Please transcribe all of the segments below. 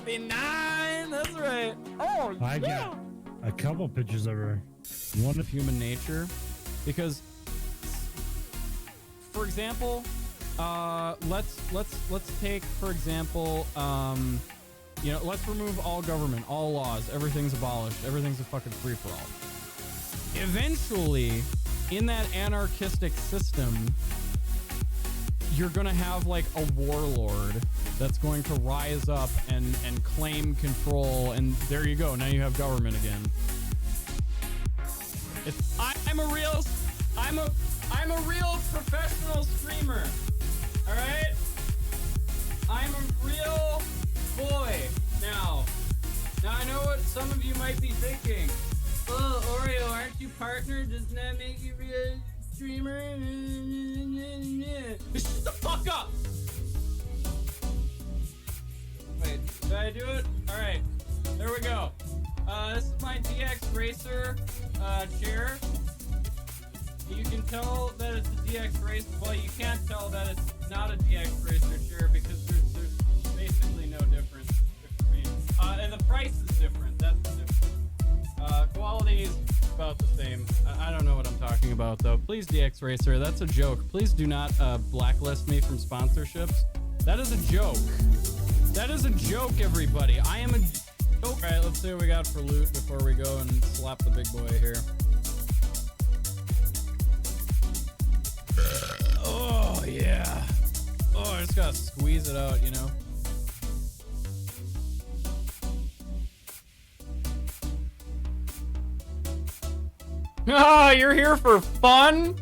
69. That's right. Oh, I got a couple pictures of her. One of human nature, because, for example, let's take, for example, you know, let's remove all government, all laws, everything's abolished, everything's a fucking free-for-all. Eventually, in that anarchistic system, you're gonna have like a warlord that's going to rise up and claim control, and there you go. Now you have government again. I'm a real professional streamer. All right, I'm a real boy now. Now I know what some of you might be thinking. Oh, Oreo, aren't you partnered? Doesn't that make you a real streamer? Shut the fuck up! Wait, did I do it? All right, there we go. This is my DX Racer chair. You can tell that it's a DX Racer. Well, you can't tell that it's not a DX Racer chair because there's basically no difference between. And the price is different. That's the difference. Quality is about the same. I don't know what I'm talking about though. Please, DX Racer, that's a joke. Please do not blacklist me from sponsorships. That is a joke. That is a joke, everybody. I am a joke. All right, let's see what we got for loot before we go and slap the big boy here. Oh, yeah. Oh, I just gotta squeeze it out, you know? Ah, you're here for fun?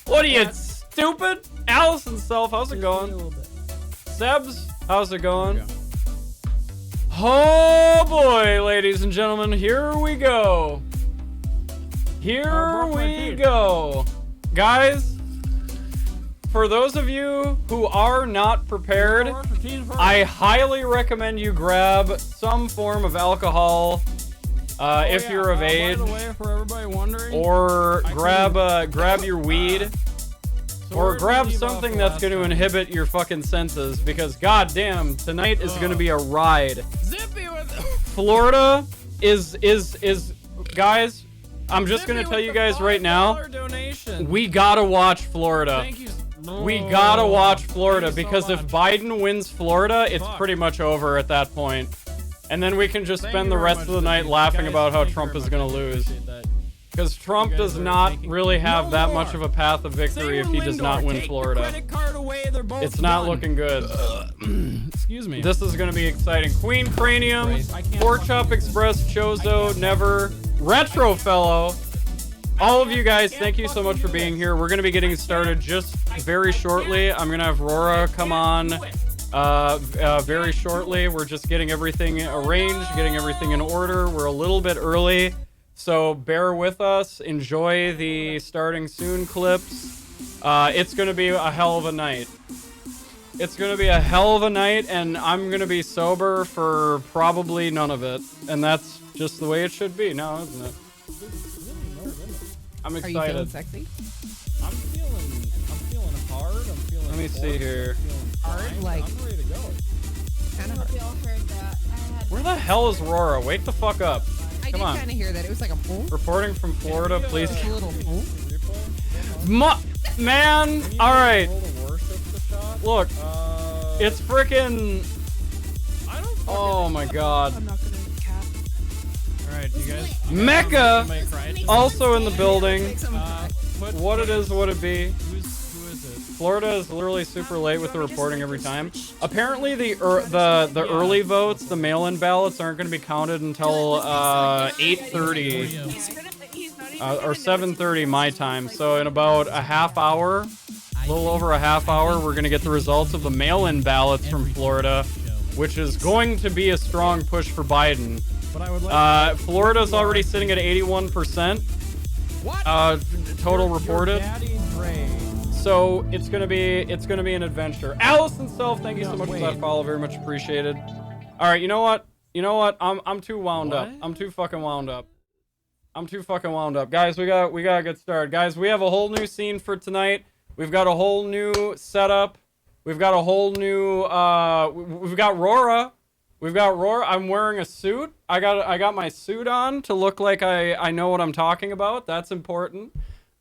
What are you, stupid? Allison Self, how's it going? Sebs, how's it going? Oh boy, ladies and gentlemen, here we go. Here we go. Guys, for those of you who are not prepared, I highly recommend you grab some form of alcohol if you're of age, or grab your weed, or grab something that's going to inhibit your fucking senses, because goddamn, tonight is going to be a ride. Florida is guys, I'm just going to tell you guys right now, we gotta watch Florida. We gotta watch Florida, because if Biden wins Florida, it's pretty much over at that point. And then we can just spend the rest of the night laughing about how Trump is going to lose. Because Trump does not really have that much of a path of victory if he does not win Florida. It's not looking good. Excuse me. This is going to be exciting. Queen Cranium, Pork Chop Express, Chozo, Never, Retro Fellow. All of you guys, thank you so much for being here. We're going to be getting started just very shortly. I'm going to have Rora come on very shortly. We're just getting everything arranged, getting everything in order. We're a little bit early, so bear with us. Enjoy the starting soon clips. It's going to be a hell of a night. It's going to be a hell of a night, and I'm going to be sober for probably none of it. And that's just the way it should be now, isn't it? I'm excited. Are you feeling sexy? I'm feeling hard. I'm feeling. Let me see here. Hard, like. I'm ready to go. Kind of hard. Where the hell is Rora? Wake the fuck up. I did kind of hear that. It was like a boom. Reporting from Florida, please. A little boom. Man, all right. Look, it's freaking. Oh my God. I'm not gonna cap. All right, you guys. Mecca, also in the building. What it is, what it be. Who is it? Florida is literally super late with the reporting every time. Apparently, the early votes, the mail-in ballots, aren't going to be counted until 8:30 or 7:30 my time. So in about a half hour, a little over a half hour, we're going to get the results of the mail-in ballots from Florida, which is going to be a strong push for Biden. Florida's already sitting at 81%. Total reported. So it's gonna be an adventure. Allison Self, thank you so much for that follow, very much appreciated. All right, you know what? I'm too wound up. I'm too fucking wound up. Guys, we gotta get started. Guys, we have a whole new scene for tonight. We've got a whole new setup. We've got a whole new. We've got Rora. We've got Roar. I'm wearing a suit. I got my suit on to look like I know what I'm talking about. That's important.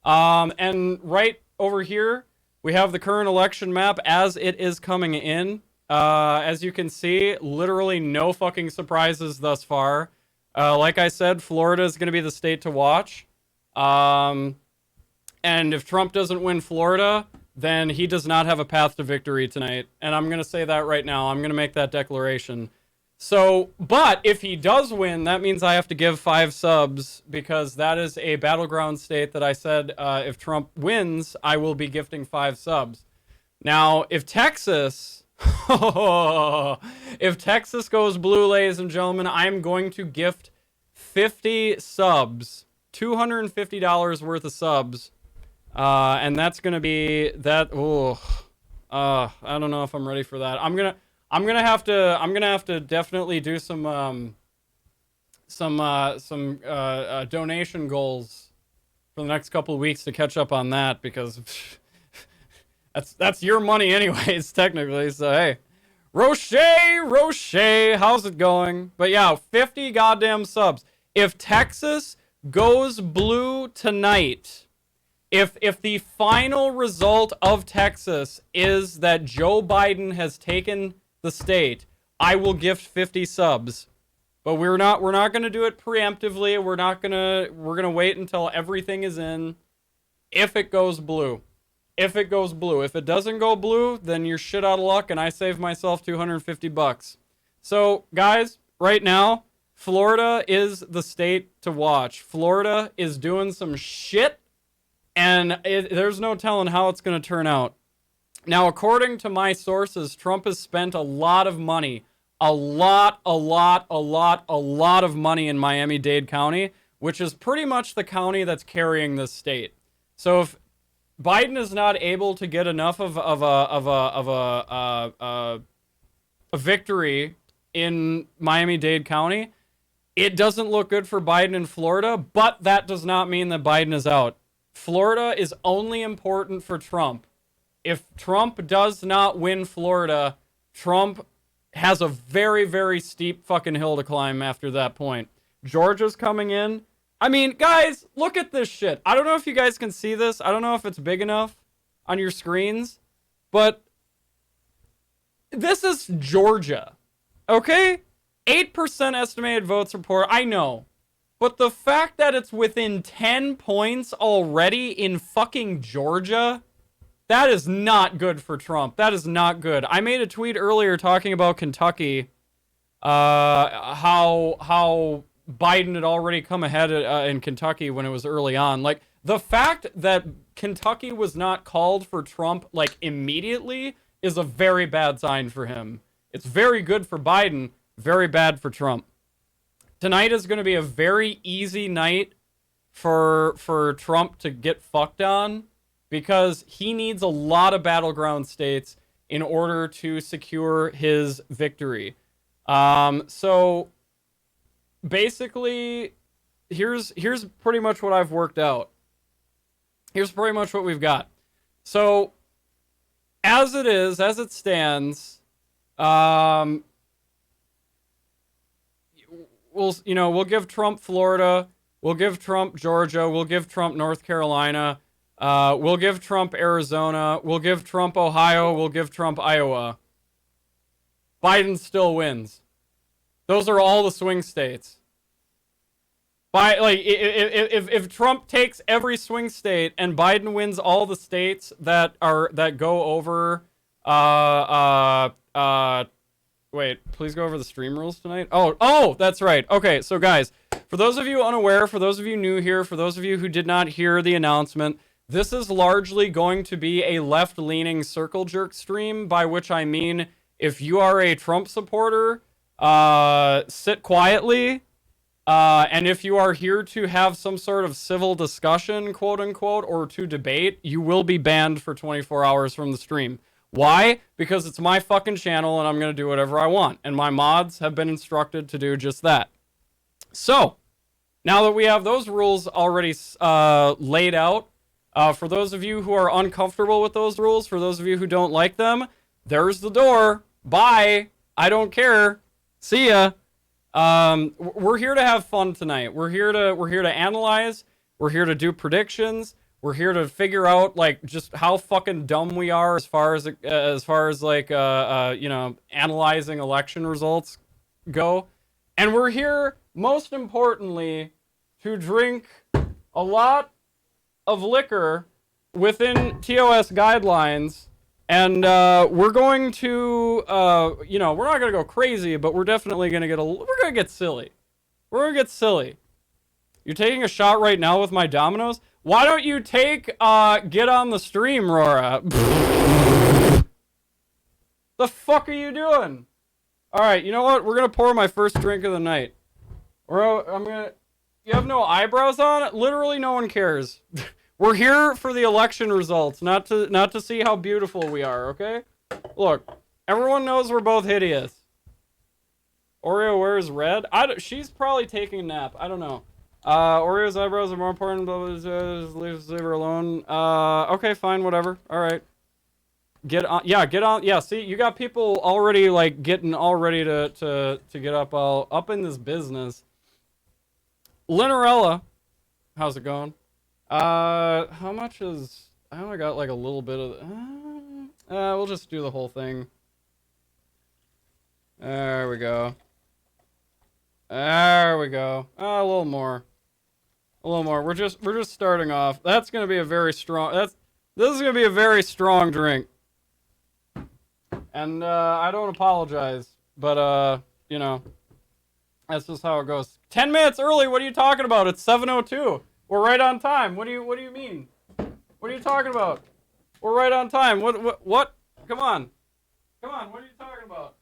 And right over here, we have the current election map as it is coming in. As you can see, literally no fucking surprises thus far. Like I said, Florida is going to be the state to watch. And if Trump doesn't win Florida, then he does not have a path to victory tonight. And I'm going to say that right now. I'm going to make that declaration. So, but if he does win, that means I have to give 5 subs because that is a battleground state that I said if Trump wins, I will be gifting 5 subs. Now, if Texas, if Texas goes blue, ladies and gentlemen, I'm going to gift 50 subs, $250 worth of subs. And that's going to be that. I don't know if I'm ready for that. I'm gonna have to definitely do some donation goals for the next couple of weeks to catch up on that because that's your money anyways, technically. So hey, Roche, how's it going? But yeah, 50 goddamn subs. If Texas goes blue tonight, if the final result of Texas is that Joe Biden has taken the state, I will gift 50 subs. But we're not going to do it preemptively. We're going to wait until everything is in. If it goes blue. If it goes blue. If it doesn't go blue, then you're shit out of luck and I save myself $250. So, guys, right now, Florida is the state to watch. Florida is doing some shit and there's no telling how it's going to turn out. Now, according to my sources, Trump has spent a lot of money, a lot of money in Miami-Dade County, which is pretty much the county that's carrying this state. So if Biden is not able to get enough of a victory in Miami-Dade County, it doesn't look good for Biden in Florida, but that does not mean that Biden is out. Florida is only important for Trump. If Trump does not win Florida, Trump has a very, very steep fucking hill to climb after that point. Georgia's coming in. I mean, guys, look at this shit. I don't know if you guys can see this. I don't know if it's big enough on your screens, but this is Georgia, okay? 8% estimated votes report. I know. But the fact that it's within 10 points already in fucking Georgia, that is not good for Trump. That is not good. I made a tweet earlier talking about Kentucky, how Biden had already come ahead in Kentucky when it was early on. Like, the fact that Kentucky was not called for Trump, like, immediately is a very bad sign for him. It's very good for Biden, very bad for Trump. Tonight is going to be a very easy night for Trump to get fucked on because he needs a lot of battleground states in order to secure his victory. So basically, here's pretty much what I've worked out. Here's pretty much what we've got. So as it stands, we'll give Trump Florida, we'll give Trump Georgia, we'll give Trump North Carolina, we'll give Trump Arizona, we'll give Trump Ohio, we'll give Trump Iowa. Biden still wins. Those are all the swing states. If Trump takes every swing state and Biden wins all the states that go over wait, please go over the stream rules tonight. Oh, that's right. Okay, so guys, for those of you unaware, for those of you new here, for those of you who did not hear the announcement, this is largely going to be a left-leaning circle jerk stream, by which I mean if you are a Trump supporter, sit quietly. And if you are here to have some sort of civil discussion, quote unquote, or to debate, you will be banned for 24 hours from the stream. Why? Because it's my fucking channel and I'm going to do whatever I want. And my mods have been instructed to do just that. So, now that we have those rules already laid out, for those of you who are uncomfortable with those rules, for those of you who don't like them, there's the door. Bye. I don't care. See ya. We're here to have fun tonight. We're here to analyze. We're here to do predictions. We're here to figure out like just how fucking dumb we are as far as like you know, analyzing election results go. And we're here most importantly to drink a lot of liquor within TOS guidelines. And we're going to, you know, we're not gonna go crazy, but we're definitely gonna get silly. We're gonna get silly. You're taking a shot right now with my Dominoes. Why don't you take get on the stream, Rora? The fuck are you doing? All right, you know what? We're gonna pour my first drink of the night. You have no eyebrows on? Literally, no one cares. We're here for the election results, not to see how beautiful we are, okay? Look, everyone knows we're both hideous. Oreo wears red? She's probably taking a nap. I don't know. Oreo's eyebrows are more important, but leave her alone. Okay, fine, whatever. All right. Get on. Yeah, get on. Yeah, see, you got people already, like, getting all ready to get up in this business. Linorella, how's it going? How much is... I only got, like, a little bit of... we'll just do the whole thing. There we go. There we go. A little more. A little more. We're just starting off. That's gonna be a very strong... This is gonna be a very strong drink. And, I don't apologize. But, you know... That's just how it goes. 10 minutes early? What are you talking about? It's 7:02. We're right on time. What do you mean? What are you talking about? We're right on time. What? Come on. Come on, what are you talking about?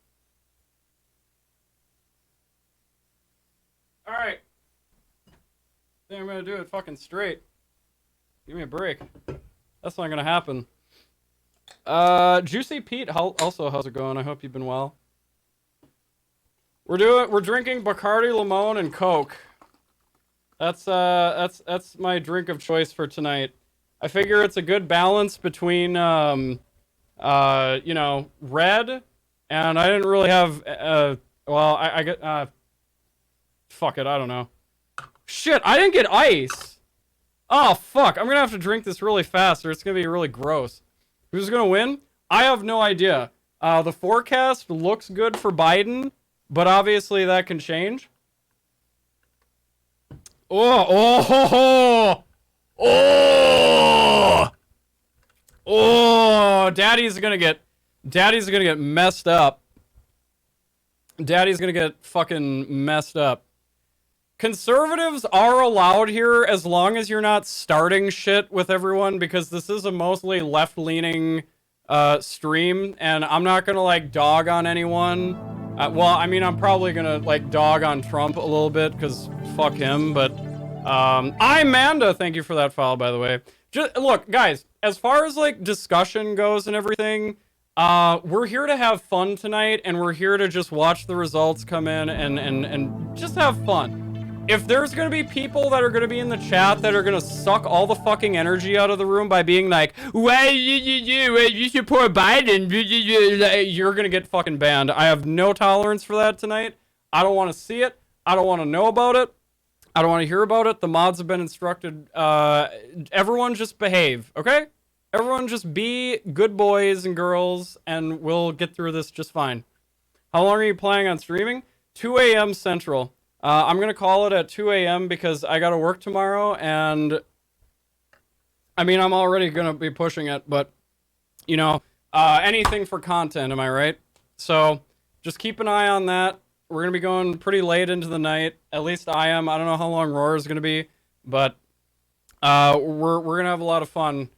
Alright. I think I'm gonna do it fucking straight. Give me a break. That's not gonna happen. Juicy Pete, also, how's it going? I hope you've been well. We're drinking Bacardi Limon and Coke. That's my drink of choice for tonight. I figure it's a good balance between, you know, red, and I didn't really have, well, I get, fuck it, I don't know. Shit, I didn't get ice! Oh, fuck, I'm gonna have to drink this really fast, or it's gonna be really gross. Who's gonna win? I have no idea. The forecast looks good for Biden, but obviously that can change. Oh! Daddy's gonna get messed up. Daddy's gonna get fucking messed up. Conservatives are allowed here as long as you're not starting shit with everyone, because this is a mostly left-leaning stream, and I'm not gonna like dog on anyone. Well, I mean, I'm probably gonna like dog on Trump a little bit because fuck him. But I'm Manda. Thank you for that follow, by the way. Just look, guys. As far as like discussion goes and everything, we're here to have fun tonight, and we're here to just watch the results come in and just have fun. If there's gonna be people that are gonna be in the chat that are gonna suck all the fucking energy out of the room by being like, "Why you support Biden?" You're gonna get fucking banned. I have no tolerance for that tonight. I don't want to see it. I don't want to know about it. I don't want to hear about it. The mods have been instructed. Everyone just behave, okay? Everyone just be good boys and girls, and we'll get through this just fine. How long are you planning on streaming? 2 a.m. Central. I'm going to call it at 2 a.m. because I got to work tomorrow, and I mean, I'm already going to be pushing it, but, you know, anything for content, am I right? So just keep an eye on that. We're going to be going pretty late into the night. At least I am. I don't know how long Roar is going to be, but we're going to have a lot of fun.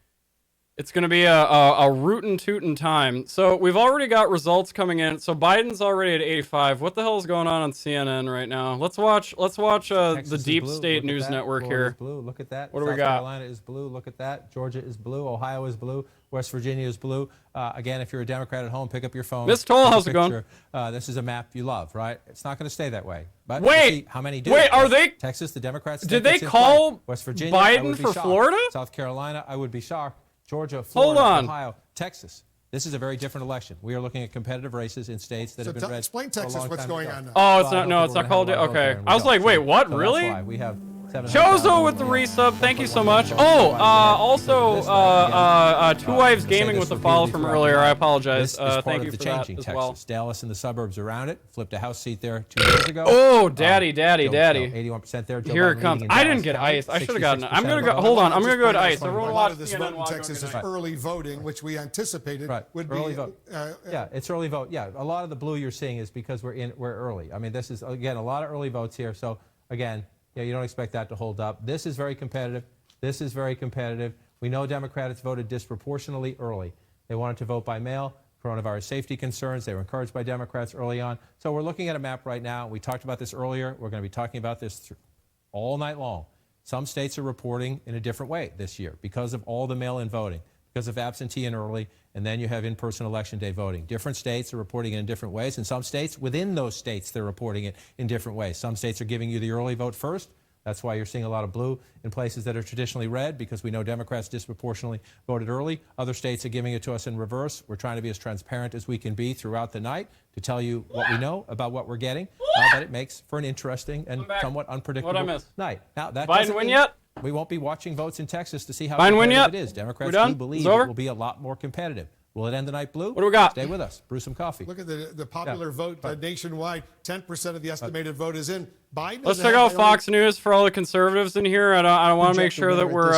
It's going to be a rootin' tootin' time. So we've already got results coming in. So Biden's already at 85. What the hell is going on CNN right now? Let's watch the Deep State News Network here. Is blue. Look at that. What do we got? South Carolina is blue. Look at that. Georgia is blue. Ohio is blue. West Virginia is blue. Again, if you're a Democrat at home, pick up your phone. Miss Toll, how's it going? This is a map you love, right? It's not going to stay that way. But wait, see how many do? Wait, are they? Texas, the Democrats. Did they call West Virginia, Biden for Florida? South Carolina, I would be shocked. Georgia, Hold Florida, on. Ohio, Texas. This is a very different election. We are looking at competitive races in states that have been red. Explain for a Texas long what's time going ago. on now. Oh, it's Well, not. No, it's not called. we're gonna have a lot of vote Okay. there, and we I was don't. like, wait, what? So Really? That's why we have Chozo with the resub. Thank you so much. Oh, also, Two Wives Gaming with the follow from earlier. I apologize. This is part Thank of you the for that changing as Texas. well. Dallas and the suburbs around it flipped a House seat there 2 years ago. Oh, daddy, daddy, Joe, daddy. 81% there. Joe Here Biden it comes. leading in I didn't Dallas get County, ice. I should have gotten it. I'm 66% gonna of go. the Hold vote. on. I'm gonna go to ice. A Everyone lot watch of this CNN vote in while I go Texas get is ice. early voting, which we anticipated would be early vote. Yeah, it's early vote. Yeah, a lot of the blue you're seeing is because we're early. I mean, this is again a lot of early votes here. So again, you don't expect that to hold up. This is very competitive. This is very competitive. We know Democrats voted disproportionately early. They wanted to vote by mail. Coronavirus safety concerns. They were encouraged by Democrats early on. So we're looking at a map right now. We talked about this earlier. We're going to be talking about this all night long. Some states are reporting in a different way this year because of all the mail-in voting, because of absentee and early, and then you have in-person election day voting. Different states are reporting it in different ways, and some states, within those states, they're reporting it in different ways. Some states are giving you the early vote first. That's why you're seeing a lot of blue in places that are traditionally red, because we know Democrats disproportionately voted early. Other states are giving it to us in reverse. We're trying to be as transparent as we can be throughout the night to tell you what we know about what we're getting, but it makes for an interesting and somewhat unpredictable night. Now, that Biden win yet? We won't be watching votes in Texas to see how Biden win competitive yet? it is. Democrats We done? do believe It's it over? will be a lot more competitive. Will it end the night blue? What do we got? Stay with us. Brew some coffee. Look at the popular vote nationwide. 10% of the estimated vote is in. Biden. Let's check out Fox News for all the conservatives in here. I want to make sure that we're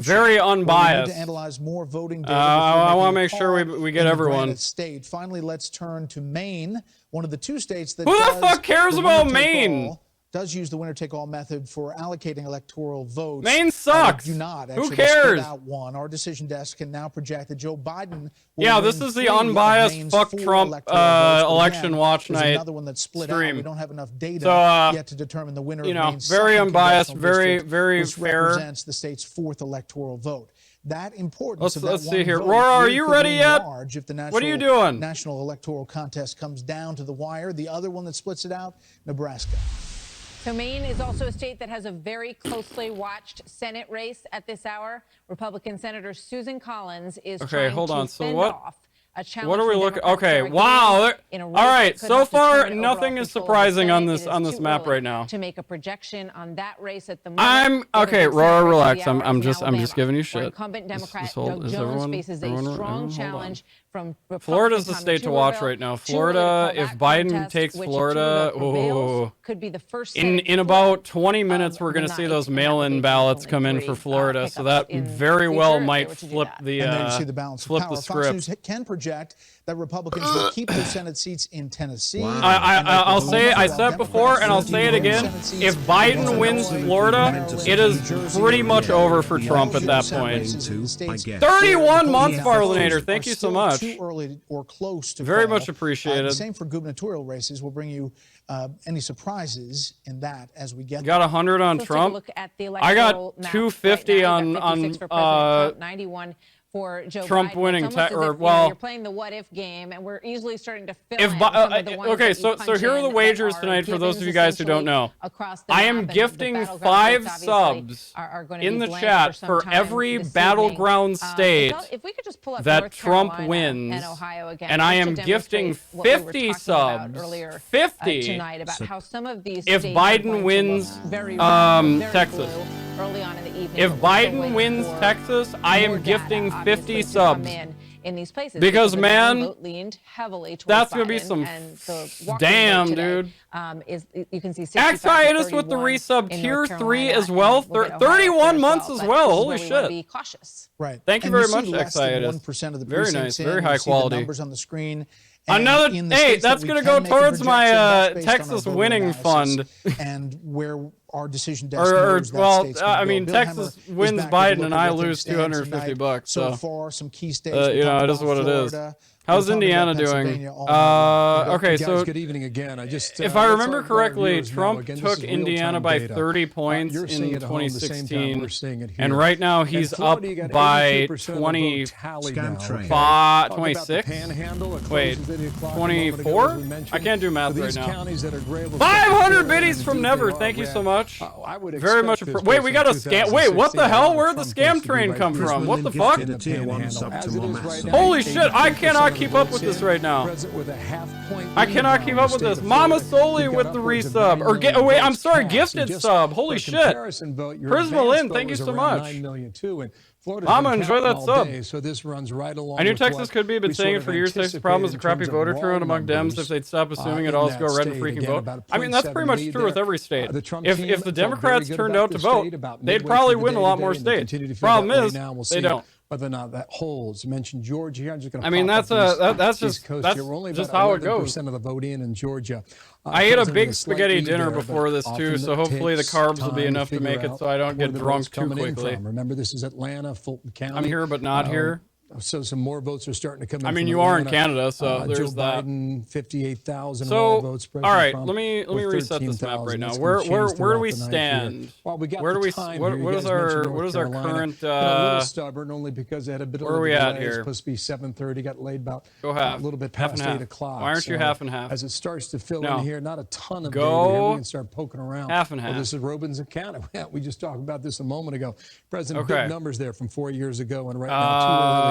very unbiased. I want to make sure we get everyone. State. Finally, let's turn to Maine, one of the two states that Who the fuck cares about Maine? Does use the winner-take-all method for allocating electoral votes. Maine sucks. Do not. Who Actually, cares? Out one. Our decision desk can now project that Joe Biden will Yeah, win this is the 3 of unbiased Maine's fuck 4 Trump electoral votes. But election again, watch there's night another one that's split stream. out. We don't have enough data So, yet to determine the winner you of know, Maine's very second unbiased, congressional district, very which fair. represents the state's 4th electoral vote. That importance of that Let's see one here. vote Rora, are really you could ready loom yet? large if the What are you doing? national electoral contest comes down to the wire. The other one that splits it out, Nebraska. So Maine is also a state that has a very closely watched Senate race at this hour. Republican Senator Susan Collins is trying to fend off a challenge. What are we from looking? Democrat Okay, Sarah wow. in a race All right, that could so help far determine nothing overall is control of the surprising on Senate. this It is too map early right now. to make a projection on that race at the I'm moment. okay, The Rora, Senate race of relax. the hour I'm is just in giving you Alabama, where shit. Incumbent Democrat This whole- Doug is Jones everyone- faces everyone- a strong hold on. challenge from Republican Florida's the Tommy state to watch Tuberville. right now. Too early to Florida, call if that Biden contest, takes which if Florida, Tuberville prevails, oh, could be the first in Senate about flip 20 minutes, we're of going to the see night, those and that would mail-in be ballots only come in 3 for Florida, so that pickups in very the well future if they might were to do flip that. the And there you see the balance of flip power. the Fox script. News can project that Republicans will keep their Senate seats in Tennessee. I'll say, I said it before and I'll say it again. If Biden wins Florida, it is pretty much over for Trump at that point. 31 months, Farlinator. Thank you so much. Too early or close to Very call. much appreciated. The same for gubernatorial races. We'll bring you any surprises in that as we get. Got 100 on Let's Trump. Take a look at the I got electoral map 250 right now. You got on 56 for President Trump, 91 for Joe Trump Biden. winning, It's almost as if, well, you're playing the what if game, and we're easily starting to fill if in some of the ones okay, that you so punch here are the in wagers that are tonight for those of you givens guys who don't know. across the I map, am and the gifting battleground 5 states obviously subs are going to in be the blank chat for sometime every this battleground evening. state If we could just pull up that North Trump Carolina wins, and Ohio again, and I just am to gifting demonstrate what we were 50 talking about subs, earlier, 50, tonight about how some of these if states are Biden going to wins look very red, very Texas. blue early on in the evening. If but we're still Biden waiting wins for Texas, I more am data, gifting obviously, 50 to subs. come in these places Because, the man, vote leaned heavily towards that's gonna be Biden, some and the walk-in damn, vote today, dude. Is you can see X-Hiatus with the 61 resub in tier North 3 Carolina, as well. and we'll get Ohio 31 there months as but well. this is Holy where we wanna shit. be cautious. Right. Thank you And very see much, less than X-Hiatus. 1% of the Very precincts nice, very in. high You see quality. The numbers on the screen. And Another, in the hey, states that that's we going to can go make a towards my projection, that's based on our Texas voter winning analysis. fund. And where our decision desk Or knows that well, state's gonna I go. mean, Bill Texas Hemmer is wins back with a Biden look and at I where lose things stand $250 tonight. bucks. So So far, some key states. you know, it is what it is. How's Indiana doing? Okay, so good evening again. I just if I remember correctly, Trump took Indiana by 30 points in 2016, and right now he's up by 26. Wait, 24? I can't do math right now. 500 biddies from Never. Thank you so much. much. I would Very much. Wait, we got a scam. Wait, what the hell? Where'd the scam train come from? What the fuck? Holy shit! I cannot keep up with this right now. I cannot keep up with this. Mama Soli with the resub. Or oh wait, I'm sorry, gifted sub. Holy shit. Prisma Lynn, thank you so much. Mama, enjoy that sub. So this runs right along. I knew Texas could be, been saying it for years. Texas' problem is a crappy voter turnout among Dems. If they'd stop assuming it all go red and freaking vote. I mean, that's pretty much true with every state. If the Democrats turned out to vote, they'd probably win a lot more states. Problem is, they don't. Whether or not that holds. Mentioned Georgia here. I'm just going to. I mean, that's just how it goes. Of the vote in Georgia. I ate a big spaghetti dinner before this too, so hopefully the carbs will be enough to make it so I don't get drunk too quickly. Remember, this is Atlanta, Fulton County. I'm here, but not here. So some more votes are starting to come in. I mean, you are in Canada, so there's Joe that. Biden, 58,000 so, votes. All right, let me reset this map right now. Where do we stand? Well, we got where do we? What is our current? A little stubborn, only because they had a bit of where are we at delay. here? It's supposed to be 7:30. Got laid about a little bit past 8 o'clock. Why aren't you half and half? As it starts to fill in here, not a ton of data here. We can start poking around. Half and half. Well, this is Robbins County. We just talked about this a moment ago. President, big numbers there from 4 years ago, and right now too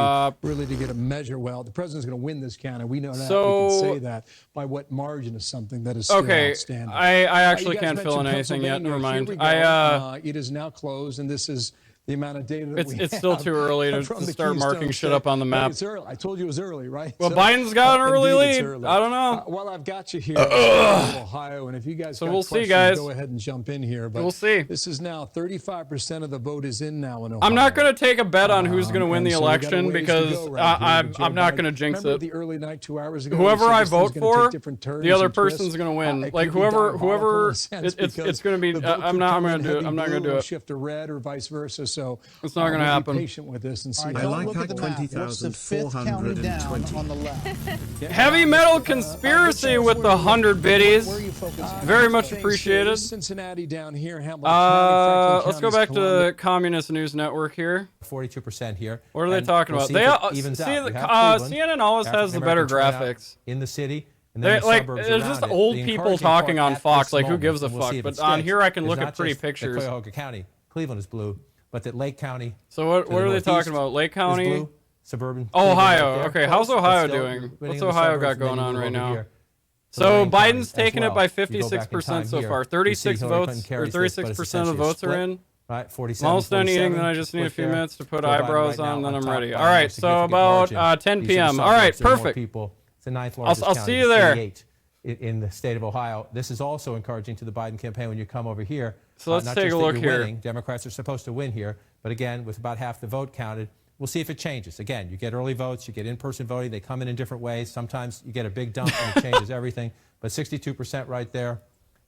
early really to get a measure. Well, the president's going to win this county. We know that. So, we can say that. By what margin is something that is still outstanding. I actually can't fill in anything yet. Never mind. It is now closed, and this is the amount of data that we have. It's still too early to start marking shit up on the map. It's early. I told you it was early, right? Well, Biden's got an early lead. I don't know. Well, I've got you here in Ohio, and if you guys we'll see, guys. Go ahead and jump in here. But we'll see. This is now 35% of the vote is in now in Ohio. I'm not going to take a bet on who's going to win the election because I'm not going to jinx it. The early night 2 hours ago. Whoever I vote for, the other person's going to win. Like whoever, it's going to be. I'm not going to do it. Shift to red or vice versa. So it's not going to happen. Be patient with this and see. I like how 20,420 on the left. Heavy metal conspiracy with the 100 biddies. Very much appreciated. Cincinnati down here. Let's go back to Communist News Network here. 42% here. What are they talking about? CNN always has the better graphics in the city. And then there's just old people talking on Fox. Like, who gives a fuck? But on here, I can look at pretty pictures. Cuyahoga County, Cleveland is blue. But that Lake County. So what are they talking about? Lake County, blue, suburban. Ohio. Okay, how's Ohio doing? What's Ohio got going on right now? So Biden's taken it by 56% so far. 36 votes, or 36% of the votes are in. Right, 47. I'm almost done eating, then I just need a few minutes to put eyebrows on, then I'm ready. All right, so about 10 p.m. All right, perfect. It's the ninth largest I'll see you there. In the state of Ohio. This is also encouraging to the Biden campaign when you come over here. So let's take a look here. Winning. Democrats are supposed to win here, but again, with about half the vote counted, we'll see if it changes. Again, you get early votes, you get in-person voting. They come in different ways. Sometimes you get a big dump and it changes everything. But 62% right there,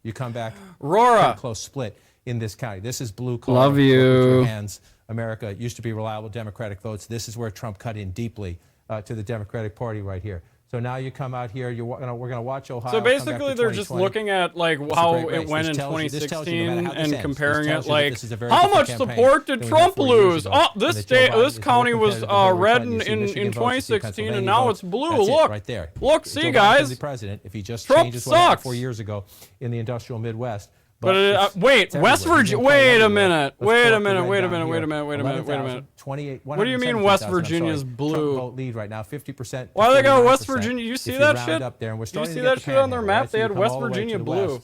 you come back. Rora. Close split in this county. This is blue collar. Love you. Hands. America. It used to be reliable Democratic votes. This is where Trump cut in deeply to the Democratic Party right here. So now you come out here. We're going to watch Ohio. So basically, they're just looking at like how it went in 2016 and comparing it. Like, how much support did Trump lose? Oh, this county was red in 2016, and now it's blue. Look, right there. Look, see, guys. The president, if he just Trump changes sucks. 4 years ago in the industrial Midwest. But wait, West Virginia. Wait a minute. Wait a minute. What do you mean West Virginia's blue? Vote lead right now, 50%. Why they got West Virginia? You see that shit? You see see that shit on their map? They had West Virginia blue.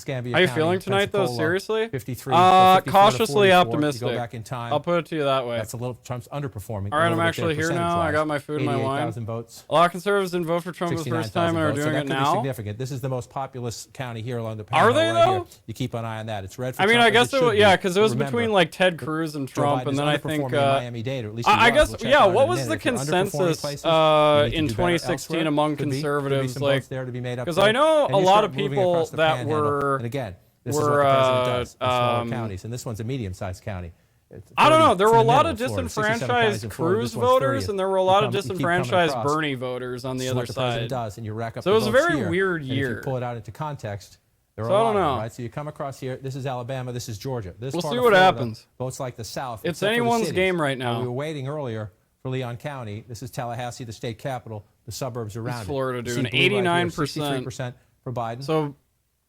How you feeling tonight, though? Seriously? 53. Cautiously optimistic. Go back in time. I'll put it to you that way. That's a little. Trump's underperforming. All right, I'm actually here now. I got my food and my wine. Votes. A lot of conservatives didn't vote for Trump for the first time and are doing it now. Significant. This is the most populous county here along the Are they though? You keep an eye on that. It's red. I mean, I guess it was, yeah, because it was between like Ted Cruz and Trump, and then I think. I guess yeah. What was the consensus in 2016 among conservatives? Like, because I know a lot of people that were. And again. This is what the president does in smaller counties, and this one's a medium-sized county. I don't know. There were a lot of disenfranchised Cruz voters, and there were a lot of disenfranchised Bernie voters on the other side. Does, and you rack up so it was a very weird year. If you pull it out into context, there are so a lot I don't know. Right? So you come across here. This is Alabama. This is Georgia. This we'll part see of what Florida happens. Votes like the South. It's anyone's game right now. We were waiting earlier for Leon County. This is Tallahassee, the state capital. The suburbs around Florida it. doing 89%. 63% for Biden. So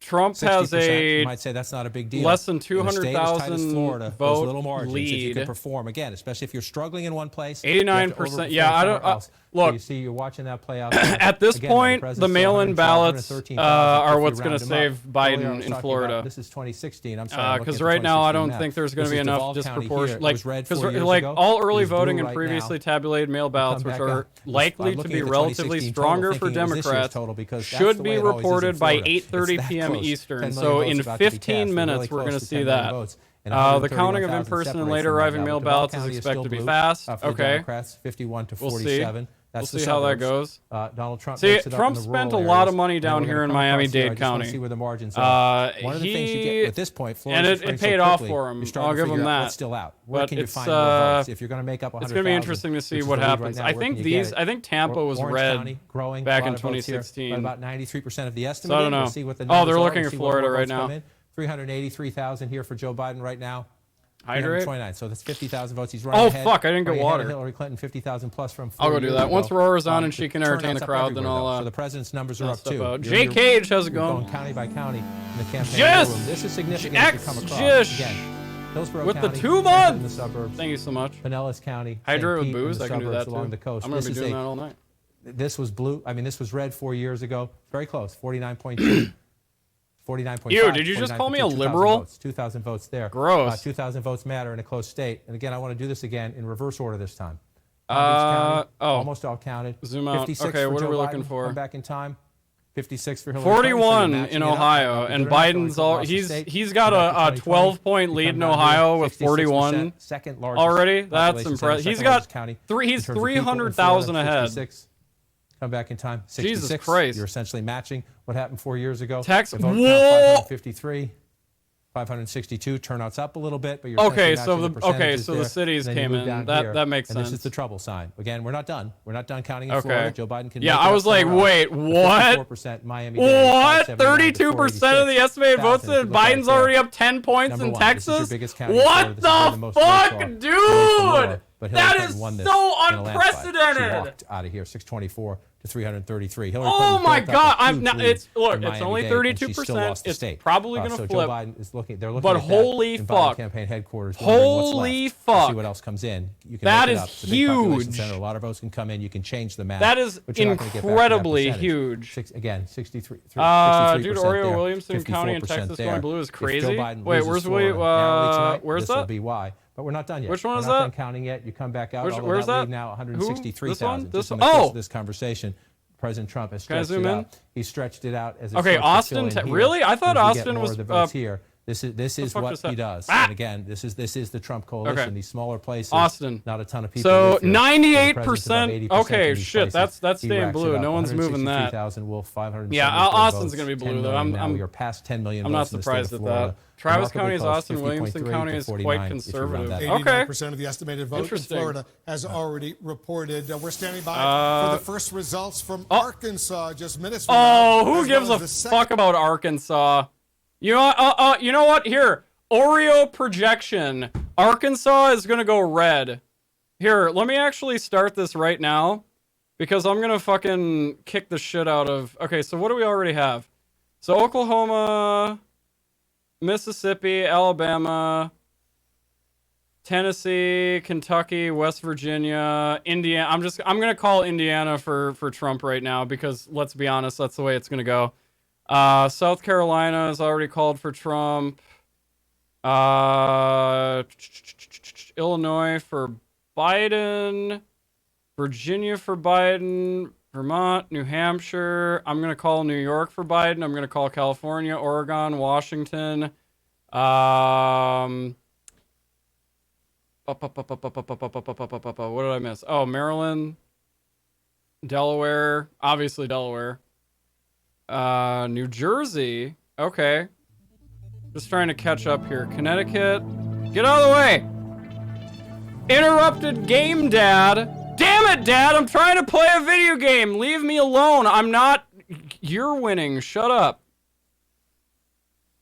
Trump has 60%, you a might say that's not a big deal. less than In a state as tight as 200,000 Florida, vote those little margins, if you lead. can perform again, especially if you're struggling in one place. 89%. Yeah, I don't. So Look, you see, you're watching that play out. at this Again, point, president's the mail-in 112, ballots 113,000 are if you what's going round to them up. save Earlier I Biden was in talking Florida. about, this is 2016. I'm sorry. Because right now I don't think there's going to be enough disproportion. Like, because like all early voting and previously tabulated mail ballots, which are likely to be relatively stronger for Democrats, should be reported by 8:30 p.m. Eastern. So in 15 minutes, we're going to see that. The counting of in-person and late arriving mail ballots is expected to be fast. Okay. Democrats 51 to We'll 47. We'll see how that goes. Donald Trump. See, Trump spent a lot of money down here in Miami-Dade County. See where the margins are. One of the things you get at this point, Florida's and it paid off for him. I'll give him that. What's still out? Where can you find more votes? If you're going to make up 100,000, it's going to be interesting to see what happens. I think Tampa was red back in 2016. About 93% of the estimate. So I don't know. We'll see what the They're looking at Florida right now. 383,000 here for Joe Biden right now. Hydrate. 29. So that's 50,000 votes. He's running ahead. Fuck! I didn't get water. Hillary Clinton 50,000 plus from. I'll go do that. Once Aurora's on and she can entertain the crowd, then I'll. So the president's numbers are up too. Jay Cage, how's it going? Going county by county in the campaign. Yes. This is significant to come across. Again, Hillsborough with County, the 2 months. in the suburbs. Thank you so much. Pinellas County. Hydrate with St. Pete booze. in the I can do that suburbs along too. the coast. I'm gonna be doing that all night. This was blue. I mean, this was red 4 years ago. Very close. 49.2. 49.5. Ew, did you just call me a liberal? 2,000 votes there. Gross. 2,000 votes matter in a close state. And again, I want to do this again in reverse order this time. County, almost all counted. Zoom out. 56 Okay, for what Joe are we Biden, looking for? Come back in time. 56 for Hillary 41 Clinton, so in Ohio, and Biden's he's got a 12-point lead in Ohio with 41 second largest already. That's impressive. He's got he's 300,000 ahead. 66. Come back in time. 66. Jesus Christ. You're essentially matching what happened 4 years ago. Texas. Whoa. 553. 562. Turnout's up a little bit, but you're so the cities came in. That makes sense. This is the trouble sign. Again, we're not done. We're not done counting in Florida. Joe Biden can. Yeah, I was like, wait, what? 54% Miami. What? 32% of the estimated votes, and Biden's already up 10 points in Texas. What the fuck, dude? That is so unprecedented. She walked out of here, 624 to 333. Oh my God! It's only 32%. It's probably gonna so flip. Joe Biden is looking. They're looking. But at holy that fuck! Campaign headquarters. Holy fuck! See what else comes in. You can that look is it up. It's a big population huge. center. A lot of votes can come in. You can change the map. That is incredibly huge. Again, 63. Dude, Oreo Williamson County in Texas going blue is crazy. Wait, where's This that? will be why. But we're not done yet. Which one is we're not that? done counting yet. You come back out. Where's that? Now 163,000. This one? In the course of this conversation, President Trump has stretched it out. He stretched it out as Austin. Really? I thought Austin was the votes here. This is what he does. And again, this is the Trump coalition. These smaller places. Austin. Not a ton of people. So 98%. Okay, shit. That's staying blue. No one's moving that. Yeah, Austin's gonna be blue though. You're past 10 million. I'm not surprised at that. Travis County is Austin. Williamson County is quite conservative. 89% of the estimated vote in Florida has already reported. We're standing by for the first results from Arkansas just minutes from now. Who gives a fuck about Arkansas? You know what? Here, Oreo projection. Arkansas is gonna go red. Here, let me actually start this right now, because I'm gonna fucking kick the shit out of. Okay, so what do we already have? So Oklahoma, Mississippi, Alabama, Tennessee, Kentucky, West Virginia, Indiana. I'm gonna call Indiana for Trump right now, because let's be honest, that's the way it's gonna go. South Carolina is already called for Trump. Illinois for Biden. Virginia for Biden. Vermont, New Hampshire. I'm going to call New York for Biden. I'm going to call California, Oregon, Washington. What did I miss? Oh, Maryland, Delaware. Obviously Delaware. New Jersey. Okay. Just trying to catch up here. Connecticut. Get out of the way! Interrupted game, Dad. Damn it, Dad! I'm trying to play a video game. Leave me alone. I'm not. You're winning. Shut up.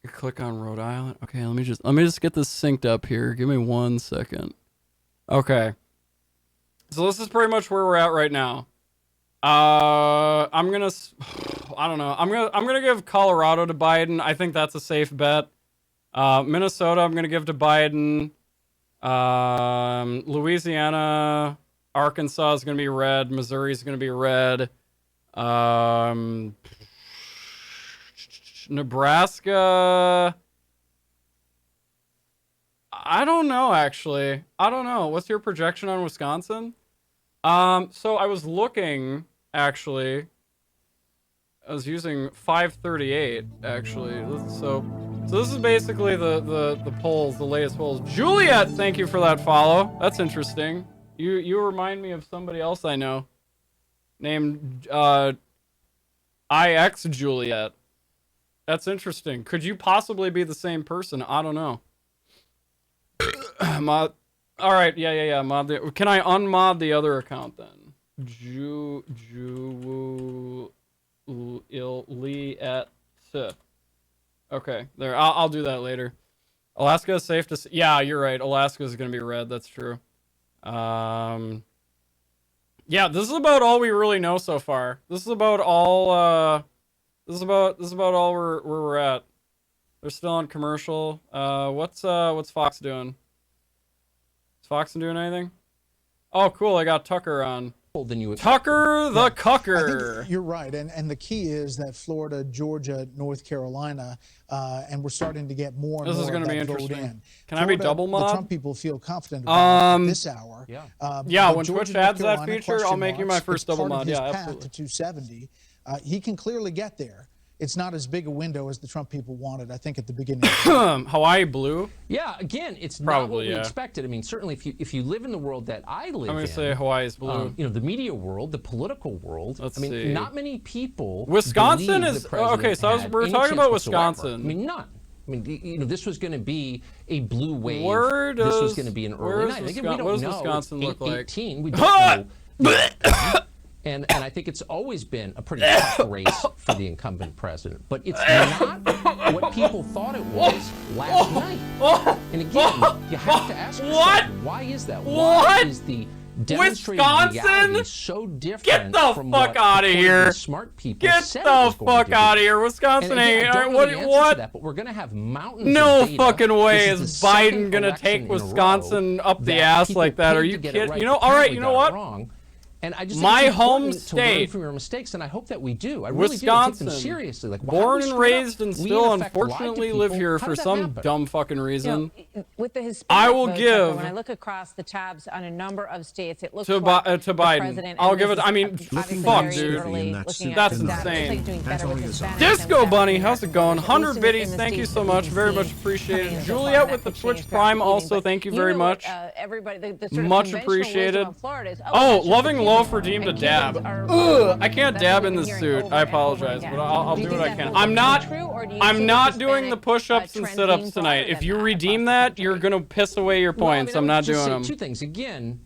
Click on Rhode Island. Okay, let me just get this synced up here. Give me 1 second. Okay. So this is pretty much where we're at right now. I'm gonna. I don't know. I'm gonna give Colorado to Biden. I think that's a safe bet. Minnesota, I'm gonna give to Biden. Louisiana, Arkansas is gonna be red. Missouri is gonna be red. Nebraska. I don't know, actually. I don't know. What's your projection on Wisconsin? So I was looking, actually. I was using 538, actually. So this is basically the polls, the latest polls. Juliet, thank you for that follow. That's interesting. You remind me of somebody else I know named IX Juliet. That's interesting. Could you possibly be the same person? I don't know. Mod. All right, yeah. Mod can I unmod the other account then? Juliet. Okay, there. I'll do that later. Alaska is safe to. Yeah, you're right. Alaska is gonna be red. That's true. Yeah, this is about all we really know so far. This is about all. This is about all where we're at. They're still on commercial. What's Fox doing? Is Fox doing anything? Oh, cool. I got Tucker on. Tucker the Cucker. I think you're right, and the key is that Florida, Georgia, North Carolina, and we're starting to get more and this more is going of to be that vote interesting. in. Can Florida, I be double mod? The Trump people feel confident about this hour. Yeah, when Georgia, Twitch adds North that Carolina, feature, I'll make you my marks. first It's double part mod. of his Yeah, path absolutely. to 270. He can clearly get there. It's not as big a window as the Trump people wanted, I think, at the beginning. Hawaii blue? Yeah, again, it's Probably, not what we yeah. expected. I mean, certainly if you live in the world that I live in, I'm going to say Hawaii's blue. you know, the media world, the political world. Let's I mean, see. not many people. Wisconsin believe is the president okay. So had we're any talking chance about whatsoever. Wisconsin. I mean, none. I mean, you know, this was going to be a blue wave. Where this was does- going to be an where early is night. Again, Wisconsin- we don't what does know. Wisconsin It's look like? 8-18. We don't know. And I think it's always been a pretty tough race for the incumbent president. But it's not what people thought it was last night. And again, you have to ask yourself, why is that? Why is the demonstrated Wisconsin? reality so different Get the from fuck what outta according to here. smart people Get said it the was going fuck to out be? of here. Wisconsin And again, ain't. I don't know What? the answer What? to that, but we're going to have mountains No of data. fucking way This is the Biden second gonna election take in a row Wisconsin up the that ass people like that. Are paid you to get it kidding? right, You know, but all right, apparently you know got it what? wrong. And I just My think it's home important to learn state, from your mistakes, and I hope that we do. I really Wisconsin, do. Take them seriously. Like, born and raised and We, still in effect, lied to unfortunately live people. here How for did that some happen? dumb fucking reason. You know, with the Hispanic I will vote, give when I look across the tabs on a number of states, it looks to like to the Biden. president, I'll and give this it. is I mean, obviously fuck, very dude. early looking at That's the stats. insane. It looks like doing better with Hispanics Disco than Bunny, African how's it going? Americans, 100 at least biddies, in the thank you states so that much. we've Very seen much appreciated. coming in so Juliet far. with the That could Twitch change Prime fast also, moving, thank you but very you know what, much. everybody, the sort of Much conventional appreciated. wisdom of Florida is, Oh, that's just loving a low Cuban. for Deem to And dab. Cubans are- Ugh, I can't that's dab what in we've this been suit. hearing over I and over apologize, again. but I'll Do you do what think I that can. holds I'm not. true, or do you I'm see not the doing the Hispanic, push-ups and trend sit-ups being tonight. broader If than you that redeem across the that, you're gonna piss away your Well, I points. mean, I I'm would not just doing say them. two things. Again,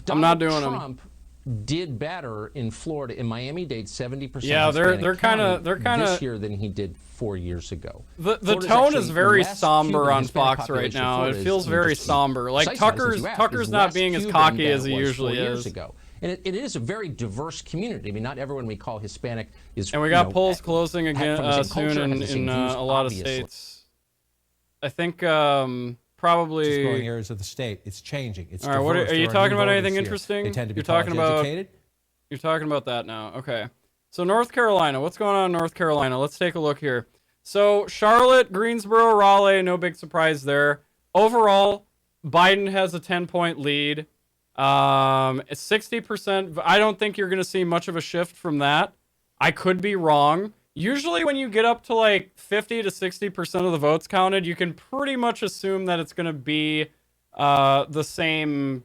I'm not Donald doing 'em. Trump did better in Florida, in Miami-Dade, 70%. Yeah, they're Hispanic kinda county this this year than he did 4 years ago. The Florida's tone actually is very less somber Cuban on Hispanic Fox right population in now. Florida It is, feels I mean, very just somber. Like precise as Tucker's you ask, Tucker's is not less being as Cuban cocky than as he it was usually 4 years is. ago. And it is a very diverse community. I mean, not everyone we call Hispanic is. And we you got know, polls closing again from the same soon culture, has the in same views, a lot of obviously. states. I think probably. Just growing areas of the state. It's changing. It's All right, what diverse. are you There talking new about? voters Anything here. interesting? They tend to be You're talking about. educated. You're talking about that now. Okay. So North Carolina, what's going on in North Carolina? Let's take a look here. So Charlotte, Greensboro, Raleigh, no big surprise there. Overall, Biden has a 10-point lead. 60%. I don't think you're going to see much of a shift from that. I could be wrong. Usually when you get up to like 50 to 60% of the votes counted, you can pretty much assume that it's going to be the same,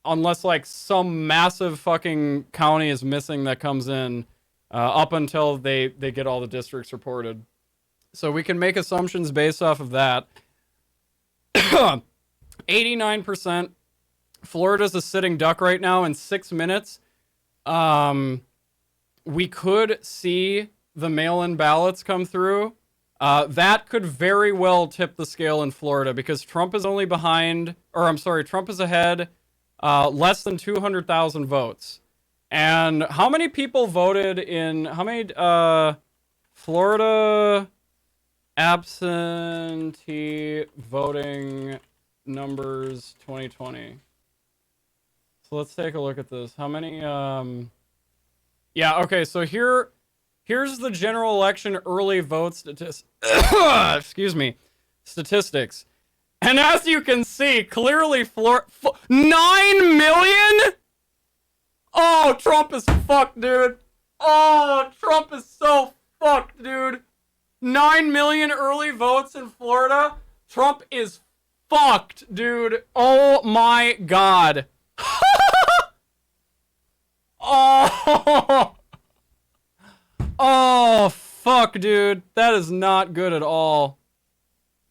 unless like some massive fucking county is missing that comes in up until they get all the districts reported. So we can make assumptions based off of that. 89%. Florida's a sitting duck right now in 6 minutes. We could see the mail-in ballots come through. That could very well tip the scale in Florida because Trump is only behind, or I'm sorry, Trump is ahead less than 200,000 votes. And how many people voted in, how many, Florida absentee voting numbers 2020. So let's take a look at this. How many, yeah, okay, so here's the general election early vote excuse me, statistics. And as you can see, clearly 9 million? Oh, Trump is fucked, dude. Oh, Trump is so fucked, dude. 9 million early votes in Florida. Trump is fucked, dude. Oh my God. Oh. Oh, fuck, dude. That is not good at all.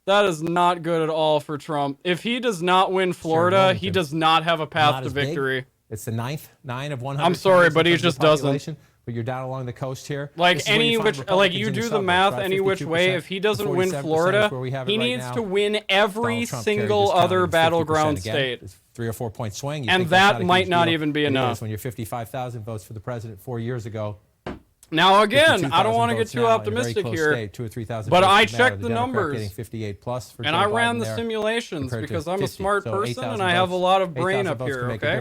That is not good at all for Trump. If he does not win Florida, he does not have a path to victory. It's the 9 of 100. I'm sorry, but he just doesn't. But you're down along the coast here. Like any which, like you do the math any which way. If he doesn't win Florida, he needs to win every single other battleground state. 3 or 4 point swing. And that might not even be enough. When you're 55,000 votes for the president 4 years ago. Now again, I don't want to get too optimistic here, 2 or 3,000 but I checked the numbers, 58 plus for and I ran the simulations because I'm a smart person and I have a lot of brain up here. Okay,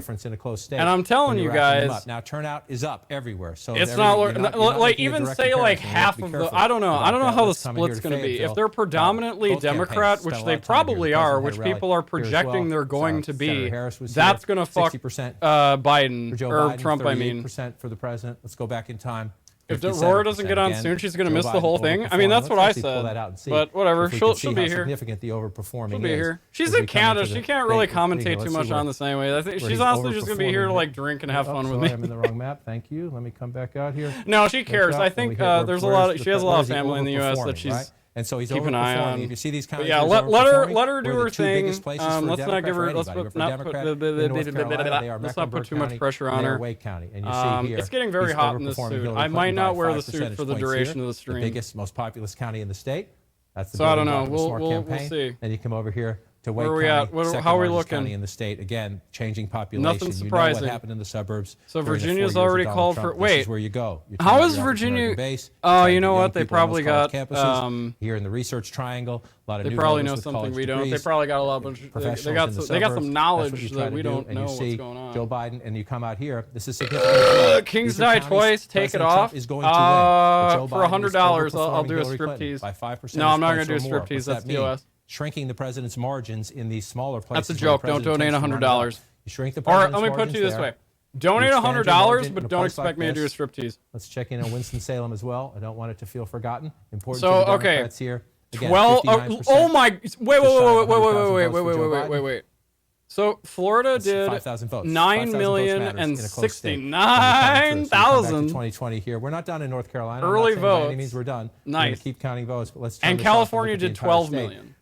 and I'm telling you guys, now turnout is up everywhere. So it's not like even say like half of the. I don't know how the split's going to be. If they're predominantly Democrat, which they probably are, which people are projecting they're going to be, that's going to fuck Biden or Trump. I mean, % for the president. Let's go back in time. If Aurora doesn't get on soon, she's going to miss the whole thing. I mean, that's what I said. But whatever, she'll be here. Significant the overperforming she'll be here. She's in Canada. She can't really commentate too much on this anyway. I think she's honestly just going to be here to like drink and have fun with me. I'm in the wrong map. Thank you. Let me come back out here. No, she cares. I think there's a lot. She has a lot of family in the U.S. that she's. And so he's keep an eye on. If you see these counties, yeah, let her do her thing. Let's not give her. Let's not put too much pressure on her. It's getting very hot in this suit. I might not wear the suit for the duration of the stream. The biggest, most populous county in the state. That's the so I don't know. We'll see. And you come over here to Where are we at? How are we looking? County in the state again, changing population. Nothing surprising. You know what happened in the suburbs. So Virginia's already called for. Wait, this is where you go. How is Virginia? Oh, you know what? They probably got here in the Research Triangle. A lot of they probably know something we don't. They probably got a lot of. They got some knowledge that we don't know what's going on. Joe Biden, and you come out here. This is significant. Kings die twice. Take it off. For $100, I'll do a striptease. No, I'm not gonna do a striptease. That's POS. Shrinking the president's margins in these smaller places. That's a joke. Don't donate $100. You shrink the president's margins. All right, let me put it to you this way. Donate $100, but don't expect me to do a striptease. Let's check in on Winston-Salem as well. I don't want it to feel forgotten. Important so, to the Democrats here. Again, 12. Oh my. Wait. So Florida did 9,069,000. 2020 here. We're not done in North Carolina. Early votes. By any means we're done. Nice. We're going to keep counting votes, but let's. And California did 12 million.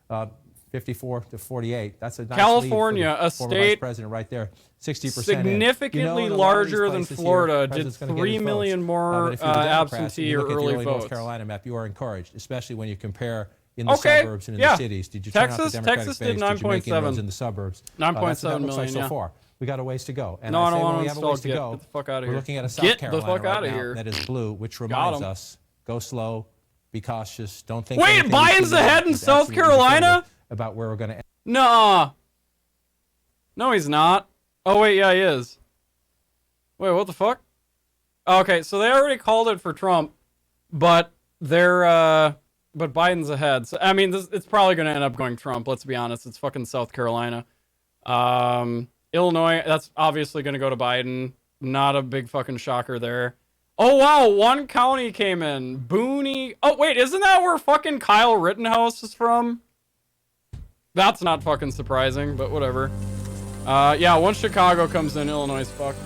54 to 48. That's a nice California, lead for the a state president right there. 60%. Significantly larger than Florida did 3 million more absentee or early votes. North Carolina map, you are encouraged, especially when you compare in the suburbs and in the cities. Did you turn out the Democratic base? Did 9.7 in the suburbs. 9.7 million. So far, we got a ways to go. And no, I don't want to install. Get the fuck out of here. We're looking at a South Carolina the fuck out of here. That is blue, which reminds us: go slow, be cautious, don't think. Wait, Biden's ahead in South Carolina. About where we're going to end. No, he's not. Oh wait, yeah, he is. Wait, what the fuck? Okay, so they already called it for Trump, but but Biden's ahead. So I mean, it's probably going to end up going Trump. Let's be honest. It's fucking South Carolina. Illinois, that's obviously going to go to Biden. Not a big fucking shocker there. Oh wow, one county came in. Booney. Oh wait, isn't that where fucking Kyle Rittenhouse is from? That's not fucking surprising, but whatever. Yeah, once Chicago comes in, Illinois is fucked.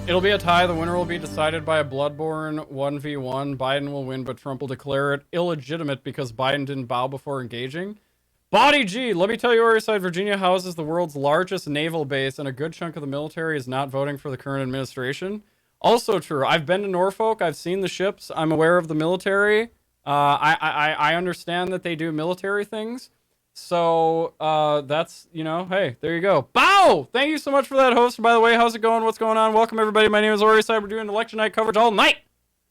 It'll be a tie. The winner will be decided by a bloodborne 1v1. Biden will win, but Trump will declare it illegitimate because Biden didn't bow before engaging. Body G, let me tell you where side Virginia houses the world's largest naval base, and a good chunk of the military is not voting for the current administration. Also true. I've been to Norfolk. I've seen the ships. I'm aware of the military. I understand that they do military things. So that's, you know, hey, there you go. Bow! Thank you so much for that, host. By the way, how's it going? What's going on? Welcome everybody. My name is Ori Side. We're doing election night coverage all night.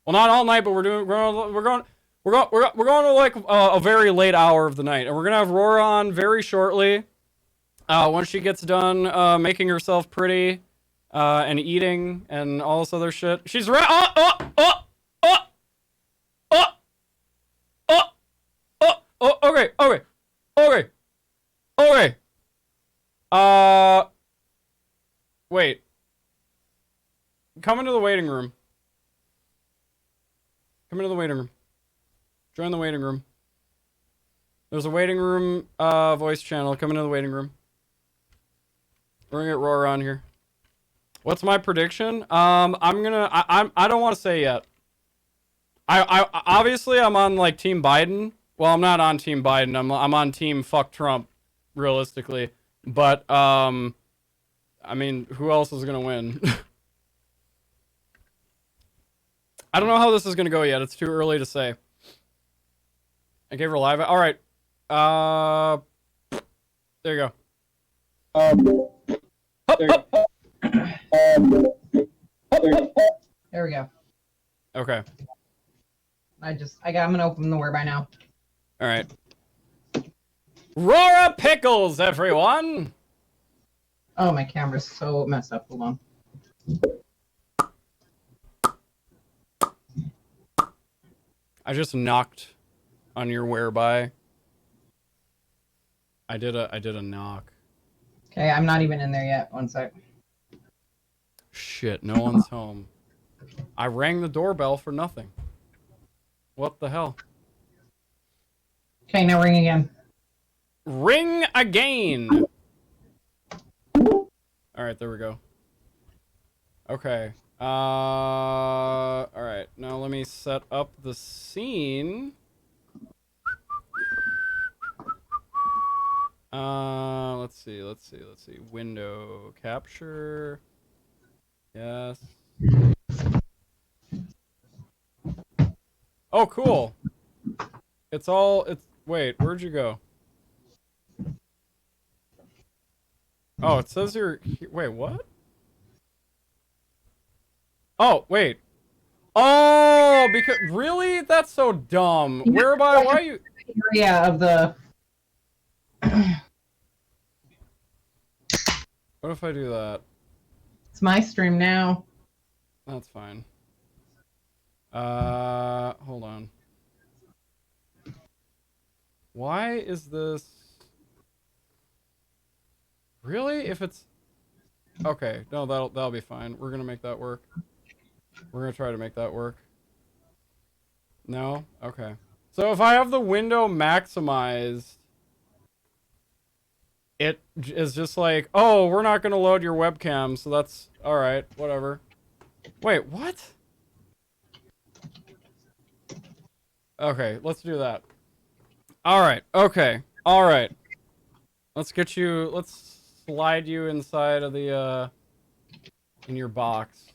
Well, not all night, but we're going to like a very late hour of the night, and we're gonna have Rora on very shortly. Once she gets done making herself pretty and eating and all this other shit, she's right. Okay. Wait. Come into the waiting room. Come into the waiting room. Join the waiting room. There's a waiting room voice channel. Come into the waiting room. We're gonna get Roar on here. What's my prediction? I don't want to say yet. I obviously I'm on like Team Biden. Well, I'm not on Team Biden. I'm on Team Fuck Trump, realistically. But I mean, who else is gonna win? I don't know how this is gonna go yet. It's too early to say. I gave her live. All right. There you go. There we go. Okay. I'm gonna open the word by now. All right. RORAPICKLES, everyone. Oh, my camera's so messed up. Hold on. I just knocked on your whereby. I did a knock. Okay, I'm not even in there yet. One sec. Shit, no one's home. I rang the doorbell for nothing. What the hell? Okay, now ring again. Ring again! Alright, there we go. Okay. Alright, now let me set up the scene. Let's see. Window capture. Yes. Oh, cool. Wait, where'd you go? Oh, it says you're, wait, what? Oh, wait. Oh, because, really? That's so dumb. Whereby, why are you? Area of the. What if I do that? It's my stream now. That's fine. Hold on. Why is this? Really? If it's okay, no, that'll be fine. We're gonna make that work. We're gonna try to make that work. No? Okay. So if I have the window maximized, it is just like, oh, we're not gonna load your webcam, so that's alright, whatever. Wait, what? Okay, let's do that. Alright, okay, alright. Let's slide you inside of the, in your box.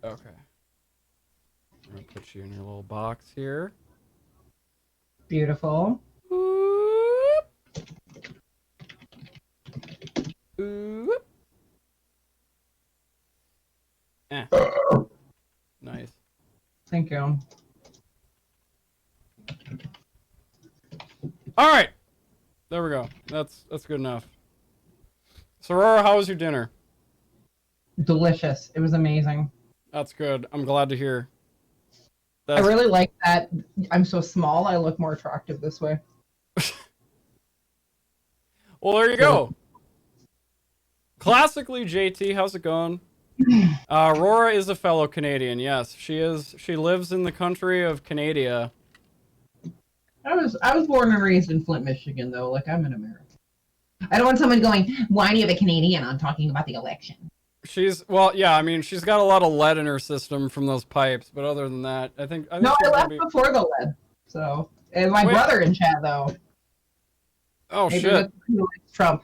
Okay. I'm gonna put you in your little box here. Beautiful. Oop. Oop. Nice. Thank you. All right. There we go. That's good enough. So, Aurora, how was your dinner? Delicious. It was amazing. That's good. I'm glad to hear. I really like that I'm so small. I look more attractive this way. Well, there you go. Classically, JT, how's it going? Aurora is a fellow Canadian. Yes, she is. She lives in the country of Canada. I was born and raised in Flint, Michigan, though. Like, I'm in America. I don't want someone going, why do you have a Canadian on talking about the election? Well, yeah, I mean, she's got a lot of lead in her system from those pipes, but other than that, I think no, I left before the lead. So, and my brother in chat, though. Oh, maybe shit. Trump.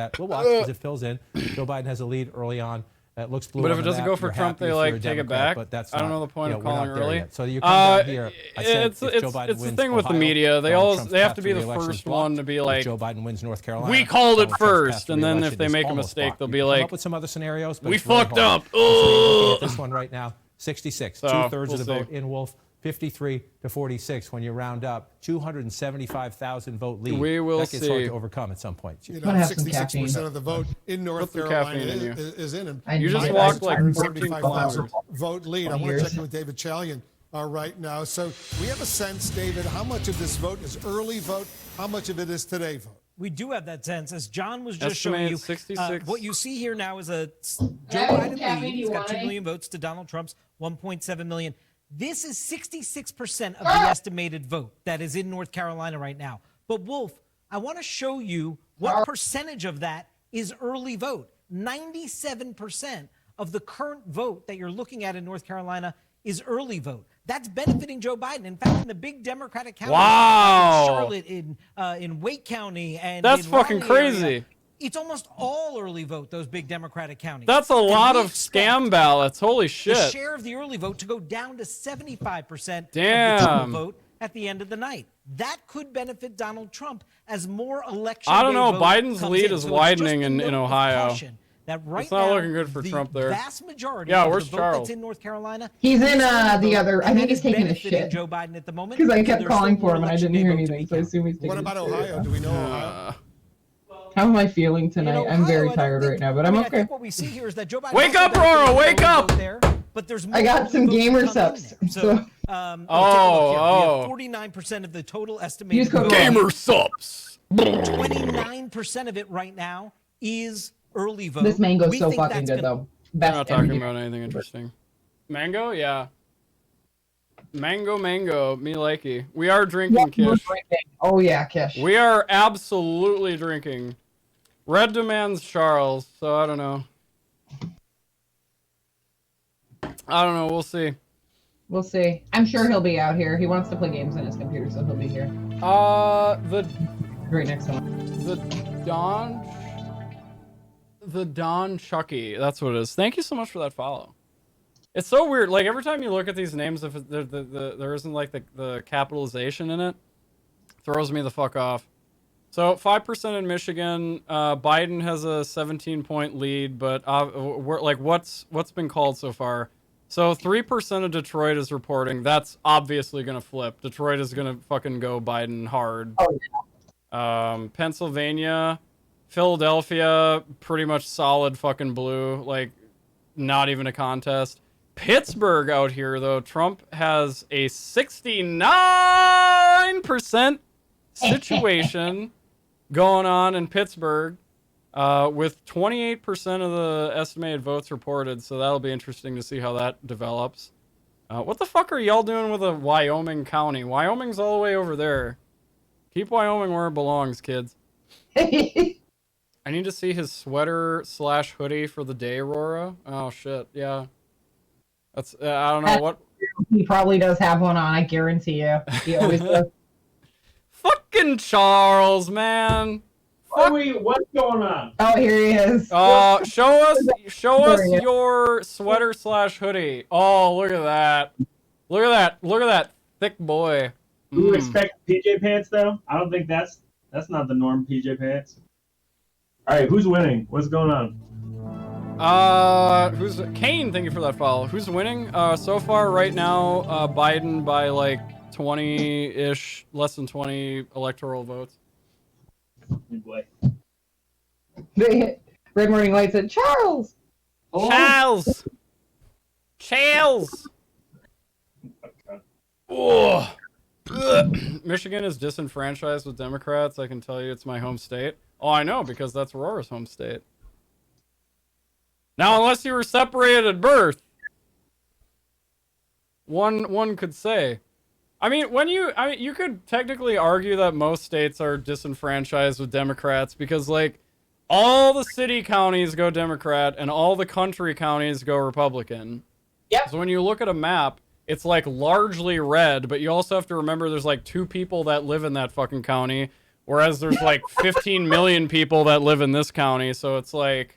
that. We'll watch as it fills in. Joe Biden has a lead early on It looks blue. But if on it the doesn't map, go for you're Trump, happy they if like you're a take it Democrat, back. But that's I don't not, know the point of we're not calling there early. yet. So you come down here. I said It's if Joe Biden the wins thing with the Ohio, media. Donald Trump's They have path to be the re-election is first blocked. one to be If like, Joe Biden wins North Carolina, we called it Donald Trump's path first, to and then if re-election they is make a almost mistake, blocked. they'll You be can come like, up with some other scenarios, but we it's really fucked hard. up. So you're looking at this one right now, 66, So, 2/3 we'll of the see. vote in Wolf. 53 to 46 when you round up, 275,000 vote lead. We will that gets see. hard to overcome at some point. You Gotta know, have some 66% of the vote in North some Carolina caffeine in you. is in him. You just might walked have like 14 175,000 kilometers. vote lead. I want to Years. check in with David Chalian right now. So we have a sense, David, how much of this vote is early vote? How much of it is today vote? We do have that sense, as John was just showing you. 66. What you see here now is a Joe Hey, Biden Kathy, lead. do He's you got want 2 any? million votes to Donald Trump's 1.7 million. This is 66% of the estimated vote that is in North Carolina right now. But Wolf, I want to show you what percentage of that is early vote. 97% of the current vote that you're looking at in North Carolina is early vote. That's benefiting Joe Biden. In fact, in the big Democratic counties, Wow. in Charlotte, in Wake County, and That's in fucking Raleigh area, crazy. it's almost all early vote, those big Democratic counties. That's a And lot we of expect scam ballots. Holy the shit. share of the early vote to go down to 75% of the Damn. total vote at the end of the night. That could benefit Donald Trump as more election I don't know. day vote Biden's comes lead in. is So it's widening just a in note of Ohio. caution that right It's not now, looking good for the Trump there. vast majority Yeah, of where's the vote Charles? that's in North Carolina, He's in is early the vote, other. I and think that he's is taking a benefiting shit. Joe Biden at the moment Because I so kept there's calling still more for him and I election didn't day hear vote to anything, be so I counted. assume he's taking What a about shit. Ohio? Do we know Ohio? How am I feeling tonight? I'm Ohio, very I don't tired think- right now, but I I'm mean, I okay. think what we see here is that Joe Biden Wake also up, benefited Aurora, from wake early up! vote there, but there's more I got early some votes to gamer come in subs, there. so- take a look here. We have 49% of the total estimated Use code vote. Gamer subs. 29% of it right now is early vote. This mango's We so think fucking that's good, gonna- though. We're Best not every talking year. about anything interesting. Mango? Yeah. Mango, me likey. We are drinking, Yeah, we're Kish. drinking. Oh, yeah, Kish. We are absolutely drinking. Red demands Charles, so I don't know. We'll see. We'll see. I'm sure he'll be out here. He wants to play games on his computer, so he'll be here. The Right next to him. the Don Chucky. That's what it is. Thank you so much for that follow. It's so weird. Like every time you look at these names, if there isn't like the capitalization in it, throws me the fuck off. So 5% in Michigan. Biden has a 17-point lead, but we're like, what's been called so far? So 3% of Detroit is reporting. That's obviously gonna flip. Detroit is gonna fucking go Biden hard. Oh, yeah. Pennsylvania, Philadelphia, pretty much solid fucking blue. Like, not even a contest. Pittsburgh out here though. Trump has a 69% situation going on in Pittsburgh, with 28% of the estimated votes reported. So that'll be interesting to see how that develops. What the fuck are y'all doing with a Wyoming county? Wyoming's all the way over there. Keep Wyoming where it belongs, kids. I need to see his sweater/hoodie for the day, Aurora. Oh shit, yeah. That's I don't know what. He probably does have one on. I guarantee you. He always does. Fucking Charles, man. What's going on? Oh, here he is. Show us There he is. your sweater/hoodie. Oh, look at that. Look at that thick boy. Do you expect PJ pants though? I don't think that's not the norm. PJ pants. All right, who's winning? What's going on? Who's Kane? Thank you for that follow. Who's winning? So far right now, Biden by like 20-ish, less than 20 electoral votes. Good boy. Red Morning Light said, Charles! Charles! Charles! Oh. Michigan is disenfranchised with Democrats. I can tell you it's my home state. Oh, I know, because that's Aurora's home state. Now, unless you were separated at birth, one could say. I mean, you could technically argue that most states are disenfranchised with Democrats because, like, all the city counties go Democrat and all the country counties go Republican. Yep. So when you look at a map, it's like largely red, but you also have to remember there's like 2 people that live in that fucking county, whereas there's like 15 million people that live in this county. So it's like,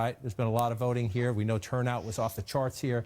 right? There's been a lot of voting here. We know turnout was off the charts here.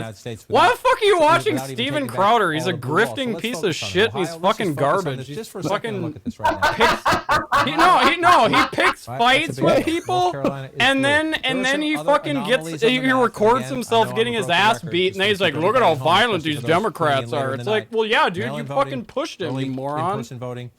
United States. Why the fuck are you watching without even Steven taking back Crowder? He's all a of the wall. So grifting let's piece of focus on shit and Ohio. he's Let's fucking just focus on garbage. this just for a He's second and fucking look at this right now. he picks Right, fights that's a big with deal. people, North Carolina is and blue. then There are some he other fucking anomalies gets on he the map. records Again, himself I know getting I'm a his broken ass record, beat, just and then he's for like, people "Look at how going home, violent especially these for those Democrats tuning in are." later It's in the like, night. well, yeah, dude, Mail-in you voting, fucking pushed him, you early moron. in-person voting.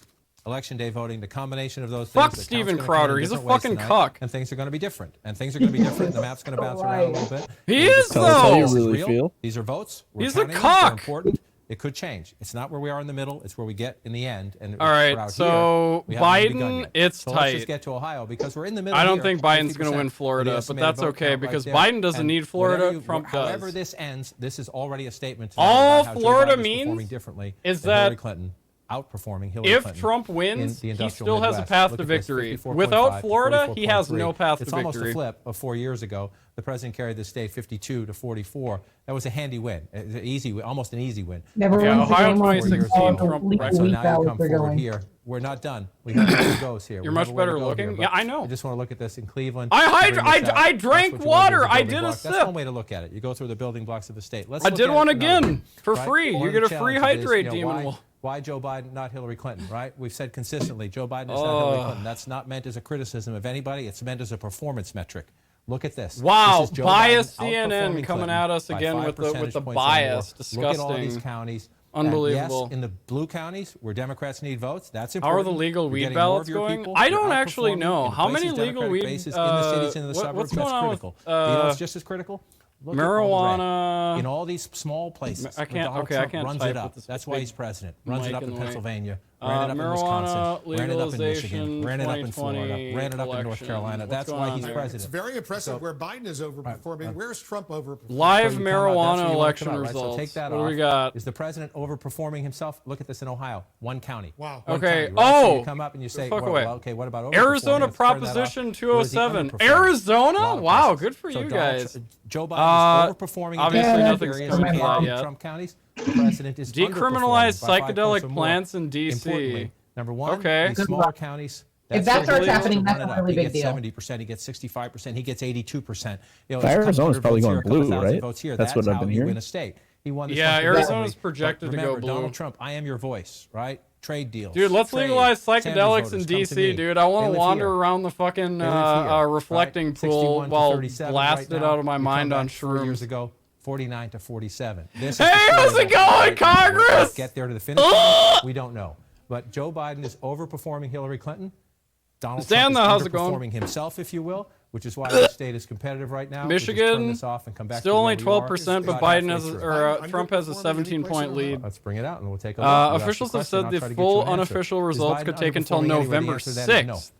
election day voting, the combination of those Fuck things. Steven Crowder. He's a fucking cuck. And things are going to be different. And things are going to be different. The map's going to bounce around a little bit. He is, though. You really feel. These are votes. We're He's a counting them. They're cuck. important. It could change. It's not where we are in the middle. It's where we get in the end. And all right, so Biden, it's so tight. Let's just get to Ohio because we're in the middle. I don't here, think Biden's going to win Florida, but that's okay because Biden doesn't need Florida. Trump does. However this ends, this is already a statement. All about how Florida Joe Biden is means differently is than that Hillary Clinton outperforming Hillary Clinton. If Trump wins, he still has a path to victory. Without Florida, he has no path to victory. It's almost a flip of 4 years ago. The president carried the state 52 to 44. That was a handy win, an easy, almost an easy win. Ohio 2016, Trump. Right, so now you come forward here. We're not done. We have where it goes here. You're much better looking. Yeah, I know. I just want to look at this in Cleveland. I drank water. I did a sip. That's one way to look at it. You go through the building blocks of the state. I did one again for free. You get a free hydrate, Demon. Why Joe Biden, not Hillary Clinton, right? We've said consistently, Joe Biden is not Hillary Clinton. That's not meant as a criticism of anybody. It's meant as a performance metric. Look at this. Wow, this is Joe biased Biden CNN coming at us again with the bias. Disgusting. Look at all these counties. Unbelievable. Yes, in the blue counties where Democrats need votes, that's important. How are the legal weed ballots going? I don't actually know. How many legal weed bases in the cities and the suburbs? That's critical. Do you know what's just as critical? Look marijuana in all these small places. I can't. Donald Okay, Trump I can't runs type it up. That's why he's president. Runs it up in Pennsylvania. Ran it up in Wisconsin. Ran it up in Michigan. Ran it up in Florida. Ran it up in North Carolina. That's why he's president. It's very impressive where Biden is overperforming. Where's Trump overperforming? Live marijuana election results. So take that what off. do we got? Is the president overperforming himself? Look at this in Ohio. One county. Wow. Okay. County, right? So you come up and you say, okay, what about Arizona Proposition 207? Arizona? Wow, good for you guys. Joe Biden is overperforming. Obviously, nothing's come out yet. Trump counties. The president is decriminalize psychedelic plants in D.C. Number one, okay. These smaller counties. If that starts happening, that's a really big deal. He gets 70%, he gets 65%, he gets 82%. Arizona's probably going blue, right? That's what I've been hearing. Win a state. He won the Arizona's projected to go blue. Donald Trump, I am your voice, right? Trade deals. Dude, let's legalize psychedelics in D.C., dude. I want to wander around the fucking reflecting pool while blasted out of my mind on shrooms. 4 years ago, 49 to 47. Hey, how's it going, Congress? Get there to the finish line? We don't know. But Joe Biden is overperforming Hillary Clinton. Donald Trump is underperforming himself, if you will, which is why the state is competitive right now. Michigan, still only 12%, but Biden has, Trump has a 17-point lead. Let's bring it out and we'll take a look. Officials have said the full unofficial results could take until November 6th.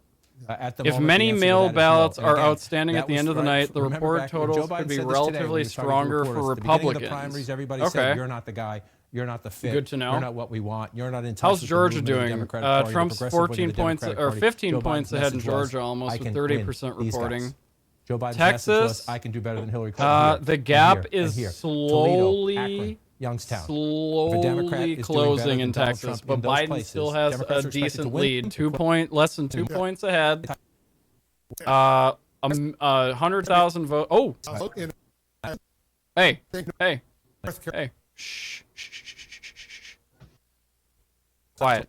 If many mail ballots are outstanding at the end of the night, the reported totals could be relatively stronger for Republicans. Everybody said, you're not the guy. You're not the fit. Good to know. You're not what we want. You're not in touch. How's Georgia doing? Trump's 14 points or 15 points ahead in Georgia, almost with 30% reporting. Joe Biden's Texas, I can do better than Hillary Clinton. The gap is slowly closing in Texas, but Biden still has a decent lead. Less than 2 points ahead. 100,000 votes. Oh. Hey. Shh. Quiet.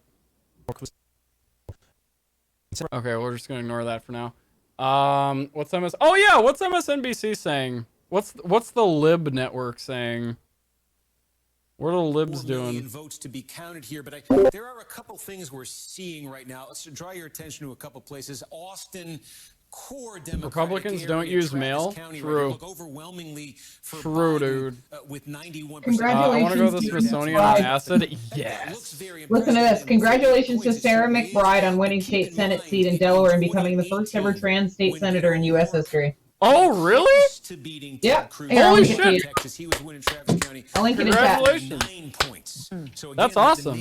Okay, we're just gonna ignore that for now. What's MS? Oh yeah, what's MSNBC saying? What's the Lib network saying? What are the libs doing? Votes to be counted here, but there are a couple things we're seeing right now. Let's draw your attention to a couple places. Austin. Republicans don't use mail? True. True, dude. Congratulations. I want to go to the Smithsonian on acid. Yes. Listen to this. Congratulations to Sarah McBride on winning state Senate seat in Delaware and becoming the first ever trans state senator in U.S. history. Oh, really? Yep. Holy shit. I'll link it in chat. Congratulations. That's awesome.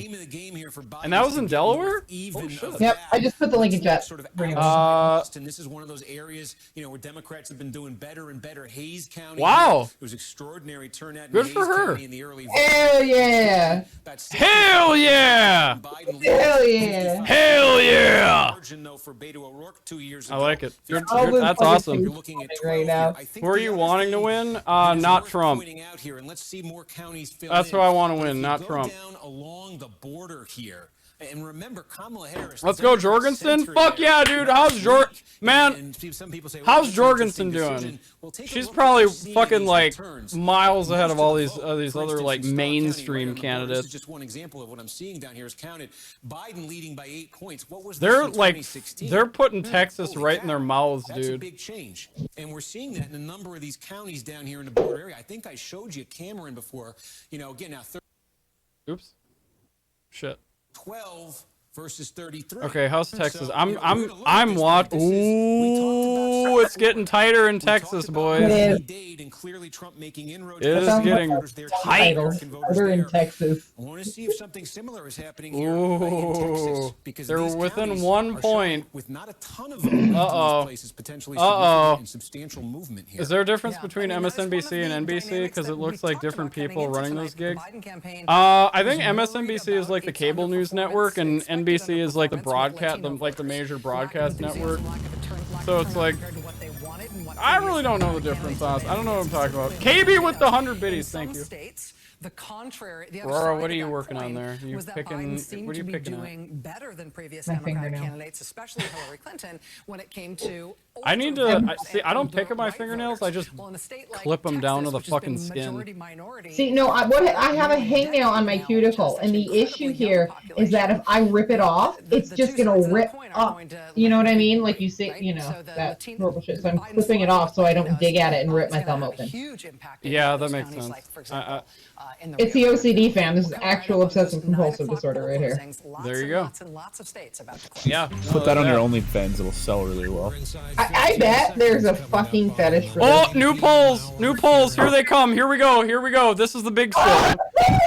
And that was in Delaware? Oh, shit. Yep, I just put the link in chat. Austin, this is one of those areas, where Democrats have been doing better and better. Hayes County. Wow. It was extraordinary turnout. Good for her. Hell yeah. Hell yeah. Hell yeah. Hell yeah. I like it. That's awesome. Right now. Who are you wanting to win? Not Trump. That's who I want to win, not Trump. Along the border here. And remember, Kamala Harris. Let's go, Jorgensen. Fuck yeah, dude. How's how's Jorgensen doing? She's probably fucking like miles ahead of all these other like mainstream candidates. Just one example of what I'm seeing down here is counted. Biden leading by 8 points. What was they're like they're putting Texas right in their mouths, dude. That's a big change, and we're seeing that in a number of these counties down here in the border area. I think I showed you Cameron before. You know, again now. Oops. Shit. 12 versus 33. Okay, how's Texas? I'm watching. Ooh, it's getting tighter in Texas, boys. It is getting tight. They're in Texas. I want to see if something similar is happening here in Texas, because they're within 1 point. With not a ton of voting in places, potentially significant and substantial movement here. Is there a difference between MSNBC and NBC? Because it looks like different people running those gigs. I think MSNBC is like the cable news network, and NBC is like the broadcast, like the major broadcast network. So it's like, I really don't know the difference, honestly. I don't know what I'm talking about. KB with the 100 biddies, thank you. The contrary, the Aurora, what are you working on there? You picking? What are you picking doing better than previous Democratic candidates, especially Hillary Clinton, when it came to. I need to see. I don't pick at my fingernails. I just clip them down to the fucking skin. See, no, I have a hangnail on my cuticle, and the issue here is that if I rip it off, it's just gonna rip up. You know what I mean? Like you say, you know that horrible shit. So I'm clipping it off so I don't dig at it and rip my thumb open. Yeah, that makes sense. It's the OCD, fam. This is actual obsessive compulsive disorder right here. There you go. Yeah. Put that on your OnlyFans. It'll sell really well. I bet there's a fucking fetish for this. Oh, new polls. New polls. Here they come. Here we go. Here we go. This is the big stuff.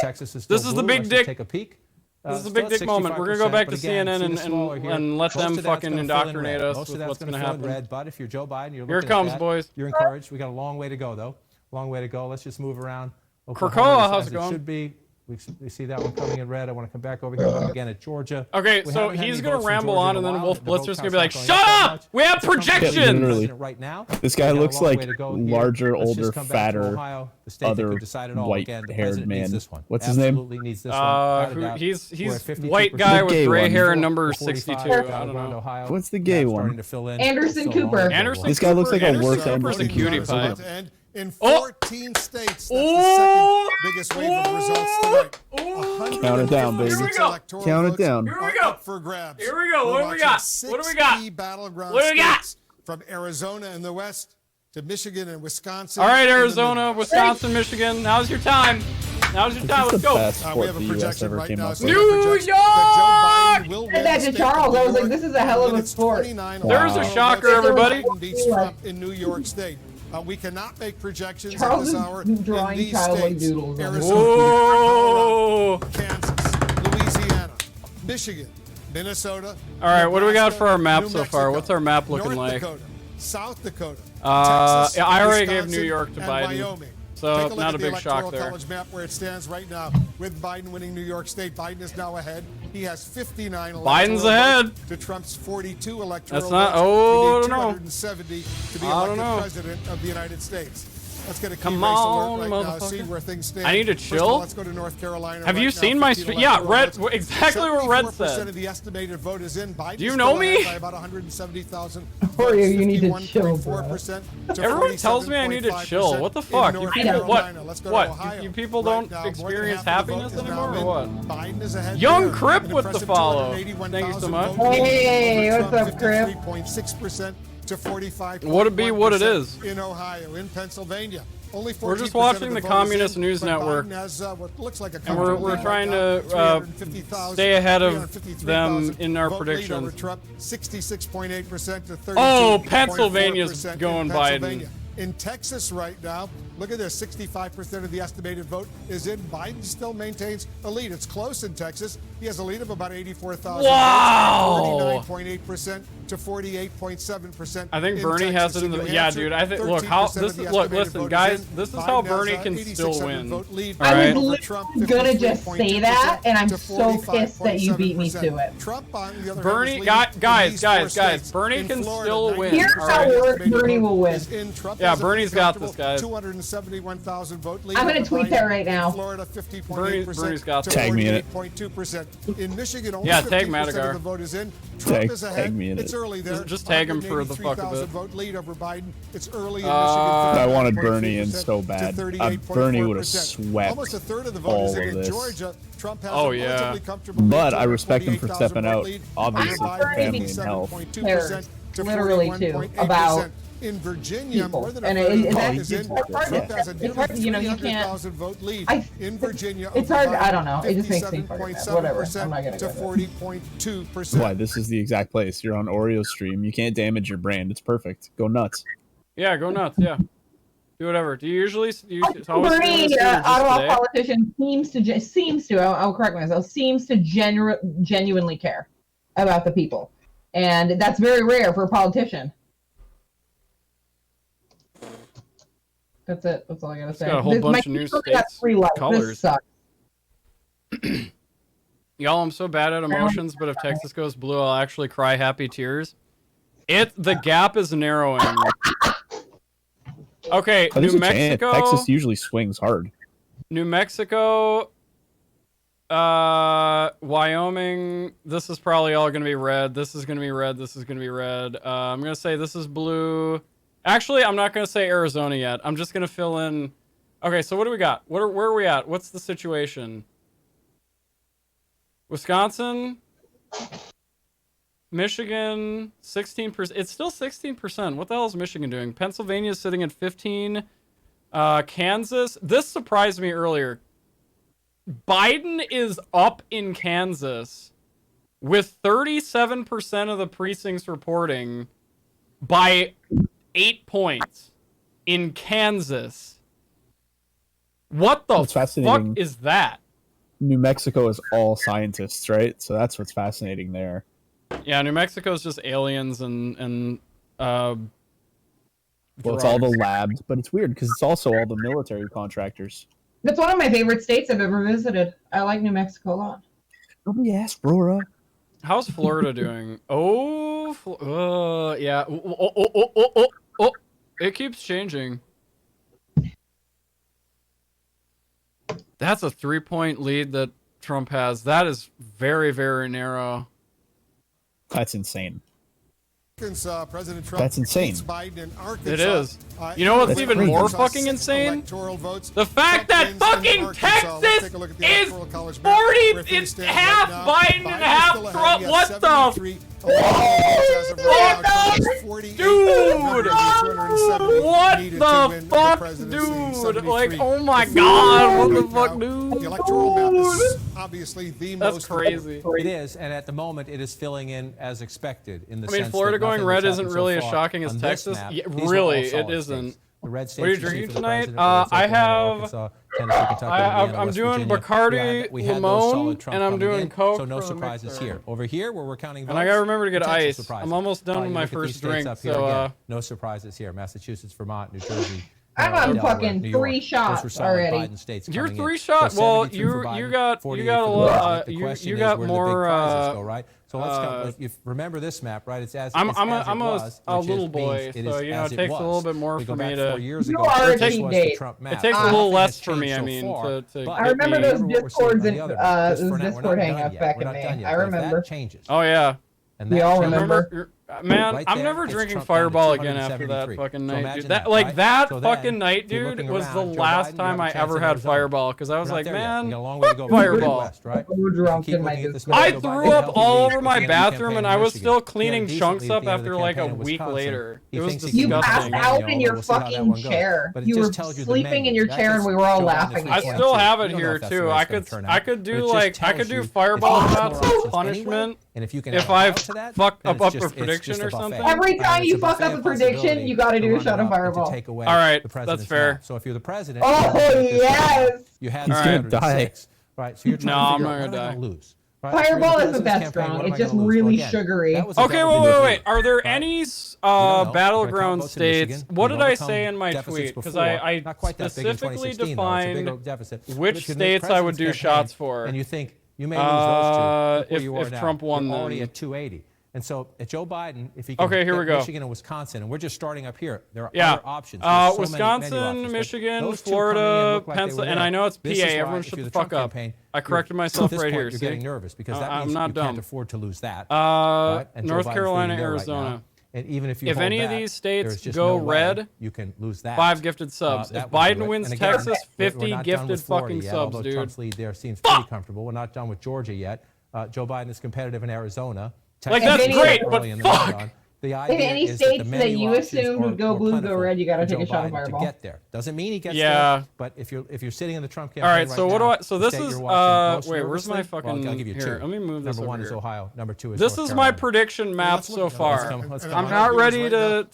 Texas is still this is the big dick. Take a peek. This is a big dick moment. We're gonna go back to CNN and let them fucking indoctrinate us with what's gonna happen. Red, but if you're Joe Biden, you're here it comes, boys. You're encouraged. We got a long way to go, though. Long way to go. Let's just move around. Krakoa, how's it going? Should be. We see that one coming in red. I want to come back over here again at Georgia. Okay, so he's gonna ramble on, and then Wolf Blitzer's gonna be like, "Shut up! We have projections." Right now, this guy looks like larger, older, fatter, other white-haired man. What's his name? He's white guy with gray hair and number 62. I don't know. What's the gay one? Anderson Cooper. This guy looks like a worse Anderson cutie pie. In 14 states, that's the second biggest wave of results tonight. Count it down, baby. Count it down. Here we go. For grabs. Here we go. What do we got? What do we got? Battleground what do we got? States, from Arizona in the west to Michigan and Wisconsin. All right, Arizona, Wisconsin, Michigan. Now's your time. Now's your time. Let's go. We have a projection right now. New York! Said that to Charles. I was like, this is a hell of a sport. There's a shocker, everybody. In New York State. We cannot make projections Charles at this hour drawing in these childlike states. doodles. Arizona, Kansas, Louisiana, Michigan, Minnesota. All right, what do we got for our map so far? What's our map looking North like? Dakota, South Dakota, Texas, I already gave Wisconsin, New York to and Biden. Wyoming. So Take a look not at a the big shock there. College map where it stands right now. With Biden winning New York State, Biden is now ahead. He has 59 Biden's ahead to Trump's 42 electoral That's not. votes. Oh, You need no. 270 to be elected president of the United States. Let's get a key Come race on, alert right now. motherfucker. See where things stand. I need to First of chill. all, let's go to North Carolina. Have right you now, seen my 15 stream? Yeah, electoral Red. votes. Exactly what Red 74% said. of the estimated vote is in. Biden Do you is know still me? ahead by about 170,000. Oreo, you need to chill, bro. Everyone tells me I need to chill. What the fuck? You people, what? You people don't experience happiness anymore, or what? Young Crip with the follow. Thank you so much. Hey, what's up, Crip? 3.6% to 45. What it be? What it is? In Ohio, in Pennsylvania. Only We're just watching the Communist News Network, and we're trying to stay ahead of them in our predictions. 66.8% to 32. Oh, Pennsylvania's going Biden. In Texas right now, look at this, 65% of the estimated vote is in. Biden still maintains a lead. It's close in Texas. He has a lead of about 84,000 Wow! votes, 49.8% to 48.7%. I think Bernie has it in the yeah, dude. I think look how this is look. Listen, guys, this is how Bernie can still win. All right? I was literally gonna just say that, and I'm so pissed that you beat me to it. Bernie, guys, Bernie can still win. Here's how Bernie will win. Yeah, Bernie's got this, guys. 271,000 vote lead. I'm gonna tweet that right now. Florida 50.8%. Bernie's got to this. Tag me in it. 48.2%. In Michigan, only Yeah, tag 50% Madigar. of the vote is in. Trump is ahead. Tag me in It's it. early there. Just tag him for the fuck of it. Vote lead over Biden. It's early in Michigan. I wanted Bernie in so bad. Bernie would have swept Almost a third of the vote all is of in this. Georgia. Trump has Oh, a yeah. relatively comfortable But lead, I respect him for 48,000 stepping vote out, lead. obviously, Biden, for family and health. 57.2% to Literally, too, 41.8%. about in Virginia, people. more than a And third of the that vote is in. it's hard Trump has a it's hard, you know, you can't. 300,000 vote lead in Virginia. It's over hard. I don't know. Biden, It just makes me fucking mad. Whatever. I'm not gonna to go there. 40.2%. Why? This is the exact place. You're on Oreo stream. You can't damage your brand. It's perfect. Go nuts. Yeah, go nuts. Yeah, do whatever. Do you usually? Bernie, Ottawa politician seems to. I'll correct myself. Seems to genuinely care about the people, and that's very rare for a politician. That's it. That's all I gotta say. Got a whole bunch of new states colors. This sucks. Y'all, I'm so bad at emotions, but if Texas goes blue, I'll actually cry happy tears. The gap is narrowing. Okay, New Mexico. Texas usually swings hard. New Mexico, Wyoming. This is probably all gonna be red. This is gonna be red. This is gonna be red. I'm gonna say this is blue. Actually, I'm not gonna say Arizona yet. I'm just gonna fill in. Okay, so what do we got? Where are we at? What's the situation? Wisconsin, Michigan, 16%. It's still 16%. What the hell is Michigan doing? Pennsylvania is sitting at 15. Kansas. This surprised me earlier. Biden is up in Kansas with 37% of the precincts reporting by 8 points in Kansas. What the fuck is that? New Mexico is all scientists, right? So that's what's fascinating there. Yeah, New Mexico is just aliens and well, it's all the labs, but it's weird because it's also all the military contractors. That's one of my favorite states I've ever visited. I like New Mexico a lot. Nobody asked Rora. How's Florida doing? Oh, yeah. Oh, it keeps changing. That's a 3-point lead that Trump has. That is very, very narrow. That's insane. President Trump That's insane. Biden in Arkansas. It is. You know what's even more fucking insane? The fact that fucking Texas is 40, it's half Biden and half Trump. What the? Dude! What the fuck, dude? Like, oh my god, what the fuck, dude? The electoral map is obviously the most. That's crazy. It is, and at the moment, it is filling in as expected. In the I mean, sense Florida that going nothing red that's isn't happened really so as far shocking as on this Texas. map, Yeah, these are really, all it solid isn't. states. The red states What are you see drinking for the tonight? president, whether it's I Oklahoma, have. Arkansas, Tennessee, Kentucky, Indiana, I'm West doing Virginia. Bacardi We had those solid Limon, Trump and I'm coming doing in, Coke. so no from the surprises mixer. here. Over here, where we're counting votes, And I gotta remember to get potential ice. surprises. I'm almost done with You my look at these first states drink, up here so again, no surprises here. Massachusetts, Vermont, New Jersey. I'm on fucking New York. 3 Those were shots solid already. Biden states You're coming in. 3 shot. So Well, 73 you for Biden, got 48 a for the lot. president. The question You is got where do the more. big prizes go, right? So let's come. If you remember this map, right? It's as I'm it's a little little boy, so you know it takes a little bit more for me to. 4 years You ago. are It a takes Trump It takes a little less for me. I mean, to I remember those discords and Discord Discord hangouts back in May. I remember. Oh yeah. And We all remember. Man, Right I'm there, never it's drinking Trump down to Fireball again after that 273. fucking So night, imagine dude. that, Like right? that So then, fucking night, if you're dude, looking was around, the Joe last Biden, you time have a I chance ever in had Arizona. Fireball because I was We're not like, there yet. man, We got a long way to go fuck before we're Fireball. West, right? We're drunk Keep in my looking at this Discord. map. I Joe threw Biden up held all the over lead my at the end of the bathroom, campaign and in I was Michigan. still He cleaning had a decent chunks lead at up the end of after the like a campaign in week Wisconsin. later. He It was thinks he can You disgusting. passed Pennsylvania, out in your although we'll see how that fucking one goes. chair. But it You just were tells you the sleeping menu. in your That chair, just- and we were all Joe Biden is laughing I at you. still have We it don't know here if that's the too. way I it's gonna could turn I out, could but do it just like I tells could do you Fireball it's shots more as options punishment anyway, and if you can if add I out to that, fuck then up it's a just prediction or a buffet. something. Every time It's you a fuck buffet up a of prediction, possibility you got to to do a run shot it of up and to Fireball. take away All right, the that's president's fair. map. So if you're the president, Oh, yes. you had He's gonna 306, right? So you're trying No, to I'm figure not out gonna what am I die. lose. Fireball isn't that strong. It's just really sugary. Okay, wait. Are there any battleground states? What did I say in my tweet? Because I specifically defined which states I would do shots for. And you think you may lose those two if Trump won. You're already at 280. And so at Joe Biden, if he can get Michigan and Wisconsin, and we're just starting up here, there are other options. So Wisconsin, Michigan, Florida, Pennsylvania, and I know it's PA. Everyone shut the fuck up. I corrected myself right here. You're getting nervous because that means you can't afford to lose that. North Carolina, Arizona. And even if any of these states go red, you can lose that. 5 gifted subs. If Biden wins Texas, 50 gifted fucking subs, dude. Trump's lead there seems pretty comfortable. We're not done with Georgia yet. Joe Biden is competitive in Arizona. Like, that's great, but fuck! The idea if any states that you assume would go blue, go red, you got to take a shot of Fireball. To get there. Doesn't mean he gets there, but if you're sitting in the Trump campaign all right, so what do I? So this is wait, where's my fucking? I'll give you here, two. let me move this. Number 1 is Ohio. Number 2 is this North is my Carolina. prediction map so far. Let's I'm not ready to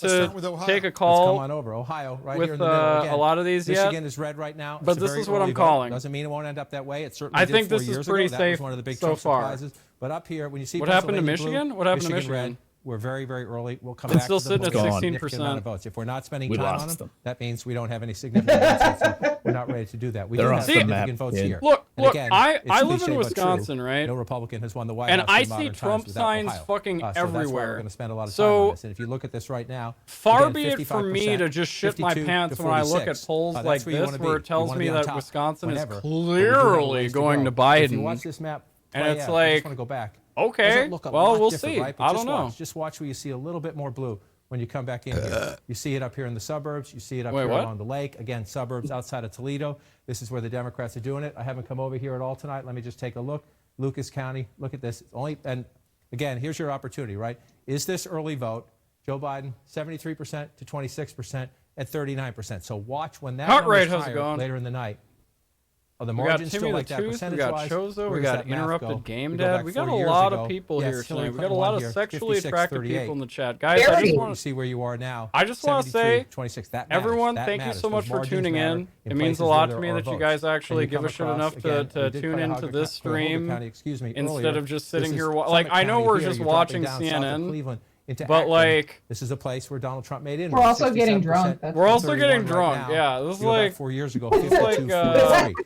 take a call. Let's come on over. Ohio, right with here in the middle. Again, a lot of these yet. Michigan is red right now, but this is what I'm calling. Doesn't mean it won't end up that way. It certainly I did think 4 this years is pretty ago. safe That was one of the big so far. surprises. But up here, when you see what happened to Pennsylvania Michigan? Blue, What happened to Michigan Michigan? Red, we're very, very early. We'll come It's back still to sitting at 16% amount of votes. If we're not spending time on them, that means we don't have any significant votes. So we're not ready to do that. We do have significant votes here. Look, again, I live in Wisconsin, right? No Republican has won the White and House I in see modern Trump times without signs Ohio. fucking So that's why everywhere. we're going to spend a lot of time on this. And if you look at this right now, far again, be it from me to just shit my pants when I look at polls like this, where it tells me that Wisconsin is clearly going to Biden. If you watch this map, and it's I like, just want to go back. okay, well, we'll see. Right? I don't know. Just watch where you see a little bit more blue when you come back in here. You see it up here in the suburbs. You see it up here along the lake. Again, suburbs outside of Toledo. This is where the Democrats are doing it. I haven't come over here at all tonight. Let me just take a look. Lucas County, look at this. And again, here's your opportunity, right? Is this early vote? Joe Biden, 73% to 26% at 39%. So watch when that number's higher later in the night. The margins still like that we got Chozo, we got Interrupted Game Dad. We got a 4 years lot ago. of people Yes, here Hillary tonight. We got a Clinton lot won of here, sexually 56, attractive 38. people in the chat. Guys, I just want to see where you are now. I just want to say, 26. That matters. everyone, that thank matters. you so much Those for margins tuning matter in. It means places a lot where to me there that are you guys votes. actually And you give a come shit across, enough again, to we did tune into Cuyahoga this County, stream earlier. instead of just sitting This here. is Like, Summit I know County we're here. just You're dropping watching down south of CNN, Cleveland into but Akron. like, this is a place where Donald Trump made in. We're also getting drunk. We're also getting drunk. Yeah, this is like 4 years ago. It's like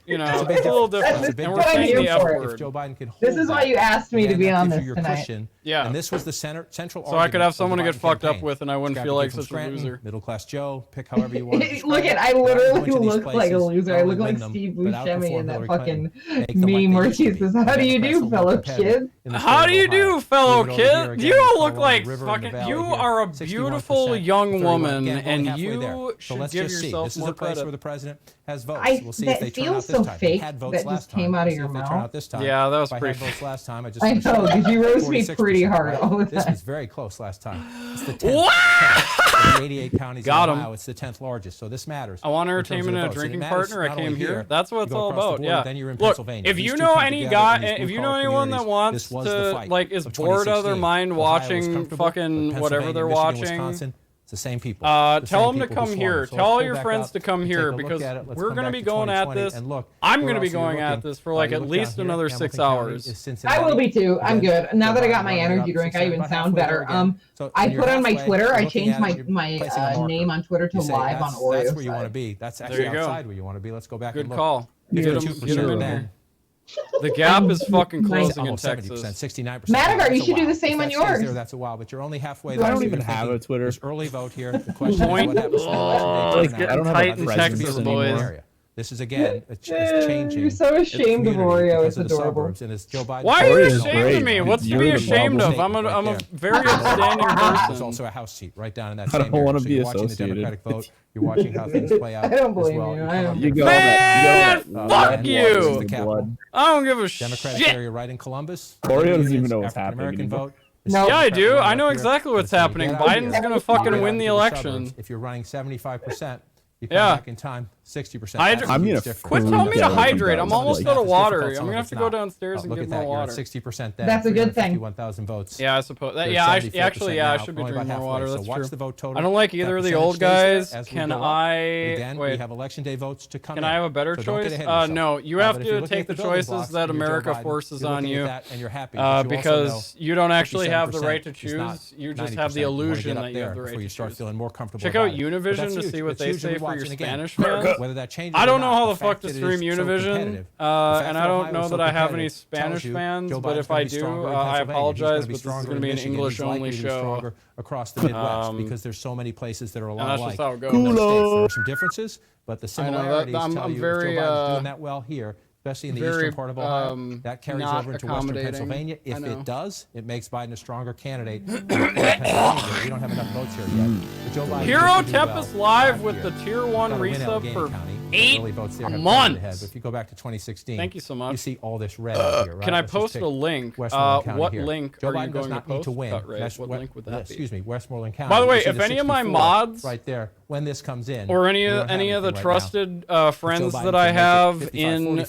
you know, it's a little different. And we're saying the F word. If Joe Biden can hold This is why you asked me to be on this tonight. Yeah. And this was the central. So I could have someone to get fucked up with, and I wouldn't feel like such a loser. Middle class Joe, pick however you want. Look at, I literally look like a loser. I look like Steve Buscemi in that fucking meme where he says, "How do you do, fellow kid?" How do you do, fellow kid? You don't look like fucking. You are a beautiful young woman, and you should give yourself this is more a place credit. where the president has votes. We'll see if they That turn out feels this so time. fake Had that votes just last came time. out of See your if they turn out mouth. this time. Yeah, that was If I pretty had votes last time, I know, because you roast me pretty hard all the time. This was very close last time. It's the 10th. 88 counties in Ohio. It's the 10th largest, so this matters. I want entertainment and a drinking partner. I came here. That's what it's all about. Yeah. Then you're in Look, Pennsylvania. if you know any guy, if you know anyone that wants to, like, is bored out of their mind watching fucking whatever they're watching. It's the same people. Tell them to come here. Tell all your friends to come here because we're going to be going at this. I'm going to be going at this for like at least another 6 hours. I will be too. I'm good. Now that I got my energy drink, I even sound better. I put on my Twitter. I changed my name on Twitter to live on Oreo. That's where you want to be. That's actually outside where you want to be. Let's go back and look. Good call. Get them in there. The Oh, gap is fucking closing in 70%, Texas. 69%. Madagar, you should do the same on yours. That's a while, but you're only halfway I there. don't even have a Twitter. There's early vote here. The question is what happens to the election day. I don't have a Texas, boys. This is again, it's changing. You're so ashamed of Oreo. It's adorable. Why are you ashamed of me? What's to be ashamed of? I'm a very upstanding person. There's also a House seat right down in that I same don't want area. to be You're watching the associated. Democratic vote. You're watching how things play out. I don't blame you. Man, fuck you! I don't give a Democratic shit. area right in Columbus. Oreo doesn't even know what's African-American happening. vote. No. Yeah, I do. I know exactly what's happening. Biden's gonna fucking win the election. If you're running 75%, You come back in time, 60%. Quit telling me to hydrate. I'm almost out of water. I'm gonna have to go downstairs and get more water. 60%. That's a good thing. 51,000 votes. Yeah, I suppose. I should be drinking more water. That's watch true. The vote total. I don't like either of the old guys. Can I? Again, wait. we have election day votes to come. Can I have a better choice? No, you have to take the choices that America forces on you. And you're happy because you don't actually have the right to choose. You just have the illusion that you have the right to choose. Start feeling more comfortable. Check out Univision to see what they say for your Spanish fans. Whether that changes I don't know how the fuck to stream Univision, and I don't know that I have any Spanish fans, but if I do, I apologize, but this is going to be an English-only show across the Midwest because there's so many places that are a lot alike. That's just how it goes. There are some differences, but the similarities tell you Joe Biden's doing that well here, especially in the eastern part of Ohio. That carries over into western Pennsylvania. If it does, it makes Biden a stronger candidate. We don't have enough votes here yet. But Joe Biden Hero Tempest live with the Tier 1 resub for 8 months. But if you go back to 2016, thank you so much. You see all this red here, right? Can I post a link? What link Joe are Biden you does going not to post? need to win. What link would that be? Excuse me, Westmoreland County. By the way, if any of my mods right there, when this comes in, or any of the trusted friends that I have in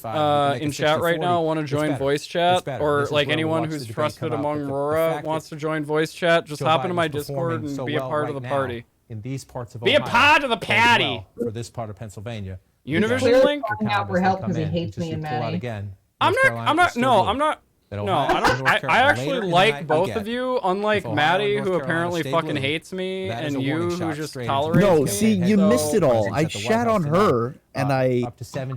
chat right now want to join voice chat, or like anyone who's trusted among Rora wants to join voice chat, just hop into my Discord and be a part of the party. In these parts of Ohio, be a part of the patty for this part of Pennsylvania. Univision link. Out for help because he hates me and Maddie. I'm not. No, I don't. I actually like both of you, unlike Maddie, who apparently fucking hates me, and you, who just tolerates me. No, see, you missed it all. I shat on her, and I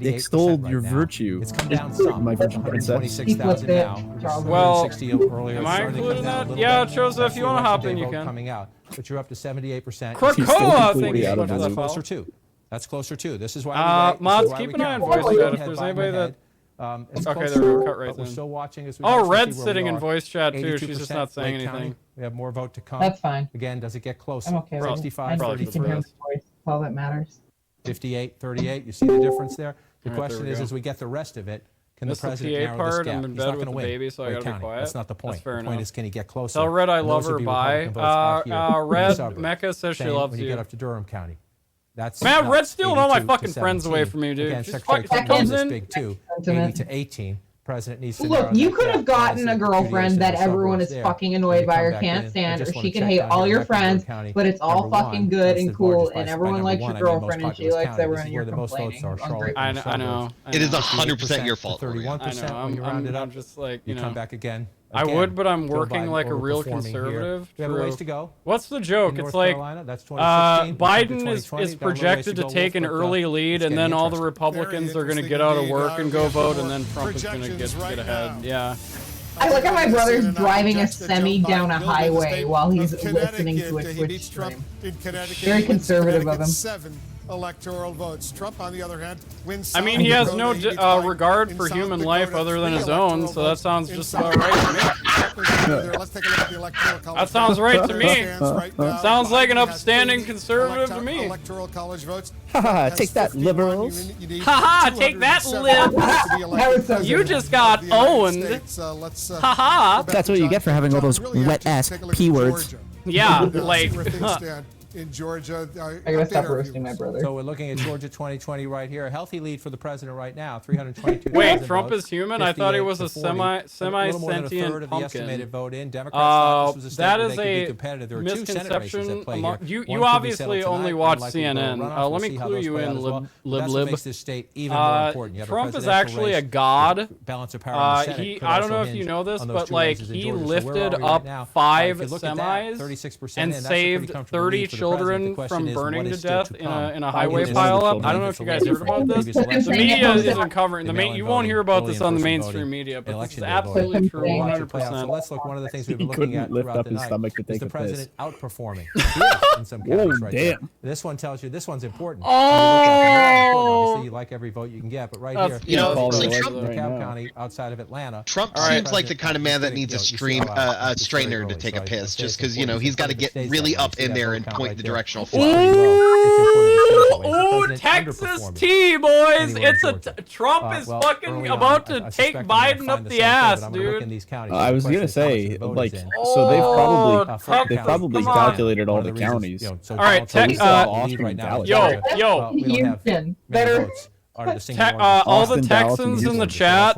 extolled your virtue. It's come down some. My virgin princess. 26,000 now. Well, am I including that? Yeah, Chosa, if you want to hop in, you can. Coming out, but you're up to 78%. Krakoa, thank you so much for that closer too. That's closer too. This is why. Mods, keep an eye on voice chat if there's anybody that. Okay, there we go. Cut right we're still watching as we Red's sitting in voice chat too. She's just not saying anything. We have more vote to come. That's fine. Again, does it get closer? I'm okay. 65, 33. That's all that matters. 58, 38. You see the difference there? The question is, as we get the rest of it, can the president narrow this gap? I'm in bed with the baby, so I gotta be quiet. That's not the point. That's fair the point is, can he get closer? Tell Red I love her. Bye. Red Mecca says she loves when you. You get up to Durham County. That's man, Red's stealing all my fucking friends away from me, dude. Again, Secretary Trump is big too. 80 to 18. President needs to look, you could have gotten a girlfriend that everyone is fucking annoyed by or can't stand, or she can hate all your friends, but it's all fucking good and cool, and everyone likes your girlfriend, and she likes everyone, and you're complaining. I know. It is 100% your fault. 31% when you round it up. I'm just like, you come back again. I would, but I'm working like a real conservative. We have a ways to go. What's the joke? It's like Biden is projected to take an early lead, and then all the Republicans are going to get out of work and go vote, and then Trump is going to get ahead. Yeah. I look at my brother's driving a semi down a highway while he's listening to a Twitch stream. Very conservative of him. 7 electoral votes. Trump, on the other hand, wins. I mean, he has no regard for human life other than his own, so that sounds just about right to me. Let's take a look at the electoral college. That sounds right to me. Sounds like an upstanding conservative to me. Electoral college votes. Haha, take that, liberals. Haha, take that, libs. You just got owned. Haha. That's what you get for having all those wet-ass P words. Yeah, like. In Georgia, I gotta stop roasting my brother. So we're looking at Georgia 2020 right here. A healthy lead for the president right now, 322. Wait, Trump is human? I thought he was a semi-sentient pumpkin. Vote in. That is a misconception. You obviously only watch CNN. Let me clue you in, lib. Trump is actually a god. I don't know if you know this, but like he lifted up 5 semis and saved 30 children from burning to death in a highway pileup. I don't know if you guys heard about this. The media isn't covering you won't hear about this on the mainstream media, but this is absolutely true, 100%. So let's look. One of the things we've been looking at throughout the night is the president outperforming in some categories right there. This one tells you this one's important. Obviously, you like every vote you can get, but right here, DeKalb County, outside of Atlanta. Trump seems like the kind of man that needs a strainer to take a piss, just because he's got to get really up in there and point the directional flag. Ooh, Texas tea, boys. It's Trump is fucking about to take Biden up the ass, dude. I was gonna say, like, so they've probably calculated all the counties. All right, yo, Houston, better. all the Texans in the chat,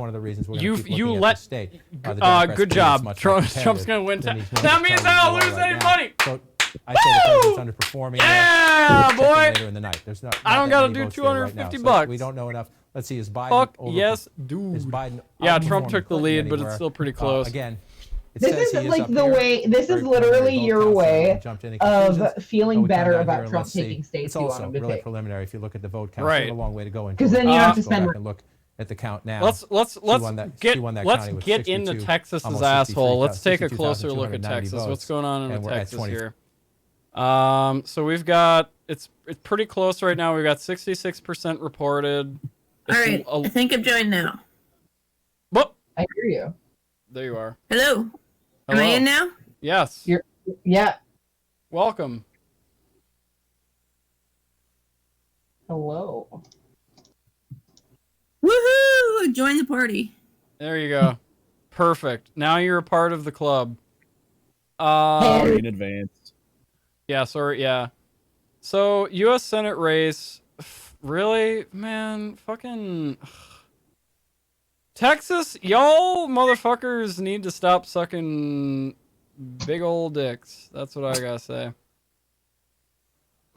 you let. Good job. Trump's gonna win. That means I don't lose any money. I say the president's underperforming. Yeah, boy. Later in the night. There's not I don't that gotta many do votes there right now, $250. so we don't know enough. Let's see, is Biden Fuck over, yes, dude. Is Biden yeah, Trump outperforming took the Clinton lead, but anywhere? it's still pretty close. Again, This is like the way. This is literally your way of feeling better about Trump taking states. It's You want also him to really take. preliminary if you look at the vote count. Right. It's a long way to go. Because then you don't have to spend. And look at the count now. Let's get into Texas's asshole. Let's take a closer look at Texas. What's going on in Texas here? So we've got it's pretty close right now. We've got 66% reported. All right, I think I'm joined now. What? I hear you. There you are. Hello. Am I in now? Yes. Yeah. Welcome. Hello. Woohoo! Join the party. There you go. Perfect. Now you're a part of the club. Sorry in advance. Yeah, sorry, yeah. So, U.S. Senate race, really? Man, fucking... Texas, y'all motherfuckers need to stop sucking big old dicks. That's what I gotta say.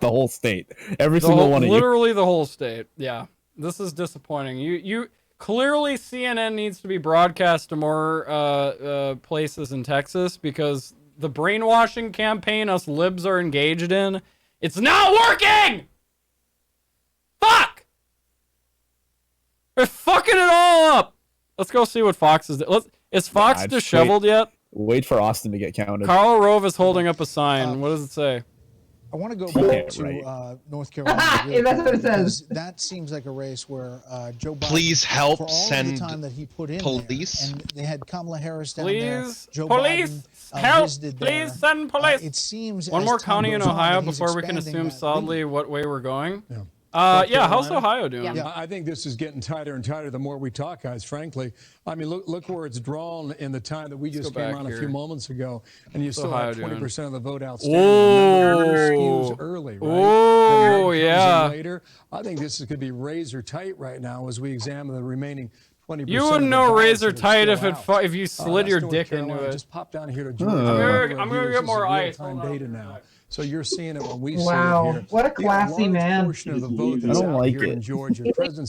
The whole state. Every single one of you. Literally the whole state, yeah. This is disappointing. You clearly CNN needs to be broadcast to more places in Texas because the brainwashing campaign us libs are engaged in, it's not working! Fuck! They're fucking it all up! Let's go see what Fox is doing. Is Fox disheveled yet? Wait for Austin to get counted. Karl Rove is holding up a sign. What does it say? I want to go back to North Carolina. Yeah, that's what it says. That seems like a race where Joe Biden, please help for all send of the time that he put in police. there, and they had Kamala Harris down Please, there. Joe police, Biden, help! visited Please there. send police. It seems one as more time county in goes on Ohio that he's before we can expanding assume that solidly what way we're going. North Yeah, how's Carolina? Ohio doing? Yeah, I think this is getting tighter and tighter the more we talk, guys, frankly. I mean, look where it's drawn in the time that we just came on a few moments ago, and you still have 20% of the vote outstanding. Skews early, right? Oh, yeah. Later. I think this is going to be razor tight right now as we examine the remaining 20%. You wouldn't know razor tight if you slid your dick into it. Just pop down here to Georgia. I'm gonna get more ice. Data now. So you're seeing it when we Wow, see it here. what a classy man. Of the vote I don't like in it. Georgia.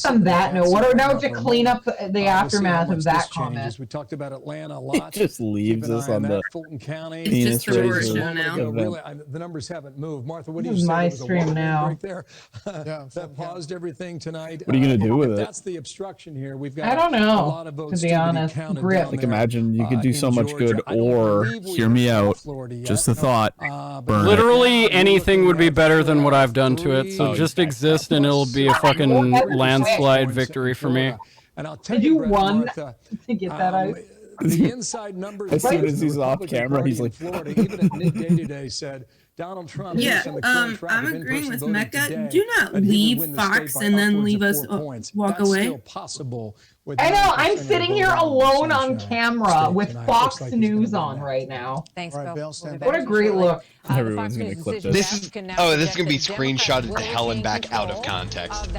On that note, what now to clean up the aftermath of that comment? We talked about Atlanta a lot. It just leaves us on the Fulton County. penis just a razor portion now. Really, the numbers haven't moved. Martha, what do This you is say? my There was a stream water now. break there. That paused everything tonight. What are you gonna do with it? That's the obstruction here. We've got I don't a know, lot of votes to be honest. counted Grip. down Like, there, imagine you could do in so much Georgia. good, I don't or believe we hear me have out. Florida yet. Just a thought. Burn it. Literally anything would be better than what I've done to it. So just exist and it'll be a fucking landslide victory for me. And I'll tell Did you Brett, run Martha, to get that ice? the inside numbers. As soon from as the he's off Republican camera, Party he's in like, Florida, even at midday today, said Donald Trump. Yeah, based on the current track I'm of agreeing in-person with voting Mecca. today, Do not that he would leave win the state Fox by and then upwards leave of us 4 points. walk That's away. still possible with I know, 90% I'm of the sitting vote here out in the alone on sunshine camera state with tonight. Fox Looks like he's News gonna on win that. right now. Thanks, All right, Bill. Bill, stand What a great look. Everyone's gonna clip this. This is this is gonna be screenshotted to hell and back out of context.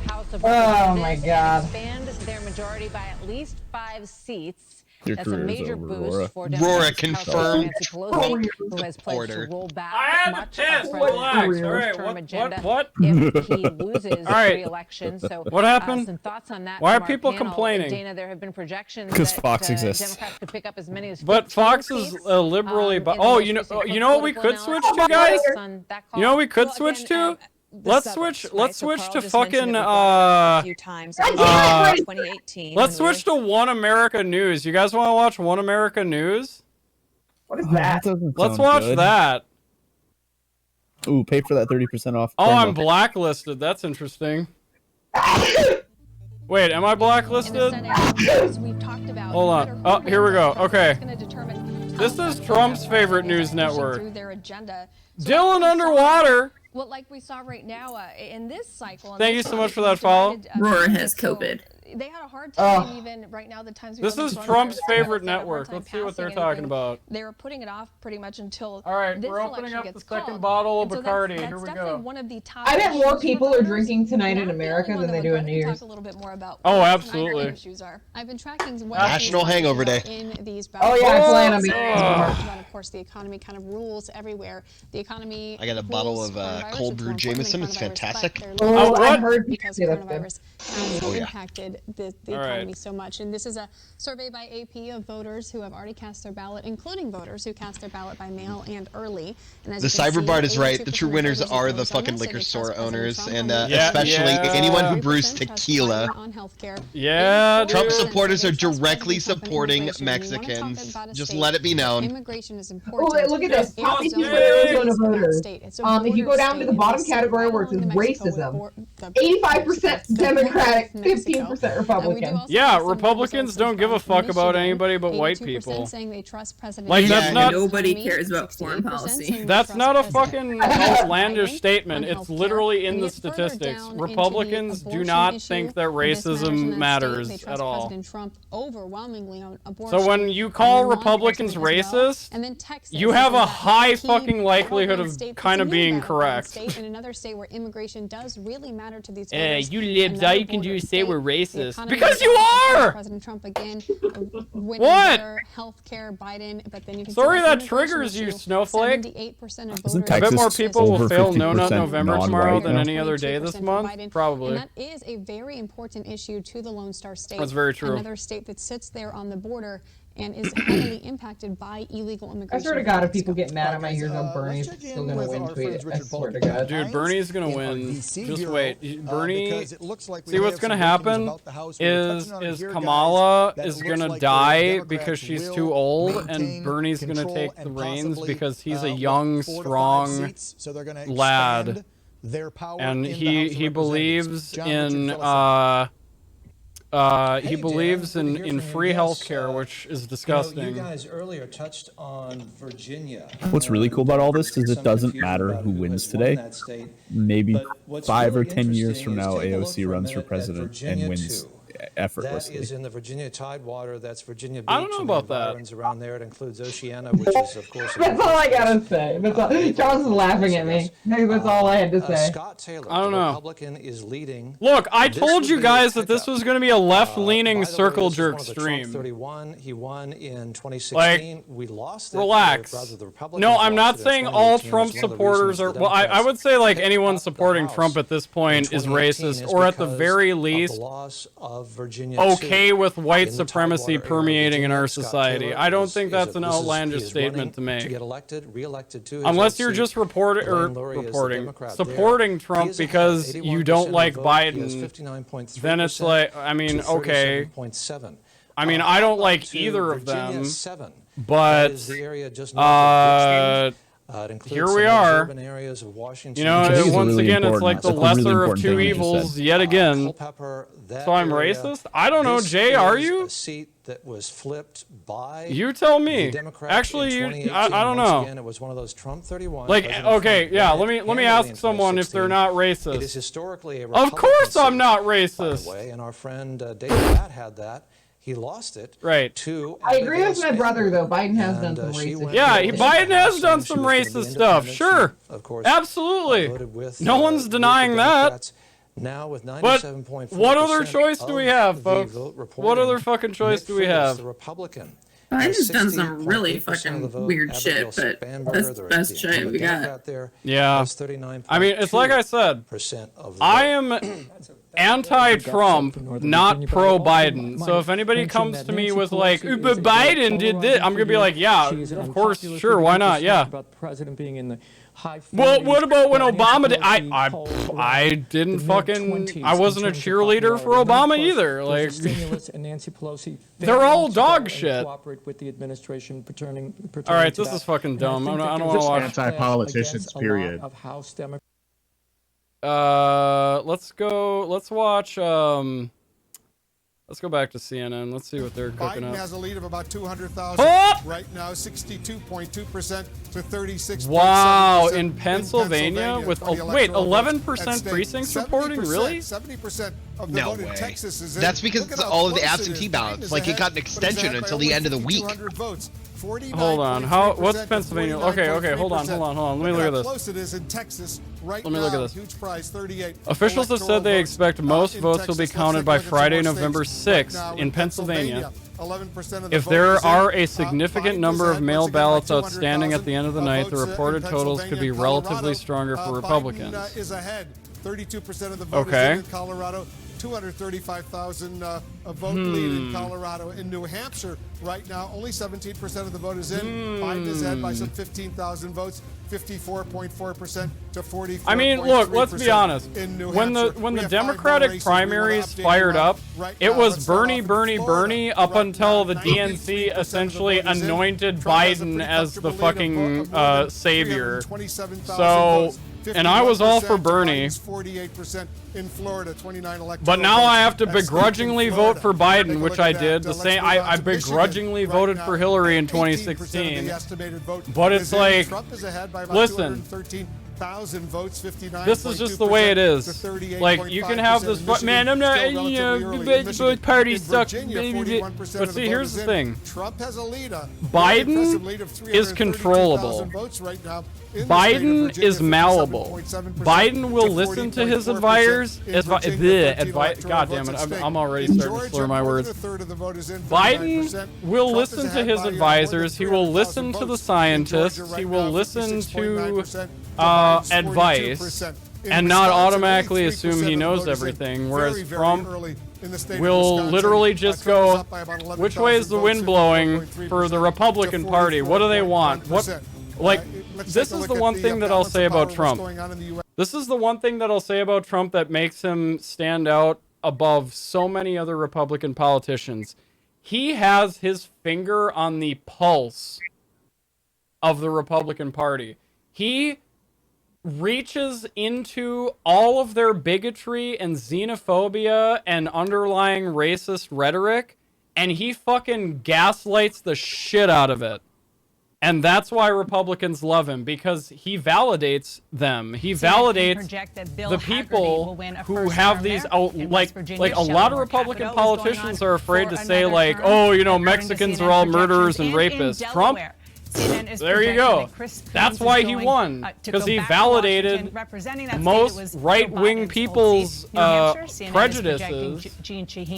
Oh my God. Expand their majority by at least 5 seats. Your That's a career is major over, boost for Rora Democrats' House confirmed Speaker Nancy Pelosi, who has pledged order. to roll back I had much to piss. of Relax. President All right, Trump's term agenda what? if he loses All right. re-election. So, What happened? some thoughts on that. Why from are our people panel. complaining? Dana, there have been projections Because that Fox exists. Democrats could pick up as many as 15 But Fox is seats, liberally. in the Oh, most you know recent what we could political switch to, analysis guys. on that You know what we could call. switch Well, to? again, the Let's suburbs, switch. right? Let's So switch Carl to just mentioned fucking. that we brought it up a few times in 2018. Let's switch to One America News. You guys want to watch One America News? What is that? Let's watch that. Ooh, pay for that 30% off. Oh, promo. I'm blacklisted. That's interesting. Wait, am I blacklisted? Hold on. Oh, here we go. Okay. This is Trump's favorite news network. Dylan underwater. Well, like we saw right now in this cycle. Thank you so much for that follow. Roar has COVID. They had a hard time even right now. The times this is Trump's favorite network. Let's see what they're talking about. They were putting it off pretty much until. All right, we're opening up the second bottle of Bacardi. Here we go. One of the top I bet more people are drinking tonight in America than they do in New Year's. Talk a little bit more about oh, absolutely. Issues are. I've been tracking National Hangover Day. In these oh yeah, I plan on being. Of course, the economy kind of rules everywhere. The economy. I got a bottle of cold brew Jameson. It's fantastic. Oh, I heard because coronavirus has impacted the economy so much. And this is a survey by AP of voters who have already cast their ballot, including voters who cast their ballot by mail and early. And as the Cyberbard is right. The true winners are the fucking liquor store owners, and especially anyone who brews tequila. Yeah, Trump supporters are directly supporting Mexicans. Just let it be known. Immigration is important. Oh, look at this. Top 50% Arizona voters. If you go down to the bottom category where it says racism, 85% Democratic, 15% Republican. Yeah, Republicans don't give a fuck about anybody but white people. Like that's not. Nobody cares about foreign policy. That's not a fucking outlandish statement. It's literally in the statistics. Republicans do not think that racism matters at all. So when you call Republicans racist, you have a high fucking likelihood of kind of being correct. In another state where immigration does really matter to these you libs, all you can do is say we're racist. Because you are! President Trump again winning what? Healthcare, Biden, but then you can sorry that triggers you, Snowflake. 78% of voters. I bet more people will fail No Nut November tomorrow than any other day this month. Probably. And that is a very important issue to the Lone Star State. That's very true. Another state that sits there on the border and is heavily impacted by illegal immigration. I swear to God, if people get mad at my ears on Bernie, it's still going to win tweet. I swear to God. Dude, Bernie's going to win. Just wait. Bernie, see what's going to happen is Kamala is going to die because she's too old, and Bernie's going to take the reins because he's a young, strong lad. And he believes in he believes in free healthcare, which is disgusting. You guys earlier touched on Virginia. What's really cool about all this is it doesn't matter who wins today. Maybe 5 or 10 years from now, AOC runs for president and wins effortlessly. That is in the Virginia Tidewater. That's Virginia Beach. I don't know about that. Around there, it includes Oceana, which is of course. That's all I gotta say. That's all. Charles is laughing at me. That's all I had to say. Scott Taylor, I don't know. Republican, is leading. Look, I told you guys that this was going to be a left-leaning circle jerk stream. 31. He won in 2016. Like, we lost it. Relax. No, I'm not saying all Trump supporters are. Well, I would say like anyone supporting Trump at this point is racist, or at the very least okay with white supremacy permeating in our society. I don't think that's an outlandish statement to make. Unless you're just supporting Trump because you don't like Biden, then it's like, I mean, okay. I mean, I don't like either of them, but here we are. You know, once again, it's like the lesser of two evils yet again. So I'm racist? I don't know, Jay, are you? That was flipped by you tell me. Actually, I don't know. Again, it was one of those Trump 31. Like, okay, yeah. Let me ask someone if they're not racist. It is historically a of course, I'm not racist. By the way, and our friend David Matt had that. He lost it. Right. I agree with my brother, though. Biden has done some racist. Yeah, Biden has done some racist stuff. Sure. Of course. Absolutely. No one's denying that. Now with but what other choice do we have, folks? What other fucking choice do we have? Biden's done some really fucking weird shit, but that's the best shit we got. Yeah. I mean, it's like I said, I am anti-Trump, not pro-Biden. So if anybody comes to me with like, but Biden did this, I'm gonna be like, yeah, of course, sure, why not? Yeah. Well, what about when Obama did? I didn't fucking. I wasn't a cheerleader for Obama either. Like, they're all dog shit. All right, this is fucking dumb. I don't want to watch anti-politicians. Period. Let's go. Let's watch. Let's go back to CNN. Let's see what they're cooking Biden up. has a lead of about 200,000 right now, 62.2% to 36%. Wow, in Pennsylvania with wait, 11% precincts reporting, really? 70% of the No vote in way. Texas is in. That's because Look at how all of the close it absentee is. ballots, Biden is like it ahead, got an but he's extension ahead by until the only end of the week. 5,200 votes. Hold on. What's 49.3% Pennsylvania? to Okay, hold on. 49.3%. Let me look at how this. close it is in Texas right Let me look now. at this. Huge prize, 38. Officials have said they expect most votes will be counted by Friday, November 6th in Pennsylvania. 11% of the If vote there is in. are a significant Biden number is of ahead mail once again by ballots outstanding at 200,000 the end of the night, the votes in reported totals could be Pennsylvania and relatively Colorado. stronger for Biden Republicans. is ahead. 32% of the vote Okay. is in Colorado. 235,000 a vote lead in Colorado. In New Hampshire, right now, only 17% of the vote is in. Biden is ahead by some 15,000 votes, 54.4% to 44.3%. I mean, look, let's be honest. In New When Hampshire. the We have 5 more Democratic races we wanna primaries update you fired on up, right it now. was Let's start Bernie, off in Bernie, Florida. Bernie up Right until now, the DNC 93% essentially of the vote is in. anointed Trump has a Biden pretty as the comfortable lead fucking of more than savior. 327,000 So, votes. and I was all for 51% to Bernie. Biden's 48% in Florida, 29 electoral But now votes I have to at stake in begrudgingly Florida. vote for Take Biden, a which look I at did. that. The Let's same, move on I to Michigan. begrudgingly Right voted now, for Hillary in 18% of 2016. the estimated vote But is it's in. like, Trump is ahead by about listen, 213,000 votes, 59. this is just the way it is. Like, you can have this, but man, I'm not, both parties suck. But see, here's the thing. Trump has a lead, Biden is controllable. votes right now. Biden is malleable. Biden will listen to his advisors. God damn it, I'm already starting to slur my words. Biden will listen to his advisors. He will listen to the scientists. He will listen to advice and not automatically assume he knows everything. Whereas Trump will literally just go, which way is the wind blowing for the Republican Party? What do they want? This is the one thing that I'll say about Trump. This is the one thing that I'll say about Trump that makes him stand out above so many other Republican politicians. He has his finger on the pulse of the Republican Party. He reaches into all of their bigotry and xenophobia and underlying racist rhetoric, and he fucking gaslights the shit out of it. And that's why Republicans love him, because he validates them. He validates the people who have these like a lot of Republican politicians are afraid to say like, oh, you know, Mexicans are all murderers and rapists. Trump, there you go. That's why he won, because he validated most right-wing people's prejudices,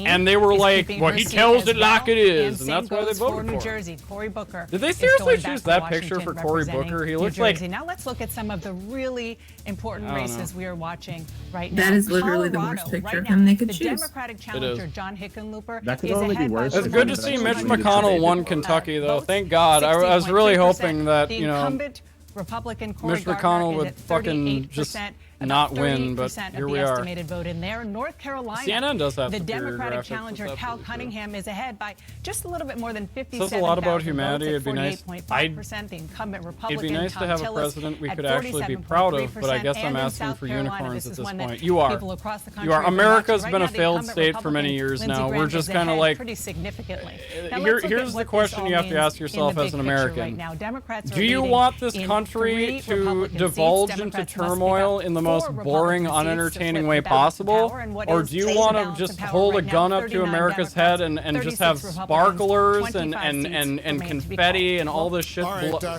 and they were like, well, he tells it like it is, and that's why they voted for him. Did they seriously choose that picture for Cory Booker? He looks like... Now let's look at some of the really important races we are watching right now. That is literally the worst picture of him they could choose. The Democratic challenger, John Hickenlooper, That could is only be ahead by worse. It's good to see Mitch McConnell won Kentucky, though. Thank God. I was really hoping that, you know, Mitch McConnell would fucking just not win, but here we are. Vote in there. North Carolina, CNN does have the superior Democratic graphics, challenger that's Cal absolutely Cunningham is ahead by just a little bit more than 57,000 Says a lot about humanity. votes It'd be nice. The incumbent Republican It'd be nice to Tom have a Tillis president we at could actually be proud of, but I guess I'm asking for unicorns at this point. You are. You are. America's been a failed state for many years now. We're just kind of like... pretty significantly. Here's the question you have to ask yourself as an American. Do you want this country to divulge into turmoil in the most boring, unentertaining way possible? Or do you want to just hold a gun up to America's head and just have sparklers and confetti and all this shit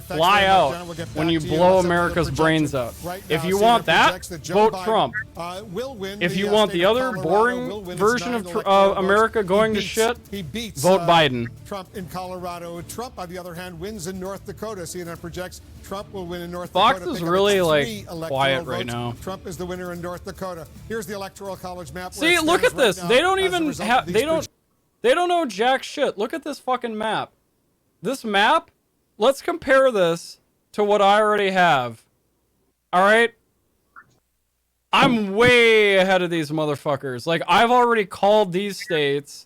fly out when you blow America's brains out? If you want that, vote Trump. If you want the other boring version of America going to shit, vote Biden. Trump in Colorado. Trump, on the other hand, wins in North Dakota. CNN projects Trump will win in North Fox Dakota. is really like quiet right now. Trump is the winner in North Dakota. Here's the Electoral College map. See, look at this. They don't even have. They don't know jack shit. Look at this fucking map. This map. Let's compare this to what I already have. All right. I'm way ahead of these motherfuckers. Like, I've already called these states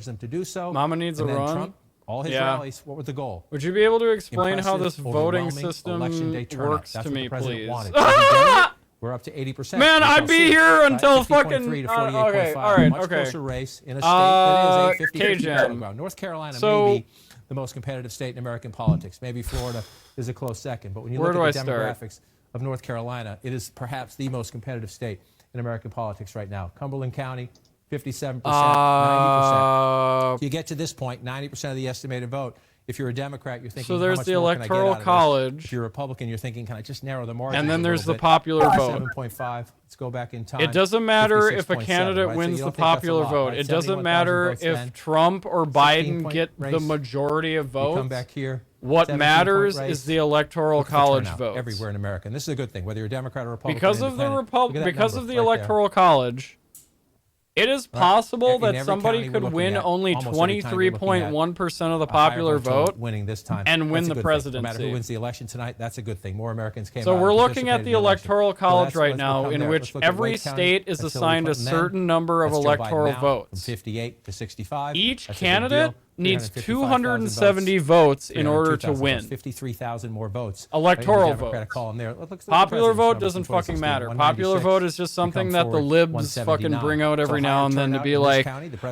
encouraged them to do so. Mama needs a run. Trump, all his rallies, what was the goal? Would you be able to explain how Impressive, this voting overwhelming system election day turnout. works That's to what me, the president please? wanted. Has he done it? We're up to 80%. Man, We shall I'd be see. here until 50.3 fucking. to 48.5. Okay, all right, Much okay. closer race in a state that is a 50-50 K-Jam. battleground. North Carolina may be the most competitive state in American politics. Maybe Florida is a close second. But when you look at the demographics of North Carolina, it is perhaps the most competitive state in American politics right now. Cumberland County, 57%, 90%. You get to this point, 90% of the estimated vote. If you're a Democrat, you're thinking, so there's how much the more can I get Electoral out of College. this? If you're a Republican, you're thinking, can I just narrow the margin? And then there's the bit? popular vote. 7.5. Let's go back in time. It doesn't matter if a 56.7, candidate right? wins so the popular vote. Right? It doesn't matter if then. Trump or Biden get race. the majority of votes. You come back here. What matters is the Electoral College vote. Everywhere in America. And this is a good thing, whether you're a Democrat or Republican. Because of the Electoral College, It is possible that somebody could win only 23.1% of the popular vote winning this time and win the presidency. No matter who wins the election tonight, that's a good thing. More Americans came out. So we're looking at the Electoral College right now, in which every state is assigned a certain number of electoral votes. From 58 to 65. Each candidate needs 270 votes in order to win. 53,000 more votes. Electoral votes. Popular vote doesn't fucking matter. Popular vote is just something that the libs fucking bring out every now and then to be like,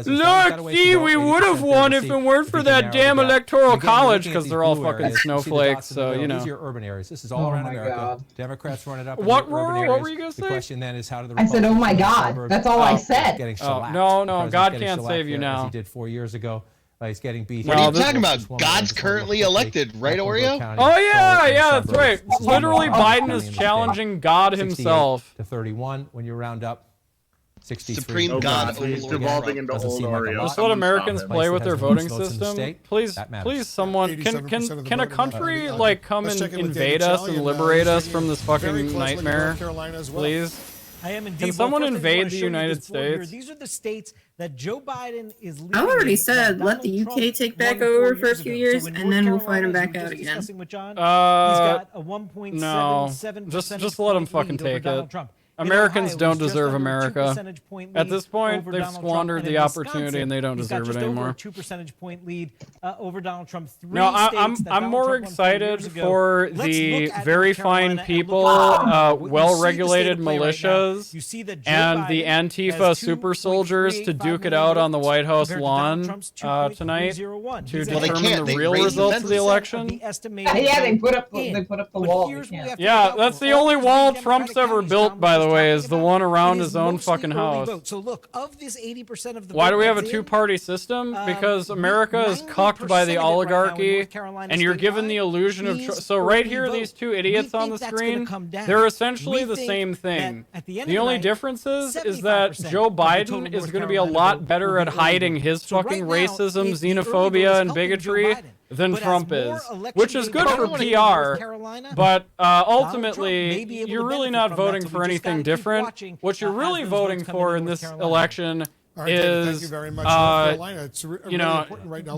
look, see, we would have won if it weren't for that damn Electoral College, because they're all fucking snowflakes, so, you know. These are your urban areas. This is all around America. Democrats run it up. What were you going to say? The question then is how do the I said, oh my God. That's all I said. No, God can't save you now. As he did 4 years ago. He's getting beat. What are you talking about? God's currently elected, right, Oreo? Oh yeah, that's right. Literally, Biden is challenging God himself. To 31 when you round up. 63. Supreme God. He's devolving into old Oreo. Just let Americans play with their voting system. Please, someone can a country like come and invade us and liberate us from this fucking nightmare? Please. I am indeed. Can someone invade the United States? These are the states that Joe Biden is leading. I already said let the UK take back over for a few years, and then we'll fight them back out again. No, just let them fucking take it. Americans don't deserve America. At this point, they've squandered the opportunity and they don't deserve it anymore. 2 percentage point lead over Donald Trump. No, I'm more excited for the very fine people, well-regulated militias, and the Antifa super soldiers to duke it out on the White House lawn tonight to determine the real results of the election. Yeah, they put up the wall. Yeah, that's the only wall Trump's ever built, by the way, is the one around his own fucking house. So look, of this 80% of the why do we have a two-party system? Because America is cucked by the oligarchy, and you're given the illusion of... So right here, these two idiots on the screen, they're essentially the same thing. The only difference is that Joe Biden is going to be a lot better at hiding his fucking racism, xenophobia, and bigotry than Trump is, which is good for PR, but ultimately, you're really not voting for anything different. What you're really voting for in this election is, you know,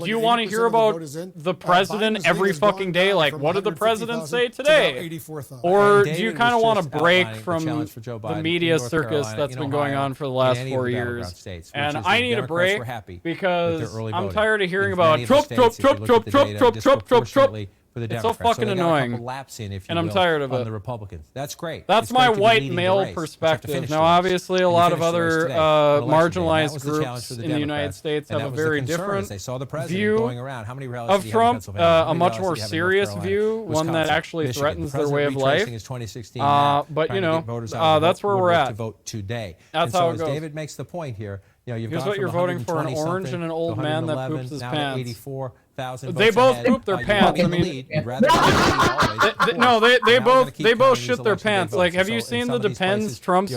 do you want to hear about the president every fucking day? Like, what did the president say today? Or do you kind of want to break from the media circus that's been going on for the last 4 years? And I need a break because I'm tired of hearing about Trump. It's so fucking annoying, and I'm tired of it. The Republicans. That's great. That's my white male perspective. Now, obviously, a lot of other marginalized groups in the United States have a very different view of Trump, a much more serious view, one that actually threatens their way of life. But, you know, that's where we're at. That's how it goes. David makes the point here. You know, here's what you're voting for: an orange and an old man that poops his pants. They both poop their pants. I mean, they both shit their pants. Like, have you seen the Depends Trump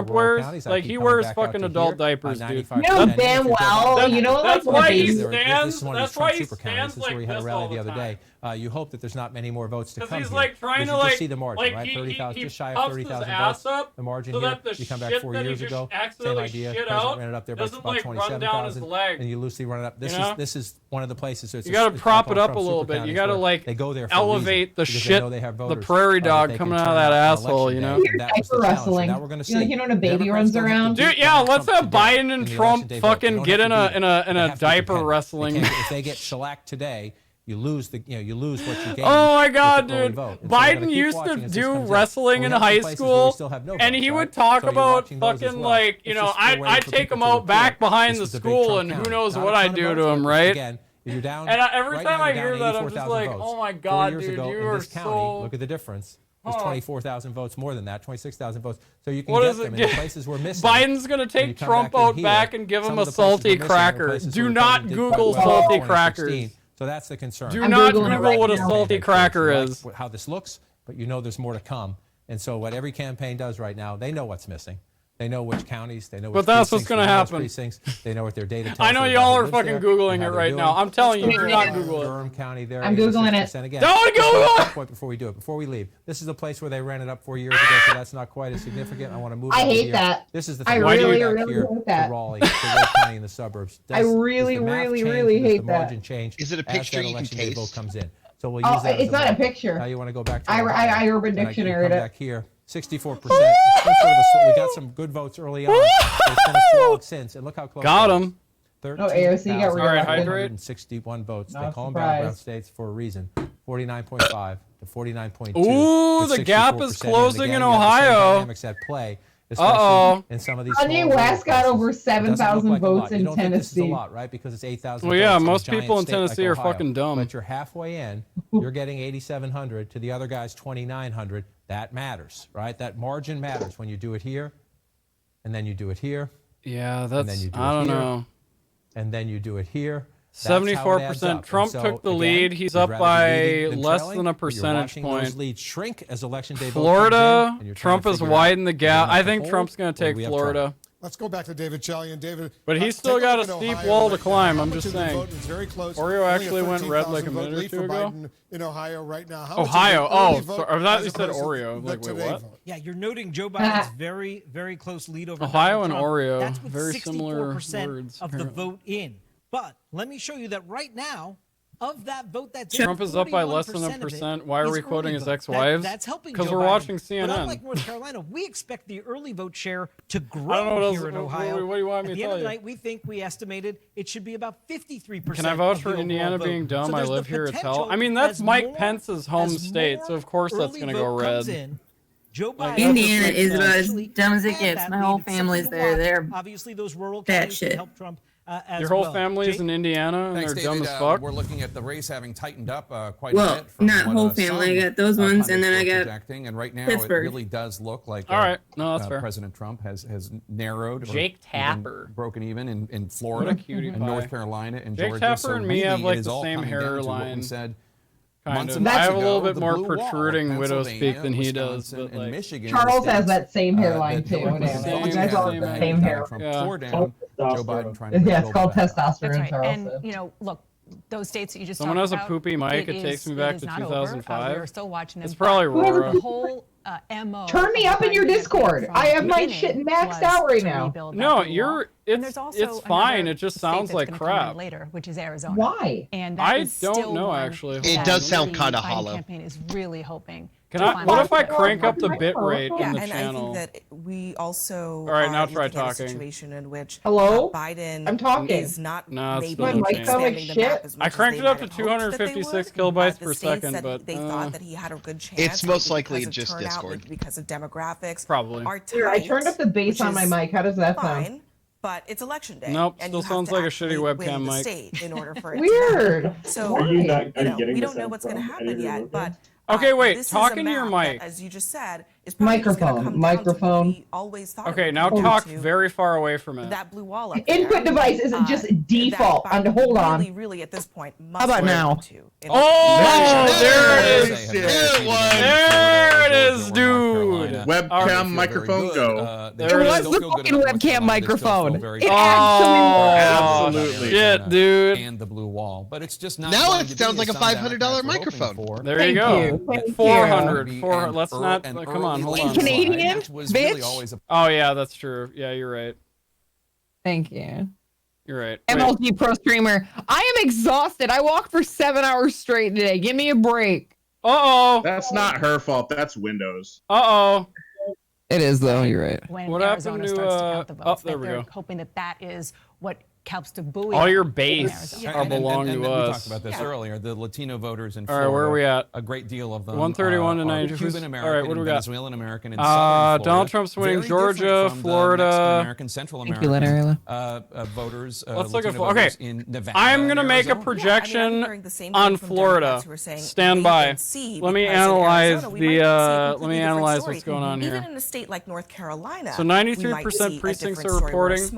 wears? Like, he wears fucking adult diapers, dude. You know damn well. You know, that's why he stands. That's why he stands like this all the time. You hope that there's not many more votes to come. He's like trying to see the margin, right? 30,000, just shy of 30,000 votes. The margin here. You come back 4 years ago, same idea. President ran it up there by about 27,000, and you loosely run it up. This is one of the places. You got to prop it up a little bit. You got to like elevate the shit, the prairie dog coming out of that asshole. You know. Diaper wrestling. You know when a baby runs around. Dude, yeah. Let's have Biden and Trump fucking get in a diaper wrestling. If they get shellacked today, you lose what you gain. Oh my God, dude! Biden used to do wrestling in high school, and he would talk about fucking like, you know, I'd take him out back behind the school, and who knows what I'd do to him, right? And every time I hear that, I'm just like, oh my God, dude, you are so... Look at the difference. There's 24,000 votes more than that, 26,000 votes. So you can get them in the places we're missing. Biden's going to take Trump out back and give him a salty cracker. Do not Google salty crackers. So that's the concern. Do not Google what a salty cracker is. How this looks, but you know there's more to come. And so what every campaign does right now, they know what's missing. They know which counties. They know. But Which that's what's precincts, going to happen. Precincts. They know what their data. Tells I know you y'all about are who fucking lives there, googling how it they're right doing. now. I'm telling you, do not Google Google it. Durham County there. I'm Googling it. Again, Don't Google it. Point before we do it. Before we leave, this is the place where they ran it up 4 years ago, so that's not quite as significant. I want to move. I over hate here. that. This is the I thing. really, back really here hate that. to Raleigh, to Wake County in the suburbs. I really, really hate the that. margin change Is it a as picture that you can election day vote taste? comes in. So we'll use that. It's as not a marker. picture. Now you want to go back to I Ohio, Urban and Dictionary come it. back here. 64%. We got some good votes early on. It's been a slog since, and look how close. Got him. AOC got reelected. 161 votes. They call them battleground states for a reason. 49.5 to 49.2. Ooh, the gap is closing in Ohio. Dynamics at play. Especially in some of these. Kanye West got over 7,000 votes in Tennessee. This is a lot, right? Because it's 8,000. Well, yeah, votes most in a people in giant state Tennessee like are Ohio. fucking dumb. But you're halfway in. You're getting 8,700 to the other guy's 2,900. That matters, right? That margin matters when you do it here, and then you do it here. Yeah, that's. And then you do I don't it here, know. And then you do it here. 74%. Trump took the lead. He's up by less than a percentage point. Those leads shrink as election day. Florida, Trump has widened the gap. I think Trump's going to take Florida. Let's go back to David Chalian. David, but he's still got a steep wall to climb. I'm just saying. Oreo actually went red like a minute or two ago. In Ohio right now. Ohio. Oh, sorry. I thought you said Oreo. Like, wait, what? Yeah, you're noting Joe Biden's very, very close lead over Ohio and Trump. Oreo. That's with Very similar 64% words. of the vote in. But let me show you that right now, of that vote that's Trump is up by less than a percent. Why are we quoting his ex-wives? That's helping because Joe we're Biden. watching CNN. But unlike North Carolina, we expect the early vote share to grow I don't know what else, here in Ohio. What do you want me At to the tell end of the you? night, we think we estimated it should be about 53%. Can I vouch of for the Indiana overall being vote. dumb? So I there's live the here. It's hell. potential I mean, that's as Mike more- Pence's home as state, so of course that's early going to go vote comes red. in, Joe Biden Indiana is about as actually dumb as it had gets. that My whole lead. It's family's something to there. watch. They're obviously those rural that counties can shit. help Trump as Your whole well. family's Jake? in Indiana, and Thanks, they're David. dumb as fuck. We're looking at the race having tightened up quite a Well, bit. From not what, whole family. I got those ones, and then I got projecting. And right now, Pittsburgh. it really does look like All right. No, that's fair. President Trump has narrowed. or Jake even Tapper. broken even in Florida, What a cutie and pie. North Carolina, and Jake Georgia. Tapper So and me really, have, like, it is the all same coming down to what hairline. we said Kind months of. and I months have a little ago, bit the more blue wall, protruding widow speak Pennsylvania, than he does. Wisconsin, But and like, Michigan. Charles the has states, that same hairline that too. Hillary Dan. Clinton You guys all have the same hair. Trump Yeah. tore down. Joe Biden trying to Yeah, it's called rebuild that. testosterone. That's right. Charles And said. you know, look, those states that you just Someone talked has a about, poopy mic. It takes me back is to not over. 2005. We're still watching them. It's probably But Rora. The whole MO. Turn me up in your Discord. I have my shit maxed out right now. No, it's fine. It just sounds like crap. Later, which is Arizona. Why? And I that is don't still know one actually. It that does sound the kinda Biden hollow. Campaign is really hoping. Can to I? find What out. if I crank up the bit rate Yeah, in the and channel? I think that we also All right, now are try looking at a talking. situation in which Hello? Biden I'm talking. is not No, it's maybe still no expanding change. sound like the shit. map as much I cranked as it they up to might have hoped that they 256 would, kilobytes but per the states second, that but they thought that he had a good chance. It's most because likely of just turnout, Discord. because of demographics. Probably. Are Here, I tight, turned up the bass which on my is mic. How does that sound? fine, but it's election day. Nope, and still you have sounds to like a actually shitty win webcam the mic. state in order for it Weird. to happen. So Are you not you know, getting we the don't know sense what's going to from happen any of yet, your but Okay, wait. this is Talk a into your map that, mic. as you just said, is probably just Microphone, gonna come down to what microphone. we always thought it Okay, would now come talk down to. very far away from it. That blue wall up there. Input device isn't just default. That Biden Hold on. really at this point must How about win now? to in Oh, there it is. Good one. There it is, dude. Webcam microphone go. There it is. the fucking webcam microphone. It Absolutely. Shit, dude. And the blue wall, but it's just not. Now going it to be sounds like a the Sun $500 Democrats were hoping microphone. for. There Thank you go. you. Thank you. 400. Let's An not. early Come on, hold on. landslide Canadian, was really bitch. always a Oh yeah, that's true. Yeah, you're right. Thank you. You're right. Wait. MLG Pro Streamer. I am exhausted. I walked for 7 hours straight today. Give me a break. Uh-oh. That's not her fault. That's Windows. Uh-oh. It is, though. You're right. When what Arizona happened to, starts to count the votes, there we go. Hoping that is what helps to buoy all your in base Arizona. are belong to we us. talked about this earlier. The Latino voters in All Florida. right, where are we at? A great deal of them. 131 to are 90. Cuban American, All right, what do we got? Venezuelan American, and Southern Florida. Donald Trump's winning Very different Georgia, from the Florida. Mexican American, Central Thank you, American Larry. voters. Let's look Latino at okay. voters in Nevada. I'm gonna and make a Arizona. projection on Florida. Stand by. Let me analyze let me analyze what's going on Even here. in a state like North Carolina, So 93% precincts are reporting.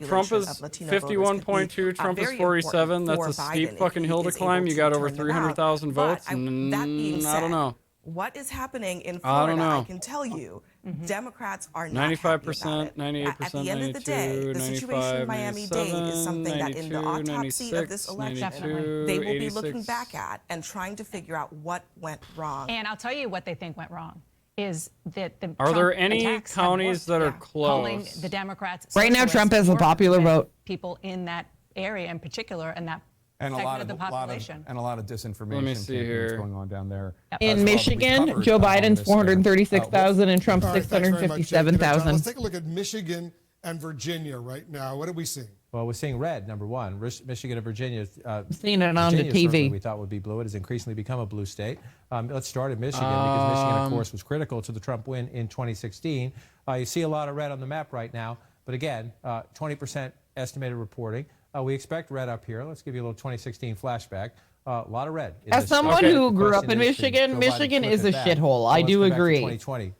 Trump is 51.2. Trump is 47. That's a steep fucking hill to climb. You got over 300,000 votes, and I don't know. what is happening in Florida, I can tell you, Democrats are not 95%, 98%, at the end of the day, the situation in Miami-Dade is something that in the autopsy of this election, they will be looking back at and trying to figure out what went wrong. And I'll tell you what they think went wrong. Is that the Are there any counties that are close? Calling the Democrats right now, Trump has a popular vote. People in that area in particular, and that and a lot of the population. a lot of disinformation. Let me see here. Going on down there. In Michigan, Joe Biden's 436,000 and Trump's 657,000. Let's take a look at Michigan and Virginia right now. What are we seeing? Well, we're seeing red, number one. Michigan and Virginia. Seeing it on the TV. We thought would be blue. It has increasingly become a blue state. Let's start at Michigan because Michigan, of course, was critical to the Trump win in 2016. You see a lot of red on the map right now. But again, 20% estimated reporting. We expect red up here. Let's give you a little 2016 flashback. A lot of red. As someone who grew up in Michigan, Michigan is a shithole. I do agree. 2020.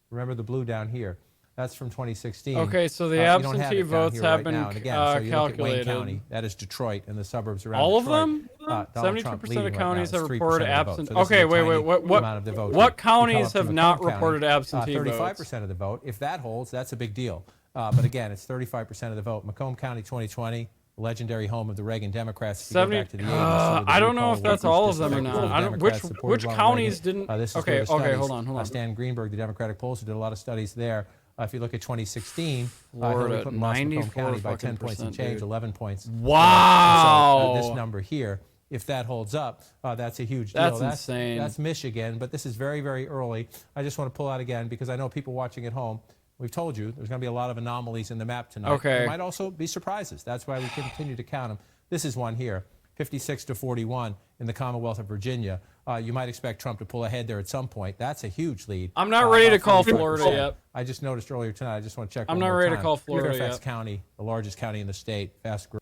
Remember the blue down here. That's from 2016. Okay, so the absentee votes have been calculated. Wayne County, that is Detroit and the suburbs around all Detroit. of them? 72% of counties have reported absentee. Okay, wait. What counties have not reported absentee votes? 35% of the vote. If that holds, that's a big deal. But again, it's 35% of the vote. Macomb County 2020, legendary home of the Reagan Democrats. If you go back to the 80s, I don't know if that's all of them or not. Which counties didn't? Okay, hold on. Stan Greenberg, the Democratic pollster, did a lot of studies there. If you look at 2016, Florida, 94 County by 10 points and change, 11 points. Wow! So, this number here, if that holds up, that's a huge deal. That's insane. That's Michigan, but this is very, very early. I just want to pull out again because I know people watching at home. We've told you there's going to be a lot of anomalies in the map tonight. Okay. There might also be surprises. That's why we continue to count them. This is one here, 56-41 in the Commonwealth of Virginia. You might expect Trump to pull ahead there at some point. That's a huge lead. I'm not ready to call Florida yet. I just noticed earlier tonight. I just want to check. I'm not ready to call Florida Fairfax yet. County, the largest county in the state, fast growing.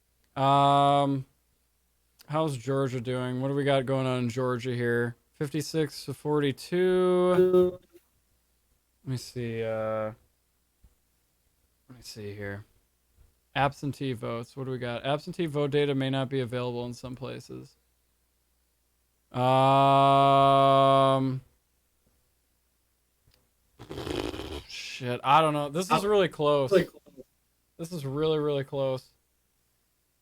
How's Georgia doing? What do we got going on in Georgia here? 56-42. Let me see. Let me see here. Absentee votes. What do we got? Absentee vote data may not be available in some places. Shit, I don't know. This is really close. This is really, really close.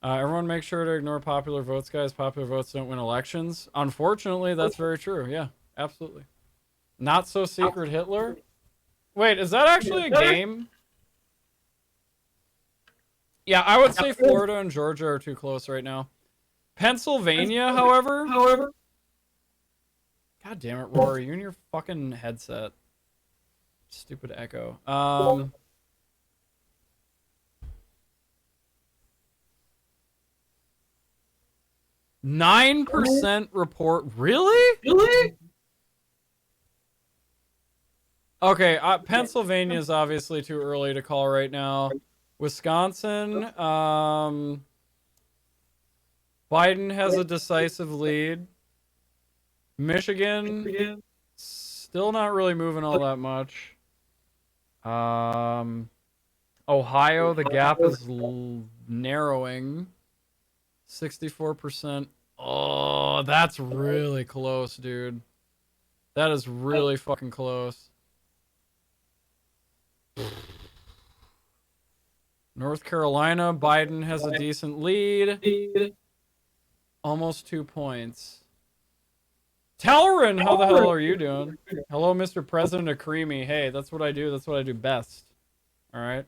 Everyone make sure to ignore popular votes, guys. Popular votes don't win elections. Unfortunately, that's very true. Yeah, absolutely. Not so secret Hitler? Wait, is that actually a game? Yeah, I would say Florida and Georgia are too close right now. Pennsylvania, however... God damn it, Rory, you and your fucking headset. Stupid echo. 9% report. Really? Okay, Pennsylvania is obviously too early to call right now. Wisconsin, Biden has a decisive lead. Michigan, still not really moving all that much. Ohio, the gap is narrowing. 64%. Oh, that's really close, dude. That is really fucking close. North Carolina, Biden has a decent lead. Almost 2 points. Talrin, how the hell are you doing? Hello, Mr. President of Creamy. Hey, that's what I do. That's what I do best. All right.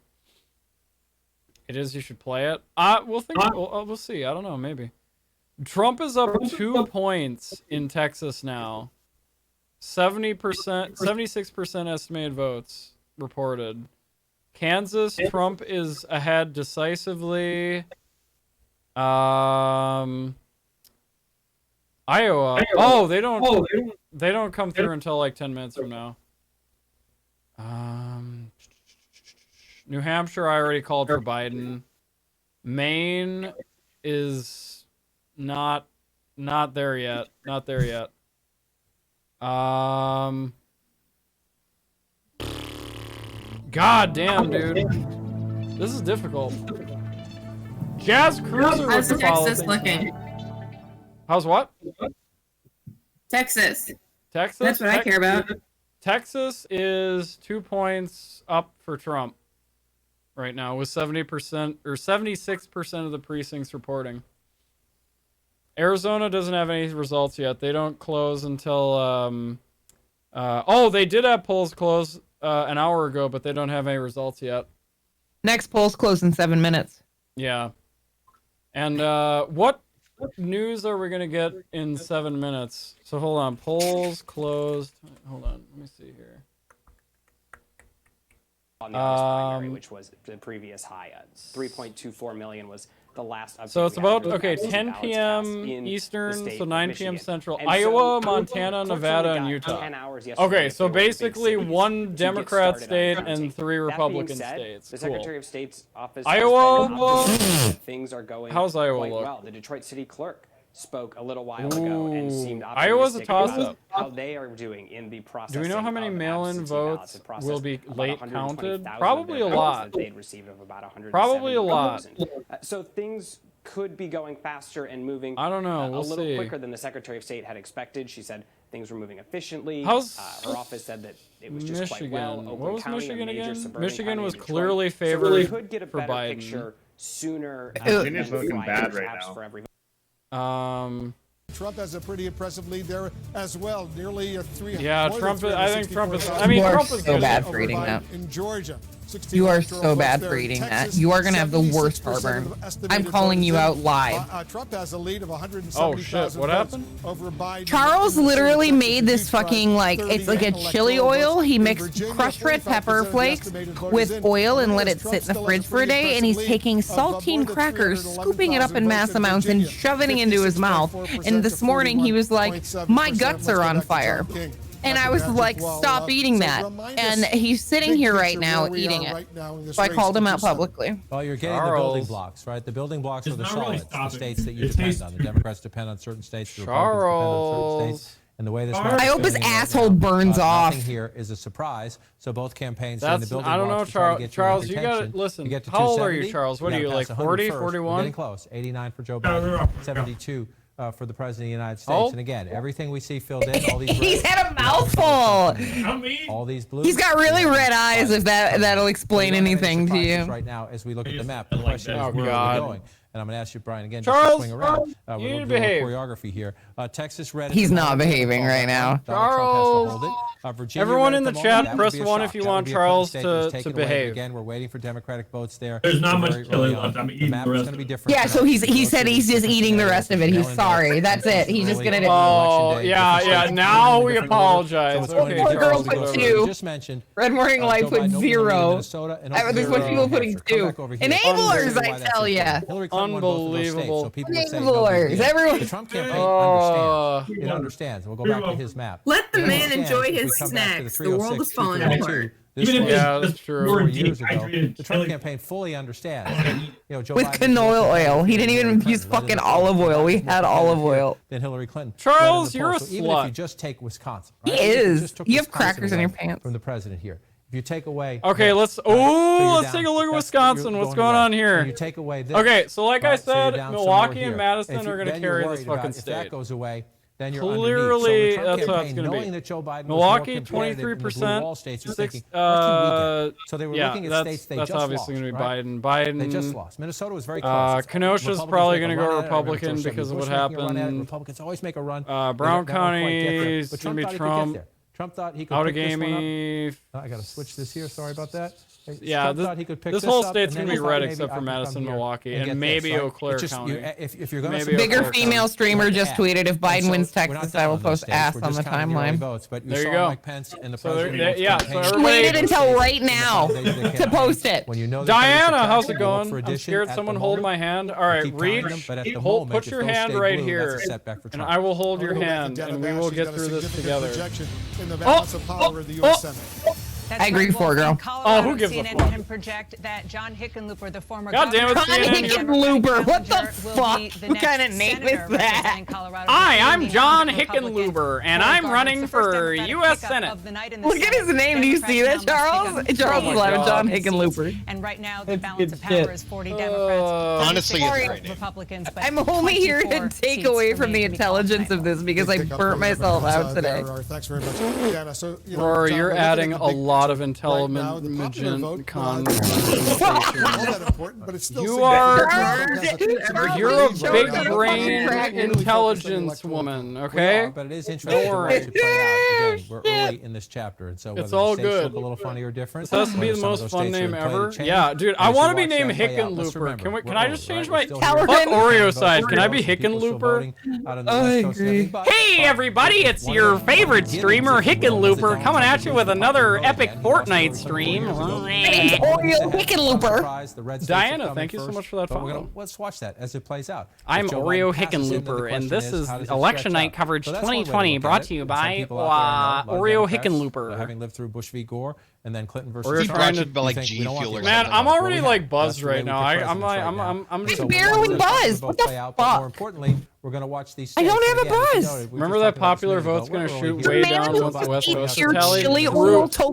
It is. You should play it. We'll see. I don't know. Maybe. Trump is up 2 points in Texas now. 70%, 76% estimated votes reported. Kansas, Trump is ahead decisively. Iowa. Oh, they don't come through until like 10 minutes from now. New Hampshire, I already called for Biden. Maine is not there yet. Not there yet. God damn, dude. This is difficult. Jazz Cruiser with the follow. Texas looking? How's what? Texas. Texas. That's what I care about. Texas is 2 points up for Trump right now, with 70% or 76% of the precincts reporting. Arizona doesn't have any results yet. They don't close until oh, they did have polls close an hour ago, but they don't have any results yet. Next polls close in 7 minutes. Yeah. And what news are we gonna get in 7 minutes? So hold on, polls closed. Hold on, let me see here. On the August primary, which was the previous high. 3.24 million was the last update. So it's about, okay, 10 p.m. Eastern, so 9 p.m. Central. Iowa, Montana, Nevada, and Utah. Okay, so basically 1 Democrat state and 3 Republican states. The Secretary of State's office Iowa, things are going how's Iowa quite look? well. The Detroit City Clerk spoke a little while ago and seemed Iowa's a optimistic toss-up. about how they are doing in the process. Do we know how many mail-in votes will be late counted? Probably a lot. They'd received of about Probably a lot. So things could be going faster and moving I don't know. a We'll little see. quicker than the Secretary of State had expected. She said things were moving efficiently. How's her office said that it was just Michigan? quite well. What Oakland was County, a Michigan major again? suburban Michigan county was in Detroit. clearly So we favored could get a for better Biden. picture sooner. Virginia's looking bad right now. For every Trump has a pretty impressive lead there as well. Nearly 300. Yeah, more Trump. than I think Trump is. 364,000 I mean, You are Trump is so good. bad for eating that. in Georgia. You are so bad for eating that. You are going to have the worst heartburn. I'm calling you out live. Trump has a lead of 170,000 Oh shit! What happened? over Biden. Charles literally made this fucking, like, it's like a chili oil. He mixed crushed red pepper flakes with oil and let it sit in the fridge for a day. And he's taking saltine crackers, scooping it up in mass amounts and shoving it into his mouth. And this morning he was like, my guts are on fire. And I was like, stop eating that. And he's sitting here right now eating it. So I called him out publicly. Well, you're getting the building blocks, right? The building blocks are the solids, the states that you depend on. The Democrats depend on certain states. The Republicans depend on certain states. And the way this I hope his asshole burns off. Nothing here is a surprise. So both campaigns That's, the building I don't know, blocks to try to get Charles. your You got attention. to listen. You get to How old are you, 270, Charles? What are you, gotta like pass 40, 101st. 41? You're getting close. 89 for Joe Biden. 72. For the president of the United States. Oh. And again, everything we see filled in, all these He's had a mouthful. all these blues. He's got really red eyes, if that'll explain anything to you. Right now, as we look at the map, the question is where are we going? And I'm going to ask you, Brian, again, just Charles, to swing around. you We're need to doing behave. choreography here. Texas red. He's not behaving right now. Charles. Virginia Everyone red in at the moment, chat, that would press be a 1 shock. if you That would want be a Clinton Charles state that was to taken away. behave. Again, we're waiting for Democratic votes there. There's not much Very chili early on. left. I'm The eating map the is rest going to be of it. different. Yeah, so he said he's just eating the rest of it. He's sorry. That's it. He's just gonna. Oh, yeah. Now we apologize. Okay, Poor girl Charles, put whatever. 2. Just mentioned. Red Morning Light Joe put Biden, 0. Minnesota, and There's Oklahoma. what people putting 2. Enablers, I tell ya. Hillary Clinton won both of those states, so people would say no big Enablers. deal. Everyone. The Trump campaign understands. It understands. We'll go back to his map. Let the It man understands enjoy if we his come back to snacks. The world 306, is falling 232, apart. this Even if was it's Yeah, that's just true. pure 4 years ago. dehydrated The Trump chili. campaign fully understands. You know, Joe With Biden is canola more oil. He didn't even Hillary use Clinton, fucking rather olive than oil. We more had olive oil. than Hillary Clinton. Charles, Right in the you're a polls. So even if slut. you just take Wisconsin, He right? Even if you is. just took You have Wisconsin crackers in your away pants. from the president here. If you take away. Okay, let's. so you're Let's down. take a look at That's- Wisconsin. you're What's going going away. on here? And you take away this. Okay, so like I right? So you're said, down some more Milwaukee here. and Madison If you- are going to then you're carry worried this about fucking if state. that goes away, then you're Clearly, underneath. So the Trump that's how it's campaign, gonna be. knowing that Joe Biden Milwaukee, was more competitive in the blue 23%, wall states, was 6, thinking, what can we get? So they were yeah, looking at that's, states they that's just obviously lost, going to be right? Biden. They just lost. Minnesota was very close. Kenosha's Republicans probably make a going to run go at it. Republican Bush because of what making a run at it. happened. Republicans always make a run. Brown They don't quite County get there. is But going to be thought he could get Trump. there. Trump thought he could Out pick of this one up. gamey. I got to switch this here. Sorry about that. Yeah, Trump thought he could pick this this whole up, state's and going then to be he red thought maybe except I for could Madison, come here Milwaukee, and and get maybe this, right? Eau Claire It's just, County. if you're going Maybe to Eau Bigger Claire female County. streamer just tweeted, if Biden wins we're not Texas, done I will on those post states. ass We're on the just counting the early timeline. votes, but There you saw go. Mike Pence and the So president yeah, so She everybody- waited until right now to post it. When you know Diana, how's it you look going? for I'm addition scared at someone the hold moment. my hand. All right, Keep counting them, reach. but at the Hold, moment, put if your those hand stay right blue, here, that's a setback for and Trump. I will hold your I'll go back to hand, and we Democrats. will She's get got a through this significant together. projection in the balance of power of the U.S. Senate. I agree for girl. Oh, who gives a fuck? Can project that John Hickenlooper, the former God damn it, John CNN. Hickenlooper. What the fuck? What kind of name is that? Hi, I'm John Hickenlooper, and I'm running for U.S. Senate. Look at his name. Do you see that, Charles? Charles is like John Hickenlooper. And right now, the balance of power is 40 Democrats. Honestly, it's great. Republicans. I'm only here to take away from the intelligence of this because I burnt myself out today. Thanks very much. Yeah, so, Rory, you're adding a lot of intelligent conversation. You are, you're a big brain intelligence woman, okay? But it is interesting to watch it play out. Again, we're early in this chapter, and so it's all good. Look a little funny or different. This has to be the most fun name ever. Yeah, dude, I want to be named Hickenlooper. Can I just change my fuck Oreo side? Can I be Hickenlooper? I agree. Hey everybody, it's your favorite streamer Hickenlooper coming at you with another epic Fortnite stream. Oreo Hickenlooper. Diana, thank you so much for that follow. Let's watch that as it plays out. I'm Oreo Hickenlooper, and this is Election Night Coverage 2020 brought to you by Oreo Hickenlooper. Having lived through Bush v. Gore and then Clinton versus Man, I'm already like buzzed right now. I'm just barely buzzed. What the fuck? More importantly, we're going to watch these. I don't have a buzz. Remember that popular vote's going to shoot way down once the West Coast tally?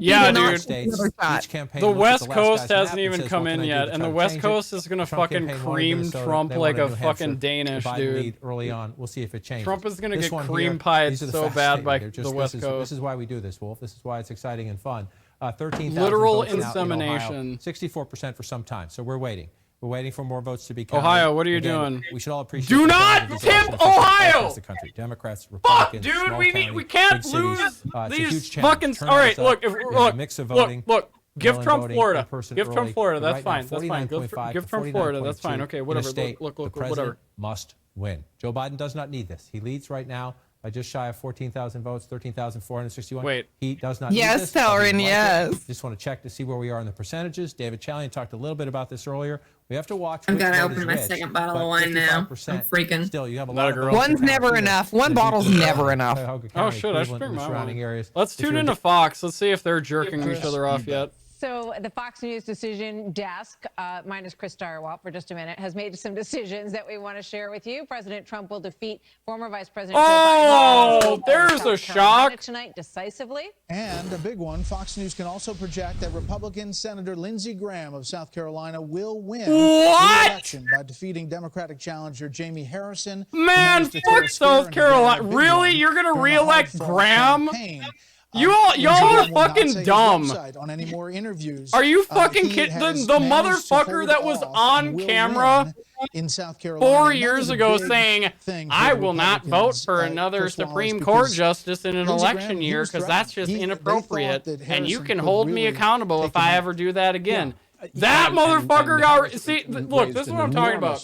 Yeah, dude. The West Coast hasn't even come in yet, and the West Coast is going to fucking cream Trump like a fucking Danish, dude. Early on, we'll see if it changes. Trump is going to get cream pied so bad by the West Coast. This is why we do this, Wolf. This is why it's exciting and fun. 13,000 literal votes insemination. 64% for some time. So we're waiting. We're waiting for more votes to be counted. Ohio, what are you doing? We should all appreciate. Do not tip Ohio. The country, Democrats, Fuck, Republicans. dude, we can't lose these fucking. All right, look, look. Give Trump Florida. Give Trump Florida. That's fine. That's fine. Give Trump Florida. That's fine. Okay, whatever. Look, whatever. Must win. Joe Biden does not need this. He leads right now by just shy of 14,000 votes, 13,461. Wait. He does not need Yes, this. Taurin, yes. Just want to check to see where we are in the percentages. David Chalian talked a little bit about this earlier. We have to watch. I've got to open my second bottle of wine now. I'm freaking. Still, you have a lot of One's never enough. One bottle's never enough. Oh, shit, I should drink my wine. Let's tune into Fox. Let's see if they're jerking each other off yet. So the Fox News decision desk, minus Chris Stirewalt for just a minute, has made some decisions that we want to share with you. President Trump will defeat former Vice President Joe Biden. Oh, there's a shock. Tonight decisively. And a big one, Fox News can also project that Republican Senator Lindsey Graham of South Carolina will win the election by defeating Democratic challenger Jamie Harrison. Man, fuck South Carolina. Really? You're going to re-elect Graham? Y'all are fucking dumb. Are you fucking kidding? The motherfucker that was on camera in South Carolina 4 years ago saying, I will not vote for another Supreme Court justice in an election year because that's just inappropriate, and you can hold me accountable if I ever do that again. That motherfucker got. See, look, this is what I'm talking about.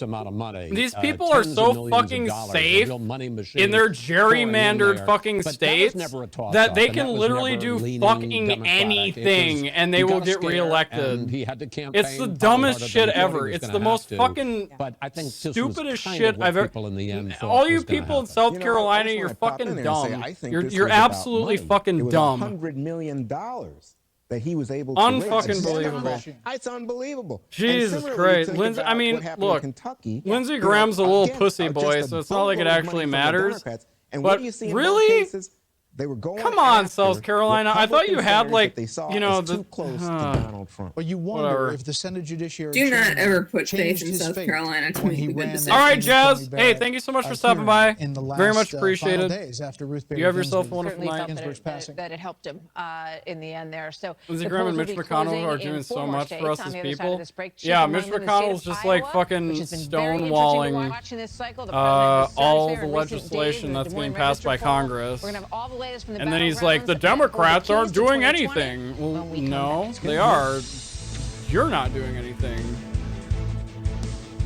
These people are so fucking safe in their gerrymandered fucking states that they can literally do fucking anything and they will get reelected. It's the dumbest shit ever. It's the most fucking stupidest shit I've ever. All you people in South Carolina, you're fucking dumb. You're absolutely fucking dumb. $100 million. That he was able to unfucking believable. It's unbelievable. Jesus Christ. Lindsey, I mean, look, Lindsey Graham's a little pussy boy, so it's not like it actually matters. But really? They were going. Come on, South Carolina. I thought you had like, you know, too close to Donald Trump. But you wonder if the Senate Judiciary. Do not ever put faith in South Carolina to make a good decision. All right, Jazz. Hey, thank you so much for stopping by. Very much appreciated. You have yourself a wonderful night. That it helped him in the end there. So Lindsey Graham and Mitch McConnell are doing so much for us as people. Yeah, Mitch McConnell's just like fucking stonewalling all the legislation that's being passed by Congress. And then he's like, the Democrats aren't doing anything. Well, no, they are. You're not doing anything,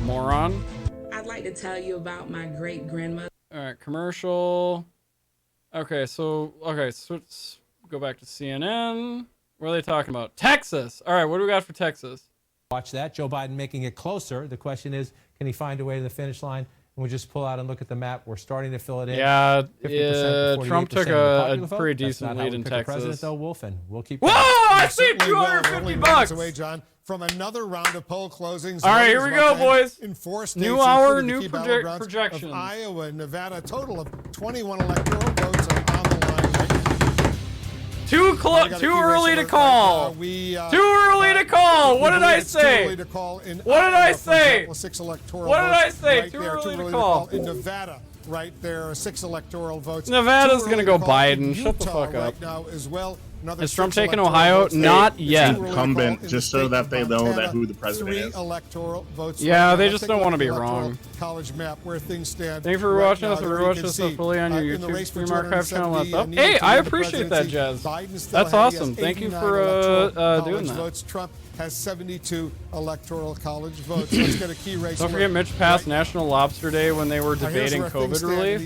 moron. I'd like to tell you about my great-grandmother. All right, commercial. Okay, so let's go back to CNN. What are they talking about? Texas. All right, what do we got for Texas? Watch that. Joe Biden making it closer. The question is, can he find a way to the finish line? and we just pull out and look at the map, we're starting to fill it in. Yeah, 50% to Trump took 48% a popular vote. pretty That's decent not how lead we in pick a president, Texas. though, Wolf, and we'll keep. Whoa! I see Certainly will. We're only minutes $250. away, John, from another round of poll closings. All right, here we go, boys. In 4 states, New hour, including the new key battlegrounds projections. of Iowa and Nevada. A total of 21 electoral votes are on the line right now. Too early to call. Too early to call. What did I say? What did I say? What did I say? Too early to call. In Nevada, right there, 6 electoral votes. Nevada's gonna go Biden. Shut the fuck up. Right now as well. Is Trump taking Ohio? Not yet. Incumbent, just so that they know that who the president is. Electoral votes yeah, they just don't want to be wrong. College map where things stand. Thank you for watching us. Rewatch this stuff fully on your YouTube stream archive channel. That's up. Hey, I appreciate that, Jazz. That's awesome. Thank you for doing that. Trump has 72 electoral college votes. Let's get a key race. Don't forget Mitch passed National Lobster Day when they were debating COVID relief.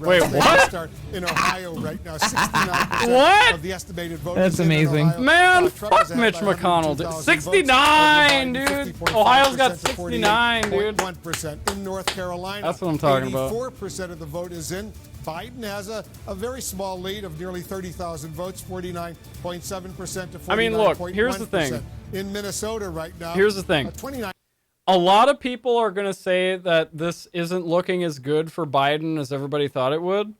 Wait, what? Start in Ohio right now, 69% what? of the estimated vote. That's amazing. Man, fuck Mitch McConnell. 69, dude. Ohio's got 69, dude. 1% in North Carolina. That's what I'm talking about. 84% of the vote is in. Biden has a very small lead of nearly 30,000 votes, 49.7% to 49.1%. I mean, look, here's the thing. In Minnesota right now. Here's the thing. 29. A lot of people are going to say that this isn't looking as good for Biden as everybody thought it would.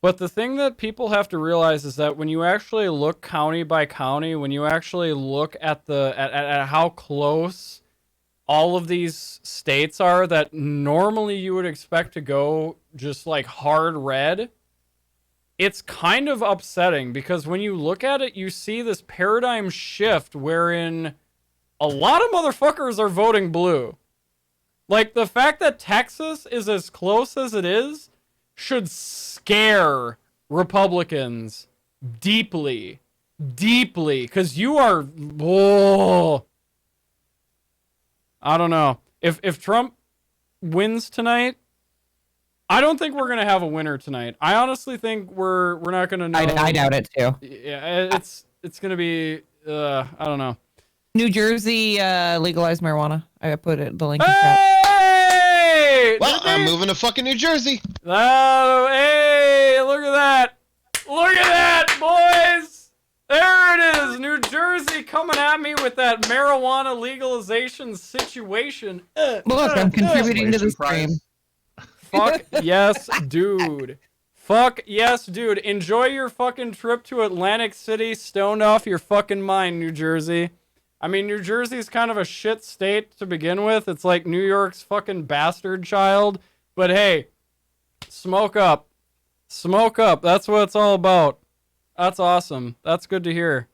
But the thing that people have to realize is that when you actually look county by county, when you actually look at at how close all of these states are that normally you would expect to go just like hard red, it's kind of upsetting because when you look at it, you see this paradigm shift wherein a lot of motherfuckers are voting blue. Like, the fact that Texas is as close as it is should scare Republicans deeply, because you are... Oh, I don't know. If Trump wins tonight, I don't think we're gonna have a winner tonight. I honestly think we're not gonna know. I doubt it too. Yeah, it's gonna be I don't know. New Jersey legalized marijuana. I put the link. Hey! Well, I'm moving to fucking New Jersey. Oh, hey! Look at that! Look at that, boys! There it is, New Jersey coming at me with that marijuana legalization situation. Look, I'm contributing to the stream. Fuck yes, dude. Fuck yes, dude. Enjoy your fucking trip to Atlantic City, stoned off your fucking mind, New Jersey. I mean, New Jersey's kind of a shit state to begin with. It's like New York's fucking bastard child. But hey, smoke up. Smoke up. That's what it's all about. That's awesome. That's good to hear.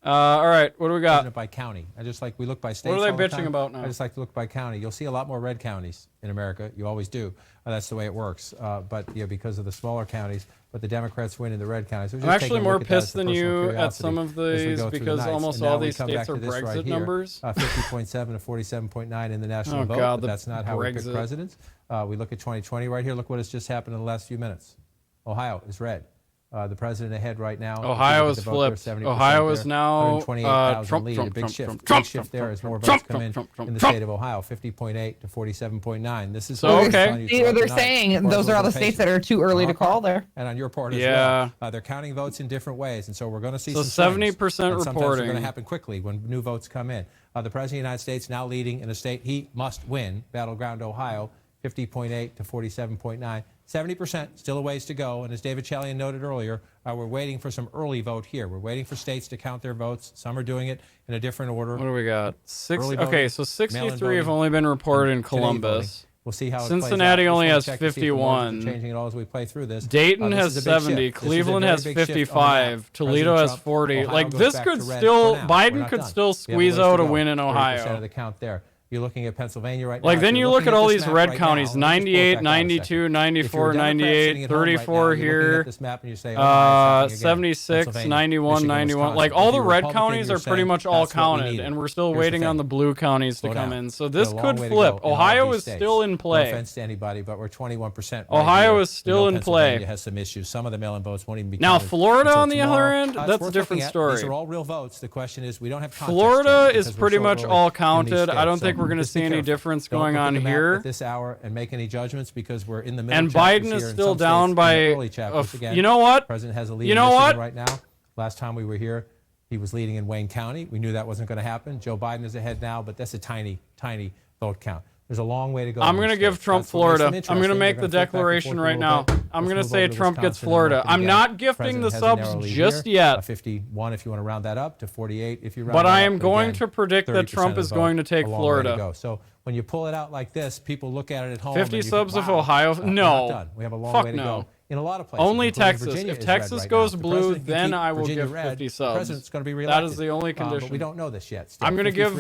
All right, what do we got? By county. I just like we look by states. What are they all the bitching time. about now? I just like to look by county. You'll see a lot more red counties in America. You always do. That's the way it works. But yeah, because of the smaller counties, but the Democrats win in the red counties. So I'm actually more pissed than you at some of these because almost all these states are Brexit numbers. 50.7 to 47.9 in the national vote. God, but that's not how we pick Brexit. presidents. We look at 2020 right here. Look what has just happened in the last few minutes. Ohio is red. The president ahead right now. Ohio is flipped. Ohio is now Trump. A big shift there as more votes come in the state of Ohio, 50.8 to 47.9. This is so okay. They're saying those are all the states that are too early to call there. And on your part as well, they're counting votes in different ways, and so we're going to see some 70% reporting. Sometimes they're going to happen quickly when new votes come in. The president of the United States now leading in a state he must win, battleground Ohio, 50.8 to 47.9. 70%, still a ways to go. And as David Chalian noted earlier, we're waiting for some early vote here. We're waiting for states to count their votes. Some are doing it in a different order. What do we got? Okay, so 63 have only been reported in Columbus. We'll see how Cincinnati only has 51. Changing it all as we play through this. Dayton has 70. Cleveland has 55. Toledo has 40. Like, this could still, Biden could still squeeze out a win in Ohio. Of the count there. You're looking at Pennsylvania right now. Like, then you look at all these red counties, 98, 92, 94, 98, 34 here, 76, 91, 91. Like, all the red counties are pretty much all counted, and we're still waiting on the blue counties to come in. So this could flip. Ohio is still in play. No offense to anybody, but we're 21%. Ohio is still in play. Pennsylvania has some issues. Some of the mail-in votes won't even be now, counted. Florida, on the other end, that's a different story. These are all real votes. The question is, we don't have Florida is pretty much all counted. I don't think like we're going to see any difference going on here. At this hour and make any judgments because we're in the middle. And Biden is still down by. You know what? The president has a lead in Michigan right now. Last time we were here, he was leading in Wayne County. We knew that wasn't going to happen. Joe Biden is ahead now, but that's a tiny, tiny vote count. There's a long way to go. I'm going to give Trump Florida. I'm going to make the declaration right now. I'm going to say Trump gets Florida. I'm not gifting the subs just yet. 51 if you want to round that up to 48 if you round but that I up. am going to predict that Trump is going to take Florida. So when you pull it out like this, people look at it at home. 50 subs of Ohio. No. We have a long Fuck way to go. In a lot of places. Only Texas. Virginia If Texas goes blue, then I will give red. 50 subs. The president's going to be reelected. That is the only condition. But we don't know this yet. I'm going to give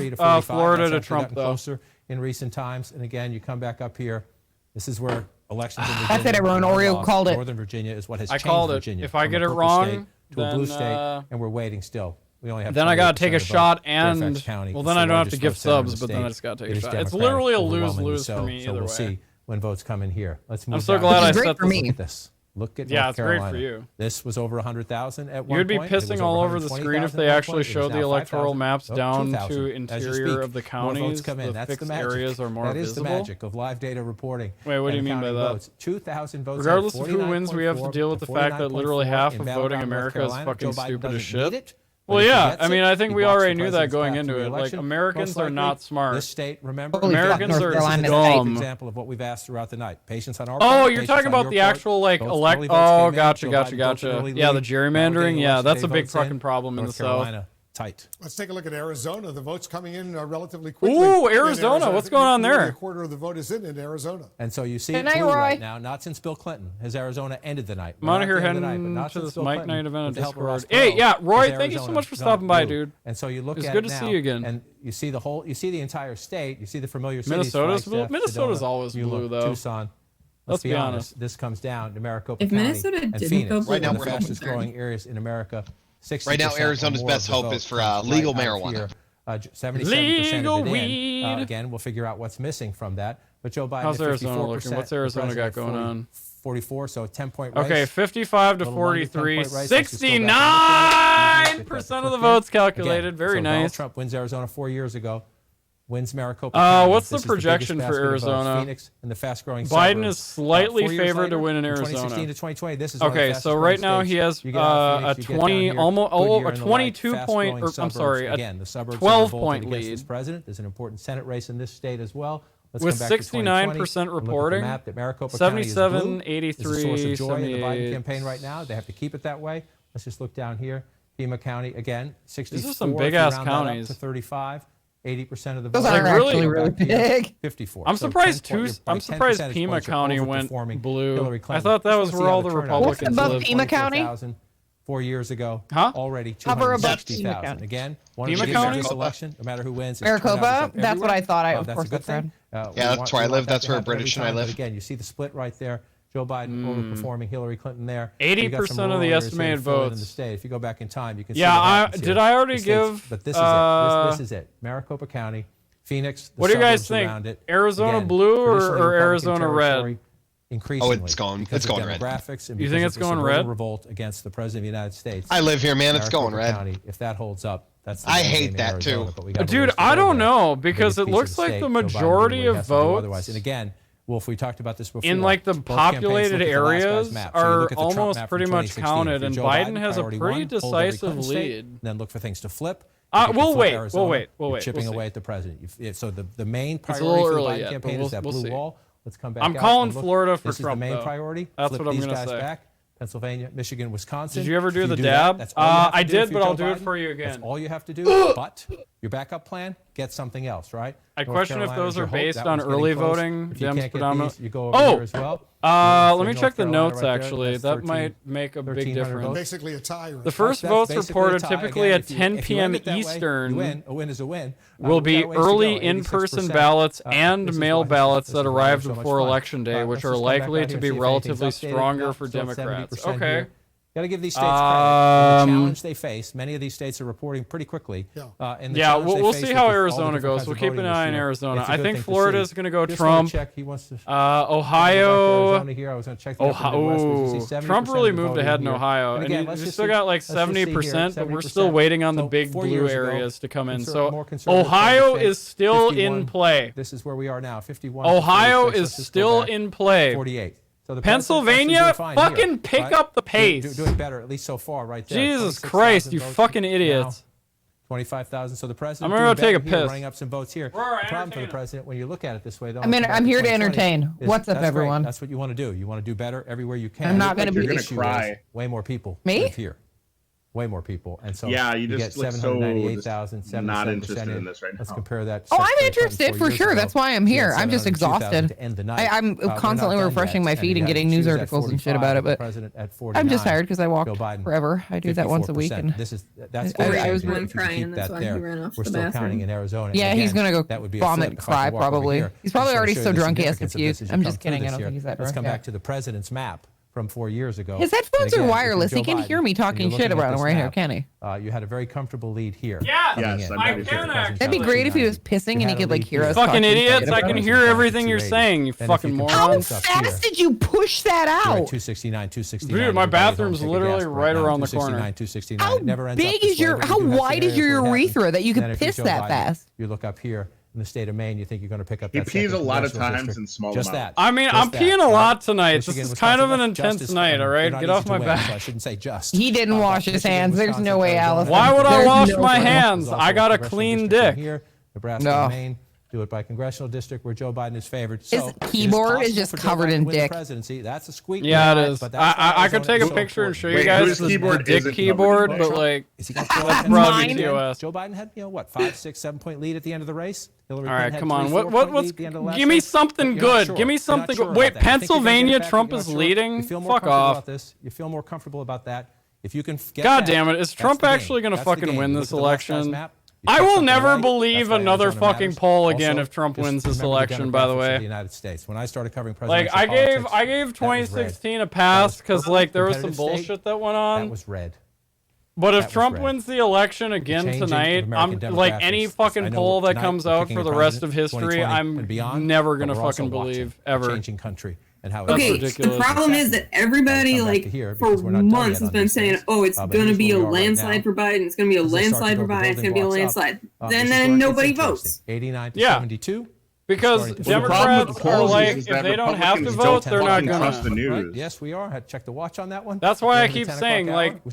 Florida to Trump, though. Closer in recent times. And again, you come back up here. This is where elections in Virginia. I said everyone. Oreo called it. Northern Virginia is what has changed called it. Virginia. If I get it wrong, to a blue state, and we're waiting still. We only have. Then I got to take a shot, and well, then I don't have to give subs, but then I just got to take a shot. It's literally a lose-lose for me either way. So we'll see when votes come in here. Let's move. I'm so glad I set this. Look at North Carolina. It's great for you. This was over 100,000 at one point. You'd be pissing all over the screen if they actually showed the electoral maps down to interior of the counties. The fixed areas are more visible. That is the magic of live data reporting. Wait, what do you mean by that? 2,000 votes. Regardless of who wins, we have to deal with the fact that literally half of voting America is fucking stupid as shit. Well, yeah. I mean, I think we already knew that going into it. Like, Americans are not smart. This state, remember, Americans are dumb. Example of what we've asked throughout the night. Patience on our part. Oh, you're talking about the actual like elect. Oh, gotcha. Yeah, the gerrymandering. Yeah, that's a big fucking problem in the South. Tight. Let's take a look at Arizona. The votes coming in relatively quickly. Ooh, Arizona. What's going on there? A quarter of the vote is in Arizona. And so you see it right now, not since Bill Clinton has Arizona ended the night. I'm out here heading to this Mike Night event on Discord. Hey, yeah, Roy, thank you so much for stopping by, dude. And so you look at it now. It's good to see you again. And you see the entire state. You see the familiar cities. Minnesota's always blue, though. Tucson. Let's be honest. This comes down to Maricopa If County Minnesota and didn't Phoenix. go blue, right now, the fastest growing areas in America. Right now, Arizona's best hope is for legal marijuana. 77% legal of it weed. Again, we'll figure out what's missing from that. But Joe Biden How's at 54%. Arizona looking? What's Arizona got going on? 44, so a 10-point race. Okay, 55 to 43. 69% of the votes calculated. Again, Very so nice. Donald Trump wins Arizona 4 years ago. Wins Maricopa County. What's the projection for Arizona? Phoenix and the fast-growing Biden is slightly favored to win in Arizona. 2016 to 2020. This is okay. So right now he has a 22 point, or I'm sorry, a 12-point lead. President. There's an important Senate race in this state as well. With 69% reporting, 77, 83, is a source of joy in the 78. Biden campaign right now. They have to keep it that way. Let's just look down here. Pima County again, 64. These are some big-ass counties. To 35. 80% of the votes. Those are actually really big. 54. I'm surprised Pima County went blue. I thought that was where all the Republicans lived. lived. Pima County? 4 years ago, Hover already above 260,000. Again, Pima County? This election, no matter who wins. Maricopa? That's what I thought. Of course, that's a good thing. Yeah, that's where I live. That's where British and I live. Again, you see the split right there. Joe Biden overperforming Hillary Clinton there. 80% of the estimated votes. In the state. If you go back in time, you can see. Yeah, did I already give? But this is it. This is it. Maricopa County, Phoenix. What do you guys think? Arizona blue or Arizona red? Increasingly. Oh, it's going. It's going red. You think it's going red? Revolt against the president of the United States. I live here, man. It's going red. County, if that holds up, that's. I hate that too. Dude, I don't know because it looks like the majority of votes. And again. Wolf, we talked about this before. In like the populated areas are almost pretty much counted, and Biden has a pretty decisive lead. Then look for things to flip. We'll wait. Chipping away at the president. So the main priority for the Biden campaign is that blue wall. Let's come back. I'm calling Florida for Trump. This is the main priority. That's what I'm going to say. Back. Pennsylvania, Michigan, Wisconsin. Did you ever do the dab? I did, but I'll do it for you again. That's all you have to do. But your backup plan, get something else, right? I question if those are based on early voting. Dems predominant. You go over here as well. Let me check the notes, actually. That might make a big difference. Basically a tie. The first votes reported typically at 10 p.m. Eastern a win is a win. will be early in-person ballots and mail ballots that arrived before Election Day, which are likely to be relatively stronger for Democrats. Okay. Got to give these states credit. The challenge they face, many of these states are reporting pretty quickly. We'll see how Arizona goes. We'll keep an eye on Arizona. I think Florida is going to go Trump. Ohio. Trump really moved ahead in Ohio. And he's still got like 70%, but we're still waiting on the big blue areas to come in. So Ohio is still in play. This is where we are now, 51. Ohio is still in play. 48. So Pennsylvania, fucking pick up the pace. Doing better, at least so far, right there. Jesus Christ, you fucking idiots. 25,000. So the president. I'm gonna go take a piss. Running up some votes here. The problem for the president, when you look at it this way, though. I'm here to entertain. What's up, everyone? That's what you want to do. You want to do better everywhere you can. I'm not going to be. You're gonna cry. Way more people live here. Way more people, and so you get just look 798,000. not interested in this right now. Let's compare that. Oh, I'm interested for sure. That's why I'm here. I'm just exhausted. I'm constantly refreshing my feed and getting news articles and shit about it, but I'm just tired because I walked forever. I do that once a week, and I was really crying. That's why he ran off We're the still bathroom. counting in Arizona. Yeah, he's gonna go vomit and cry probably. He's probably already so drunk he has confused. I'm just kidding. I don't think he's that drunk. Let's come back to the president's map from 4 years ago. His headphones are wireless. He can hear me talking shit about him right here, can he? You had a very comfortable lead here. Yes, I can actually. That'd be great if he was pissing and he could like hear us. Fucking idiots! I can hear everything you're saying. You fucking morons. How fast did you push that out? 269, 269. Dude, my bathroom's literally right around the corner. 269. How big is your? How wide is your urethra that you can piss that fast? You look up here. In the state of Maine, you think you're going to pick up he that pees a lot of congressional times district. in small Just amounts. that. I mean, I'm peeing a lot tonight. This is kind of an intense Justice, night, all right? not Get easy off to my win, back. so I shouldn't say just. He didn't wash his hands. There's no way, Alice. Why would I There's wash no my way. hands? I got a clean dick. Here, Nebraska, Maine. Do it by congressional district where Joe Biden is favored. His keyboard is just covered in dick. Presidency. That's a squeak. Yeah, it is. I could take a picture and show you guys the dick keyboard, but like, that's broad TOS. Joe Biden had, 5, 6, 7 point lead at the end of the race. All right, come on. What's? Give me something good. Give me something good. Wait, Pennsylvania, Trump is leading. Fuck off. You feel more comfortable about that if you can. God damn it! Is Trump actually going to fucking win this election? I will never believe another fucking poll again if Trump wins this election, by the way. The United States. When I started covering like, I gave 2016 a pass because like there was some bullshit that went on. That was red. But if Trump wins the election again tonight, I'm like any fucking poll that comes out for the rest of history, I'm never gonna fucking believe ever. Changing country. Okay, the problem is that everybody, like, for months has been saying, oh, it's going to be a landslide for Biden. It's going to be a landslide for Biden. It's going to be a landslide. Then nobody votes. 89 to 72. Because Democrats are like, if they don't have to vote, they're not gonna. Yes, we are. Check the watch on that one. That's why I keep saying, like,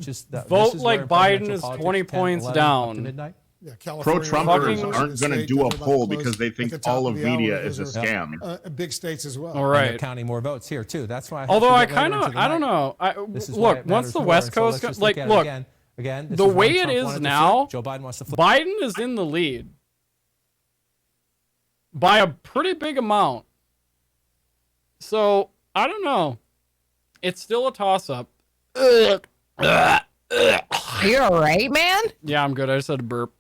vote like Biden is 20 points down. Pro-Trumpers aren't going to do a poll because they think all of media is a scam. Big states as well. All right. They're counting more votes here too. That's why. Although I kind of, I don't know. Look, once the West Coast, like, look, the way it is now, Joe Biden wants to flip. Biden is in the lead by a pretty big amount. So I don't know. It's still a toss-up. You all right, man? Yeah, I'm good. I just had a burp.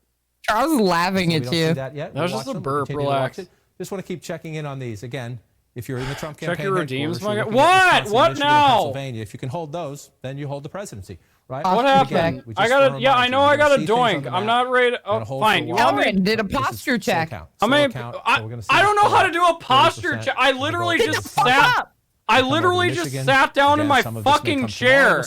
I was laughing at you. That was just a burp. Relax. Just want to keep checking in on these. Again, if you're in the Trump campaign, check your redeems. My God. What now? Pennsylvania. If you can hold those, then you hold the presidency. Right? What happened? I got to. I know I got a doink. I'm not ready. Oh, fine. You want me? Did a posture check. I mean, I don't know how to do a posture check. I literally just sat. I literally just sat down in my fucking chair.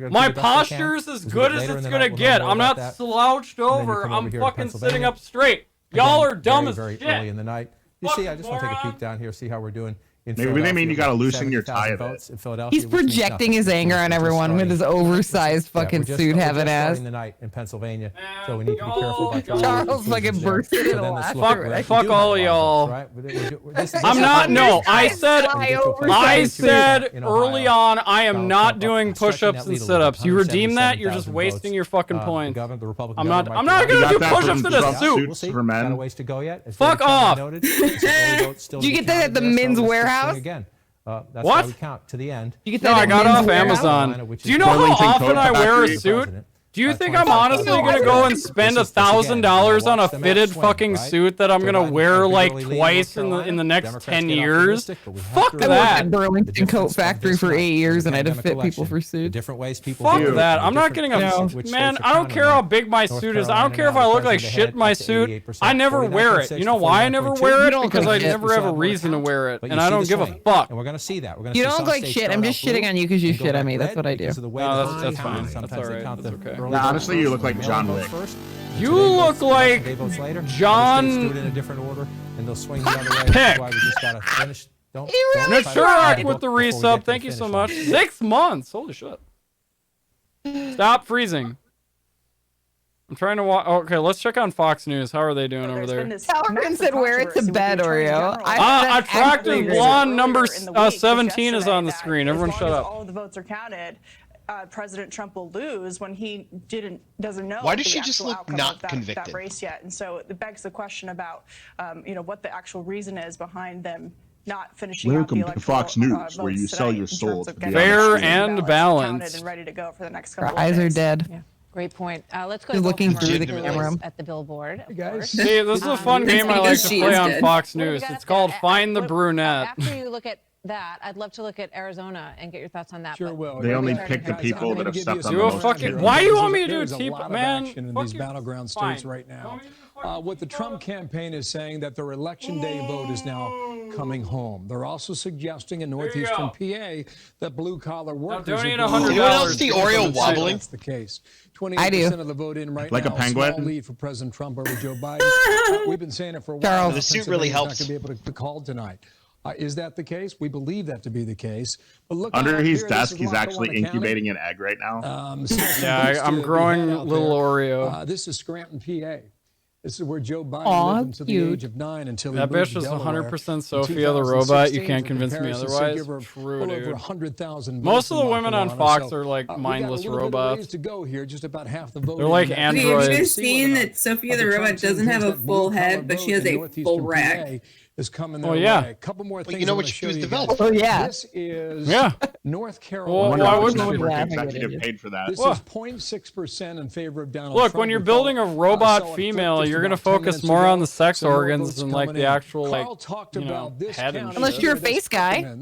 My posture is as good as it's gonna get. I'm not slouched over. I'm fucking sitting up straight. Y'all are dumb as shit. Early in the night. You see, I just want to take a peek down here, see how we're doing. Maybe they mean you got to loosen your tie a bit. He's projecting his anger on everyone with his oversized fucking suit having ass. The night in Pennsylvania, so we need to be careful about Charles fucking bursted into laughter. Fuck all of y'all. I'm not. No, I said early on, I am not doing push-ups and sit-ups. You redeem that, you're just wasting your fucking points. I'm not gonna do push-ups in a suit. Got a ways to go yet. Fuck off. Did you get that at the men's warehouse? Again, that's what? How we count to the end. No, I got off Amazon. Do you know how often I wear a suit? Do you think I'm honestly gonna go and spend $1,000 on a fitted fucking suit that I'm gonna wear like twice in the next 10 years? Fuck that. I worked at Burlington Coat Factory for 8 years, and I had to fit people for suits. Different ways people. Fuck that. I'm not getting a man. I don't care how big my suit is. I don't care if I look like shit in my suit. I never wear it. You know why I never wear it? Because I never have a reason to wear it, and I don't give a fuck. And we're gonna see that. You don't look like shit. I'm just shitting on you because you shit on me. That's what I do. No, that's fine. That's alright. That's okay. No, honestly, you look like John Wick. You look like John. Do it in a different order, and they'll swing the other way. That's why we just gotta finish. Don't Nachurak with the resub. Thank you so much. 6 months. Holy shit. Stop freezing. I'm trying to watch. Okay, let's check on Fox News. How are they doing over there? Talkin said wear it to bed, Oreo. Attractive blonde number 17 is on the screen. Everyone shut up. All the votes are counted. President Trump will lose when he doesn't know. Why does she just look not that convicted? Race yet, and so it begs the question about what the actual reason is behind them not finishing out the Welcome to Fox News, where you sell your soul to be fair and balanced. And ready to go for the next couple Our eyes are dead. Yeah. Great point. Let's go He's to looking through the camera at the billboard. See, this is a fun game I like to play on Fox News. It's called Find the Brunette. After you look at that, I'd love to look at Arizona and get your thoughts on that. Sure will. They only pick the people that have stepped on the most. Why do you want me to do a T-pop, man? In these battleground states right now. What the Trump campaign is saying that their election day vote is now coming home. They're also suggesting in northeastern PA that blue-collar workers. Donate $100. Anyone else see Oreo wobbling? That's the case. 28% of the vote in right like now. A penguin. Small lead for President Trump over Joe Biden. We've been saying it for a while. The suit really helps. Not going to be able to call tonight. Is that the case? We believe that to be the case. But look under his desk, he's actually incubating an egg right now. Yeah, I'm growing little Oreo. This is Scranton, PA. This is where Joe Biden lived until the age of 9 until he that moved bitch to is Delaware. 100% Sophia the robot. You can't convince me otherwise. True, dude. Over 100,000 Most of the women on Fox are like mindless robots. To go here, just about half the vote. They're like androids. Have you seen that Sophia the robot doesn't have a full head, but she has a full rack? Is coming oh yeah. A couple more things. You know what she was developed. Oh yeah. This is Well, North Carolina. why wouldn't the executive paid for that? This is 0.6% in favor of Donald Look, Trump. when you're building a robot female, you're gonna focus more on the sex organs than like the actual like head and unless shit. you're a face guy.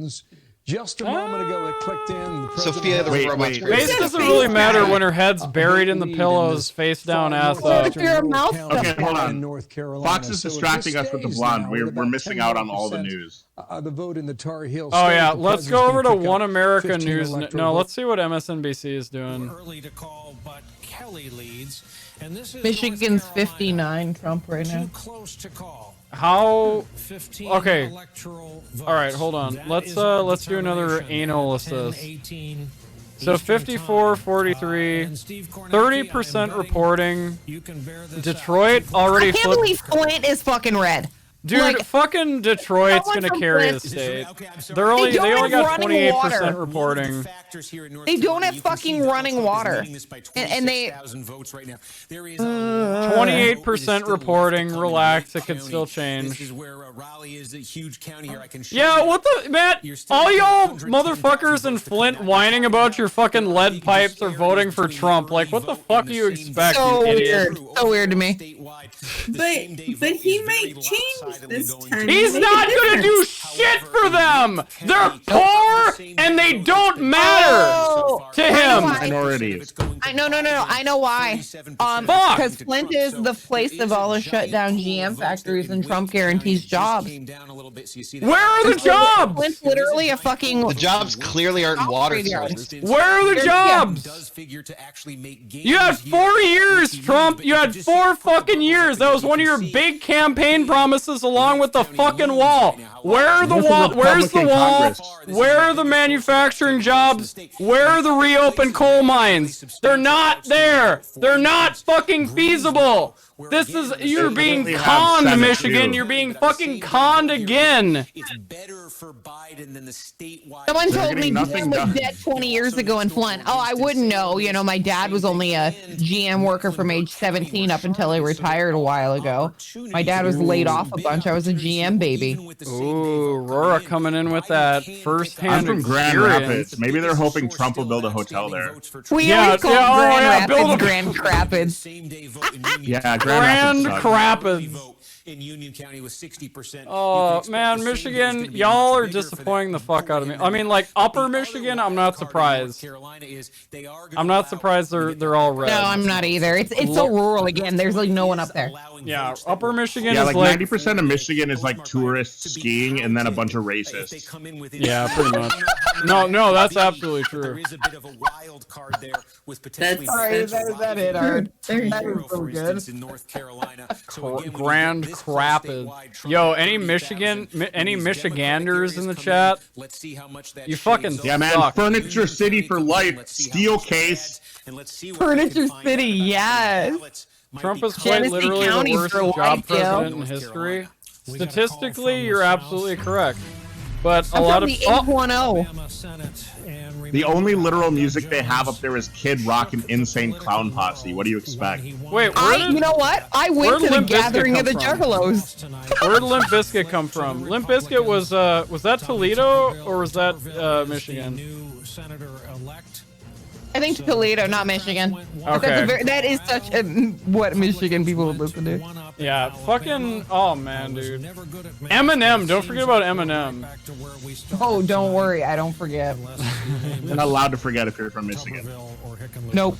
Just a moment ago, it clicked in. Sophia the robot's face doesn't really matter when her head's buried in the pillows, face down, ass up. If you're a mouth. Okay, hold on. Fox is distracting us with the blonde. We're missing out on all the news. The vote in the Tar Heels. Oh yeah, let's go over to One America News. No, let's see what MSNBC is doing. Early to call, but Kelly leads, and this is Michigan's 59 Trump right now. too close to call. How? Okay. All right, hold on. Let's do another analysis. So 54, 43, 30% reporting. Detroit already I can't believe Flint is fucking red. Dude, like, fucking Detroit's gonna carry the state. They only got 28% reporting. They don't have fucking running water, and they 28% reporting. Relax, it could still change. This is where Raleigh is, a huge county here. I can show yeah, what the Matt? All y'all motherfuckers in Flint whining about your fucking lead pipes or voting for Trump. Like, what the fuck do you expect, so you idiot? Weird. So weird to me. But he might change this time. He's not gonna do shit for them. They're poor and they don't matter to him. Minorities. No. I know why. Because Flint is the place of all the shut down GM factories, and Trump guarantees jobs. Where are the jobs? Flint's literally a fucking. The jobs clearly aren't water sources. Where are the jobs? You had 4 years, Trump. You had 4 fucking years. That was one of your big campaign promises, along with the fucking wall. Where are the wall? Where's the wall? Where are the manufacturing jobs? Where are the reopened coal mines? They're not there. They're not fucking feasible. This is, you're being conned, Michigan. You're being fucking conned again. It's better for Biden than the statewide. Someone told me GM was dead 20 years ago in Flint. Oh, I wouldn't know. You know, my dad was only a GM worker from age 17 up until he retired a while ago. My dad was laid off a bunch. I was a GM baby. Ooh, Aurora coming in with that first-hand I'm from Grand experience. Rapids. Maybe they're hoping Trump will build a hotel there. We always call Grand Rapids. Yeah, Grand Rapids. In Union County with 60%. Oh man, Michigan, y'all are disappointing the fuck out of me. I mean, like Upper Michigan, I'm not surprised. I'm not surprised they're all red. No, I'm not either. It's so rural again. There's like no one up there. Yeah, Upper Michigan Yeah, is like 90% of Michigan is like tourists skiing and then a bunch of racists. Yeah, pretty much. No, that's absolutely true. There is a bit of a wild card there with potentially. Sorry, that it, Ard. That is so good. In North Carolina. Grand Rapids. Yo, any Michiganders in the chat? You fucking yeah, man. suck. Furniture City for life. Steel case. Furniture City, yes. Trump is quite literally the worst job president in history. Statistically, you're absolutely correct. But a lot of the only literal music they have up there is Kid Rock and Insane Clown Posse. What do you expect? Wait, you know what? I went to the gathering of the Juggalos. Where did Limp Bizkit come from? Limp Bizkit was that Toledo or was that Michigan? I think Toledo, not Michigan. Okay. That is such a what Michigan people would listen to. Yeah, fucking, oh man, dude. Eminem, don't forget about Eminem. Oh, don't worry, I don't forget. You're not allowed to forget if you're from Michigan. Nope.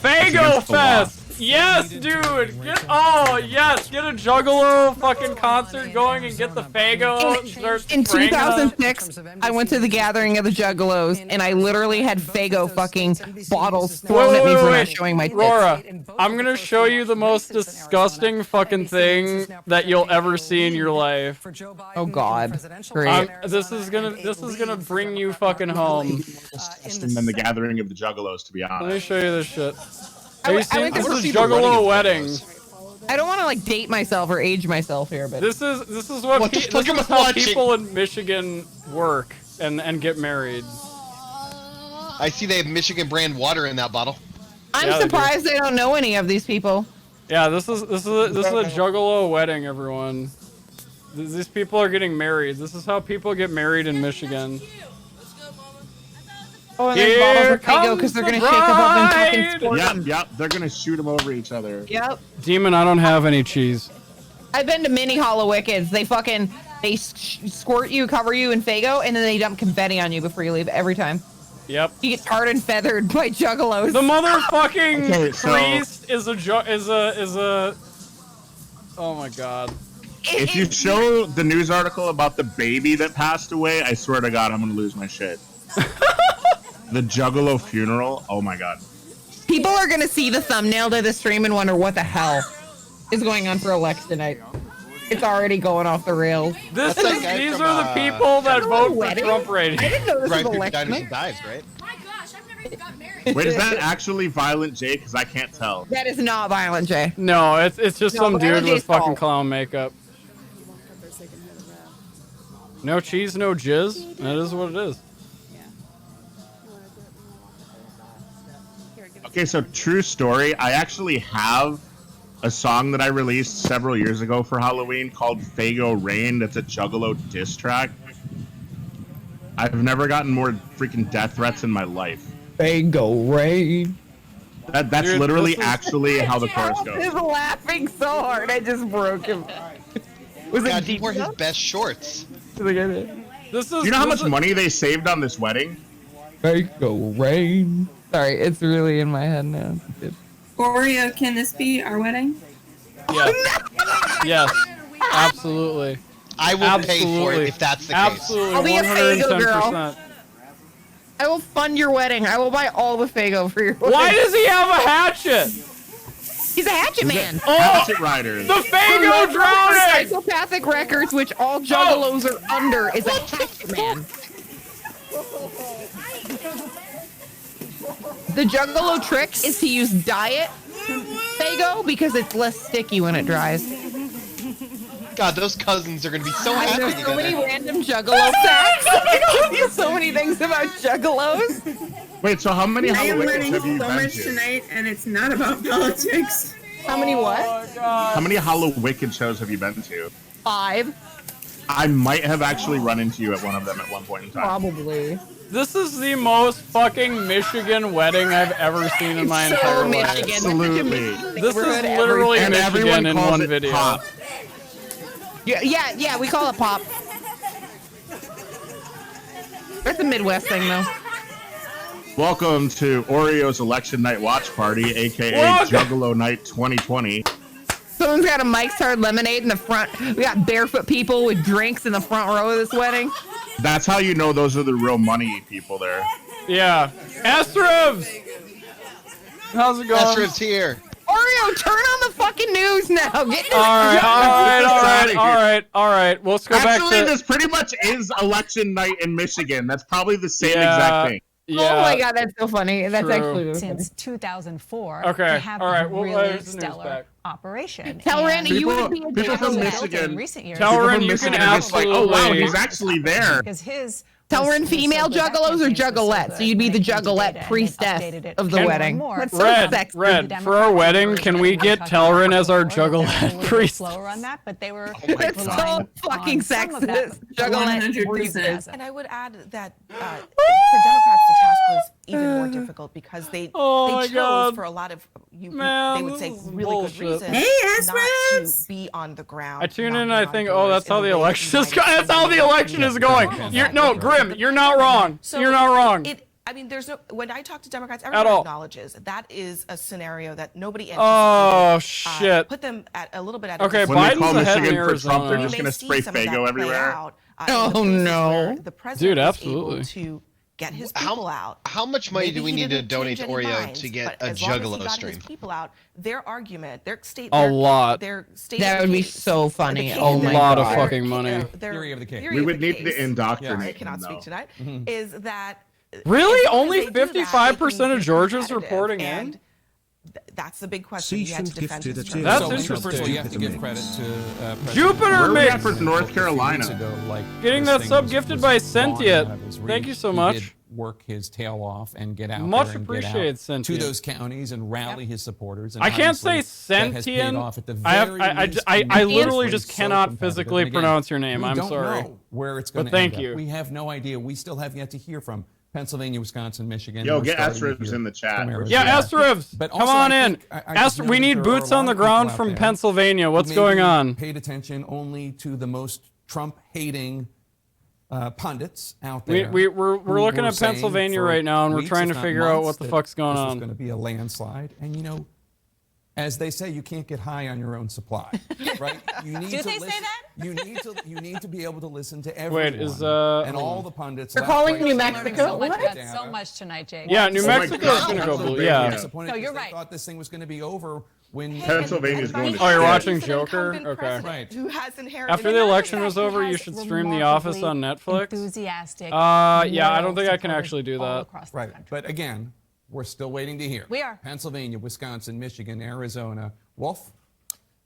Fago Fest! Yes, dude! Get a Juggalo fucking concert going and get the Fago. In 2006, I went to the gathering of the Juggalos, and I literally had Fago fucking bottles thrown at me for not showing my tits. Rora, I'm gonna show you the most disgusting fucking thing that you'll ever see in your life. Oh God! Great. This is gonna bring you fucking home. Than the gathering of the Juggalos, to be honest. Let me show you this shit. This is Juggalo wedding. I don't want to like date myself or age myself here, but this is how people in Michigan work and get married. I see they have Michigan brand water in that bottle. I'm surprised they don't know any of these people. Yeah, this is a Juggalo wedding, everyone. These people are getting married. This is how people get married in Michigan. Oh, and then bottles of Fago because they're gonna shake them up and fucking squirt them. Yep, they're gonna shoot them over each other. Yep. Demon, I don't have any cheese. I've been to mini Hollow Wickeds. They squirt you, cover you in Fago, and then they dump confetti on you before you leave every time. Yep. You get tarred and feathered by Juggalos. The motherfucking priest is a. Oh my God. If you show the news article about the baby that passed away, I swear to God, I'm gonna lose my shit. The Juggalo funeral. Oh my God. People are gonna see the thumbnail to the stream and wonder what the hell is going on for election night. It's already going off the rails. These are the people that vote for Trump rating. I didn't know this was election night. Dies, right? My gosh, I've never even got married. Wait, is that actually Violent J? Because I can't tell. That is not Violent J. No, it's just some dude with fucking clown makeup. No cheese, no jizz. That is what it is. Okay, so true story. I actually have a song that I released several years ago for Halloween called Fago Rain. That's a Juggalo diss track. I've never gotten more freaking death threats in my life. Fago Rain. That's dude, literally actually how the chorus goes. He's laughing so hard, I just broke him. Was it he wore his best shorts. Do you know how much money they saved on this wedding? Fago Rain. Sorry, it's really in my head now. Oreo, can this be our wedding? Yes. Yes. Absolutely. I will pay for it if that's the case. Absolutely. I'll be a Fago girl. I will fund your wedding. I will buy all the Fago for your wedding. Why does he have a hatchet? He's a hatchet man. Hatchet riders. The Fago drowning! Psychopathic records, which all Juggalos are under, is a hatchet man. The Juggalo trick is to use diet Faygo because it's less sticky when it dries. God, those cousins are gonna be so happy There's together. so many random Juggalo facts. There's so many things about Juggalos. Wait, so how many I am Halloween learning have you so been much to? tonight, and it's not about politics. How many what? How many Halloween shows have you been to? 5. I might have actually run into you at one of them at one point in time. Probably. This is the most fucking Michigan wedding I've ever seen in my entire life. Absolutely. This is literally and Michigan in calls one it video. Pop. Yeah, we call it pop. That's a Midwest thing, though. Welcome to Oreo's Election Night Watch Party, aka Juggalo Night 2020. Someone's got a Mike's Hard Lemonade in the front. We got barefoot people with drinks in the front row of this wedding. That's how you know those are the real money people there. Yeah. Astrobs! How's it going? Astrobs here. Oreo, turn on the fucking news now. Get All right. Well, let's go back to... Actually, this pretty much is election night in Michigan. That's probably the same exact thing. Oh my god, that's so funny. That's True. actually really Since 2004 Okay, to have all right, a well, really there's the news stellar back. operation. Tell And Randy you would be a people from Michigan. in recent years. Tell Randy you Michigan can are just like, oh wow, absolutely- he's actually there. Because his Tell her in was female so good. That juggalos or campaign was so juggalettes. good. So you'd be the They took the data juggalette and they priestess updated it of the more wedding. and more. That's so sexy. Red, for our wedding, can we get Telrin as our juggalette priest? Slower on that, but they were That's so fucking sexist. Juggalette priestess. And I would add that for Democrats, the task was even more difficult because they my chose God. for a lot of Man, they would say this is really bullshit. good reasons Hey, not to Aspers! be on the ground. I tune in and knocking I think, on oh, that's doors how in the a way that election is you going. might That's how the election is going. No, Grim, you're not wrong. So You're not wrong. I mean, there's no. When I talk to Democrats, At everyone all. acknowledges that is a scenario that nobody Oh, anticipated. shit. Put them at a little bit at Okay, a When they Biden's call ahead in Michigan for Trump, they're Arizona. just going to spray Faygo everywhere. Oh, no. The president Dude, was absolutely. able to get his people out. How much money Maybe do we he need to didn't donate change to any Oreo minds, to get but a as long as he Juggalo got stream? his people out, their argument, their state, A lot. Their state That would be so funny. the Oh case- my lot god. of fucking money. their Theory of the case. theory We of would the need case, to indoctrinate I cannot them, speak though. tonight. Mm-hmm. Is that Really? as long as Only they do that, they 55% can of be Georgia's competitive, reporting in? and that's the big question. He had to defend his terms. That's So, interesting. First of all, you have to give credit to President Jupiter Where are we mix. at for North Carolina? Getting that sub gifted by Cynthia. Thank you so He much. did work his tail off and get out Much there and get appreciated, out Cynthia. to those counties and rally his supporters. And I can't say obviously that has paid sentient. off at the I very least I in literally race, just so cannot competitive. physically And again, pronounce your name. we I'm don't sorry. know where it's going But to thank end you. up. We have no idea. We still have yet to hear from Pennsylvania, Wisconsin, Michigan. Yo, We're get starting to Astrobs hear in the chat. from Arizona. Yeah, Astrobs, But come also, on I in. think I just know We that need there are boots a on lot the of people ground out from there Pennsylvania. who What's maybe going on? Paid attention only to the most Trump-hating pundits out We- there. we're who looking were at saying Pennsylvania for right now, and we're weeks, trying if to not figure out months, what the that fuck's going this on. was going to be a landslide, and you know, as they say, you can't get high on your own supply, right? You need Do to they say listen, that? You need to be able to listen to everyone. Wait, is and all the pundits. They're left, calling right, New center, Mexico? So much, What? about so much tonight, Jake. Yeah, New Oh my Mexico is God. going to go blue. Yeah. Yeah. disappointed No, you're because right. they thought this thing was going to be over when Pennsylvania's going to Oh, you're shit. watching He's an Joker? incumbent Okay. president Right. Who has inherited After the another election fact. was over, you has should stream The Office on remarkably Netflix. Enthusiastic. Yeah, I don't loyal think I can supporters actually do all that. across the Right, country. but again, we're still waiting to hear. We are. Pennsylvania, Wisconsin, Michigan, Arizona. Wolf.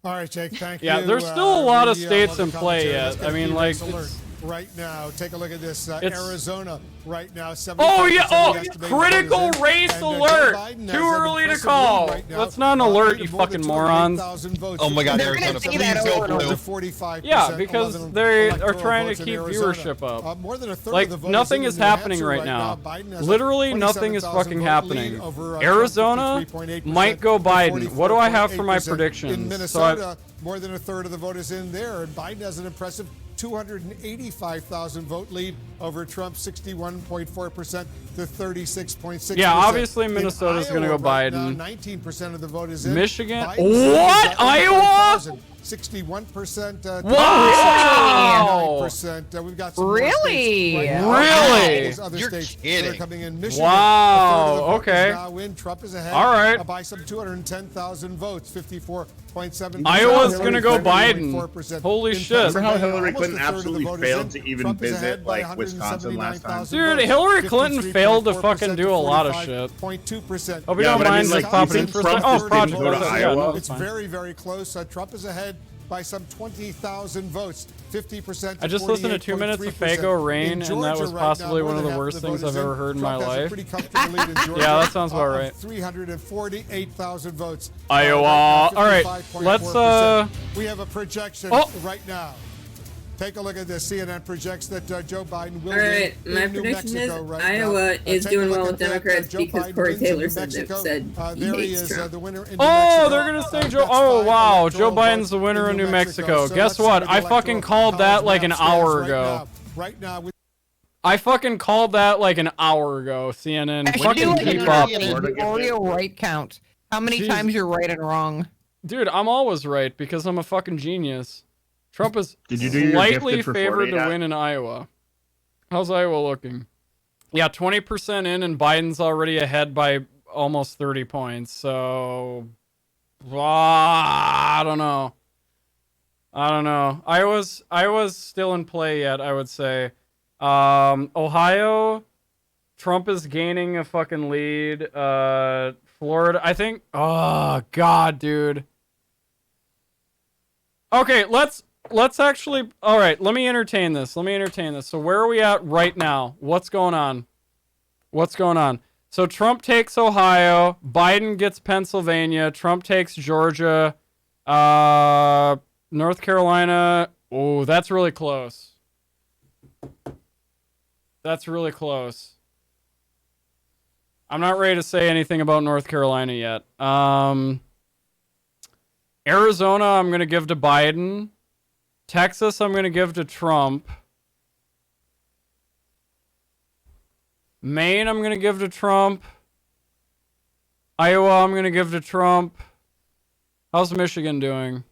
All right, Jake, thank you. Yeah, there's still a lot of we, states love in the play commentary. yet. Let's get I mean, the like, alert it's- right now. Take a look at this. It's- Arizona right now. Oh yeah! 75% Oh, of the estimated critical voters in, race and, Joe alert! Biden has Too an early to impressive call. lead right now. That's not an alert, you More than fucking 208,000 morons. votes. Oh my God, They're Arizona, gonna say please that go over and blue. over. 45%, Yeah, because 11 they are electoral trying to votes in keep Arizona. viewership up. More than a third Like, of the voters nothing in is New happening Hampshire right now. Biden has a Literally nothing is 27,000 fucking vote happening. lead over, Trump, Arizona 53.8%, might go Biden. What do I have for my 44.8%. predictions? In So I- Minnesota, more than a third of the vote is in there, and Biden has an impressive 285,000 vote lead over Trump's 61.4% to 36.6%. Yeah, obviously In Minnesota's gonna Iowa go right Biden. now, 19% of the vote is in. Michigan? Biden stands What? at Iowa? 85,000. 61%. Wow! 9%. We've got some Really? more states right now. Really? Those other You're states kidding. that are coming in. Michigan, Wow, a third of the vote okay. is now in. Trump is ahead All right. by some 210,000 votes, 54.7%. Iowa's gonna go Biden. Biden. Holy shit. Remember how Hillary Clinton absolutely failed to even visit like Wisconsin last time? Dude, Hillary Clinton failed to fucking do a lot of shit. 0.2%. Hope you Yeah, don't but I mind mean, this like, popping you in think for a Trump second. Oh, just Project. didn't go to Yeah, Iowa? no, It's very, very close. Trump is ahead by some 20,000 votes, 50%. I just listened to 2 minutes of Fago Rain, and that was possibly one of the worst things I've ever heard in my life. Yeah, that sounds about right. 348,000 votes. Iowa. All right, let's We have a projection right now. Take a look at this. CNN projects that Joe Biden will All right, win my in New prediction is Mexico right Iowa now. is Take a doing look well at with that. Democrats Joe because Biden Corey wins in Taylor New said Mexico. he There he hates is, Trump. the winner in New Oh, Mexico. they're gonna say Joe. That's Oh, 5 wow, electoral Joe Biden's the votes winner in New Mexico. So Guess let's see what? the I fucking electoral called that college like an map stands hour right ago. now. Right now, I fucking called that like an hour ago. CNN, I should do fucking like keep an up. Oreo right count. How many Jeez. times you're right and wrong? Dude, I'm always right because I'm a fucking genius. Trump is Did you do your slightly gifted for favored 40 to yet? win in Iowa. How's Iowa looking? Yeah, 20% in, and Biden's already ahead by almost 30 points. So, I don't know. Iowa's still in play yet, I would say. Ohio, Trump is gaining a fucking lead. Florida, I think. Oh God, dude. Okay, let's actually. All right, let me entertain this. So where are we at right now? What's going on? So Trump takes Ohio. Biden gets Pennsylvania. Trump takes Georgia. North Carolina. Oh, that's really close. I'm not ready to say anything about North Carolina yet. Arizona, I'm going to give to Biden. Texas, I'm going to give to Trump. Maine, I'm going to give to Trump. Iowa, I'm going to give to Trump. How's Michigan doing?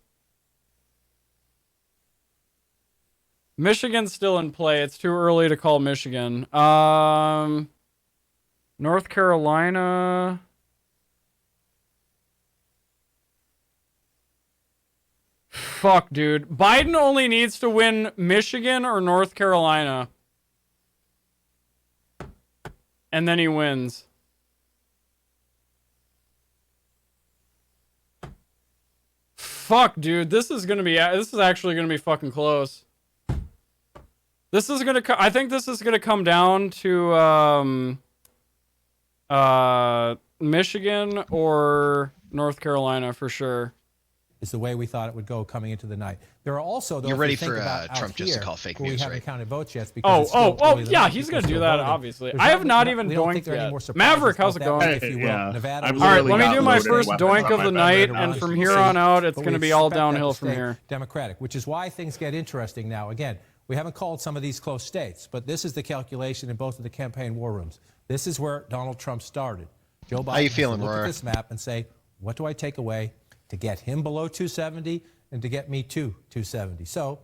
Michigan's still in play. It's too early to call Michigan. North Carolina. Fuck, dude. Biden only needs to win Michigan or North Carolina. And then he wins. Fuck, dude. This is actually gonna be fucking close. I think this is gonna come down to Michigan or North Carolina for sure. Is the way we thought it would go coming into the night. There are also those. You're ready who think for about out Trump just to here, call fake where news, we haven't right? counted votes yet. Because it's still early in the Yeah, night, he's people gonna do still that, voting. obviously. There's I have not we even don't think doinked there are any yet. more surprises Maverick, how's it about going? that, if you will. Yeah. Nevada, I've All right, literally let me got do my loaded first weapons doink on of my the bed night, right now. and from here on out, it's But going to we be all expect that downhill to from stay here. Democratic, which is why things get interesting now. Again, we haven't called some of these close states, but this is the calculation in both of the campaign war rooms. This is where Donald Trump started. Joe Biden How you has to feeling, look Roar? at this map and say, what do I take away to get him below 270 and to get me to 270? So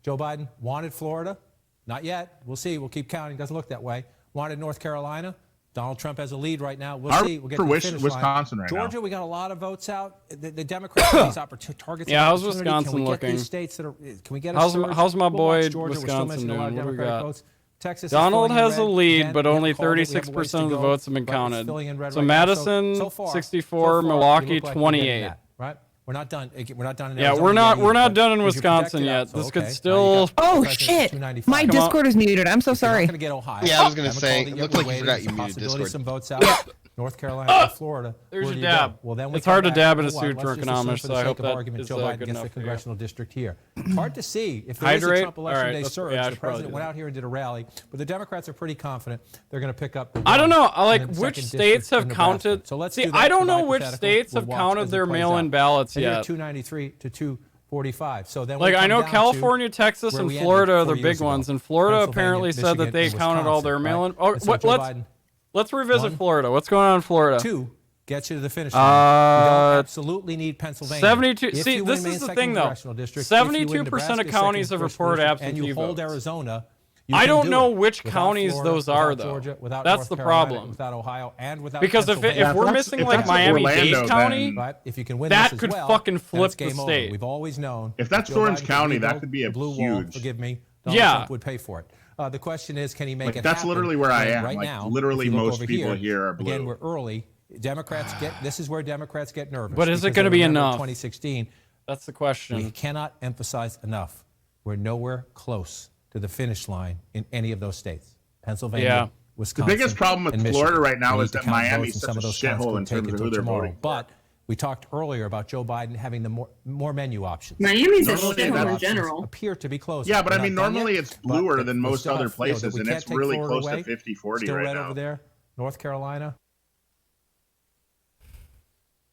Joe Biden wanted Florida. Not yet. We'll see. We'll keep counting. Doesn't look that way. Wanted North Carolina. Donald Trump has a lead right now. We'll see. We'll get to the finish Wisconsin line. right now. Georgia, we got a lot of votes out. The Democrats have these targets. Yeah, of how's opportunity. Wisconsin Can we looking? Get these states that are, can we get a How's surge? my We'll boy watch Georgia. We're still Wisconsin missing a lot of doing? What do we Democratic got? votes. Texas is Donald filling in has a red. lead, Again, but we only haven't called it. We have a ways 36% of to the go, votes have been but it's counted. filling in red So right now. Madison, So far, 64, we Milwaukee, look like we're getting 28. that, right? We're not done. We're not done in Yeah, Arizona we're not yet, done in but as you project Wisconsin it out, yet. so This okay, could now you still. got Oh President shit! 295. My Discord is muted. I'm so If you're not sorry. going to get Ohio. Yeah, I was gonna haven't say, called it it yet. looked We're like you waiting. forgot you Some muted possibility, Discord. some votes out. North Carolina and Florida. There's Where your do you go? dab. Well, then we It's hard come to back. dab in a You know what? suit for Let's just economics, assume so for the I sake hope of that argument, is Joe Biden good gets enough the for you. congressional district here. Hard to see if there is a Hydrate? Trump election All right, day let's- surge. yeah, I The should probably president do went that. out here and did a rally, but the Democrats are pretty confident they're going to pick up. The I don't know. win Like, in the which second states district have in Nebraska. counted? So let's See, do that I don't for know which hypothetical. states We'll have watch counted as it their plays mail-in out. ballots So you're yet. 293 to 245. So then Like, we I come know down to California, Texas, where and we ended Florida are 4 the years big ago. ones, and Florida Pennsylvania, apparently said that Michigan, they and counted all Wisconsin, their right? mail-in. Oh, And so Joe Biden, let's revisit one, Florida. What's going on in Florida? 2 gets you to the finish line. You don't absolutely need Pennsylvania. 72. If See, you this win is the Maine thing, though. 72% of counties have reported absentee and you hold votes. Arizona. I don't know which counties those are, though. Georgia, without That's North the Carolina, problem. Without Ohio, and without because if we're missing like Miami-Dade County, but if you can win that this could as well, fucking flip the game state. Over. We've always known if that's Orange County, that could be a blue huge. Wall, forgive me. Donald Trump would pay for it. The question is, can he make it that's happen? literally where I am. Right like, now, literally, most over people here are blue. Again, we're early. Democrats get. This is where Democrats get nervous. But is it going to be enough? 2016. That's the question. We cannot emphasize enough. We're nowhere close to the finish line in any of those states. Pennsylvania, Wisconsin, the biggest problem with Florida right now is that Miami's such a shithole in terms of who they're voting. But we talked earlier about Joe Biden having the more menu options. Miami's a shithole in general. Appear to be close. Yeah, but I mean, normally it's bluer than most other places, and it's really close to 50-40 Still right red now. over there, North Carolina.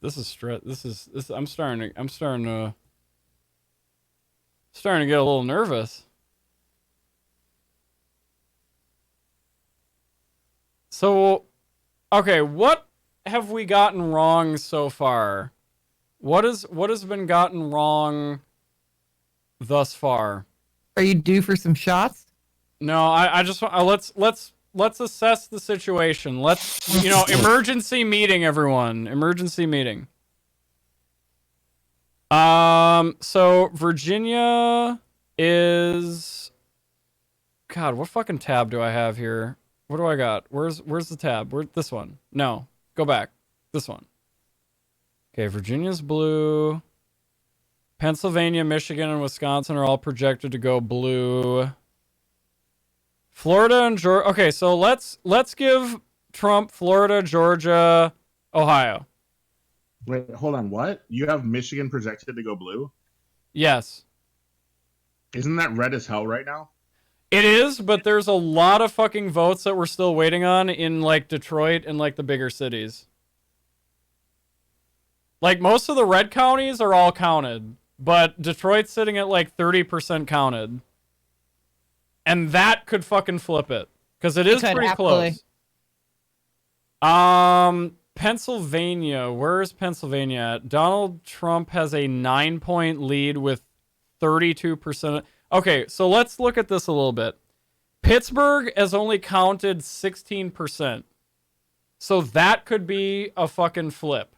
This is this. I'm starting to get a little nervous. So, okay, what have we gotten wrong so far? What has been gotten wrong thus far? Are you due for some shots? No, I just want let's assess the situation. Let's emergency meeting, everyone. Emergency meeting. So Virginia is God, what fucking tab do I have here? What do I got? Where's the tab? This one? No. Go back. This one. Okay, Virginia's blue. Pennsylvania, Michigan, and Wisconsin are all projected to go blue. Florida and Georgia. Okay, so let's give Trump Florida, Georgia, Ohio. Wait, hold on. What? You have Michigan projected to go blue? Yes. Isn't that red as hell right now? It is, but there's a lot of fucking votes that we're still waiting on in like Detroit and like the bigger cities. Like most of the red counties are all counted, but Detroit's sitting at like 30% counted. And that could fucking flip it because it is pretty close. Pennsylvania, where is Pennsylvania at? Donald Trump has a 9-point lead with 32%. Okay, so let's look at this a little bit. Pittsburgh has only counted 16%. So that could be a fucking flip.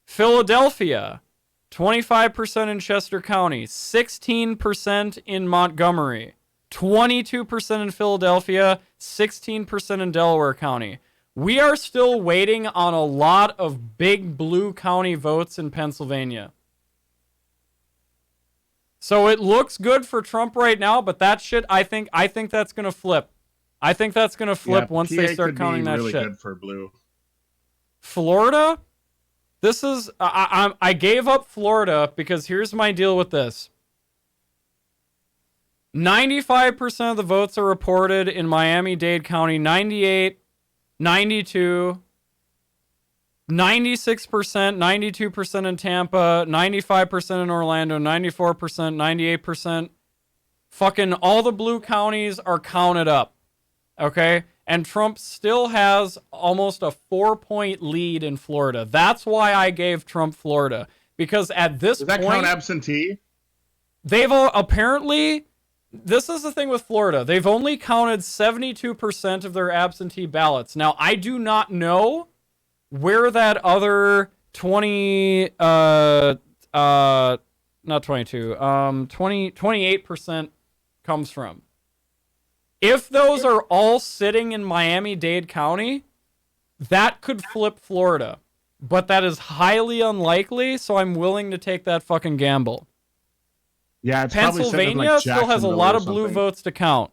Philadelphia, 25% in Chester County, 16% in Montgomery, 22% in Philadelphia, 16% in Delaware County. We are still waiting on a lot of big blue county votes in Pennsylvania. So it looks good for Trump right now, but that shit, I think that's gonna flip. I think that's gonna flip once they start counting that really shit. Good for blue. Florida, this is I gave up Florida because here's my deal with this. 95% of the votes are reported in Miami-Dade County. 98, 92. 96%, 92% in Tampa, 95% in Orlando, 94%, 98%. Fucking all the blue counties are counted up. Okay? And Trump still has almost a 4-point lead in Florida. That's why I gave Trump Florida. Because at this point... Does that count absentee? They've apparently... This is the thing with Florida. They've only counted 72% of their absentee ballots. Now, I do not know where that other 28% comes from. If those are all sitting in Miami-Dade County, that could flip Florida. But that is highly unlikely, so I'm willing to take that fucking gamble. Yeah, it's Pennsylvania still has a lot of blue votes to count.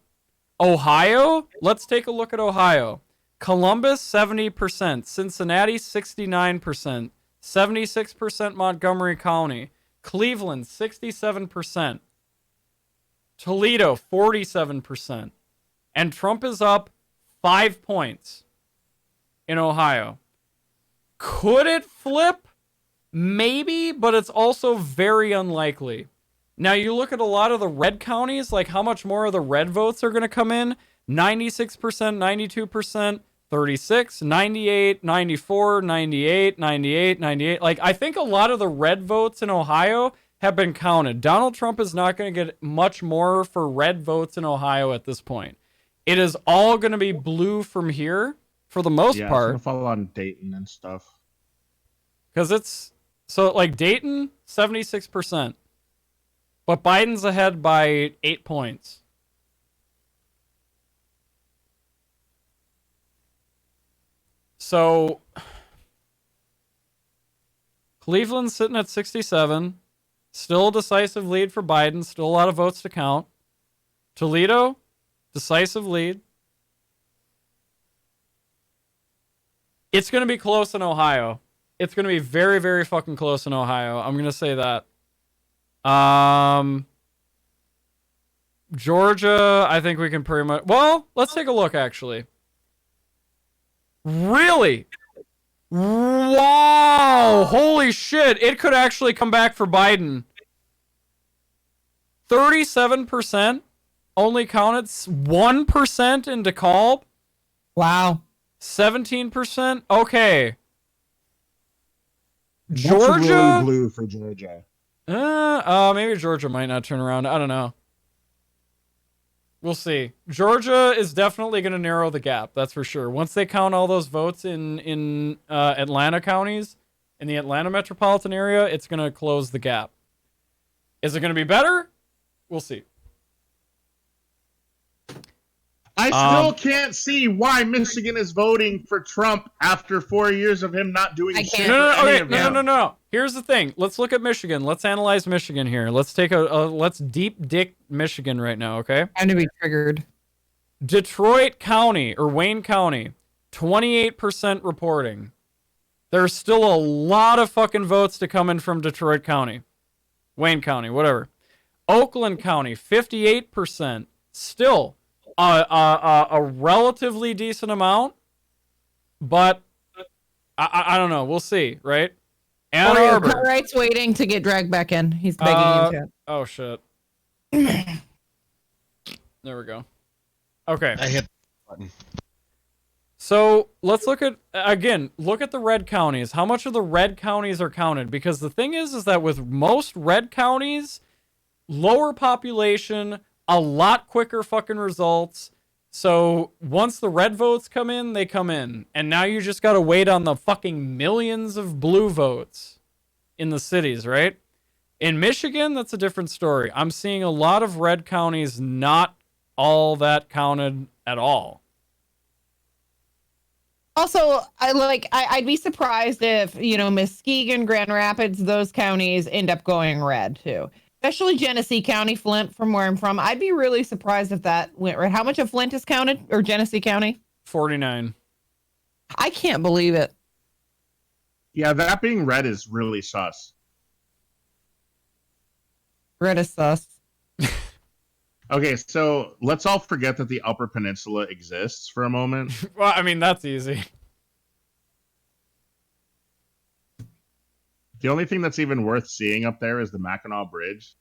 Ohio? Let's take a look at Ohio. Columbus, 70%. Cincinnati, 69%. 76% Montgomery County. Cleveland, 67%. Toledo, 47%. And Trump is up 5 points in Ohio. Could it flip? Maybe, but it's also very unlikely. Now, you look at a lot of the red counties, like how much more of the red votes are going to come in. 96%, 92%, 36, 98, 94, 98, 98, 98. Like, I think a lot of the red votes in Ohio have been counted. Donald Trump is not going to get much more for red votes in Ohio at this point. It is all going to be blue from here for the most Yeah, part. it's gonna fall on Dayton and stuff. Because it's, so like Dayton, 76%. But Biden's ahead by 8 points. So Cleveland's sitting at 67. Still a decisive lead for Biden. Still a lot of votes to count. Toledo, decisive lead. It's going to be close in Ohio. It's going to be very, very fucking close in Ohio. I'm going to say that. Georgia, I think we can pretty much... Well, let's take a look, actually. Really? Wow! Holy shit! It could actually come back for Biden. 37% only counted 1% in DeKalb. Wow. 17%. Okay. That's Georgia. really blue for Georgia. Maybe Georgia might not turn around. I don't know. We'll see. Georgia is definitely going to narrow the gap. That's for sure. Once they count all those votes in Atlanta counties, in the Atlanta metropolitan area, it's going to close the gap. Is it going to be better? We'll see. I still can't see why Michigan is voting for Trump after 4 years of him not doing shit. No. Here's the thing. Let's look at Michigan. Let's analyze Michigan here. Let's take let's deep dick Michigan right now, okay? I'm to be triggered. Detroit County or Wayne County, 28% reporting. There's still a lot of fucking votes to come in from Detroit County. Wayne County, whatever. Oakland County, 58%. Still a relatively decent amount, but I don't know. We'll see, right? Ann Arbor. Cartwright's waiting to get dragged back in. He's begging you to. Oh, shit. There we go. Okay. I hit the button. So let's look at, again, look at the red counties. How much of the red counties are counted? Because the thing is that with most red counties, lower population, a lot quicker fucking results. So once the red votes come in, they come in. And now you just got to wait on the fucking millions of blue votes in the cities, right? In Michigan, that's a different story. I'm seeing a lot of red counties not all that counted at all. Also, I'd be surprised if, Muskegon, Grand Rapids, those counties end up going red too. Especially Genesee County, Flint, from where I'm from. I'd be really surprised if that went red. How much of Flint is counted, or Genesee County? 49. I can't believe it. Yeah, that being red is really sus. Red is sus. Okay, so let's all forget that the Upper Peninsula exists for a moment. Well, I mean, that's easy. The only thing that's even worth seeing up there is the Mackinac Bridge.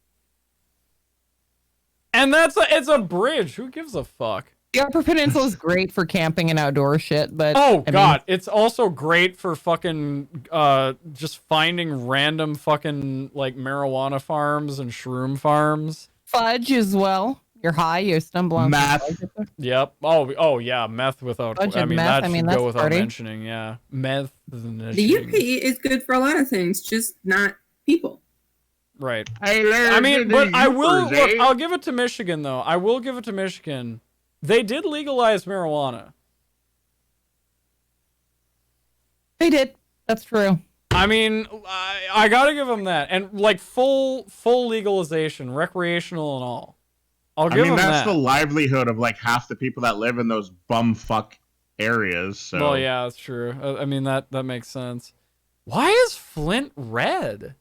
And it's a bridge. Who gives a fuck? The Upper Peninsula is great for camping and outdoor shit, but it's also great for fucking just finding random fucking like marijuana farms and shroom farms. Fudge as well. You're high, you stumble on meth. Yep. Oh yeah, meth without. Fudge I mean, meth, that should that's go without party. mentioning. Yeah, meth. The UP is good for a lot of things, just not people. Right. Hey, I mean, but I will. Youpers, eh? Look, I'll give it to Michigan though. I will give it to Michigan. They did legalize marijuana. They did. That's true. I mean, I gotta give them that, and like full legalization, recreational and all. I'll give them that. That's the livelihood of like half the people that live in those bumfuck areas. So. Well, yeah, that's true. I mean, that makes sense. Why is Flint red?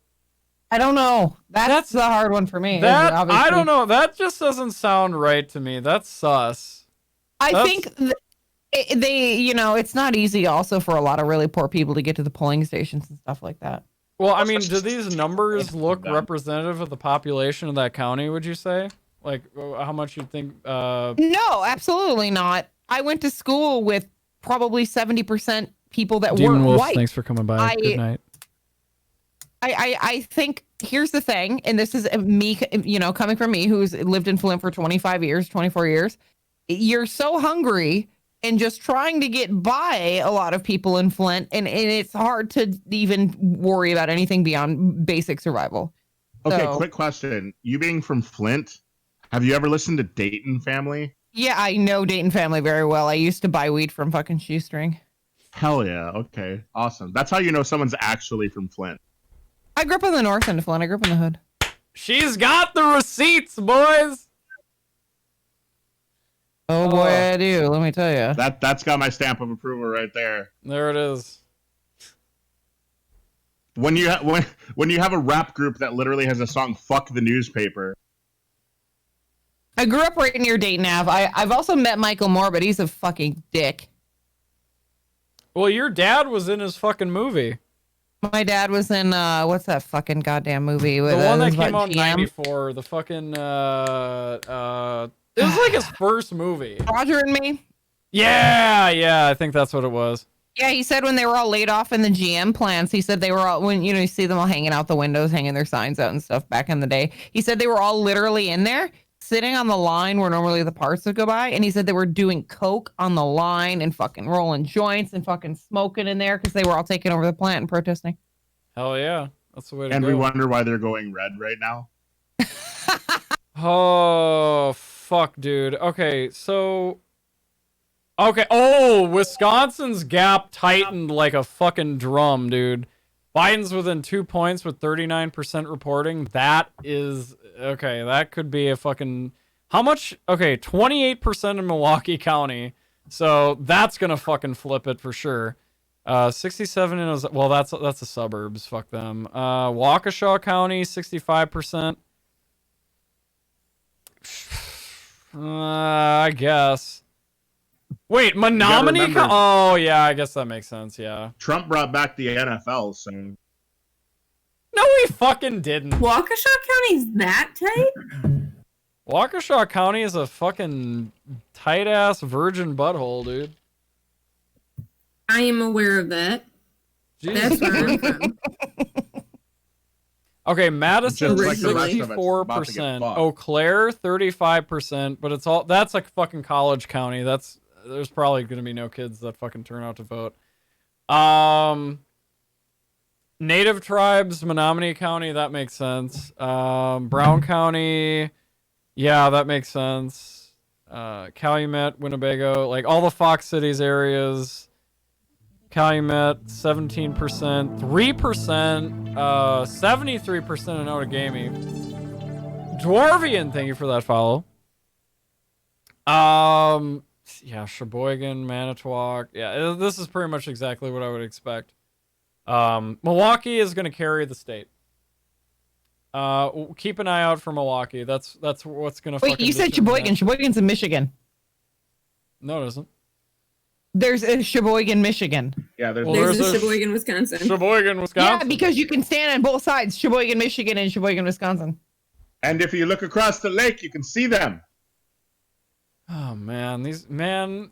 I don't know. That's the hard one for me. I don't know. That just doesn't sound right to me. That's sus. I think it's not easy also for a lot of really poor people to get to the polling stations and stuff like that. Well, I mean, do these numbers look representative of the population of that county, would you say? Like, how much you think? No, absolutely not. I went to school with probably 70% people that Demon weren't Wolf, white. thanks for coming by. Good night. I think here's the thing, and this is me, coming from me, who's lived in Flint for 25 years, 24 years. You're so hungry and just trying to get by a lot of people in Flint, and it's hard to even worry about anything beyond basic survival. Okay, quick question. You being from Flint, have you ever listened to Dayton Family? Yeah, I know Dayton Family very well. I used to buy weed from fucking Shoestring. Hell yeah. Okay, awesome. That's how you know someone's actually from Flint. I grew up in the north end of Flint. I grew up in the hood. She's got the receipts, boys. Oh boy, I do. Let me tell you. That's got my stamp of approval right there. There it is. When you have a rap group that literally has a song "Fuck the Newspaper." I grew up right near Dayton Ave. I've also met Michael Moore, but he's a fucking dick. Well, your dad was in his fucking movie. My dad was in what's that fucking goddamn movie? The one that came out in '94. The fucking it was like his first movie. Roger and Me. Yeah, I think that's what it was. Yeah, he said when they were all laid off in the GM plants, he said they were all, when you see them all hanging out the windows, hanging their signs out and stuff back in the day. He said they were all literally in there, sitting on the line where normally the parts would go by, and he said they were doing coke on the line and fucking rolling joints and fucking smoking in there because they were all taking over the plant and protesting. Hell yeah, that's the way to go. And we wonder why they're going red right now. Oh fuck, dude. Okay, so Wisconsin's gap tightened like a fucking drum, dude. Biden's within 2 points with 39% reporting. That is okay. That could be a fucking how much? Okay, 28% in Milwaukee County. So that's gonna fucking flip it for sure. 67 in that's the suburbs. Fuck them. Waukesha County 65%. I guess. Wait, Menominee? Oh, yeah, I guess that makes sense, yeah. Trump brought back the NFL, so... No, he fucking didn't. Waukesha County's that tight? Waukesha County is a fucking tight-ass virgin butthole, dude. I am aware of that. Jesus. That's where I'm from. Okay, Madison Like 64%, Eau Claire 35%, but that's like fucking college county. There's probably gonna be no kids that fucking turn out to vote. Native tribes, Menominee County, that makes sense. Brown County, yeah, that makes sense. Calumet, Winnebago, like all the Fox Cities areas. Calumet, 17%, 3%, 73% in Outagamie. Dwarvian, thank you for that follow. Yeah, Sheboygan, Manitowoc. Yeah, this is pretty much exactly what I would expect. Milwaukee is going to carry the state. Keep an eye out for Milwaukee. That's what's going to. Wait, you said Sheboygan. Sheboygan's in Michigan. No, it isn't. There's a Sheboygan, Michigan. Yeah, there's a Sheboygan, Wisconsin. Sheboygan, Wisconsin. Yeah, because you can stand on both sides, Sheboygan, Michigan, and Sheboygan, Wisconsin. And if you look across the lake, you can see them. Oh man,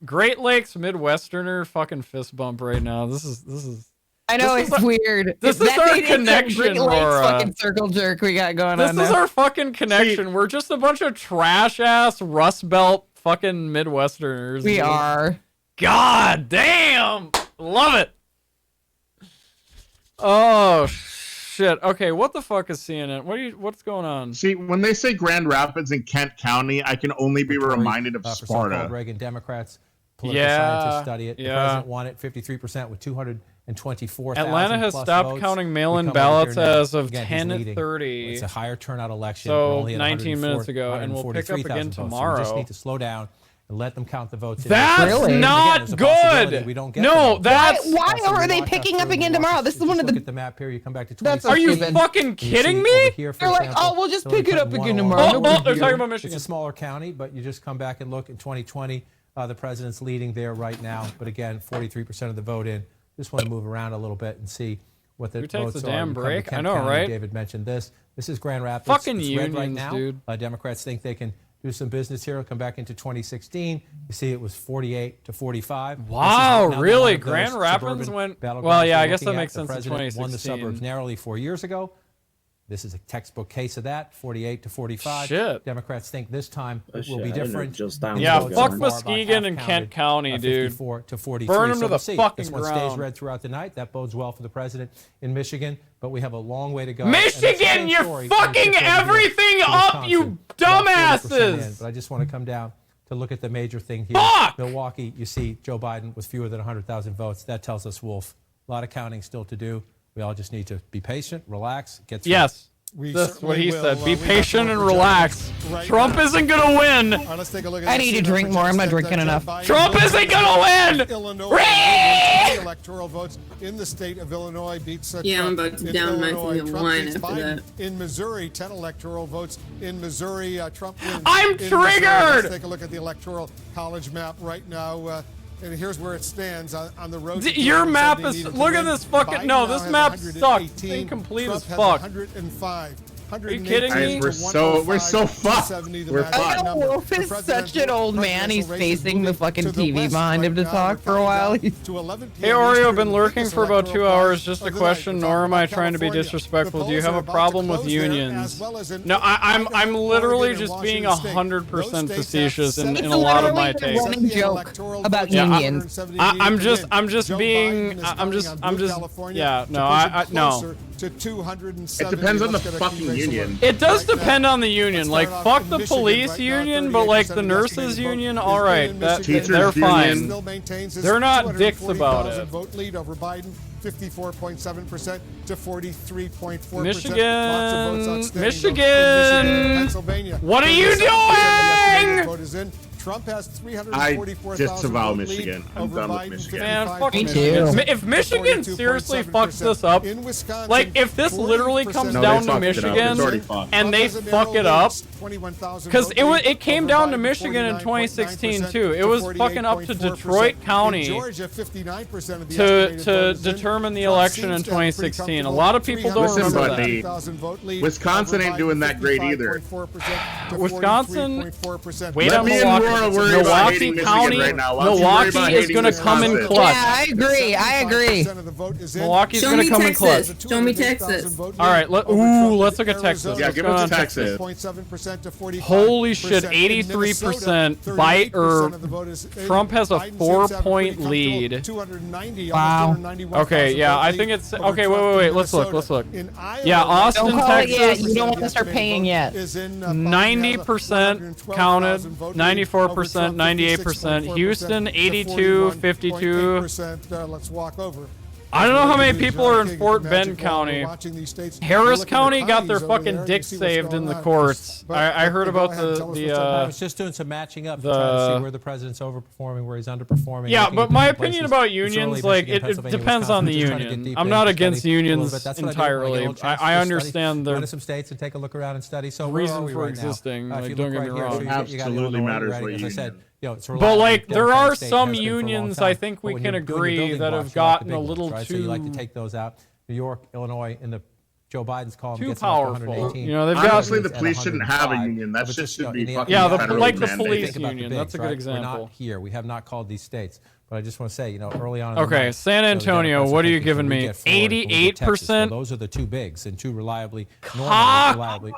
Great Lakes Midwesterner fucking fist bump right now. This is. I know it's weird. This is our connection, Great Lakes fucking circle jerk we got going on. This is our fucking connection. We're just a bunch of trash ass Rust Belt fucking Midwesterners. We are. God damn, love it. Oh shit. Okay, what the fuck is CNN? What's going on? See, when they say Grand Rapids in Kent County, I can only be reminded of Sparta. Reagan Democrats, political scientists study it. The president won it 53% with 224,000. Atlanta has stopped counting mail-in ballots as of 10:30. It's a higher turnout election. So 19 minutes ago, and we'll pick up again tomorrow. So we just need to slow down and let them count the votes. That's not good. No, that's why are they picking up again tomorrow? This is one of the. Look at the map here. You come back to 20. Are you fucking kidding me? They're like, oh, we'll just pick it up again tomorrow. They're talking about Michigan. It's a smaller county, but you just come back and look in 2020. The president's leading there right now, but again, 43% of the vote in. Just want to move around a little bit and see what the votes are. Who takes the damn break? I know, County, right? David mentioned this. This is Grand Rapids. Fucking it's unions, red right now. Dude. Democrats think they can do some business here. We'll come back into 2016. You see it was 48 to 45. Wow, really? Grand Rapids went... Well, yeah, I guess that makes sense in 2016. Won the suburbs narrowly 4 years ago. This is a textbook case of that, 48 to 45. Shit. Democrats think this time it will be different. Yeah, fuck Muskegon and Kent County, dude. 54 to 43. Burn them to the fucking this one ground. stays red throughout the night. That bodes well for the president in Michigan, but we have a long way to go. Michigan, you're fucking everything up, you dumbasses! But I just want to come down to look at the major thing here. Fuck! Milwaukee, you see Joe Biden with fewer than 100,000 votes. That tells us, Wolf, a lot of counting still to do. We all just need to be patient, relax, get through. Yes. That's what he said. Be patient and relax. Trump isn't going to win. Let's take a look at I need to drink more. I'm not drinking enough. Trump isn't going to win. Illinois electoral votes in the state of Illinois beats yeah, I'm about to down my wine after that. In Missouri, 10 electoral votes in Missouri. Trump wins. I'm triggered. Let's take a look at the electoral college map right now. And here's where it stands on the road. Your map is... Look at this fucking... No, this map sucks. It's incomplete as fuck. 105. Are you kidding me? We're so fucked. We're fucked. Wolf is such an old man. He's facing the fucking TV behind him to talk for a while. Hey, Oreo, been lurking for about 2 hours. Just a question, nor am I trying to be disrespectful. Do you have a problem with unions? No, I'm literally just being 100% facetious in a lot of my takes. Running joke about unions. I'm just being. Yeah, no, no. To 207. It depends on the fucking union. It does depend on the union. Like, fuck the police union, but like the nurses union, all right, they're fine. They're not dicks about it. Vote lead over Biden, 54.7% to 43.4%. Michigan. Pennsylvania. What are you doing? Vote is in. Trump has I disavow Michigan. I'm done with Michigan. Man, fuck Michigan. If Michigan seriously fucks this up, like if this literally comes down to Michigan and they fuck it up, because it came down to Michigan in 2016 too. It was fucking up to Detroit County to determine the election in 2016. A lot of people don't remember that. Wisconsin ain't doing that great either. Wisconsin, wait Let on me Milwaukee. Milwaukee County, right now. Milwaukee is going to come in clutch. Yeah, I agree. Milwaukee's going to come in clutch. Show me Texas. All right, let's look at Texas. Yeah, give us Texas. Holy shit, 83%. Trump has a 4-point lead. Wow. Okay, yeah, I think it's okay. Wait. Let's look. Yeah, Austin, Texas. You don't want to start paying yet. 90% counted. 94%, 98%. Houston, 82, 52. Let's walk over. I don't know how many people are in Fort Bend County. Harris County got their fucking dick saved in the courts. I heard about I was just doing some matching up to try to see where the president's overperforming, where he's underperforming. Yeah, but my opinion about unions, like, it depends on the union. I'm not against unions entirely. I understand the some states and take a look around and study. So reason for existing. Like, don't get me wrong. Absolutely matters what as I said. But like, there are some unions I think we can agree that have gotten a little too. So you like to take those out. New York, Illinois, in the Joe Biden's column too gets powerful. You know, they've got. Honestly, the police shouldn't have a union. That shit should be fucking. Yeah, federally like the mandated. police union. That's a good example. We're not here. We have not called these states. But I just want to say, early on. Okay, San Antonio, what are you giving me? 88%. Those are the two bigs and two reliably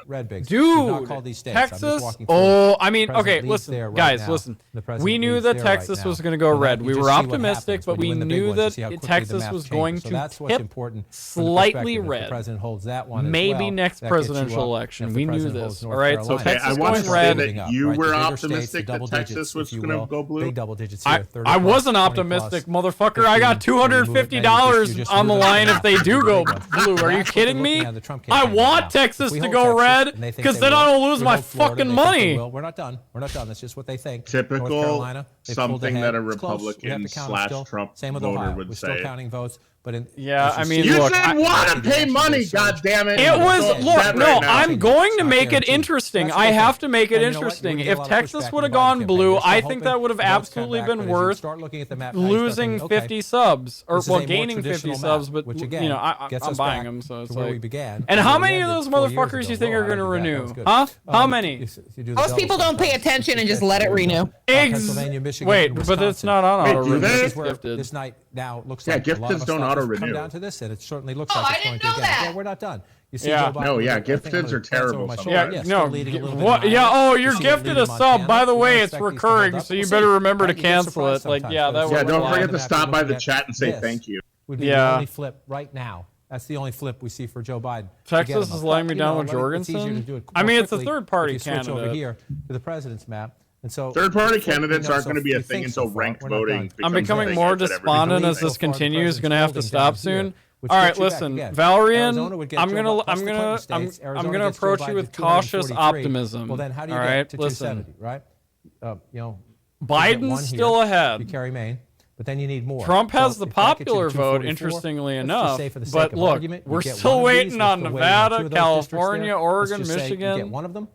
red bigs. Dude, call these states. Texas. Oh, I mean, okay, listen, guys, listen. We knew that Texas was going to go red. We were optimistic, but we knew that Texas was going to tip slightly red. Maybe next presidential election. We knew this. All right, so Texas going red. You were optimistic that Texas was going to go blue. Big double digits. I wasn't optimistic, motherfucker. I got $250 on the line if they do go blue. Are you kidding me? I want Texas to go red because then I don't lose my fucking money. We're not done. That's just what they think. Typical something that a Republican / Trump voter would We're say. still counting votes, but I mean, you look, said want to pay money, goddammit. It was look. No, I'm going to make it interesting. I have to make it interesting. If Texas would have gone blue, I think that would have absolutely been worth losing 50 subs or gaining 50 subs. But you know, I'm buying them, so it's like. And how many of those motherfuckers you think are going to renew? Huh? How many? Most people don't pay attention and just let it renew. Wait, but it's not on auto renew. This night now looks like Gifteds don't auto renew. Come down to this, and it certainly looks like it's going to again. Yeah, we're not done. You see Joe Biden, Gifteds are terrible. What? Yeah. Oh, you're gifted a sub. By the way, it's recurring, so you better remember to cancel it. Like, yeah, that. Yeah, don't forget to stop by the chat and say thank you. Would be the only flip right now. That's the only flip we see for Joe Biden. Texas is letting me down with Jorgensen. I mean, it's a third-party candidate. Switch over here to the president's map. And so third-party candidates aren't going to be a thing until ranked voting. I'm becoming more despondent as this continues. Going to have to stop soon. All right, listen, Valerian. I'm gonna approach you with cautious optimism. Well, then how do you all get right, to listen. 270? Right? Biden's still ahead. You carry Maine. But then you need more. Trump has the popular vote, interestingly enough. But look, we're still waiting on Nevada, California, Oregon, Michigan. Get one of them.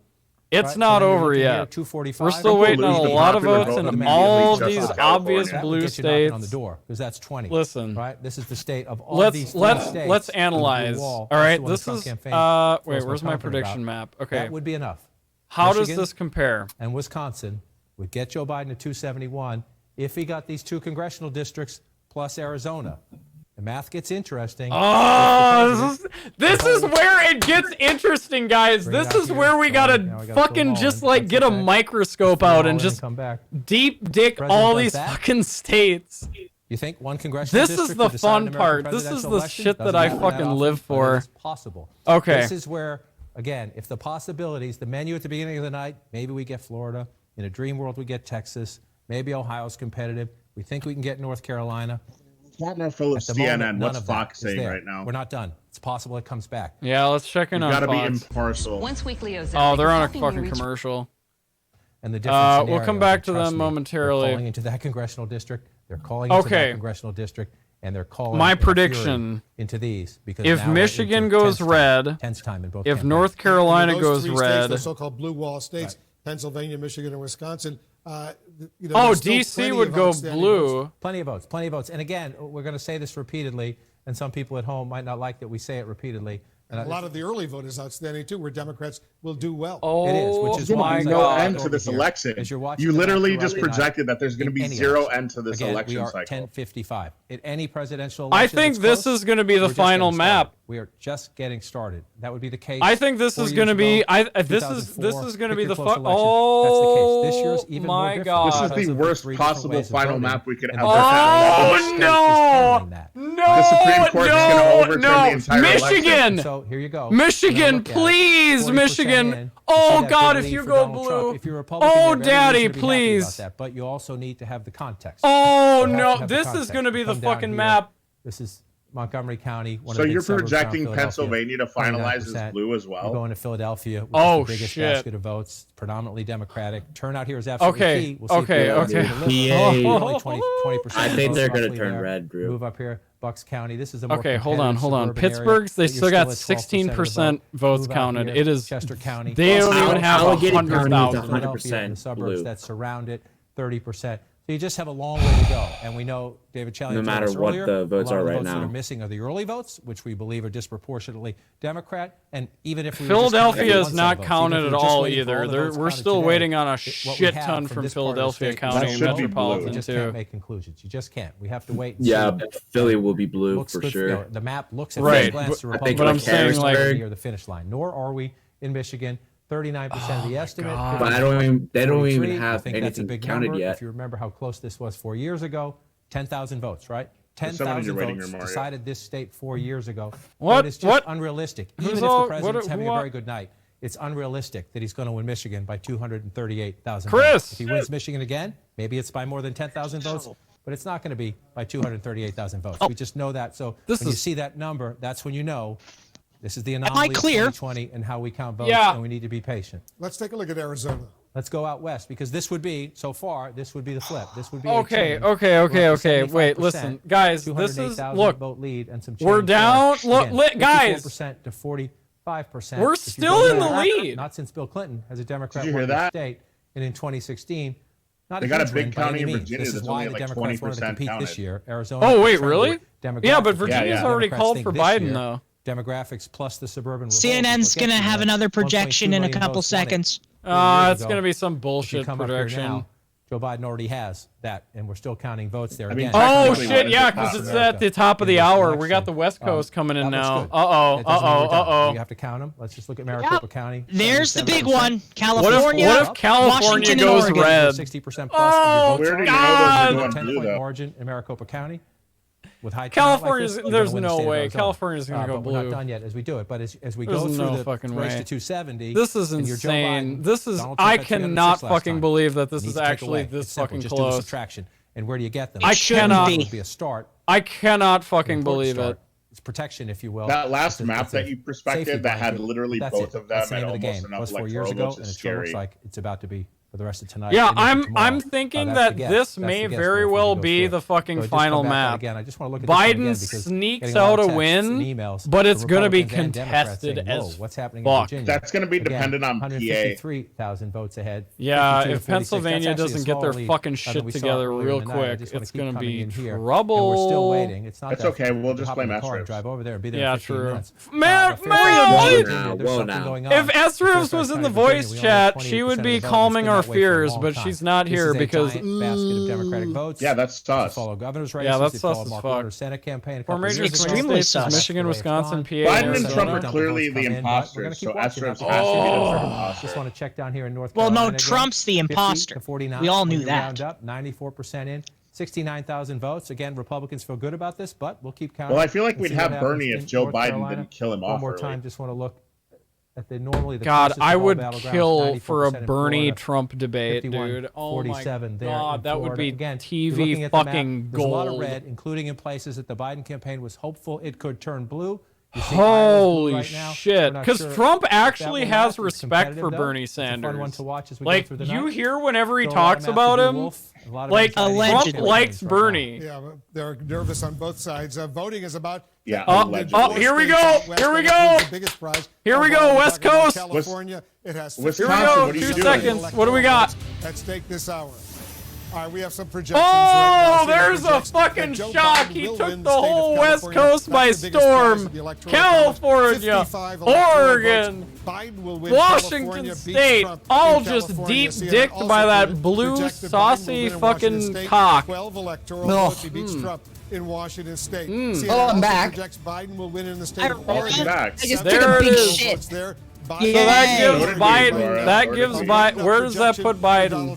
It's not over yet. We're still waiting on a lot of votes in all these obvious blue states. On the door, because that's 20. Listen, right? This is the state of all these states. Let's analyze. All right, this is. Wait, where's my prediction map? Okay, that would be enough. How does this compare? And Wisconsin would get Joe Biden to 271 if he got these 2 congressional districts plus Arizona. The math gets interesting. Oh, this is where it gets interesting, guys. This is where we gotta fucking just like get a microscope out and just deep dick all these fucking states. You think one congressional district? This is the fun part. This is the shit that I fucking live for. It's possible. Okay. This is where, again, if the possibilities, the menu at the beginning of the night, maybe we get Florida. In a dream world, we get Texas. Maybe Ohio's competitive. We think we can get North Carolina. Partner Philip CNN. What's Fox saying right now? We're not done. It's possible it comes back. Yeah, let's check in on Fox. Got to be impartial. Once weekly oh, they're on a fucking commercial. And the different we'll come back to them momentarily. They're calling into that congressional district. They're calling into that congressional district, and they're calling. My prediction into these because if Michigan goes red, if North Carolina goes red, the so-called blue wall states, Pennsylvania, Michigan, and Wisconsin. DC would go blue. Plenty of votes. And again, we're going to say this repeatedly, and some people at home might not like that we say it repeatedly. And a lot of the early vote is outstanding, too, where Democrats will do well. Oh, it is, which is why no end to this election. You literally just projected that there's going to be zero end to this election cycle. We are 10:55. In any presidential election, I think this is going to be the final map. We are just getting started. That would be the case. I think this is going to be. This is going to be the oh, that's the case. This year's even my more God! This is the worst possible final map we could ever have. Oh no! The Supreme Court is going to overturn the entire Michigan. Election. So here you go. Michigan, please, Michigan. Oh God, if you go blue. Oh, Daddy, please. But you also need to have the context. Oh no, this is going to be the fucking map. This is Montgomery County. So you're projecting Pennsylvania to finalize as blue as well? We're going to Philadelphia, which is the biggest basket of votes, predominantly Democratic. Turnout here is absolutely key. We'll see PA. 20%. I think they're going to turn red, Drew. Move up here. Bucks County. This is a more hold on. Pittsburgh's, they still got 16% votes counted. It is Chester County. They don't even have 100,000. 100% the suburbs that surround it, 30%. So you just have a long way to go, and we know David Chalian no matter what the votes are right now. That are missing are the early votes, which we believe are disproportionately Democrat, and even if we Philadelphia is not counted at all either. We're still waiting on a shit ton from Philadelphia County and Metropolitan You just too. can't make conclusions. You just can't. We have to wait. Yeah, Philly will be blue for sure. The map looks at right, glance to but I'm saying like near the finish line. Nor are we in Michigan. 39% of the estimate. But they don't even have anything counted yet. If you remember how close this was 4 years ago, 10,000 votes, right? 10,000 votes decided this state 4 years ago. What? It's just unrealistic. Even if the president's having a very good night, it's unrealistic that he's going to win Michigan by 238,000 votes. If he wins Michigan again, maybe it's by more than 10,000 votes. But it's not going to be by 238,000 votes. We just know that. So when you see that number, that's when you know this is the anomaly of 2020 and how we count votes, and we need to be patient. Let's take a look at Arizona. Let's go out west, because this would be, so far, this would be the flip. This would be okay. Wait, listen, guys. This is look. Vote lead and some we're down. Look, guys. 54% to 45%. We're still in the lead. Not since Bill Clinton as a Democrat won the state, and in 2016. Not they a got a big county in Virginia. This is why the Democrats wanted to compete this year. Arizona. Oh wait, really? Yeah, but Virginia's already called for Biden though. Demographics plus the suburban. CNN's gonna have another projection in a couple seconds. It's gonna be some bullshit projection. Joe Biden already has that, and we're still counting votes there. Again. Oh shit, yeah, because it's at the top of the hour. We got the West Coast coming in now. You have to count them. Let's just look at Maricopa County. There's the big one, California. What if California goes red? 60% plus. Oh God! 10-point margin in Maricopa County. With high California's, there's no way. California's going to go blue. We're not done yet as we do it, but as we go through the race to 270, this is insane. This is, I cannot fucking believe that this is actually this fucking close. Subtraction. And where do you get them? I cannot. It would be a start. I cannot fucking believe it. It's protection, if you will. That last map that you perspected that had literally both of them and almost enough 4 years ago, and it still looks like it's about to be for the rest of tonight. Yeah, I'm thinking that this may very well be the fucking final map. Biden sneaks out a win, but it's going to be contested as fuck. That's going to be dependent on PA. 153,000 votes ahead. Yeah, if Pennsylvania doesn't get their fucking shit together real quick, it's going to be trouble. We're still waiting. It's not. It's okay. We'll just blame Esrivs. Drive over there and be there. Yeah, in 15 true. Minutes. If Esrivs was in the voice chat, she would be calming our fears, but she's not here because basket of Democratic votes. Yeah, that's sus. Follow governor's races. Yeah, that's sus as fuck. Senate campaign. Four major swing states: Michigan, Wisconsin, PA, Biden and Trump are clearly the imposters, so Esrivs has to be the imposter. Just want to check down here in North Carolina. Well, no, Trump's the imposter. We all knew that. 94% in. 69,000 votes. Again, Republicans feel good about this, but we'll keep counting. Well, I feel like we'd have Bernie if Joe Biden didn't kill him off. One more time, just want to look. God, I would kill for a Bernie Trump debate, dude. Oh my God, that would be TV fucking gold. There's a lot of red, including in places that the Biden campaign was hopeful it could turn blue. Holy shit! Because Trump actually has respect for Bernie Sanders. Like, you hear whenever he talks about him, like, Trump likes Bernie. Yeah, they're nervous on both sides. Voting is about... Yeah. Here we go. Here we go. Here we go. West Coast. California. It has. Here we go. 2 seconds. What do we got? At stake this hour. All right, we have some projections. Oh, there's a fucking shock. He took the whole West Coast by storm. California, Oregon, Washington State, all just deep dicked by that blue saucy fucking cock. 12 electoral votes. He beats Trump in Washington State. Oh, I'm back. Biden will win in the state of Oregon. I just took a big shit. So that gives Biden. That gives Biden. Where does that put Biden?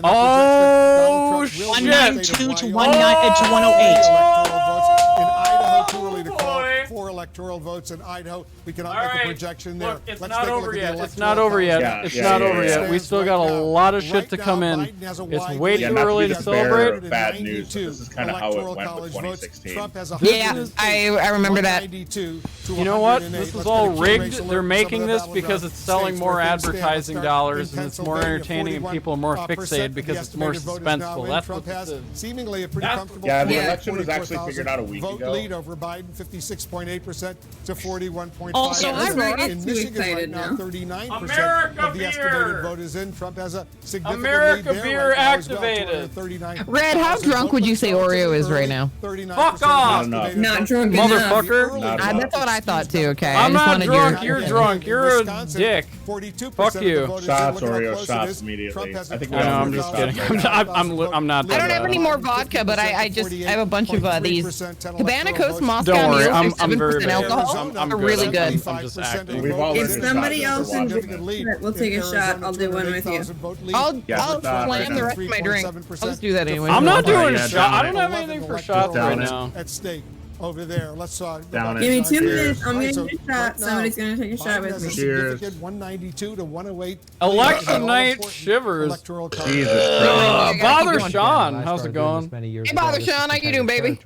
Oh shit! 192 to 108. In Idaho, too early to call. 4 electoral votes in Idaho. We cannot make a projection there. Look, it's not over yet. It's not over yet. It's not over yet. We still got a lot of shit to come in. It's way too early to celebrate. Bad news. This is kind of how it went with 2016. Yeah, I remember that. You know what? This is all rigged. They're making this because it's selling more advertising dollars and it's more entertaining and people are more fixated because it's more suspenseful. That's what this is. Seemingly a pretty comfortable. Yeah, the election was actually figured out a week ago. Vote lead over Biden, 56.8% to 41.5%. Also, I'm in Michigan right now, 39% of the estimated vote is in. Trump has a significant America lead there beer right activated. Red, how drunk would you say Oreo is right now? Fuck off! Not drunk motherfucker. That's what I thought too. Okay, I'm not drunk. You're drunk. You're a dick. Fuck you. Shots, Oreo, shots immediately. I think I'm just kidding. I'm not. I don't have any more vodka, but I have a bunch of these Cabana Coast Moscow Don't worry, Mule, I'm very 7% alcohol. I'm are really good. I'm just acting. If somebody else will take a shot, I'll do one with you. I'll slam the rest of my drink. I'll just do that anyway. I'm not doing a shot. I don't have anything for shots right now. At stake over there. Let's give me 2 minutes. I'm gonna take a shot. Somebody's gonna take a shot with me. Cheers. 192 to 108. Election night shivers. Jesus Bother Sean. How's it going? Hey, Bother Sean. How you doing, baby?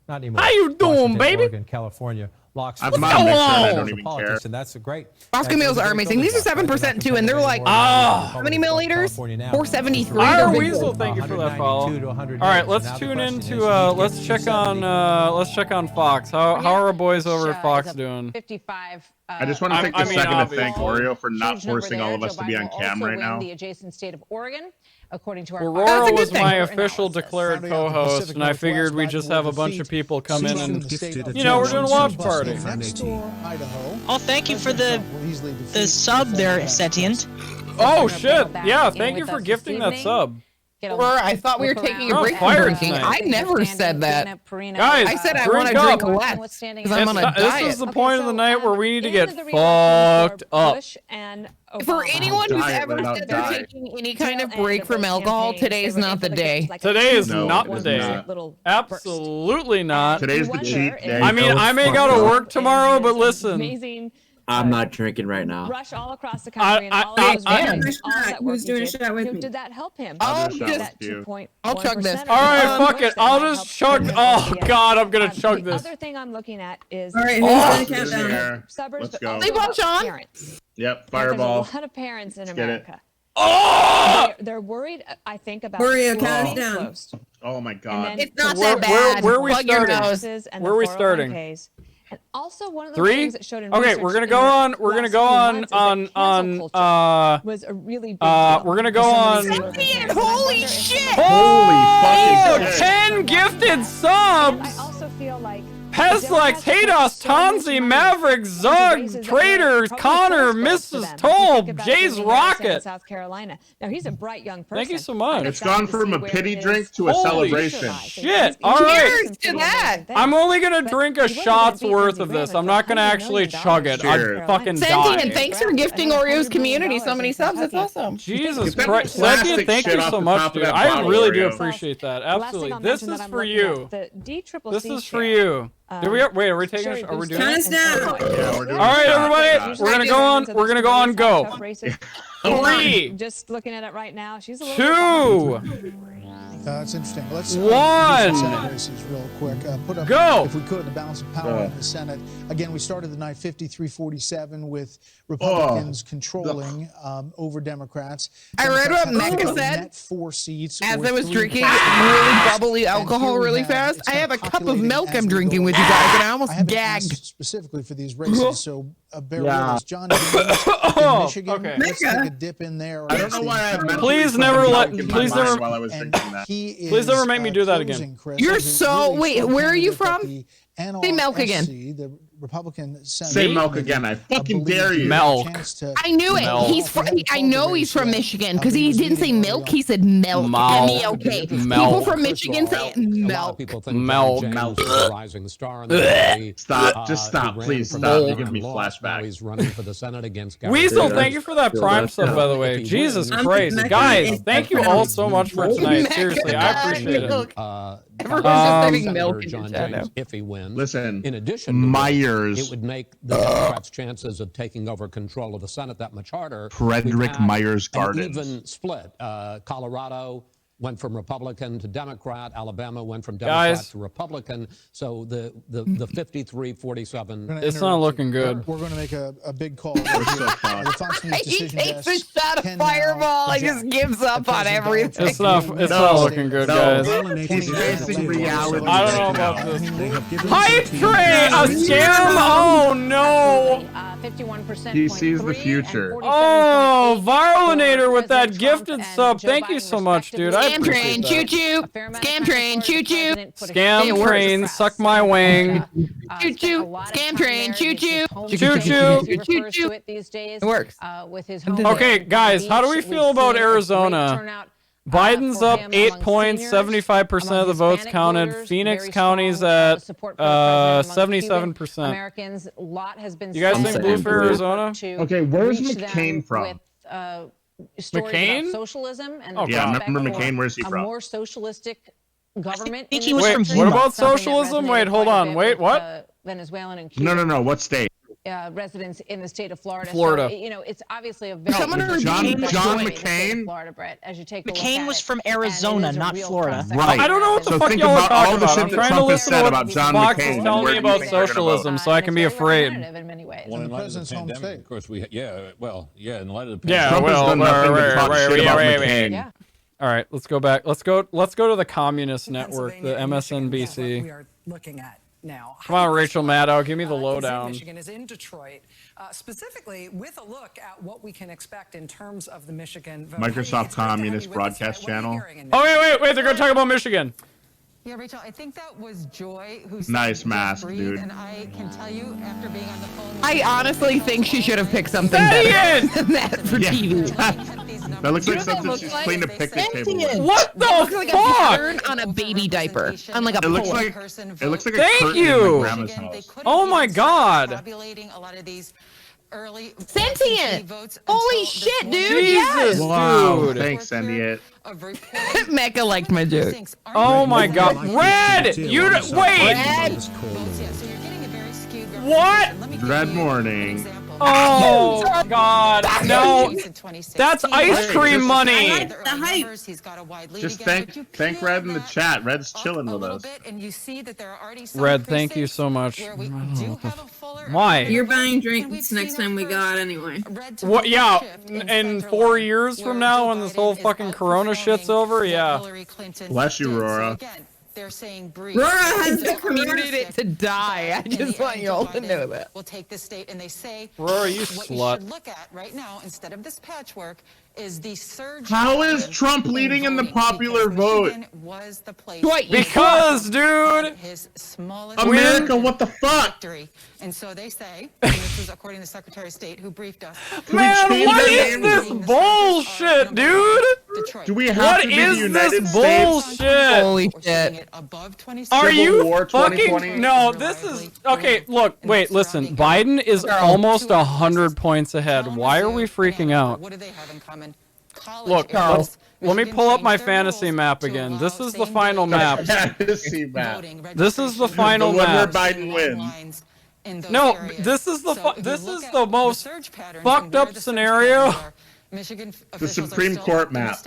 Not anymore. How you doing, baby? Oregon, California, lockstep. I'm not a mixer and I don't even care. And that's a great. Moscow meals are amazing. These are 7% too, and they're like, how many milliliters? 473. Our Weasel, thank you for that follow. All right, let's tune into let's check on Fox. How are our boys over at Fox doing? 55. I just want to take a second to thank Oreo for not forcing all of us to be on cam right now. The adjacent state of Oregon, according to our Aurora was my official decled co-host, and I figured we'd just have a bunch of people come in and, you know, we're doing a watch party. Oh, thank you for the sub there, Sentient. Oh shit! Yeah, thank you for gifting that sub. Aurora, I thought we were taking a break from drinking. I never said that. Guys, I said I want to drink less because I'm on a diet. This is the point of the night where we need to get fucked up. For anyone who's ever said they're taking any kind of break from alcohol, today's not the day. Today is not the day. Absolutely not. Today's the cheat day. I mean, I may go to work tomorrow, but listen. I'm not drinking right now. Rush all across the country and all of those Who's doing a shot with me? Did that help him? I'll chug this. All right, fuck it. I'll just chug. Oh God, I'm gonna chug this. The other thing I'm looking at is all right. Who's gonna count down? Suburbs, let's go. They bunch on. Yep, fireball. There's a lot of parents in America. Oh! They're worried, I think, about Oreo, count down. Oh my God. It's not that bad. Where are we starting? Where are we starting? And also one of the 3? things that showed in okay, we're gonna go on. We're gonna go on. Was a really big we're gonna go on. Holy shit! Holy fucking shit! 10 gifted subs. I also feel like Peslex, Hados, Tonzi, Maverick, Zug, Trader, Connor, Mrs. Tolb, Jay's Rocket. South Carolina. Now he's a bright young person. Thank you so much. It's gone from a pity drink to a celebration. Shit! All right. Cheers to that. I'm only gonna drink a shot's worth of this. I'm not gonna actually chug it. I'd fucking die. Sentient, thanks for gifting Oreo's community so many subs. That's awesome. Jesus Christ, Sentient, thank you so much, dude. I really do appreciate that. Absolutely. This is for you. This is for you. Wait, are we taking? Are we doing? Count us down. Yeah, we're doing all right, everybody. We're gonna go on. We're gonna go on. Go. 3. Just looking at it right now, she's a 2. That's interesting. Let's 1. Senate races real quick. Put up, go. If we could, the balance of power in the Senate. Again, we started the night 53-47 with Republicans controlling over Democrats. I read what Mecca said 4 seats as I was drinking really bubbly alcohol really fast. I have a cup of milk I'm drinking with you guys, and I almost gagged. Specifically for these races, so bear with us. John, in Michigan, let's take a dip in there. I don't know why I have Please never let. Please never. While I was drinking that. Please never make me do that again. You're so wait. Where are you from? Say milk again. The Republican Senate. Say milk again. I fucking dare you. Milk. I knew it. Milk. He's from. I know he's from Michigan because he didn't say milk. He said milk. M-E-L-K. People from Michigan say milk. Milk. Rising star in the Stop. Just stop. Please stop. You're giving me flashbacks. He's running for the Senate against Weasel, thank you for that Prime sub, by the way. Jesus Christ. Guys, thank you all so much for tonight. Seriously, I appreciate it. Everyone's just having milk in the channel. If he wins. Listen, in addition, Myers. It would make the Democrats' chances of taking over control of the Senate that much harder. Frederick Myers Gardens. Even split. Colorado went from Republican to Democrat. Alabama went from Democrat to Republican. So the 53-47. It's not looking good. We're going to make a big call. He takes a shot of Fireball. He just gives up on everything. It's not looking good, guys. He's facing reality. I don't know about this. Hype train, a scam. Oh no. 51%. He sees the future. Oh, Viralinator with that gifted sub. Thank you so much, dude. Scam train, choo choo. Scam train, choo choo. Scam train, suck my wing. Choo choo. Scam train, choo choo. Choo choo. Choo choo. It works. Okay, guys, how do we feel about Arizona? Biden's up 8 points, 75% of the votes counted. Phoenix County's at 77%. Americans, lot has been. You guys think blue for Arizona? Okay, where's McCain from? McCain? Socialism and yeah, remember McCain? Where's he from? A more socialistic government. I think he was from what about socialism? Wait, hold on. Wait, what? Venezuelan and No. What state? residents in the state of Florida. Florida. So, you know, it's obviously a very John McCain. Florida, Brett, as you take a McCain look was at from it, and it Arizona, is a not real Florida. cross-section. Right. I don't know what the So fuck think y'all are about all talking the about. shit I'm that trying to Trump has listen to said what about John Fox McCain is and telling where me do you about think they're gonna vote? socialism, so I can be It's very afraid. representative in many ways. Well, in the president's home state. Of course, in light of the Yeah, Trump has done nothing but talk shit about McCain. Yeah. All right, let's go back. Let's go to the Communist Network, the MSNBC. We are looking at now. Come on, Rachel Maddow, give me the lowdown. Michigan is in Detroit, specifically with a look at what we can expect in terms of the Michigan vote. Microsoft Communist Broadcast Channel. Oh wait, they're gonna talk about Michigan. Yeah, Rachel, I think that was Joy who Nice mask, breathe, dude. and I can tell you after being on the phone. I honestly think she should have picked something better than that for TV. That looks like something she's cleaned a picnic table with. What the looks like a fuck? pattern on a baby diaper, on like a It looks pull-up. like a Thank curtain you. in my grandma's house. Oh my god. Tabulating a lot of these early Sentient! votes Holy until shit, this dude! Jesus, Yes! Wow, dude. thanks, Sentient. Mecca liked my joke. Oh my god. Red! You wait! What? Red morning. Oh god. No. That's ice cream money. Just thank Red in the chat. Red's chilling with us. Red, thank you so much. Why? You're buying drinks next time we got anyway. What? Yeah. In 4 years from now, when this whole fucking Corona shit's over, yeah. Bless you, Rora. They're saying Rora has the Recruited it to die. I just want you all to know that. We'll take this state, and they say Rora, you what you slut. should look at right now instead of this patchwork is the surge. How is Trump leading in the popular vote? Was the place Because, dude. his smallest America, what the fuck? victory. And so they say, and this is according to the Secretary of State who briefed us. Man, change what our is name this to- bullshit, dude? Detroit. Do we have What to be the is United this States? bullshit? Holy We're seeing shit. it above 26. Are Civil you War fucking 2020? no? This is okay. Look, wait, listen. Biden is almost 100 points ahead. Why are we freaking out? What do they have in common? Look, let me pull up my fantasy map again. This is the final map. Fantasy map. This is the final The one where map. Biden wins. No, this is the most fucked up scenario. The Supreme Court map.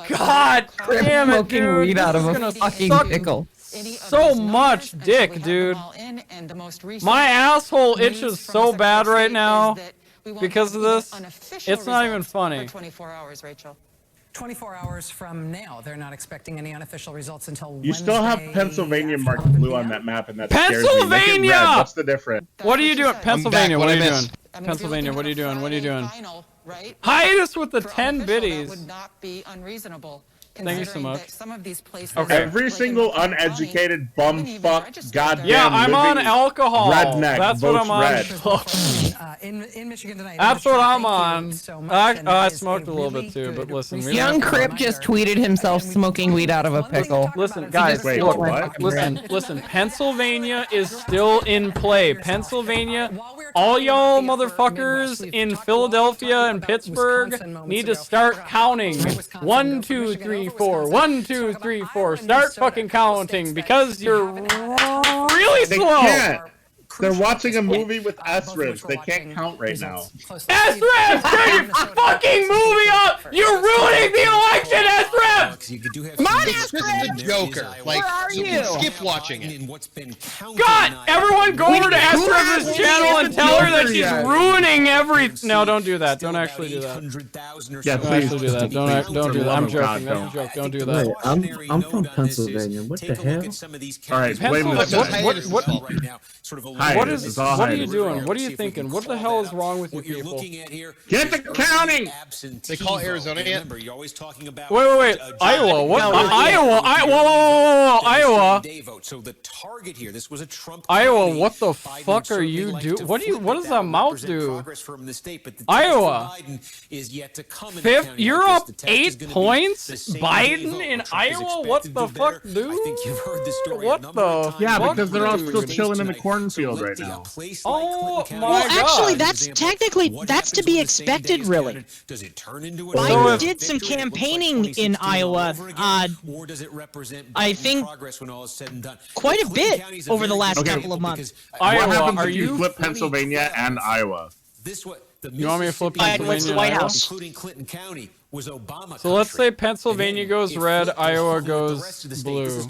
God damn it, Smoking dude. weed out This of is a gonna fucking suck pickle. so much dick, dude. My asshole itches so bad right now because of this. It's not even funny. 24 hours, Rachel. 24 hours from now, they're not expecting any unofficial results until You still have Wednesday Pennsylvania at marked 11 blue on p.m. that map, and that scares me. Make it Pennsylvania! red. What's the difference? What are you doing? Pennsylvania, back. what are What you I doing? missed? Pennsylvania, what are you doing? What are you doing? Final, right? Hide us with the For 10 unofficial, that biddies. would not be unreasonable. Thank you so considering much. that some of these places, Okay. Every like single in Cook County, uneducated bumfuck goddamn Yeah, I'm on living alcohol. redneck That's what votes I'm on. red. In Michigan tonight. That's what I'm Thank you on. so much, and I it is smoked a little really bit too, but good listen. research. We Young don't- Crip just tweeted himself smoking weed out of a pickle. Listen, guys, Wait, look, what? listen. Pennsylvania is still in play. Pennsylvania, all y'all motherfuckers in Philadelphia and Pittsburgh need to start counting. 1, 2, 3, 4. 1, 2, 3, 4. Start fucking counting because you're really They slow. can't. They're watching a movie with S-Ribs. They can't count right now. S-Ribs, turn your fucking movie up! You're ruining the election, S-Ribs! Come on, it's just the Joker. Like, Where are you? skip watching it. God, everyone go over to S-Ribs' channel and tell her that she's ruining every... No, don't do that. Don't actually do that. Yeah, Don't please. actually do that. Don't do that. I'm joking. That's a joke. Don't do that. Wait, I'm from Pennsylvania. What the hell? All right, blame this guy. What is? It's all What are you hiatus. doing? What are you thinking? What the hell is wrong with you people? Get the counting! They call Arizona yet? Wait. Iowa. What? Iowa. Whoa. Iowa. Iowa. What the fuck are you doing? What does that mouth do? Iowa. Fifth. You're up 8 points. Biden in Iowa. What the fuck, dude? What the? Yeah, fuck, because they're all still dude? chilling in the cornfield right now. Oh my Well, actually, God. that's to be expected, really. Biden did some campaigning in Iowa. Iowa. I think quite a bit over the last couple of months. Iowa, what happens if you flip Pennsylvania and Iowa? You want me to flip Pennsylvania? White House. Including Clinton County was Obama. So let's say Pennsylvania goes red, Iowa goes blue.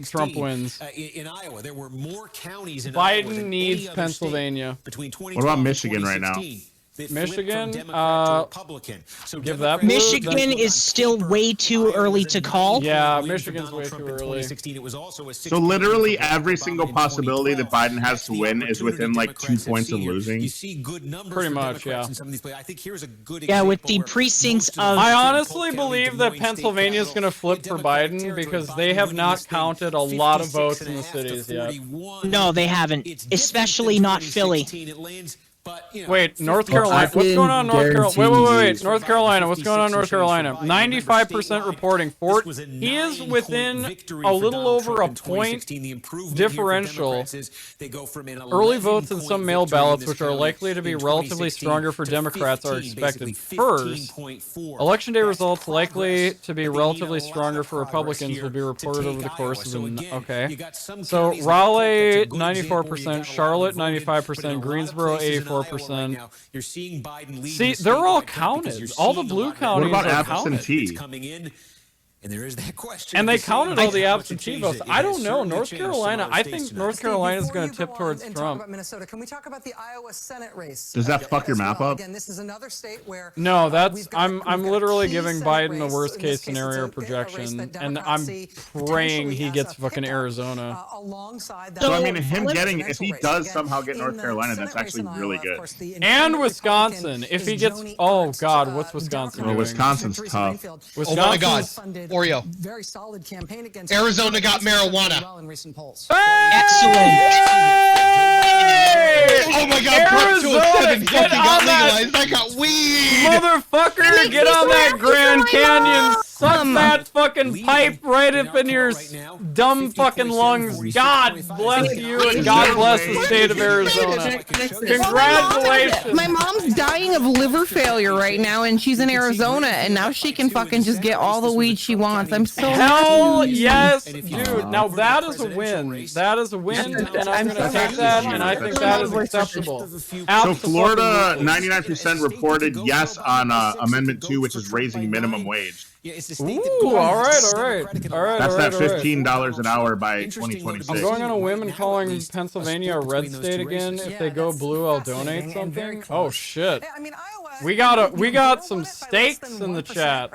Trump wins. In Iowa, there were more counties in Biden needs Pennsylvania. What about Michigan right now? Michigan, give that blue, Michigan is still way too early to call. Yeah, Michigan's way too early. So literally every single possibility that Biden has to win is within like 2 points of losing. Pretty much, yeah. Yeah, with the precincts of... I honestly believe that Pennsylvania is going to flip for Biden because they have not counted a lot of votes in the cities yet. No, they haven't, especially not Philly. Wait, North Carolina. What's going on in North Carolina? Wait. North Carolina. What's going on in North Carolina? 95% reporting. He is within a little over a point differential. Early votes in some mail ballots, which are likely to be relatively stronger for Democrats, are expected first. Election day results likely to be relatively stronger for Republicans will be reported over the course of an... Okay. So Raleigh, 94%. Charlotte, 95%. Greensboro, 84%. See, they're all counted. All the blue counties what about are absentee? counted. And there is that question. And they counted all the absentee votes. I don't know. North Carolina, I think North Carolina is going to tip towards Trump. Minnesota, can we talk about the Iowa Senate race? Does that fuck your map up? Again, this is another state where no, that's I'm literally giving Biden the worst case scenario projection, and I'm praying he gets fucking Arizona. So I mean, him getting, if he does somehow get North Carolina, that's actually really good. And Wisconsin, if he gets, oh god, what's Wisconsin doing? Wisconsin's tough. Oh my god. Oreo. Very solid campaign against Arizona got marijuana. well in recent polls. Excellent. Oh my god, Arizona, get got legalized. I got weed. Motherfucker, get on that Grand Canyon. Suck that fucking pipe right up in your dumb fucking lungs. God bless you and God bless the state of Arizona. Congratulations. My mom's dying of liver failure right now, and she's in Arizona, and now she can fucking just get all the weed she wants. I'm so hell happy. yes, dude. Now that is a win. That is a win, and I'm gonna take that, and I think that is acceptable. So Florida, 99% reported yes on Amendment 2, which is raising minimum wage. Ooh, all right. That's that $15 an hour by 2026. I'm going on a whim and calling Pennsylvania a red state again. If they go blue, I'll donate something. Oh shit. We got some stakes in the chat.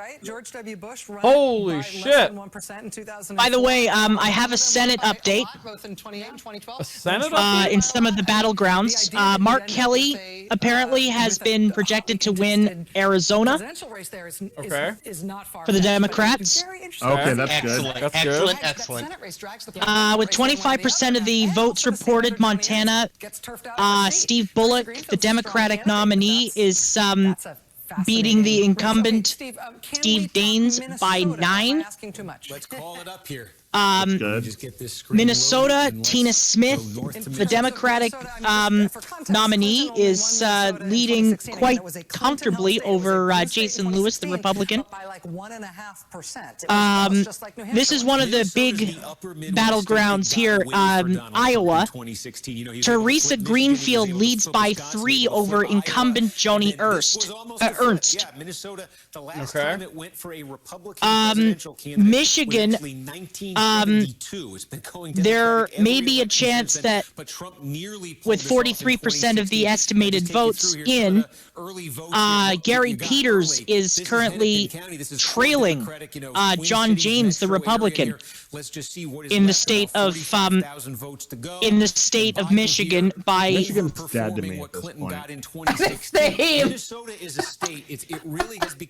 Holy shit. By the way, I have a Senate update. A Senate update? In some of the battlegrounds. Mark Kelly apparently has been projected to win Arizona. Okay. For the Democrats. Okay, that's good. That's good. Excellent. With 25% of the votes reported, Montana, Steve Bullock, the Democratic nominee, is beating the incumbent Steve Daines by 9. Let's call it up here. Minnesota, Tina Smith, the Democratic nominee, is leading quite comfortably over Jason Lewis, the Republican. This is one of the big battlegrounds here, Iowa. Teresa Greenfield leads by 3 over incumbent Joni Ernst. Okay. Michigan, there may be a chance that with 43% of the estimated votes in, Gary Peters is currently trailing John James, the Republican, in the state of Michigan by. Michigan's dead to me at this point.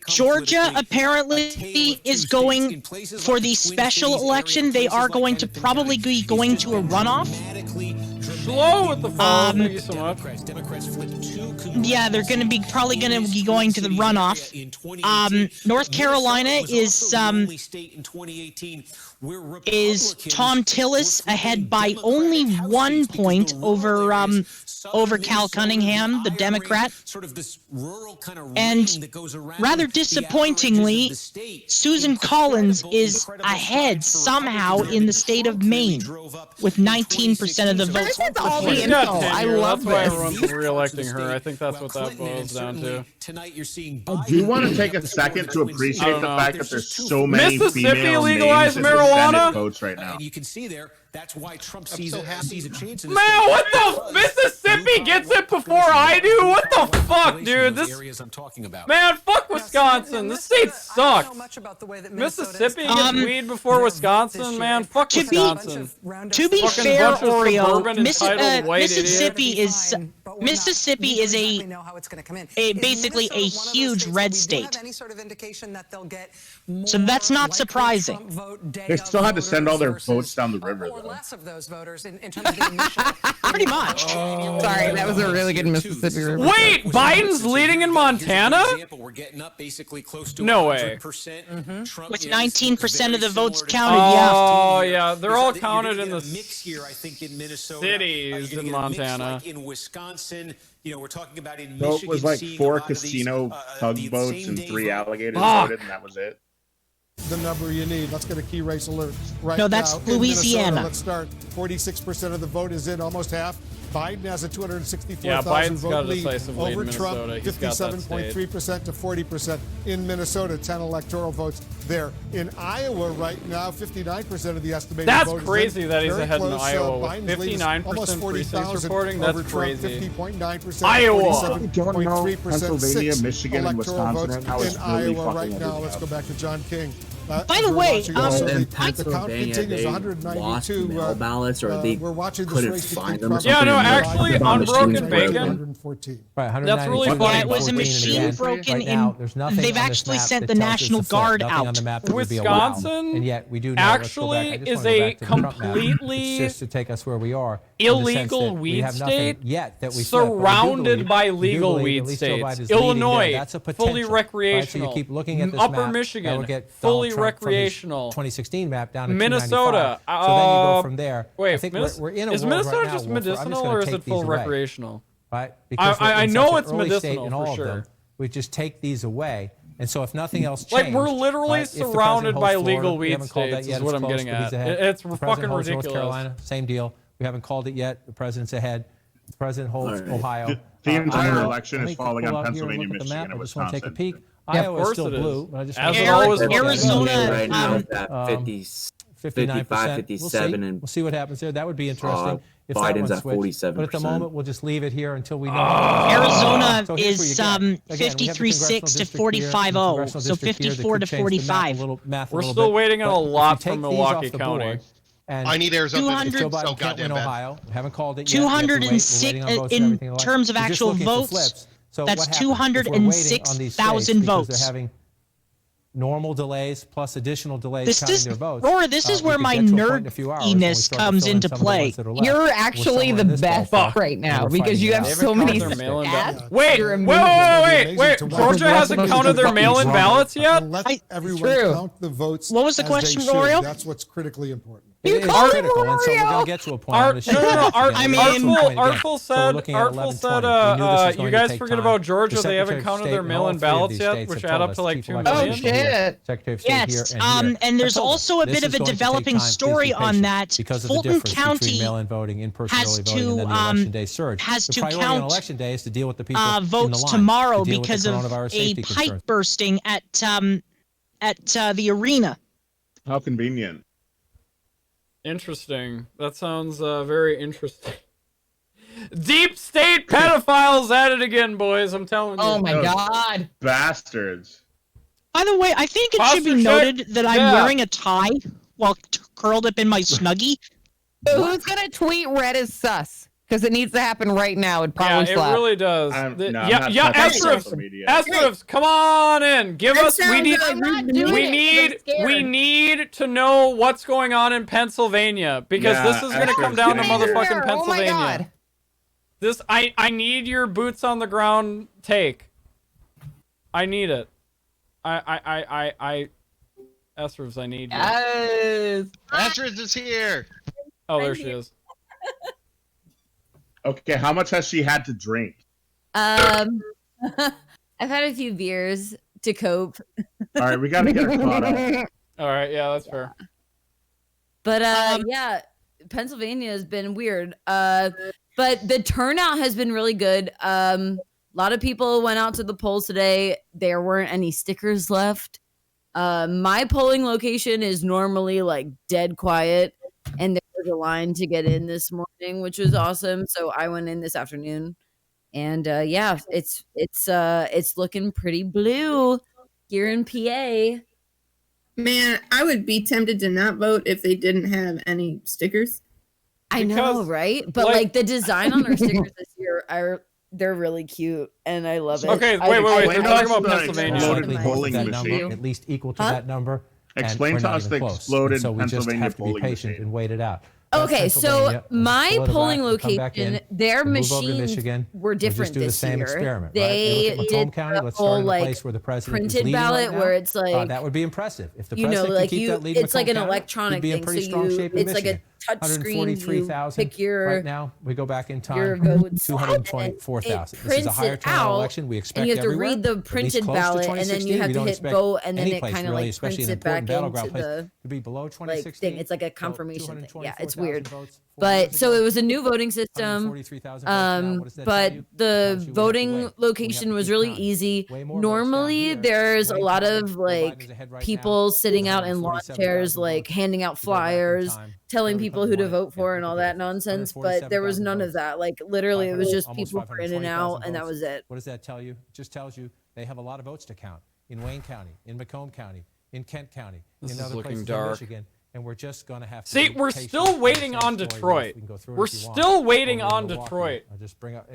Georgia apparently is going for the special election. They are going to probably be going to a runoff. Slow with the phone. Thank you so much. Yeah, they're going to be probably going to be going to the runoff. North Carolina is is Tom Tillis ahead by only 1 point over Cal Cunningham, the Democrat. And rather disappointingly, Susan Collins is ahead somehow in the state of Maine with 19% of the votes. That's all the info. I love That's why this. everyone's re-electing her. I think that's what that boils down to. Do you want to take a second to appreciate the fact that there's so many Mississippi female legalized names in the Senate marijuana? votes right now? And you can see there, that's why Trump sees a change in the Man, what the? Mississippi gets it before I do? What the fuck, dude? This areas I'm talking about. man, fuck Wisconsin. This state sucks. Mississippi gets weed before Wisconsin, man. Fuck Wisconsin. To be Fucking fair, bunch of Oreo, suburban entitled white Mississippi is basically a huge red state. So that's not surprising. They still had to send all their votes down the river, though. Less of those voters in terms of the initial. Pretty much. Sorry, that was a really good Mississippi river. Wait, Biden's leading in Montana? No way. With 19% of the votes counted, Oh, yeah. They're all counted in the mix here, I think, in Minnesota. cities in Montana. Like in Wisconsin, you know, we're talking about in So Michigan. it was like seeing 4 a lot of these, casino tugboats and 3 same-day alligators Fuck. voted, and that was it. The number you need. Let's get a key race alert right No, that's now. In Louisiana. Minnesota, let's start. 46% of the vote is in, almost half. Biden has a 264,000 Yeah, Biden's got vote a lead decisive lead in over Minnesota. Trump, He's got that 57.3% to 40% in Minnesota. 10 electoral votes there. In Iowa right now, 59% of the estimated That's vote is crazy in. that he's Very ahead in close, Iowa with Biden's lead is 59% almost precincts 40,000 reporting. That's over crazy. Trump, 50.9%, Iowa. 47.3%, Pennsylvania, 6 Michigan, and electoral Wisconsin votes right now is in really Iowa right fucking now. Let's up. go back to John King. By the way, the count Pennsylvania, continues. they 192 lost mail ballots, or they we're watching this couldn't race find between them or Trump Yeah, something. no, and the actually, bomb Unbroken machines were- Bacon. 114. Right, That's really 192, funny. Yeah, it was a 14, and machine again, broken right now, in. there's nothing They've on this actually map sent that the tells us National to flip. Guard Nothing out. on the map that would be allowed. Wisconsin And yet we do know. Let's go back. I actually just is wanna go a back to the Trump map. completely It's just to take us where we are. in the sense illegal that we weed have nothing state yet that we flip, but we do surrounded believe- by we do legal believe weed at least Joe states. Biden is leading there. Illinois, That's a fully potential, right? So recreational. you keep looking at this Upper map, that Michigan, will get fully Donald Trump from his recreational. 2016 map down to Minnesota, 295. So then you go from there. Wait, I think we're in a is world Minnesota right now just where I'm just medicinal gonna or is take it these full away. recreational? Right? Because I we're in know such an it's early state medicinal in for all sure. of them. We just take these away. And so if nothing else Like, changed, we're literally right, if the president surrounded holds by Florida, legal we weed haven't called that states yet, is it's what I'm close, getting but he's at. ahead. It's The fucking president holds ridiculous. North Carolina, same deal. We haven't called it yet. The president's ahead. The president holds All right. Ohio. The entire Iowa, election let is me falling pull on out here and Pennsylvania, look at the Michigan, map. and I just want to take a Wisconsin. peek. Yeah, of Iowa course is still it is. blue. But I just As want it to always look at Arizona, that. right now is um, at 50, 55, 57, and We'll see what happens there. That would be interesting. If that Biden's one at switched. 47%. But at the moment, we'll just leave it here until we know. Arizona So here's is where you get. Again, we have the 53-6 to congressional district here, 45-0, congressional so district here that 54 could to change the map a 45. little- math a We're little still bit. waiting on But a if you lot take from these Milwaukee off the County. board, and I need Arizona to $200 be Joe so Biden can't goddamn win bad. Ohio. We haven't called it yet. We have to wait. We're 206 waiting on votes and in everything else. terms of We're just actual looking for votes. flips. So That's what happens if we're waiting on these states 206,000 because votes. They're having normal delays plus additional delays This counting is- their votes. Rora, this is We where could my get to a point in a few hours when we nerdiness start to comes fill in into some of the play. ones that are left. You're We're actually somewhere the in this best ballpark, right and now we're because fighting you it have out. so many Their mail-in stats. ballot. Wait, You're wait, amazing. wait, wait. Amazing to Georgia watch. hasn't counted their mail-in ballots yet? Let everyone True. count the votes. What was the as question, they should. Oreo? That's what's critically important. It is called him critical, and so we're going Oreo. to get to a point. I'm gonna show you Artful said, you guys forget about Georgia. They haven't counted their mail-in ballots yet, which add up to like 2 million. Oh, shit. Secretary of State Yes, here and here. and there's I told also them, a this bit of is a going to take developing time. Please be story on patient that. because of the Fulton difference County between mail-in voting, in-person has early voting, and then the to, election day surge. has The to priority on count, election day is to deal with the people in the votes line, tomorrow to deal with because the of coronavirus a safety pipe concerns. bursting at the arena. How convenient. Interesting. That sounds very interesting. Deep state pedophiles at it again, boys. I'm telling you. Oh my God. Bastards. By the way, I think it should be Posture check. noted that I'm wearing a tie while curled up in my Snuggie. So who's gonna tweet red as sus? Because it needs to happen right now. It'd Yeah, probably it slap. really does. Asterifs, Asterifs, come on in. Give That us. We sounds need. like I'm not doing We it, need. I'm scared. We need to know what's going on in Pennsylvania because Yeah, this is going to come down to Asterifs, get in motherfucking here. Oh my Pennsylvania. God. This. I need your boots on the ground take. I need it. Astros, I need you. Yes. Astrid is here. Oh, there she is. Okay, how much has she had to drink? I've had a few beers to cope. All right, we gotta get her caught up. All right, yeah, that's fair. But yeah, Pennsylvania has been weird. But the turnout has been really good. A lot of people went out to the polls today. There weren't any stickers left. My polling location is normally like dead quiet, and there was a line to get in this morning, which was awesome. So I went in this afternoon, and yeah, it's looking pretty blue here in PA. Man, I would be tempted to not vote if they didn't have any stickers. I know, right? But like the design on our stickers this year they're really cute, and I love it. Okay, wait. They're talking about Pennsylvania. Exploded polling that machine. number, at least equal to that number. Explain to us the exploded so we just Pennsylvania have to be polling patient machine. and wait it out. Okay, so my polling location, their machines were We'll just different do the this same year. experiment, They right? did County. the Let's start whole in the like place where the president is printed leading ballot, right now. where it's like that would be impressive if the you know, president like could keep you, that lead in it's like an Macomb County, electronic he'd be in thing. pretty So strong you, shape in it's like a Michigan. touch screen. You 143,000 pick your right now. We go back in time. your votes. 224,000. This is a prints higher it turnout out, election. We expect and you have to everywhere, read the at least printed close to ballot, and then 2016. you have We to don't hit expect vote, and then any it place kind of really, like especially prints an it back important battleground into place, the to be below like 2016. thing. It's like a confirmation thing. Yeah, it's 224,000 weird. votes, 4 But years so ago. it was a new voting system. 143,000 votes now. What does that tell But you? the voting location was really easy. Normally, there's a lot of like people sitting out in lawn chairs, like handing out flyers, telling people who to vote for and all that nonsense. But there was none of that. Like literally, it was just people were in and out, and that was it. What does that tell you? It just tells you they have a lot of votes to count in Wayne County, in Macomb County, in Kent County, in other places in Michigan. And we're just going to have to see, we're still waiting on Detroit. We're still waiting on Detroit. I'll just bring up,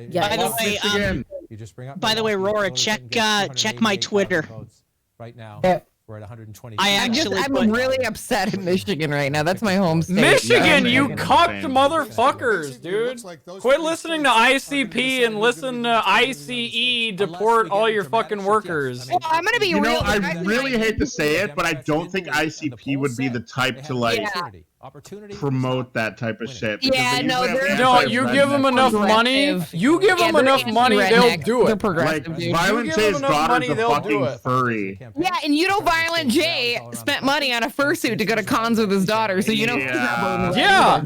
by the way, Rora, check my Twitter. Right now, we're at 120. I'm really upset in Michigan right now. That's my home state. Michigan, you cocked motherfuckers, dude. Quit listening to ICP and listen to ICE deport all your fucking workers. Well, I'm gonna be real. I really hate to say it, but I don't think ICP would be the type to like promote that type of shit. Yeah, no, you give them enough money. You give them enough money, they'll do it. They're progressive, Like dude. Violent J's daughter's a fucking furry. Yeah, and you know, Violent J spent money on a fursuit to go to cons with his daughter, so you know. Yeah.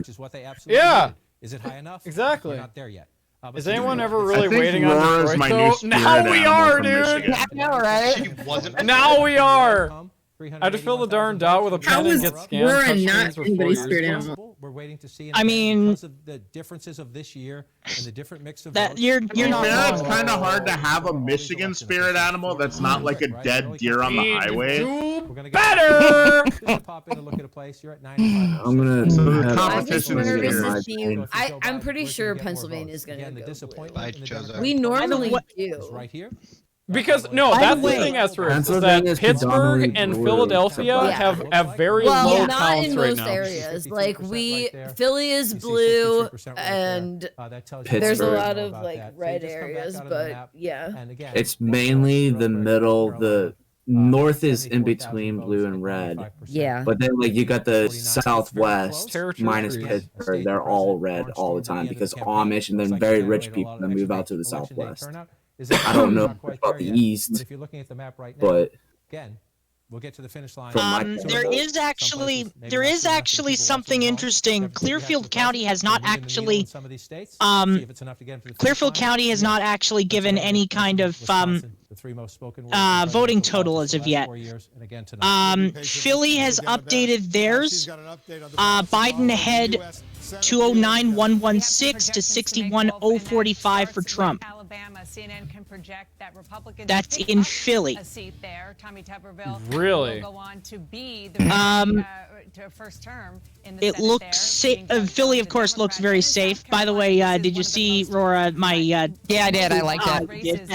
Yeah. Is it high enough? Exactly. We're not there yet. Is anyone ever really think waiting on Laura's Detroit? my new though? spirit Now we animal are, from dude. Michigan. I know, right? Now we are. I had to fill the darn dot with a pen and get scanned. Laura Touch not screens for 4 anybody's years. spirit animal? We're waiting to see. I mean, because of the differences of this year and the different mix of that votes, you're not Yeah, it's wrong. kind of hard to have a Michigan spirit animal that's not like a dead deer on the highway. Do better. pop in and look at a place. You're at 95. I'm gonna. So the have- I'm competition just is nervous here. to see. I'm pretty sure Pennsylvania is going to go blue. Bye, Joseph. We normally do. Right here. Because no, that's the thing, Esther, is that Pennsylvania's Pittsburgh predominantly and blue. Philadelphia Yeah. have very Well, low not counts in right most now. areas. Like right there. Philly is You see blue, 63% right there. and That tells you there's a Pittsburgh. lot more of about like that. So you red just come back areas, out of the but map, yeah. and again, It's mainly the middle. The north is in 74,000 between votes blue at and red. 25%. Yeah. But then, like, you got the southwest Territory minus trees. Pittsburgh. They're all red all the time because Amish and then very rich people that move out to the southwest. I don't know about the east, But if you're looking at the map right now, but again, we'll get to the finish line. From my There is actually something interesting. Clearfield County has not actually Clearfield County has not actually given any kind of voting total as of yet. Philly has updated theirs. Biden ahead 209,116 to 61,045 for Trump. Alabama, CNN can project that Republicans That's in Philly. a seat there. Tommy Tuberville Really? will go on to be the to first term in the It Senate looks there. Philly, of course, looks very safe. By the way, did you see Rora? My Yeah, I did. I liked uh, it.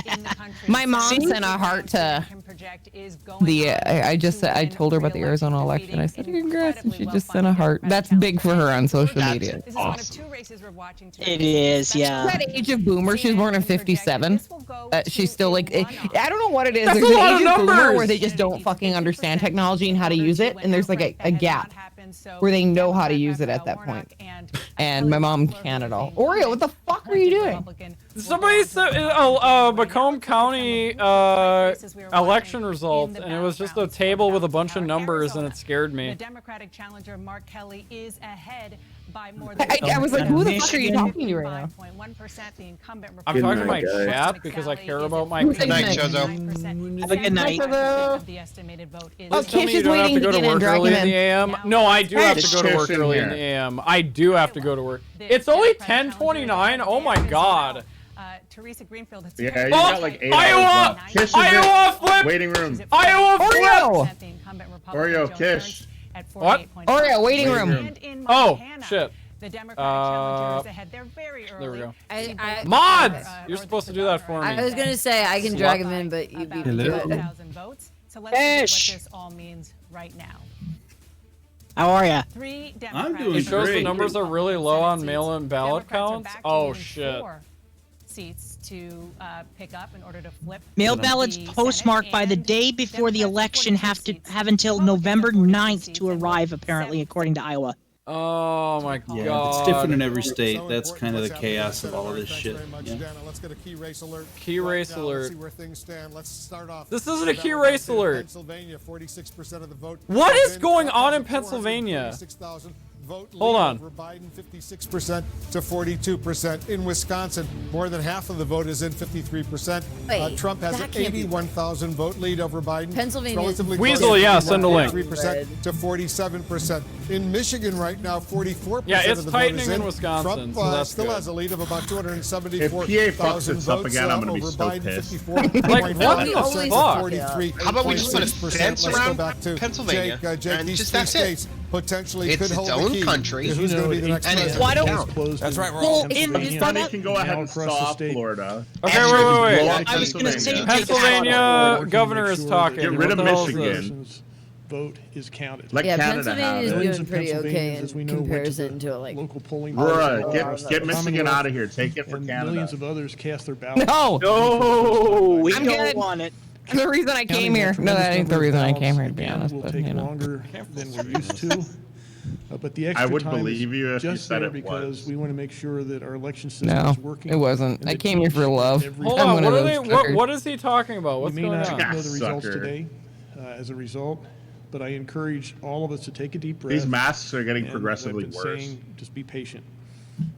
My mom sent a heart to I told her about the Arizona election. I said congrats, and she just sent a heart. That's big for her on social media. Awesome. It is, yeah. That age of boomer. She was born in '57. She's still like, I don't know what it is. That's There's a an lot age of of boomer numbers. where they just don't fucking understand technology and how to use it, and there's like a gap where they know how to use it at that point. And my mom can't at all. Oreo, what the fuck are you doing? Somebody said Macomb County election results, and it was just a table with a bunch of numbers, and it scared me. The Democratic challenger Mark Kelly is ahead by more than I was like, who the fuck are you talking to right now? 5.1%. The incumbent I'm talking to my chat because I care about my. Good night, Jozo. Have a good night. The estimated vote is. Oh, Tell me Kish you is don't have to waiting go to to get in. work Drag early him in the in. AM. No, I do have to go to Kish work in early in here. the AM. I do have to go to work. It's only 10:29. Oh my god. Teresa Greenfield has Yeah, you got like 8 Iowa! hours left. Kish is Iowa in flip! waiting room. Iowa Oreo! flip! Oreo, Kish. What? Oreo, waiting room. Oh, shit. The Democratic challenger is ahead. They're very early. There we go. I Mods! You're supposed to do that for me. I was gonna say I can drag him in, but you beat me to it. 1,000 votes. So let's see what this all means right now. How are ya? I'm doing It shows the numbers are really low on mail-in ballot counts. Oh shit. Seats to pick up in order to flip. Mail ballots postmarked by the day before the election have until November 9th to arrive, apparently, according to Iowa. Oh my god. Yeah, it's different in every state. That's kind of the chaos of all of this shit. Yeah. Let's get a key race alert. Key race Let's alert. see where things stand. Let's start off. This isn't a key race alert. Pennsylvania, 46% of the vote. What is going on in Pennsylvania? Hold on. Over Biden, 56% to 42%. In Wisconsin, more than half of the vote is in, 53%. Wait, Trump has an 81,000 vote lead over Biden. Pennsylvania. Relatively Weasel, close, yeah, send a link. 53% to 47%. In Michigan right now, 44% Yeah, it's of the vote tightening is in Wisconsin, Trump so that's still good. has a lead of about If 274,000 PA fucks this up votes again, I'm gonna be over so Biden, pissed. 54.5% Like, what the to fuck? 43. How about we just put a fence Let's go around back to Pennsylvania, Jake, and these just three that's it. states potentially It's could its hold the own key country. to who's going to be the next and it's president. why don't That's right. We're Well, all in- Pennsylvania. Sonny can go ahead and Across the stop state. Florida. Okay, wait. I was gonna say Pennsylvania governor is talking. Get rid of What the hell is this? Michigan. Vote is counted. Let Yeah, Canada Pennsylvania have is it. Millions doing of pretty okay Pennsylvanians, as we in know, went to comparison the to like. local polling Aurora, places. get Michigan out of here. Take it for And Canada. millions of others cast their ballots. No. No, we I'm don't good. want it. The reason I came here. No, that ain't the reason I came here, to be honest. Will But, take you know. longer than we're used to. But the extra I would time believe is you if you just said there it because was. we want to make sure that our election system No, is working. it wasn't. and I that came here for each love. and every- Hold I'm on, one what of are they? those What fuckers. is he talking about? What's we may going not on? know the results Sucker. today as a result, but I encourage all of us to take a deep breath. These masks are getting and progressively I've been worse. saying, just be patient.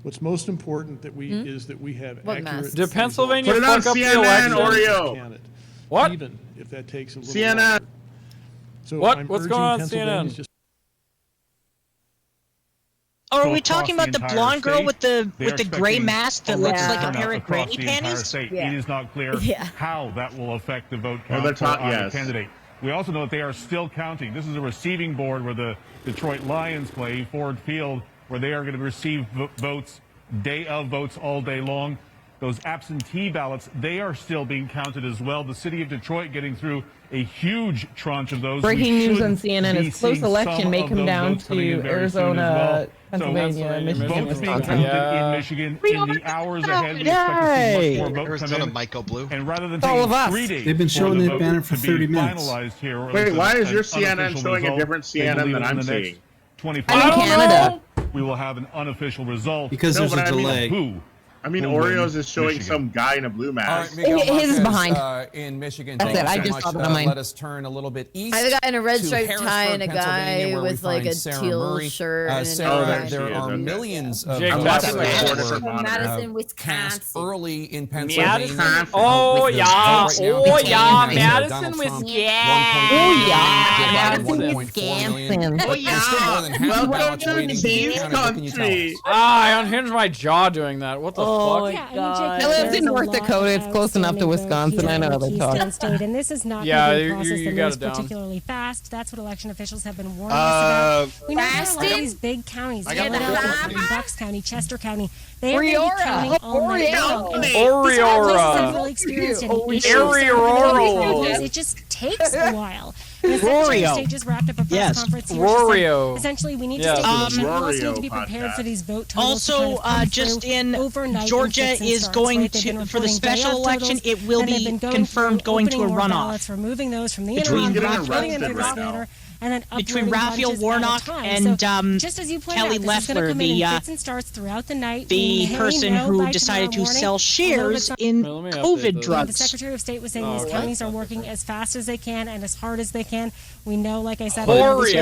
What's most important that we is that we have What accurate. masks? Did Pennsylvania Put it on fuck up the CNN, election? Oreo. Count it, What? Even if that takes a little CNN. longer. So What? I'm What's urging going on Pennsylvanians CNN? just Oh, are we talking about the blonde girl with the gray mask that looks like a pair of granny panties? Yeah. It is not clear Yeah. how that will affect the vote Well, count they're for talk- either yes. candidate. We also know that they are still counting. This is a receiving board where the Detroit Lions play, Ford Field, where they are going to receive votes, day of votes all day long. Those absentee ballots, they are still being counted as well. The city of Detroit getting through a huge tranche of those. Breaking We news should on CNN be is close seeing election some may of come those down votes coming in to very soon as Arizona, well. Pennsylvania, Michigan, Votes being Wisconsin. counted in Michigan in the hours ahead. We expect to see much more votes come Arizona, in. Michael Blue. And rather than It's all of taking us. 3 days They've been for showing the that vote banner for to be 30 minutes. finalized here, or at Wait, least why an is your CNN unofficial showing a result, different they CNN believe than in I'm the next seeing? 24 I'm in hours, Canada. we will have an unofficial result. Because No, there's but a I mean, delay. Who? I mean, will win Oreos is showing Michigan? some guy in a blue All mask. right, Miguel His is Marquez, behind. In Michigan. That's Thank it. you I so just much. saw that on mine. Let us turn a little bit east. I have a guy in a red to striped tie and a Harrisburg, guy Pennsylvania, where we with like find a Sarah teal Murray. shirt and a Sarah, necktie. there are Okay. millions of Jake I'm Jackson. watching like Madison. four different From monitors. Madison, cast Wisconsin. early in Pennsylvania. Madison. Oh With yeah. right now, Oh between yeah. Donald Madison, Trump, Wisconsin. Oh, yeah. Joe Biden, Madison, 1.4 million. Wisconsin. But there's still more than half the ballots Welcome to waiting. Beans Shannon, what can you tell us? Country. Ah, I unhinged my jaw doing that. What the Oh, fuck? my God. I lived in North Dakota. It's close enough to Wisconsin. I know how they talk. State, and this is not Yeah, going to be a process you that got moves it down. particularly fast. That's what election officials have been warning us about. We know that a lot of these big counties, Philadelphia, Bucks County, Chester County, they are going to be counting all night long. And these are places that have really experienced any issues. It just takes a while. The Secretary of State just wrapped up a press conference here. Rorio. Essentially, we need to stay patient. We also need to be prepared for these vote totals. Also, just in Georgia is going to, for the special election, it will be confirmed going to a runoff. Removing those from the interim, and then between Raphael Warnock and Kelly Loeffler, the person who decided to sell shares in COVID drugs. The Secretary of State was saying these counties are working as fast as they can and as hard as they can. We know, like I said, That's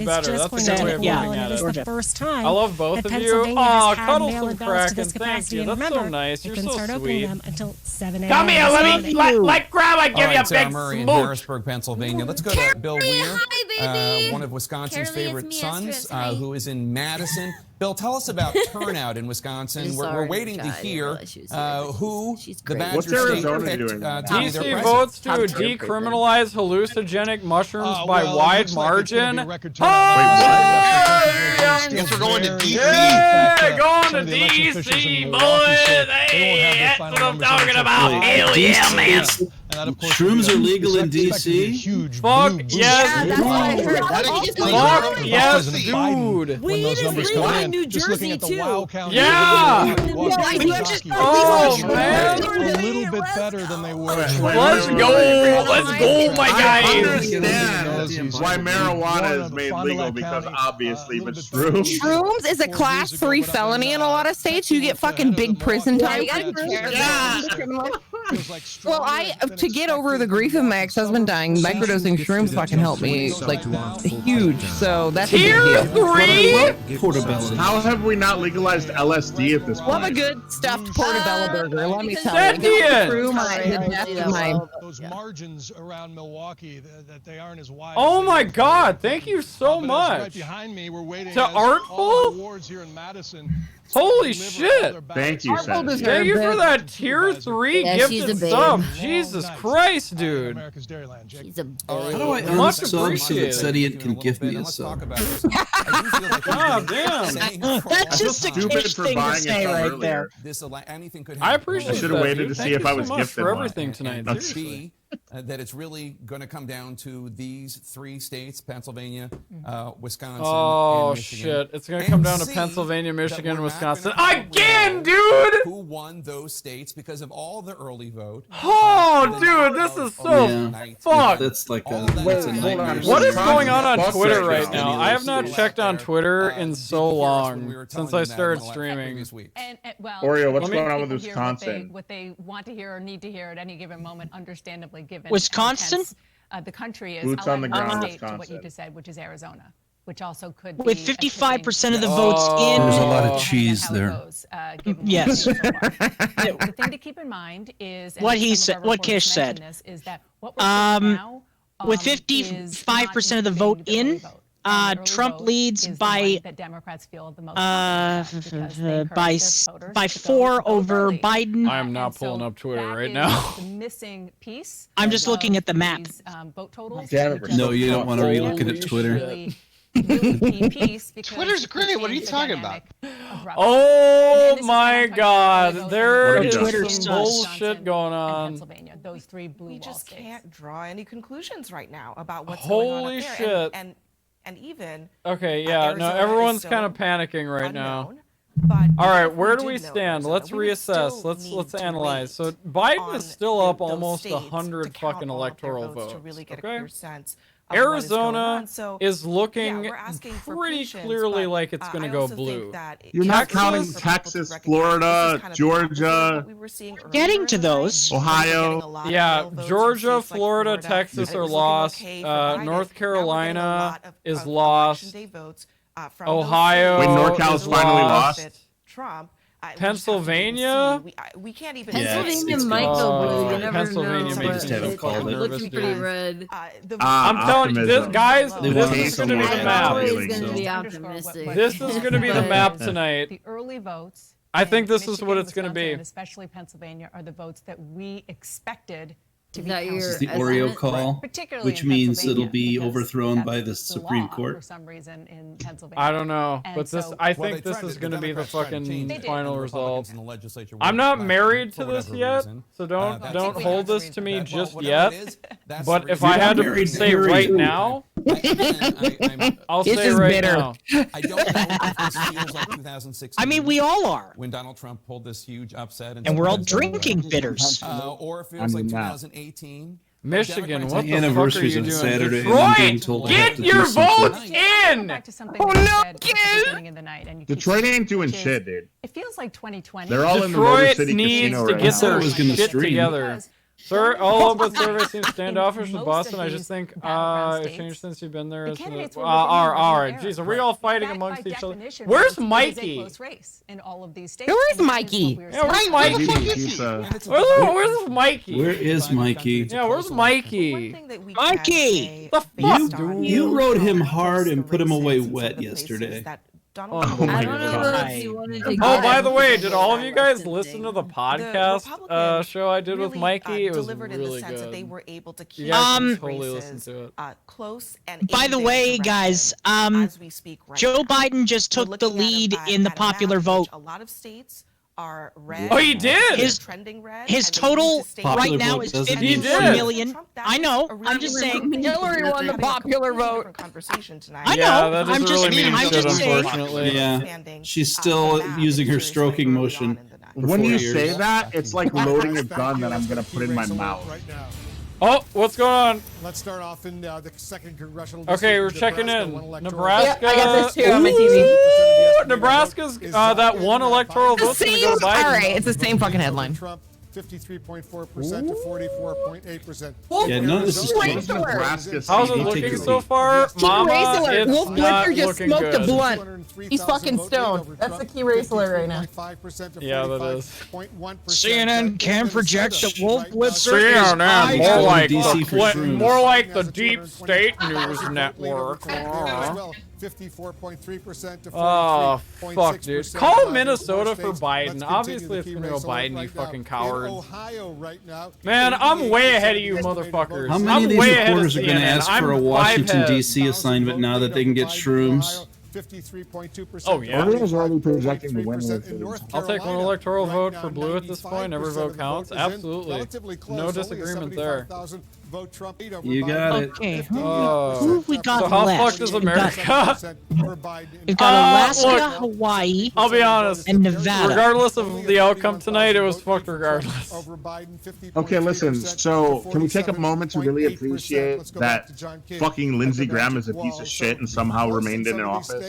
better. That's a good way of looking at it. It's the first time I love both of you. Oh, Cuddlesome Kraken, thank you. That's so nice. You're so sweet. Until 7 a.m. Come here, let grab. I give you a big Murray in smooch. Harrisburg, Pennsylvania. Let's go to Bill Weir, one of Wisconsin's favorite sons, who is in Madison. Bill, tell us about turnout in Wisconsin. We're waiting to hear who the Badger State picked to be their DC president. votes to decriminalize hallucinogenic mushrooms by wide margin. Guess we're going to DC. Yeah, going to DC, boys. Hey, that's what I'm talking about. Hell yeah, man. Shrooms are legal in DC? Fuck yes. Yeah, that's what I heard. Fuck yes, dude. Weed is legal in New Jersey, too. Yeah. Oh, man. A little bit better than they were. Let's go. Let's go, my I guys. understand why marijuana is made legal because obviously, but shrooms. Shrooms is a class 3 felony in a lot of states. You get fucking big prison time. Well, to get over the grief of my ex-husband dying, microdosing shrooms fucking helped me like huge. So that's a big Tier deal. 3. Portobello. How have we not legalized LSD at this point? Love a good stuffed portobello burger. Let me tell Sentient. you. Those margins around Milwaukee that they aren't as wide. Oh my God! Thank you so much. Right behind me, we're waiting. To Artful. Awards here in Madison. Holy shit! Thank you, Senator. Thank you for that tier 3 gifted sub. Jesus Christ, dude. America's Dairyland. He's a How do I earn Much subs so that appreciated. Sedient can give me a sub? God damn. That's just a Kish thing to say right there. I appreciate I should have that, waited dude. to see Thank if you I so was much gifted for one. everything tonight. That's Seriously. That it's really going to come down to these 3 states, Pennsylvania, Wisconsin, Oh and Michigan. shit! It's gonna come down to see Pennsylvania, that Michigan, we're not Wisconsin gonna again, know dude. Who won those states because of all the early vote? Oh, dude, this is so fucked. That's like that's a nightmare. What is going on Fuck Twitter right right now. now? I have not checked on Twitter in so long since I started streaming. And well, Oreo, what's people going on with hear Wisconsin? What they want to hear or need to hear at any given moment, understandably given Wisconsin? the country is. Boots on the ground, state to what you Wisconsin. just said, which is Arizona, which also could With be 55% of the votes in. There's a lot of cheese there. Yes. The thing to keep in mind is What he said, what Kish said. Is that what we're seeing now, with 55% of the vote in, Trump leads by that Democrats feel the most by 4 over Biden. I am not pulling up Twitter right now. The missing piece. I'm just looking at the map. Vote totals. No, you don't want to re-look at Twitter. Twitter's great. What are you talking about? Oh my God! There is Twitter some bullshit going on. Pennsylvania, those 3 blue We wall just states. can't draw any conclusions right now about what's Holy going on up shit! there. And even Okay, yeah, no, Arizona everyone's is so kind of panicking right now. but All right, if where we do we did know stand? Arizona, Let's we would reassess. still Let's need to analyze. So wait Biden on is still up those almost states to 100 count fucking all of their electoral votes to votes. really get a Okay. clear sense of what is going Arizona on. So, is looking yeah, we're asking for pretty patience, clearly but, like it's going to I go also think blue. that You're not Texas- counting Texas, Florida, Georgia, Getting to those. Ohio. Yeah, Georgia, Florida, Texas are lost. North Carolina is lost. Ohio Wait, NorCal is finally lost? Trump. Pennsylvania? We can't even. Pennsylvania might go blue. You never Pennsylvania know. may just but haven't called it. looking pretty red. I'm telling you, this, guys, this is going to be the map. Always going to be optimistic. This is going to be the map tonight. The early votes. I think this is what Michigan, it's going to be. Wisconsin, and especially Pennsylvania, are the votes that we expected to be That counted. This is the Oreo call, Particularly which in means it'll Pennsylvania, be because overthrown by the that's Supreme law Court. for some reason in Pennsylvania. I don't know, And but this so- I think this is going to be the fucking final result. in the legislature I'm won't not elect married for to this whatever yet, reason. so don't That's hold this to me just yet. that's But the if reason. I had You're to married, say period. right now, I'll This say is right bitter. now. I don't know if this feels like 2016. I mean, we all are. When Donald Trump pulled this huge upset. And we're all drinking bitters. Or if it was like 2018. Michigan, what The the fuck are anniversary's you on doing? Saturday, and I'm being Detroit, told I have get to your do something. votes in! Back to something that you said at the beginning of the night, and you keep Detroit saying, ain't doing which is, shit, dude. It feels like 2020. They're all in the Motor Detroit City needs Casino to right get now. their was gonna shit stream. together. Sir, all of the survey seems standoffish with most Boston. of I just these think battleground it's states, changed since you've been there. the Isn't it? candidates were All within right. the Jeez, are we all fighting That, amongst by each other? definition, Where's means it is a Mikey? close race in all of these states, Where's and that is what Mikey? we were Yeah, saying. where's Mikey? Where's Mikey? Where is Mikey? Yeah, where's One Mikey? thing that we Mikey! can say The fuck? based on You rode him how hard close and the put him race away is in some wet of the places yesterday. that Donald Oh Trump my I don't know God. if you wanted to Oh, by go. the way, did all of you guys listen to the podcast Republicans show I did with really, Mikey? It was delivered in the really sense good. that they were able to keep You guys these should totally listen races, to it. close and By in the their way, direction guys, as we speak right Joe now. Biden just We're took the looking at lead a- in the at a popular map in which vote. A lot of states are red. Oh, he did? His- trending red. His and the total weakest state- right Popular now vote is doesn't 54 mean million. Trump, that I is know. a I'm just really saying. Hillary won the having a popular completely vote. different conversation tonight. I Yeah, know. that I'm doesn't just really mean I'm shit, just saying. unfortunately. Yeah, she's still using her stroking motion. for When 4 you years. say that, it's like loading a gun that I'm gonna put in my mouth. Right now. Oh, what's going on? Let's start off in the second congressional Okay, district. we're checking Nebraska, in. one electoral Nebraska. Yeah, I got this too on my TV. Ooh, Nebraska's that one electoral vote's gonna go to All Biden. right, it's the same fucking headline. Trump, 53.4% to 44.8%. Yeah, none of this is changed. Nebraska's How's it You take looking your so lead. far, Key Mama? race alert. It's Wolf not Blitzer just looking smoked a good. blunt. He's fucking stoned. That's the key race alert right now. Yeah, that is. CNN can project that Wolf Blitzer is CNN, more high. like DC the for shrooms. more like the Deep State News Network. 54.3% to 43.6%. Oh, fuck, dude. Call Minnesota for Biden. Obviously, it's gonna go Biden, you fucking coward. Ohio right now. Man, I'm way ahead of you motherfuckers. How many I'm of these way ahead of reporters are going to CNN. ask I'm for a 5 Washington, heads. D.C. assignment now that they can get shrooms? 53.2%. Oh, yeah. Everyone's already projecting the winner. I'll take one electoral vote for blue at this point. Every vote counts. Absolutely. No disagreement there. You got it. Okay. Oh. Who have we got So how left? fucked is America? We've got Alaska, look, Hawaii, I'll be honest. and Nevada. Regardless of the outcome tonight, it was fucked regardless. Okay, listen, so can we take a moment to really appreciate that fucking Lindsey Graham is a piece of shit and somehow remained in office?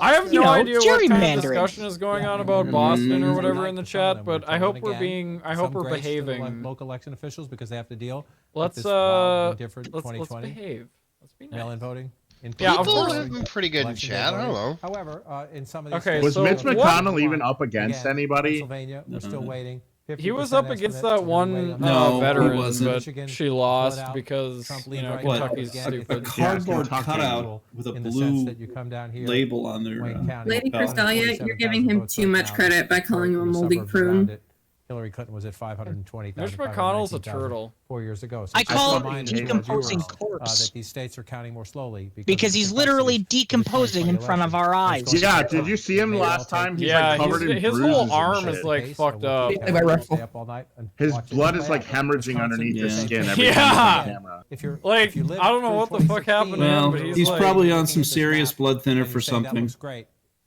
I have no idea what kind of gerrymandering. discussion is going on about Boston or whatever in the chat, but I hope we're being, I hope we're behaving. Local election officials because they have to deal. Let's with this wild and different let's 2020 behave. Let's be nice. mail-in voting. Yeah, of People course. have been pretty good in Election chat. day I don't voting. know. However, in some of these Okay, states, Was so Mitch what- McConnell even up against again, anybody? Pennsylvania, we're still waiting. He was 50% up against estimates that are one waiting on No, he veteran, wasn't. but Michigan, she lost pull it out. because, Trump you lead know, right What? Kentucky's now. A stupid. cardboard Kentucky. cutout with a in the sense blue that you come down here, label on their. Wayne County, Lady Oh. Crystalia, you're giving him 47,000 too much votes credit by calling him a in the moldy suburbs prune. around it. Hillary Clinton was at 520,000. Mitch McConnell's a turtle. 4 years ago. So I just call remind him everyone decomposing that corpse. these states are counting more slowly Because he's literally decomposing in front of our eyes. Yeah, did you see him last time? He's Yeah, like covered in his bruises whole and arm shit. is like fucked up. His blood is like hemorrhaging underneath his skin every time Yeah. he's on camera. Like, I don't know what the fuck happened to Well, him, but he's like, probably on some serious blood thinner for something.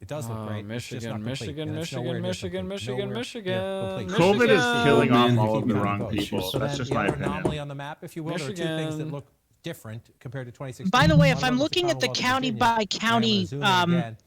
It does look great. Michigan, Michigan, Michigan, Michigan, Michigan, Michigan. COVID is killing Man, off all he of the keep wrong on people. So That's then just you my have an anomaly opinion. on the map, if you will. There are two things that look different compared to 2016. By the way, if One I'm of them is looking at the Commonwealth of county Virginia. by county And I'm gonna zoom in again.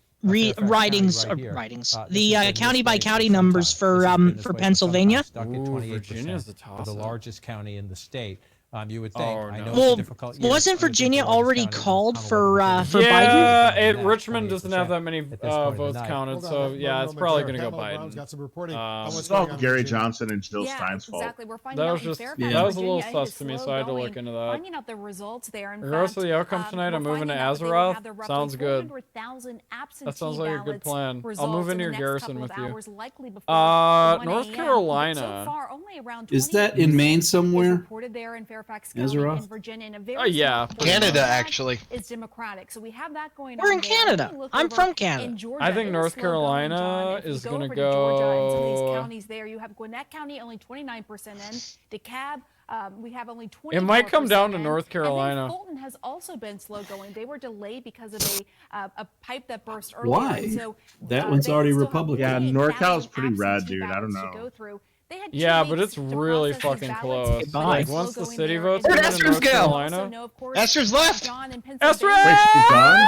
Fairfax writings, County right here. the This has been county by this way county for some numbers time. This has been this for way some Pennsylvania. time. Stuck at Ooh, 28% Virginia's the for the toss-up. largest county in the state. You would think. I know well, it's a difficult year. wasn't Virginia already called for Biden? Yeah, Richmond doesn't have that many votes counted, so yeah, it's probably going to go Biden. It's all Gary Johnson and Jill Stein's fault. Exactly. We're finding That out was in just Fairfax, that was a little Virginia, sus to me, so I had to look into that. Finding out the results there. In Regardless of the outcome tonight, I'm moving to Azeroth. Sounds good. That sounds like a good plan. I'll move into your garrison with you. North Carolina. Is that in Maine somewhere? In Virginia, in a very yeah. Canada, actually. Is Democratic. So we have that going We're on. in Canada. I'm from Canada. I think North Carolina is going to go. Some of these counties there, you have Gwinnett County only 29% in. DeKalb, we have only 20%. It might come down to North Carolina. And then Fulton has also been slow going. They were delayed because of a pipe that burst earlier. Why? So, that one's already Republican. Yeah, NorCal is pretty rad, dude. I don't know. Yeah, but it's really fucking close. Like, once the city votes Where'd in Esther's North go? Carolina. Esther's left. Esther! Wait, she's gone?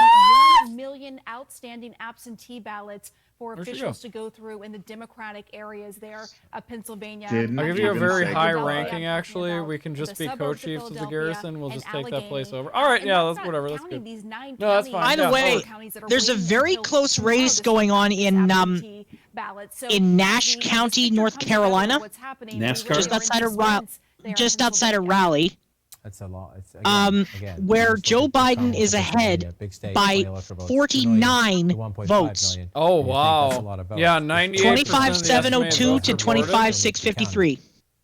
1 million outstanding absentee ballots for Where'd she officials go? to go through in the Democratic areas there, Pennsylvania. Didn't I'll give you a even very say high goodbye. ranking, actually. We can just the be suburbs of co-chiefs of the Philadelphia garrison. We'll and just take that place Allegheny. over. All right, And yeah, that's that's not whatever. That's counting good. these 9 No, that's counties fine. By the Yeah. way, counties that are there's a waiting very until close tomorrow race to going on submit in absentee ballots. So Nash the County, picture North comes together Carolina, what's happening. NASCAR? just outside of just outside of Pennsylvania. Raleigh. That's a lot. It's, Where Joe Biden is ahead by 49 votes. Oh, wow. Yeah, 98%. 25,702 to 25,653.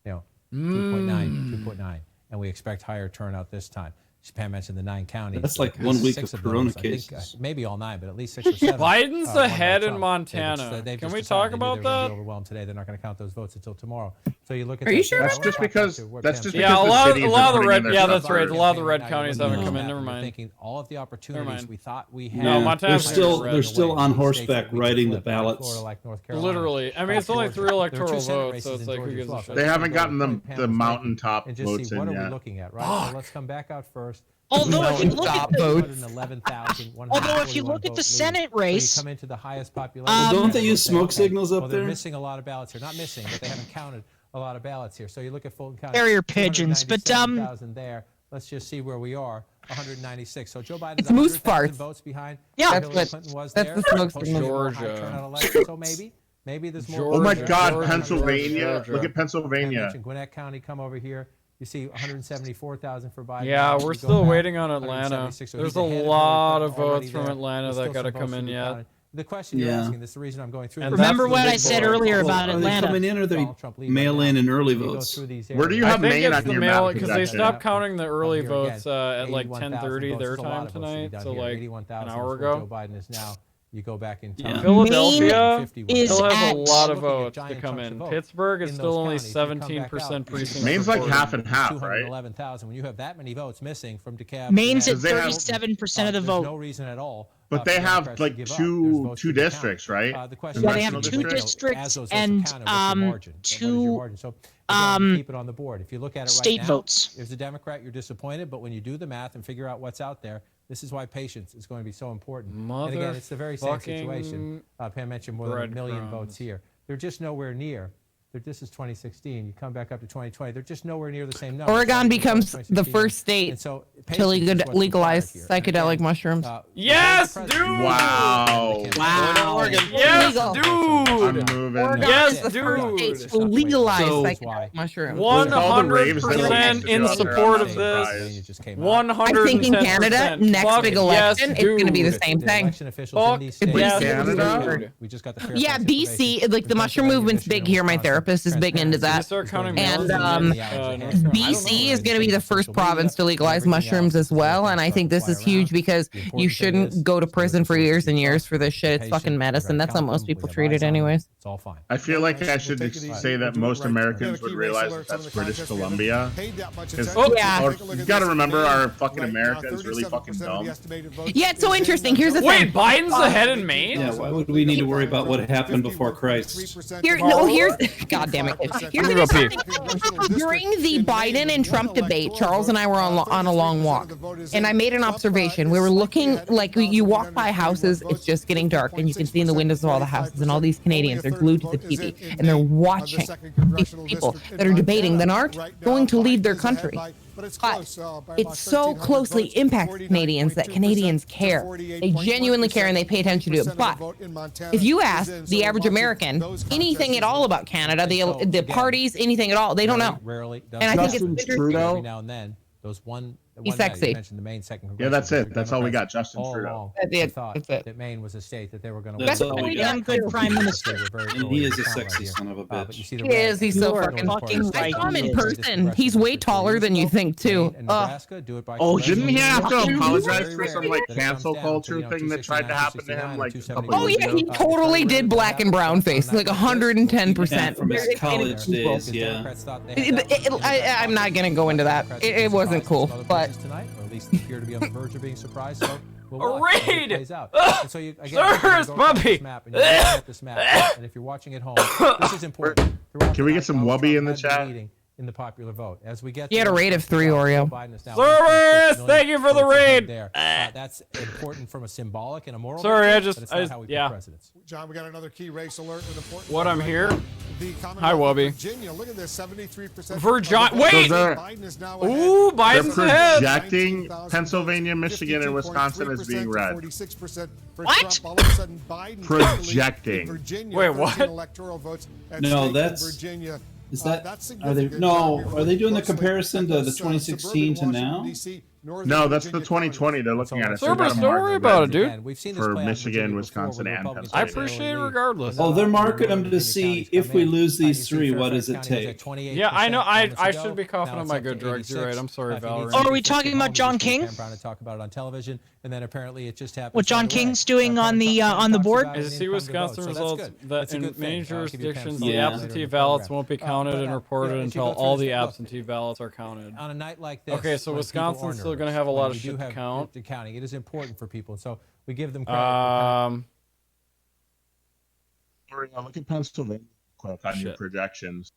You know, 2.9, and we expect higher turnout this time. Pam mentioned the 9 counties. That's like 1 week of Corona those, cases. I think, maybe all 9, but at least 6 or 7. Biden's won by ahead in Trump. Montana. They've Can just we decided talk they knew about they were gonna that? be overwhelmed today. They're not going to count those votes until tomorrow. So you look at. Are you sure? That's just because. That's just Yeah, because a the lot cities of are the putting red. in their Yeah, stuff that's right. A first. lot of the red counties haven't come in. Never mind. Thinking all of the opportunities we thought we had. No, Montana's they're still on horseback writing the ballots. Literally. I mean, it's only 3 electoral votes, so it's like, who gives a shit? They haven't gotten the mountaintop And just votes see in what are we yet. looking at, right? So let's come back out first. Although if you look at the, 111,000, although if you look at the Senate race, come into the highest population. Well, don't they use smoke signals up They're there? missing a lot of ballots here. Not missing, but they haven't counted a lot of ballots here. So you look at Fulton County. Carrier pigeons, but 297,000 there. Let's just see where we are. 196. So Joe Biden's It's moose 100,000 farts. votes behind. Yeah. Hillary That's Clinton was that's there. the smoke Supposed to signal. be a high Georgia. turnout election, so maybe there's more. Oh my Georgia, God, Georgia, Pennsylvania! Georgia. Look at I Pennsylvania. mentioned Gwinnett County. Come over here. You see 174,000 for Biden. Yeah, You we're go still back, waiting on Atlanta. 176. So There's he's a ahead of lot Hillary of Clinton already votes from there. Atlanta There's that still gotta some come votes in to be yet. counted. The question you're Yeah. asking, this is the reason I'm going through. And this. remember that's what the I big said vote. earlier Well, about are they Atlanta. coming in or they Donald Trump leading mail right in now. and early You go votes? through these Where do you areas. have I think Maine it's on the your mail map? because they Convention? stopped counting the early Here again, votes at like 81,000 10:30 votes. their There's a lot time of votes to be tonight. done So here. like 81,000 an is hour where ago. Joe Biden is now. You go back in time. Yeah. Philadelphia is still has at- a lot of Looking at votes to giant come chunks in. of vote Pittsburgh is in still those only counties. You come back 17% out, precinct. Maine's like supported. half and half, right? 211,000. When you have that many votes missing from DeKalb, Maine's to at they have- 37% of the there's vote. no reason at all. But they for have Democrats to like give up. There's votes two to be counted. districts, right? The question Yeah, they is, have Congressional two districts? districts as those votes are and counted, what's your margin? What is your two margin? So again, keep it on the board. If you look at it right state now, votes. as a Democrat, you're disappointed. But when you do the math and figure out what's out there, this is why patience is going to be so important. And again, it's the very same situation. Pam mentioned more than 1 million votes here. They're just nowhere near. This is 2016. You come back up to 2020. They're just nowhere near the same number. Oregon becomes the 2016. first state And so to patience is what's legalize required here. And psychedelic again, mushrooms. Yes, the dude! president- Wow. Wow. Yes, I'm dude! moving. Oregon Yes, is the dude. first state to legalize So- psychedelic mushrooms. 100% in support of this. 110%. I think in Canada, next Fuck big yes, election, it's going to be the dude. same thing. Fuck It's yes, Canada? dude. We just got the Yeah, BC, like the mushroom movement's big here. My therapist is big into that. Start counting And mail-ins BC is going to be the first province to legalize mushrooms as well. And I think this is huge because you shouldn't go to prison for years and years for this shit. It's fucking medicine. That's how most people treat it anyways. It's all fine. I feel like I should say that most Americans would realize that that's British Columbia. Oh, yeah. You gotta remember, our fucking America is really fucking dumb. Yeah, it's so interesting. Here's the thing. Wait, Biden's ahead in Maine? Yeah, why would we need to worry about what happened before Christ? Here's God damn it. Here's the thing. During the Biden and Trump debate, Charles and I were on a long walk, and I made an observation. We were looking, like, you walk by houses, it's just getting dark, and you can see in the windows of all the houses, and all these Canadians are glued to the TV, and they're watching these people that are debating that aren't going to lead their country. but it's close. It's so closely impacts Canadians that Canadians care. They genuinely care and they pay attention to it. But if you ask the average American anything at all about Canada, the parties, anything at all, they don't know. And I think it's interesting. Trudeau. Every now and then, those He's sexy. you mentioned the Maine second. Yeah, that's it. That's all we got. Justin all Trudeau. along, That's we it. thought That's it. that Maine was a state that they were going to. That's all we got. Damn good prime minister. And he is a sexy son of a bitch. He is. He's so fucking I saw him in person. He's way taller than you think, too. Oh, didn't he have to apologize for some like cancel culture thing that tried to happen to him like a couple Oh years yeah, ago? he totally did black and brown face, like 110%. From his college days, yeah. I'm not gonna go into that. It wasn't cool, but. At least appear to be on the verge of being surprised. So we'll A watch how it raid! plays out. And so you, again, Sirs, puppy! This map, and if you're watching at home, this is important. Can we get some Wubby in the chat? In the popular vote, as we get, He had a rate of 3 Oreo. Cerberus, thank you for the raid. That's important from a symbolic and a moral. Sorry, but it's not how we pick presidents. John, we got another key race alert with important. What, I'm here? Hi, Wubby. Virginia, look at this, 73%. Wait! Biden is now Ooh, Biden's ahead. They're projecting Pennsylvania, Michigan, and Wisconsin as being red. What? Projecting. Wait, what? No, that's. Virginia. Is that? Are they? No, are they doing the comparison to the 2016 to now? No, that's the 2020 they're looking at. Cerberus, don't worry about it, dude. For Michigan, Wisconsin, and Pennsylvania. I appreciate it regardless. Oh, they're marking them to see if we lose these three, what does it take? Yeah, I know. I should be coughing on my good drugs. You're right. I'm sorry, Valerie. Oh, are we talking about John King? Talk about it on television, and then apparently it just happened. What John King's doing on the board? As you see, Wisconsin results that in many jurisdictions, the absentee ballots won't be counted and reported until all the absentee ballots are counted. On a night like this, okay, so Wisconsin's still going to have a lot of shit to count. Counting. It is important for people, so we give them credit. Look at Pennsylvania quick on your projections.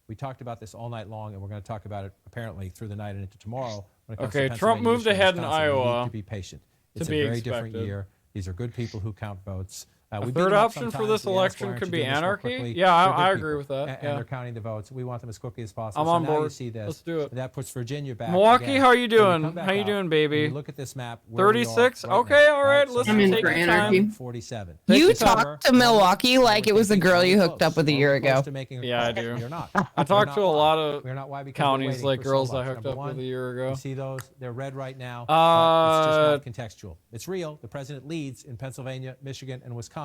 We talked about this all night long, and we're going to talk about it apparently through the night and into tomorrow. When it comes Okay, to Trump moved ahead in Wisconsin, we Iowa. need to be patient. It's to be a very expected. different year. These are good people who count votes. A third option for this election could be anarchy. Yeah, I agree with that. And they're counting the votes. We want them as quickly as possible. I'm on so now board. You see this. Let's do it. That puts Virginia back. Milwaukee, again. how are you doing? How you doing, baby? Look at this map. 36. Okay, all right. Listen, take your time. 47. You talked to Milwaukee like it was a girl you hooked up with a year ago. Yeah, I do. You're not. I talked to a lot of counties like for girls so I hooked up with a year ago. You see those? They're red right now. It's just not contextual. It's real. The president leads in Pennsylvania, Michigan, and Wisconsin,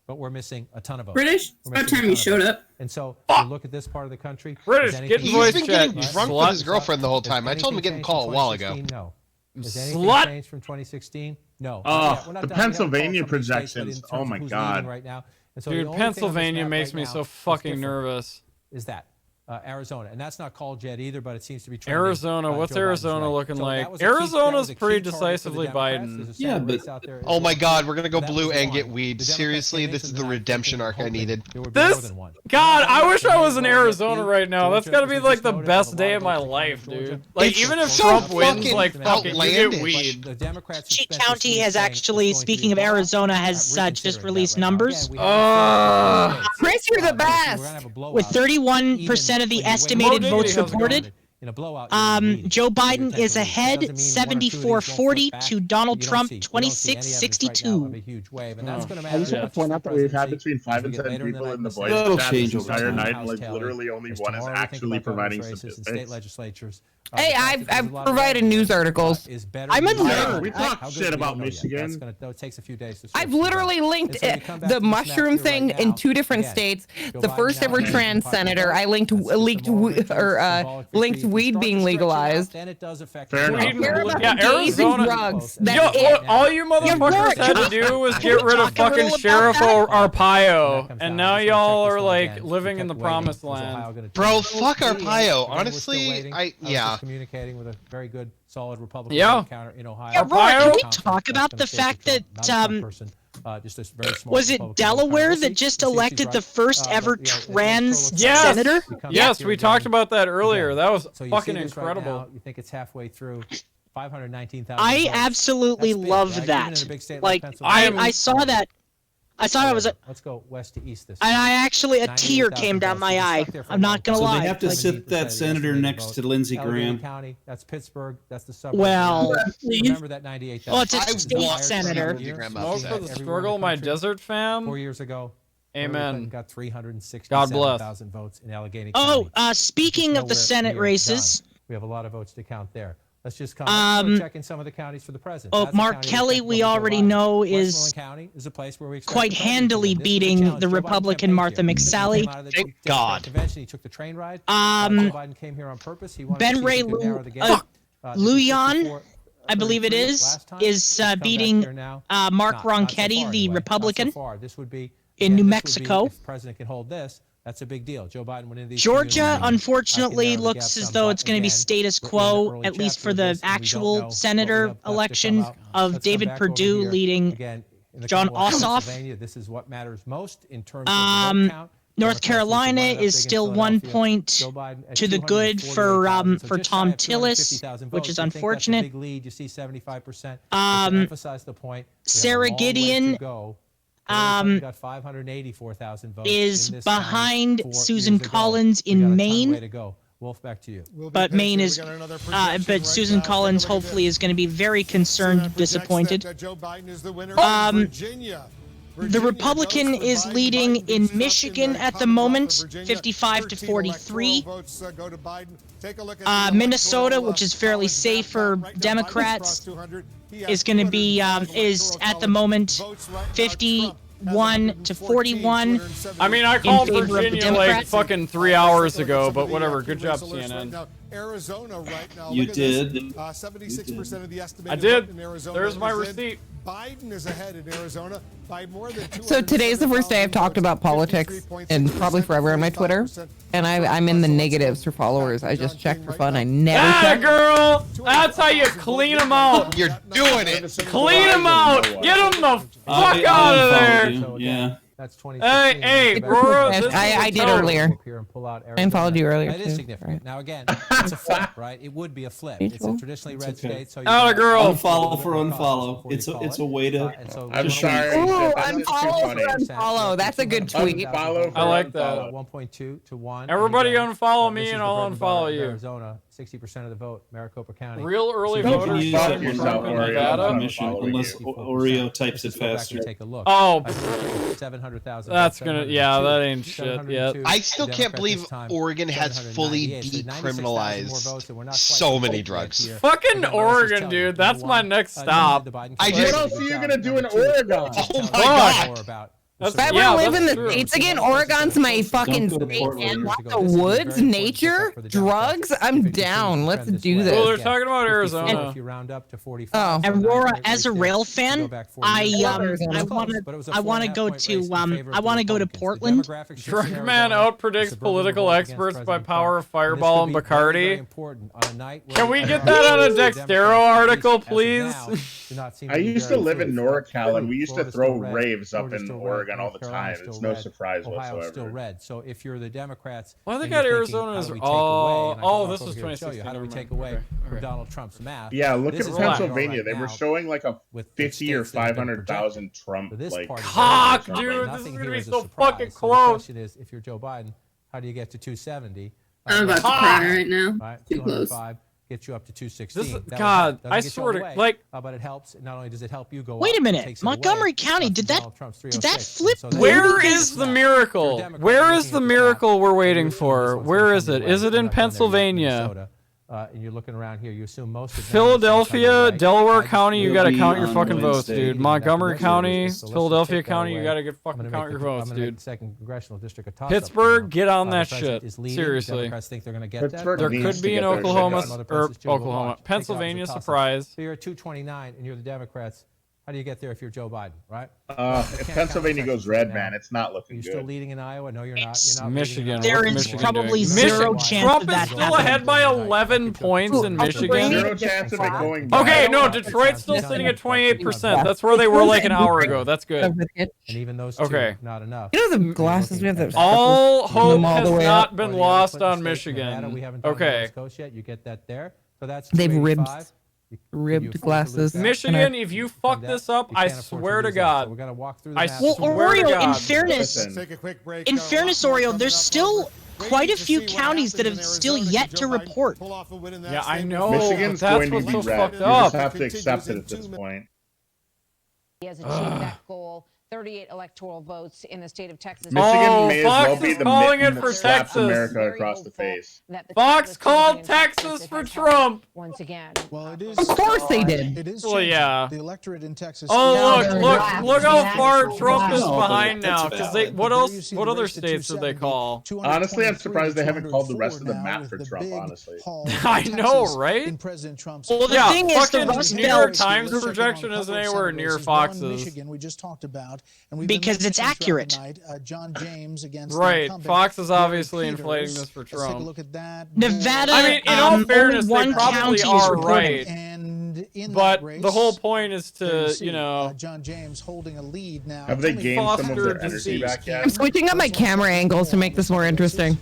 but we're missing a ton of votes. British? It's about time you showed up. And so, you look at this part of the country. British, get in voice He's been getting drunk with his girlfriend the whole time. I told him to get in call a while ago. No. Has anything Slut! changed from 2016? No. Oh, the Pennsylvania projections. Oh my God. Right now. And so Dude, Pennsylvania makes me so fucking nervous. Is that Arizona? And that's not called yet either, but it seems to be trending. Arizona, what's Arizona looking like? Arizona's pretty decisively Biden. Yeah, but oh my God, we're gonna go blue and get weed. Seriously, this is the redemption arc I needed. This, God, I wish I was in Arizona right now. That's gotta be like the best day of my life, dude. Like even if Trump wins, like fucking you get weed. Each county has actually, speaking of Arizona, has just released numbers. Chris, you're the best. With 31% of the estimated votes reported, Joe Biden is ahead 74-40 to Donald Trump 26-62. I just want to point out that we've had between 5 and 10 people in the voice chat this entire night, and like literally only one is actually providing statistics. Hey, I've provided news articles. I'm a nerd. We talk shit about Michigan. It takes a few days to I've literally linked the mushroom thing in 2 different states. The first ever trans senator. I linked weed being legalized. Fair enough. Yeah, Arizona. Drugs. Yo, all you motherfuckers had to do was get rid of fucking Sheriff Arpaio, and now y'all are like living in the promised land. Bro, fuck Arpaio. Honestly, yeah. Communicating with a very good, solid Republican counter in Ohio. Yeah, Rory, can we talk about the fact that was it Delaware that just elected the first ever trans senator? Yes, we talked about that earlier. That was fucking incredible. Right now, you think it's halfway through. 519,000. I absolutely love that. Like I saw that. I thought I was. Let's go west to east this. And I actually, a tear came down my eye. I'm not gonna lie. So they have to sit that senator next to Lindsey Graham. County, that's Pittsburgh. That's the suburb. Well, remember that 98,000. well, it's a state senator. Smoke for the struggle, my desert fam. 4 years ago. Amen. Got 367,000 God bless. votes in Allegheny Oh, County. speaking of the Senate races. We have a lot of votes to count there. Let's just check in some of the counties for the president. Oh, Mark Kelly, we already know is County is a place where we quite handily beating the Republican Martha McSally. Thank God. He took the train ride. Biden came here on purpose. He wanted Ben Ray Lujan, I believe it is beating Mark Ronchetti, the Republican, This would be in New Mexico. If the president can hold this, that's a big deal. Joe Biden went into these Georgia, unfortunately, looks as though it's going to be status quo, at least for the actual senator election of David Perdue leading John Ossoff. This is what matters most in terms of the vote count. North Carolina is still 1 point to the good for Tom Tillis, which is unfortunate. Big lead. You see 75%. Emphasize the point. Sarah Gideon got 584,000 votes is behind Susan Collins in Maine. Way to go. Wolf, back to you. But Maine is, but Susan Collins hopefully is going to be very concerned, disappointed. The Republican is leading in Michigan at the moment, 55 to 43. Minnesota, which is fairly safe for Democrats, is going to be is at the moment 51 to 41. I mean, I called Virginia like fucking 3 hours ago, but whatever. Good job, CNN. Arizona right now. You did. 76% of the estimated I did. vote in Arizona. There's my receipt. Biden is ahead in Arizona by more than 200. So today's the first day I've talked about politics, and probably forever on my Twitter. And I'm in the negatives for followers. I just checked for fun. I never checked. Girl! That's how you clean them out. You're doing it. Clean them out. Get them the fuck out of there. Yeah. That's 20. Hey, Rora. I did earlier. I unfollowed you earlier. That is significant. Right. Now again, it's a flip, right? It would be a flip. It's a traditionally red state. So a girl. Unfollow for unfollow. It's a way to. I'm sorry. Ooh, unfollow for unfollow. That's a good tweet. I like that. 1.2 to 1. Everybody unfollow me and I'll unfollow you. Arizona, 60% of the vote, Maricopa County. Real early voters. Unless Oreo types it faster. Take a look. Oh, 700,000. that's gonna. Yeah, that ain't shit yet. I still can't believe Oregon has fully decriminalized so many drugs. Fucking Oregon, dude. That's my next stop. What else are you gonna do in Oregon? Oh my God. If I want to live in the States again, Oregon's my fucking state, man. Lots of woods, nature, drugs. I'm down. Let's do this. Well, they're talking about Arizona. If you round up to 45. Oh. Aurora, as a rail fan, I want to go to Portland. Drunk man out predicts political experts by power of Fireball and Bacardi. Can we get that on a Dextero article, please? I used to live in NorCal, and we used to throw raves up in Oregon all the time. It's no surprise Ohio still whatsoever. red. So if you're the Democrats, well, they got Arizona as this was 2016. How do we take away from Donald Trump's math? Yeah, look at Pennsylvania. They were showing like a 50 or 500,000 Trump like. Cock, dude, this is gonna be so fucking close. The question is, if you're Joe Biden, how do you get to 270? I'm about to cry right now. Right, too close. Get you up to 216. God, I swear to like. But it helps. Not only does it help you go. Wait a minute, Montgomery County. Did that flip? Where is the miracle? Where is the miracle we're waiting for? Where is it? Is it in Pennsylvania? And you're looking around here, you assume most of Philadelphia, Delaware County, you gotta count your fucking votes, dude. Montgomery County, Philadelphia County, you gotta fucking count your votes, dude. Second congressional district of Pittsburgh, get on that shit. Seriously. Think they're gonna get that? There could be an Oklahoma, Pennsylvania surprise. So you're at 229, and you're the Democrats. How do you get there if you're Joe Biden, right? If Pennsylvania goes red, man, it's not looking good. You're still leading in Iowa? No, you're not. You're not. Michigan. There is probably zero chance Trump of that is still ahead by 11 points in Michigan. Zero chance of it going back. Okay, no, Detroit's still sitting at 28%. That's where they were like an hour ago. That's good. And even those two, not enough. You know the glasses we have. All hope has not been lost on Michigan. Okay. You get that there. So that's they've ribs. Ribbed glasses. Michigan, if you fuck this up, I swear to God. We're gonna walk through the I map. swear to Oreo, God. in fairness, Let's take a quick break. Oreo, there's still quite a few counties that have still yet to report. Yeah, I know. Michigan's That's going to what's be so red. fucked You up. just have to accept it at this point. He has achieved that goal. 38 electoral votes in the state of Texas. Michigan may as Fox well be is the calling mitten it that for slaps Texas. America across the face. Fox called Texas for Trump. Once again. Well, it is. Of course they did. It is. Well, changing. yeah. The electorate in Texas. Oh, is- look how far Trump is No, but behind that's now. Because valid. what There you else? see What the other race to states did they 270, call? Honestly, I'm surprised they haven't called the rest of the 204 map now for with the Trump, big honestly. haul of I know, Texas right? in President Trump's Well, the Yeah, thing is, the fucking Rust New York Belt, Times Second on projection public isn't Senate anywhere near races, one in Fox's. Michigan we just talked about, and we've Because been it's mentioning throughout accurate. the night, John James against the Right, incumbent, Fox is Gary obviously Peters. inflating this for Let's take a Trump. look at that. Nevada, I mean, in all fairness, only they one probably county is are reporting. right. And in But that race, the whole point is there to, see, you know, John James holding a lead now. Have they Only gained some of foster their energy disease. back yet? I'm switching up my camera angles to make this more interesting.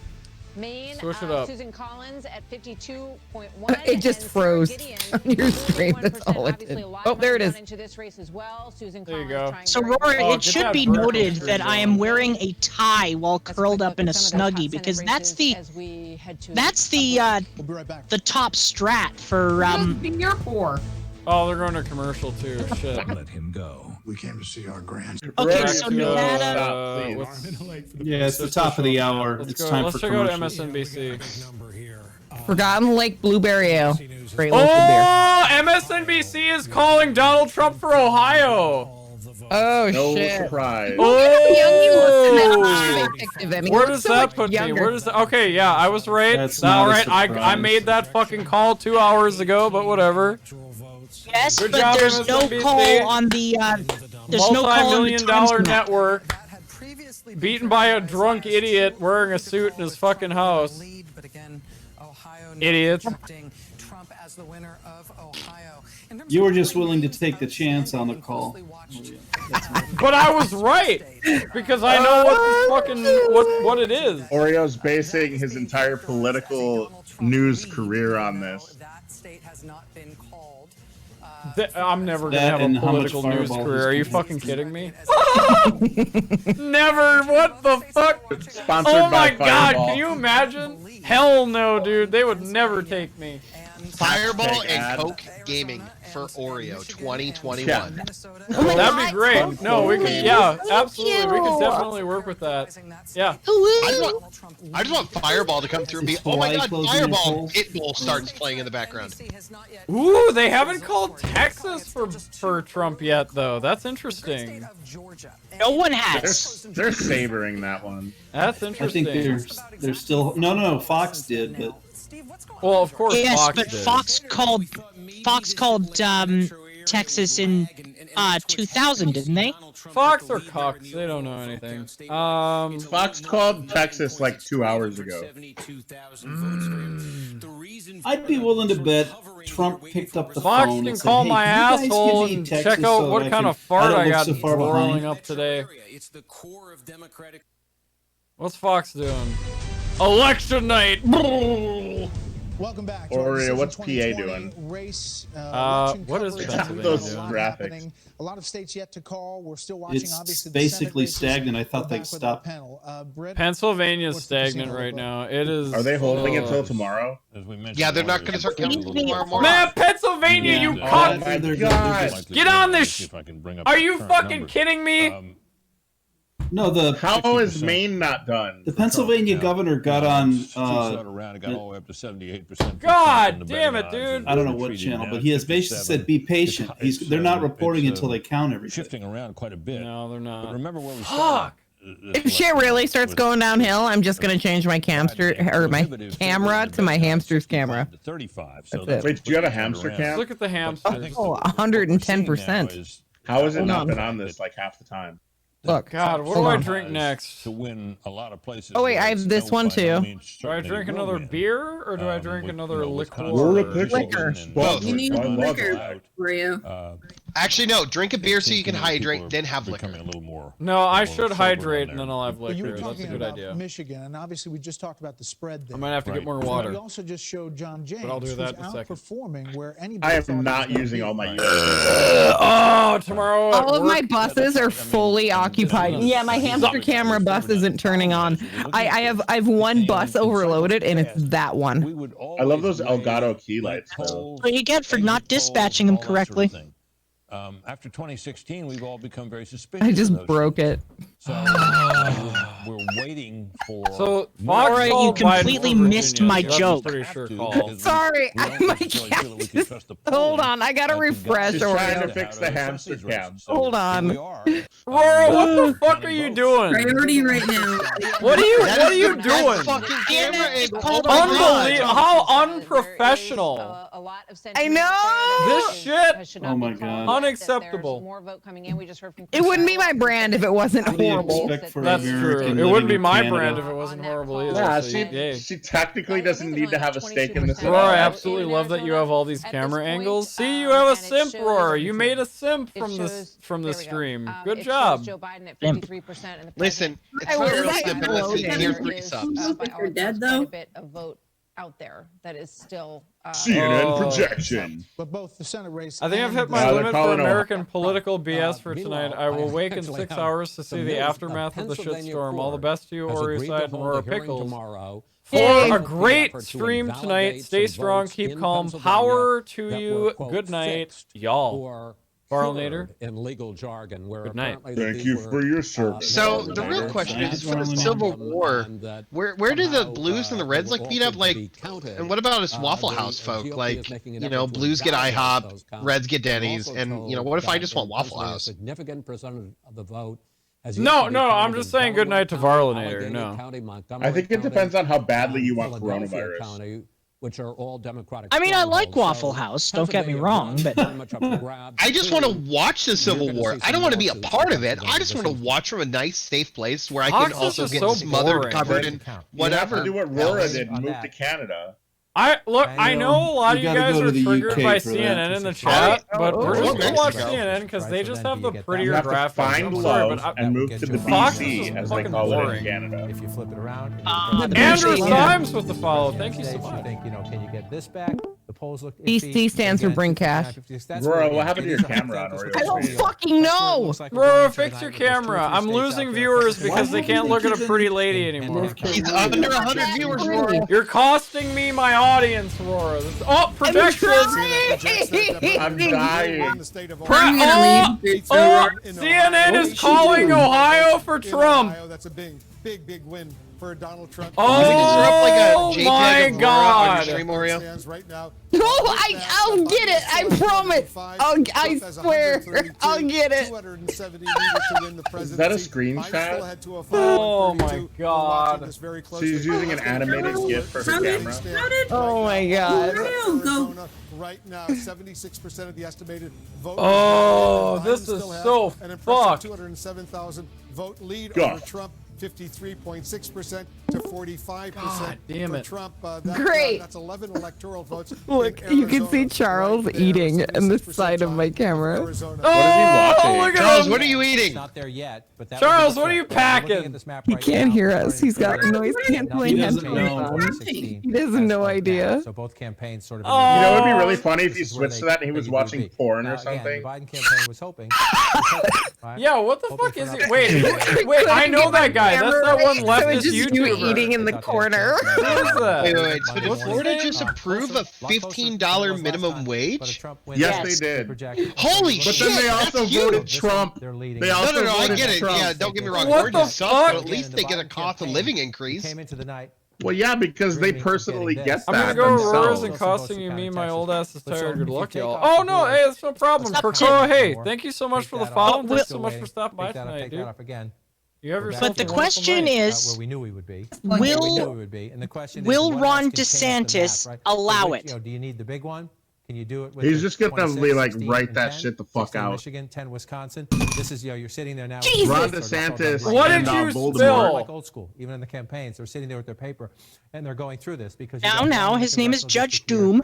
Maine, Switch it up. Susan Collins at 52.1. It just and froze Sarah Gideon, on your stream. That's 41%. all it Obviously, did. a lot Oh, of there it money is. gone into this race as well. Susan There you Collins go. trying So, very Rory, Oh, it get should that be vertical noted screen that I going. am wearing a tie while Let's curled quick up in a look at some of the snuggie top because Senate that's races the as we head to We'll be right back. the top strat for Here for. Oh, they're going to commercial too. Shit. Let him go. We came to see our grand. Okay, Back so to, Nevada. Yeah, it's the top of the hour. Let's It's go. time Let's for check out commercials. MSNBC. Forgotten Lake Blueberry Ale. Great local beer. Oh, MSNBC is calling Donald Trump for Ohio. Oh, No shit. surprise. Oh, Where where does that put me? Where does that? Okay, yeah, I was right. That's All not a right, I surprise. made that fucking call 2 hours ago, but whatever. Yes, Good but job, there's no MSNBC. call on the there's no call on the Multi-million-dollar Times map. network beaten by a drunk idiot wearing a suit in his fucking house. Idiot. You were just willing to take the chance on the call. But I was right because I know what this fucking what it is. Oreo's basing his entire political news career on this. I'm never gonna That have and a how much political news Fireball career. he's Are you gonna fucking kidding me? Never. What the fuck? Sponsored Oh my by god! Fireball. Can you imagine? Hell no, dude. They would never take me. Fireball Big and ad. Coke Gaming for Oreo 2021. Yeah. That'd be great. No, we could. Yeah, absolutely. We could definitely work with that. Yeah. I just want Fireball to come through and be, oh my god, Closing Fireball! polls. Pitbull starts playing in the background. Ooh, they haven't called Texas for Trump yet, though. That's interesting. No one has. They're savoring that one. That's I interesting. think they're still no Fox did, but Well, of course, Yes, Fox but did. Fox called Texas in 2000, didn't they? Fox or Cox, they don't know anything. Fox called Texas like 2 hours ago. I'd be willing to bet Trump picked up the Fox phone can and said, call "Hey, my can you guys give asshole me and Texas check out so what I kind can- of fart don't I look got so far rolling behind?" up today. What's Fox doing? Election night. Welcome back. Oreo, what's PA 2020 doing? Race, What is coverage. Pennsylvania Those doing? lot graphics. happening. A lot of states yet to call. We're still watching. It's obviously, the basically Senate races. stagnant. I thought We're they'd back with our stop. panel. Britt, Pennsylvania's what's the stagnant casino right look now. It is. Are they holding it till tomorrow? Yeah, they're not going to start counting tomorrow morning. Man, Pennsylvania, Yeah. you Oh cunt! my God. God. Get on this! Are you fucking kidding me? No, How is Maine not done? the Pennsylvania governor got on. around and got all the way up to 78%. God damn it, dude! I don't know what channel, but he has basically said, "Be patient." They're not reporting until they count everything. Shifting around quite a bit. No, they're not. But remember where we Fuck! If shit really starts going downhill, I'm just gonna change my my camera to my hamster's camera. 35. So that's it. Wait, do you have a hamster cam? Look at the hamsters. Oh, 110%. How has it Hold not on. been on this like half the time? Look. God, what do Hold I on. drink next? To win a lot of places. Oh wait, I have this one too. Do I drink another beer or do I drink another liquor? RORAPICKLES. Liquor. Both. You need I love liquor, it. Oreo. Actually, no. Drink a beer so you can hydrate, then have liquor. A little more. No, I should hydrate and then I'll have liquor. You were That's a talking good about idea. Michigan, and obviously we just talked about the spread there. I might have to get more water. We also just showed John James, But I'll do that in a who's second. outperforming where anybody. I am not using all my. Oh, tomorrow. All of my buses are fully occupied. Yeah, my hamster camera bus isn't turning on. I have one bus overloaded, and it's that one. I love those Elgato key lights. Though. What do you get for not dispatching them correctly? After 2016, we've all become very suspicious. I just broke it. So we're waiting for. So, Laura, you completely missed my joke. Sorry, my cat just, hold on, I gotta refresh. She's trying to fix the hamster cam. Hold on. Laura, what the fuck are you doing? Priority right now. What are you doing? Fucking camera is Unbelievable! How unprofessional! I know. This shit. Oh my god. Unacceptable. More vote coming in. We just heard from. It wouldn't be my brand if it wasn't horrible. That's true. It wouldn't be my brand if it wasn't horrible either. Yeah, so she technically doesn't need to have a stake in this. Roar, I absolutely love that you have all these camera angles. See, you have a simp, Roar. You made a simp from the stream. Good job. Listen, it's not real simp unless he hears 3 subs. You're dead though. Bit of vote out there that is still CNN projection. But both the Senate race. I think I've hit my limit for American political BS for tonight. I will wake in 6 hours to see the aftermath of the shitstorm. All the best to you, Oriuside and Laura Pickles. For a great stream tonight. Stay strong, keep calm. Power to you. Good night, y'all. Barlnader. In legal jargon, where good night. Thank you for your service. So the real question is, for the Civil War, where do the Blues and the Reds like beat up? Like, and what about us Waffle House folk? Like, you know, Blues get IHOP, Reds get Denny's, and you know, what if I just want Waffle House? Significant percentage of the vote. No, I'm just saying good night to Varlinator. No. I think it depends on how badly you want coronavirus. Which are all Democratic. I mean, I like Waffle House. Don't get me wrong, but I just want to watch the Civil War. I don't want to be a part of it. I just want to watch from a nice, safe place where I can also get smothered, covered, and whatever. You have to do what Rora did and move to Canada. I know a lot of you guys are triggered by CNN in the chat, but we're just gonna watch CNN because they just have the prettier graphics. Find love and move to the BC, as they call it in Canada. If you flip it around. Andrew Symes with the follow. Thank you so much. Can you get this back? The polls look. BC stands for bring cash. Rora, what happened to your camera on I don't fucking know. Rora, fix your camera. I'm losing viewers because they can't look at a pretty lady anymore. He's under 100 viewers, Rora. You're costing me my audience, Rora. Oh, projection! I'm dying. CNN is calling Ohio for Trump. That's a big win for Donald Trump. Oh my God! Right now. I'll get it. I promise. I swear. I'll get it. Is that a screenshot? Oh my God! She's using an animated GIF for her camera. Oh my God! Right now, 76% of the estimated vote. Oh, this is so fucked. 207,000 vote lead over Trump. 53.6% to 45%. God damn it. For Trump. Great. That's 11 electoral votes. Look, you can see Charles eating on the side of my camera. What is he watching? Look at Charles, him. what are you eating? Not there yet, but Charles, what are you packing? He can't hear us. He's got noise canceling headphones. He has no idea. So both campaigns sort of. You know, it would be really funny if he switched to that and he was watching porn or something. The Biden campaign was hoping. Yeah, what the fuck is it? Wait, I know that guy. That's that one leftist YouTuber. Eating in the corner. What is that? Wait. So did Florida just approve a $15 minimum wage? Yes, they did. Holy but shit! Then they also voted Trump. They also no, I get it. Trump. Yeah, don't get me wrong. What the fuck? But at least they get a cost of living increase. Came into the night. Well, yeah, because they personally get that. I'm gonna go themselves. Roars and costing you me. My old ass is tired. Good luck, y'all. Oh no, hey, it's no problem. Krakoa, hey, thank you so much for the follow. Thanks so much for stopping by tonight, dude. You have yourself But the question is, where we knew we would be. Will Ron DeSantis allow it? Do you need the big one? Can you do it? With He's just gonna be like, write that 10, shit the fuck out. Michigan, 10 Wisconsin. This is, you're sitting there now. Jesus! Ron DeSantis. What did you spill? Like old school, even in the campaigns, they're sitting there with their paper and they're going through this because Now, his name is Judge Doom.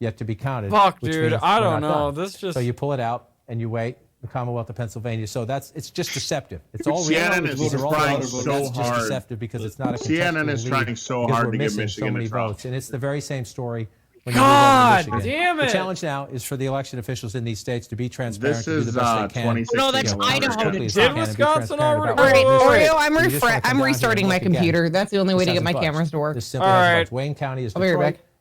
yet to be counted. Fuck, which dude, means I we're don't not know. done. This just so you pull it out and you wait. The Commonwealth of Pennsylvania. So it's just deceptive. It's all CNN real. is These are all trying votes, but so that's just hard. deceptive because it's not a CNN is contextual trying lead so because hard we're to get missing Michigan so many to Trump. votes, and it's the very same story. When God you Michigan. damn it! The challenge now is for the election officials in these states to be transparent, This to do the is, best they can. No, that's Idaho. Did Wisconsin already? All right, Wait. Oreo, I'm restarting my computer. That's the only way to get my cameras to work. This simply All has right. votes. Wayne County is I'll be right Detroit, back.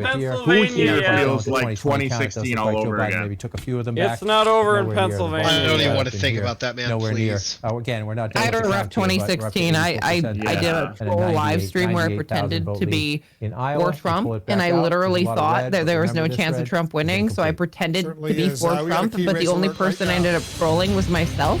in do it here. Pennsylvania yet. Feels like 2016 all over again. Maybe took a few of them back. It's not over in Nowhere near. Pennsylvania. I don't even yet. want to think about that, man. Nowhere Please. near. Again, we're not done I with had the a rough count here, but 2016. we're up I to did 84% a and full live 98 stream where I 98,000 pretended vote to lead. be In Iowa, for they pull Trump, it back and I out. literally There's a lot of thought red, that but there was no remember this chance of red? Trump winning, so I pretended Certainly to be is. for We got a Trump, key but the race only alert right person I now. ended up trolling was myself.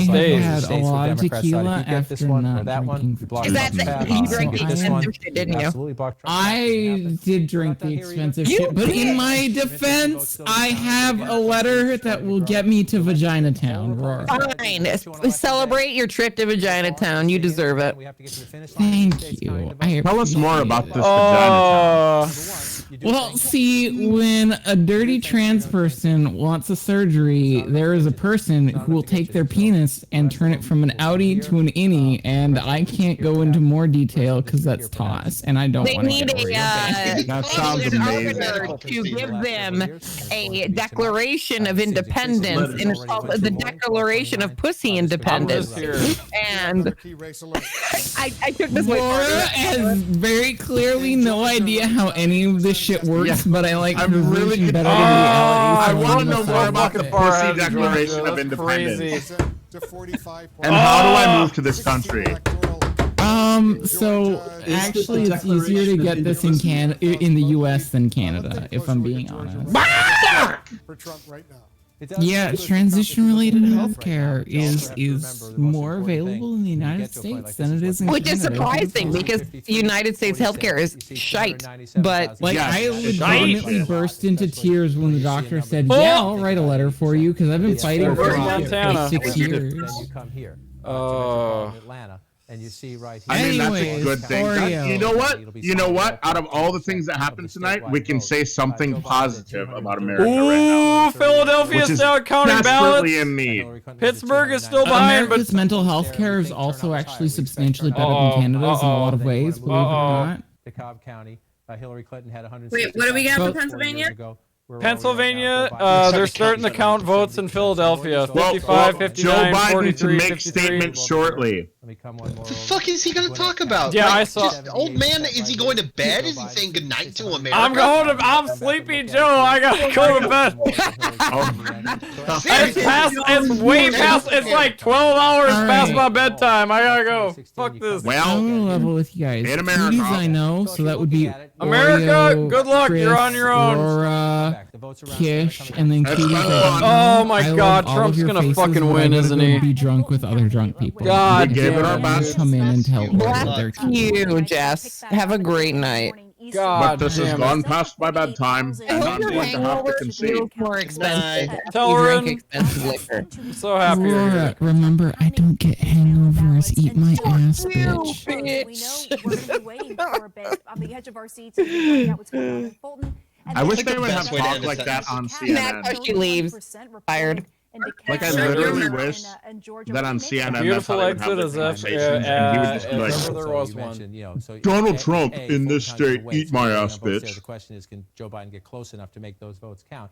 United States. had a lot of tequila after not drinking for Is that you drank the expensive shit, didn't you? I did drink the expensive shit, but in my defense, I have a letter that will get me to Vagina Town. Roar. Fine. Celebrate your trip to Vagina Town. You deserve it. Thank you. Tell us more about this Vagina Town. Well, see, when a dirty trans person wants a surgery, there is a person who will take their penis and turn it from an outie to an innie, and I can't go into more detail because that's toss, and I don't want to get worried. That sounds amazing. To give them a declaration of independence, and it's called the Declaration of Pussy Independence. And I took this way Laura farther. has very clearly no idea how any of this shit works, but I like her version better than reality. I so want to I'm know gonna more fuck about the with it. pussy Declaration of That's Independence. crazy. And how do I move to this country? So actually, it's easier to get this in in the U.S. than Canada, if I'm being honest. For Trump right now. Yeah, transition-related healthcare is more available in the United States than it is in Which is Canada. surprising because United States healthcare is shite. But Like, I legitimately burst into tears when the doctor said, "Yeah, I'll write a letter for you because I've been fighting for it for 6 years." Atlanta. And you see right here. I mean, that's a Anyways, good thing. Oreo. You know what? You know what? Out of all the things that happened tonight, we can say something positive about America right now. Ooh, Philadelphia Which is still counting desperately ballots. in need. Pittsburgh is still behind, but America's mental health care is also actually substantially better than Canada's in a lot of ways, believe it or not. DeKalb County, Hillary Clinton had 100. Wait, what do we got for Pennsylvania? Pennsylvania, they're starting to count votes in Philadelphia. 55, Well, 59, Joe Biden 43, to make 53. statements shortly. The fuck is he gonna talk about? Yeah, Like, I saw- just, old man, is he going to bed? Is he saying goodnight to America? I'm sleepy, Joe. I gotta go to bed. It's way past. It's like 12 hours past my bedtime. I gotta go. Fuck this. I'm gonna level with you guys. in America. Cuties I know, so that would be America, Oreo, good luck, Chris, you're on your own. Aurora, Kish, and then Cuties. Oh my God, Trump's gonna fucking win, isn't he? Be drunk with other drunk people. God We gave it our damn, best. come in and tell their you, Jess. Have a great night. God But this has damn gone it. past my bedtime, I and hope I'm your going to have to hangover concede. feels more expensive. Tell You her drink in. expensive liquor. I'm so happy you're Laura, here. remember, I don't get hangovers. Eat my ass, bitch. We know we're going to be waiting for a bit on the edge of our seats and find out what's going on in Fulton. I wish they would have talk like that on CNN. That's how she leaves. Tired. Like, I literally wish that on CNN Beautiful that's how they would have exit these as if conversations, and he would just be if like, ever there was you one. mentioned, so Donald Trump in full this count state, either way. eat my So, ass, both there. bitch. The question is, can Joe Biden get close enough to make those votes count?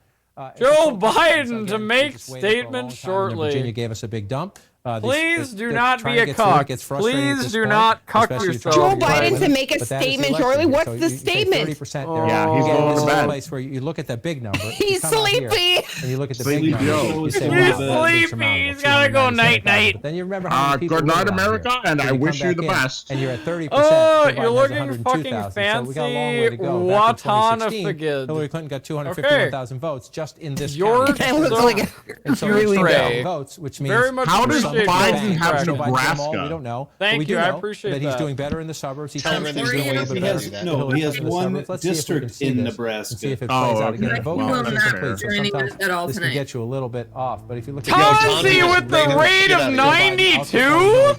Joe Biden to make statements shortly. Virginia gave us a big dump. Please do not be a cock. Please do not cuck yourself. Joe Biden to make a statement shortly. What's the statement? Yeah, he's going to bed. Place where you look at that big number. He's sleepy. And you look at the Sleepy big number. Joe. You say, He's wow, that's sleepy. insurmountable, He's gotta go 297,000. night-night. But then you remember how many people Good live night, around America, here. and So I you wish come you the back in, best. And you're at 30%. Oh, Joe Biden you're has looking 102,000. fucking So we got a long way to fancy. go. Back in Watan 2016, of the good. Hillary Clinton got 251,000 votes just in this You're county. It looks so like And so really it's Trey. votes, which means Very much How does appreciate Biden that. have Joe Biden won them all, Nebraska? We don't know. Thank But we do you, I know appreciate that. He's that. doing better in the suburbs. He's Tell him doing that he's a doing little it. bit He better. has- than no, Hillary he has Clinton in the one suburbs. Let's see if we can district see in this Nebraska. and see if it Oh, plays out okay. again. The vote Well, counts that's are fair. complete, so Joining sometimes us at all this can tonight. get you a little bit off. But if you look at Tonzi with the rate of 92?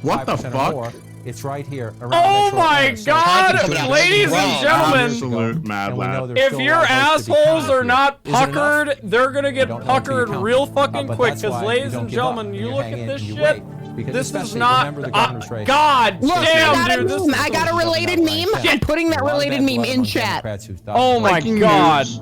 What the fuck? It's right here. Oh my God, ladies and gentlemen. Absolute mad lad. If your assholes are not puckered, they're gonna get don't know puckered until you real count. fucking But quick. that's Because, why ladies you don't and give up. gentlemen, you You look hang at in this and you shit. wait. Because This is especially not. remember the governor's race. God Look, I damn, got a dude. This meme. is I got a related meme. I'm putting that related meme in chat. Oh my Breaking God. news.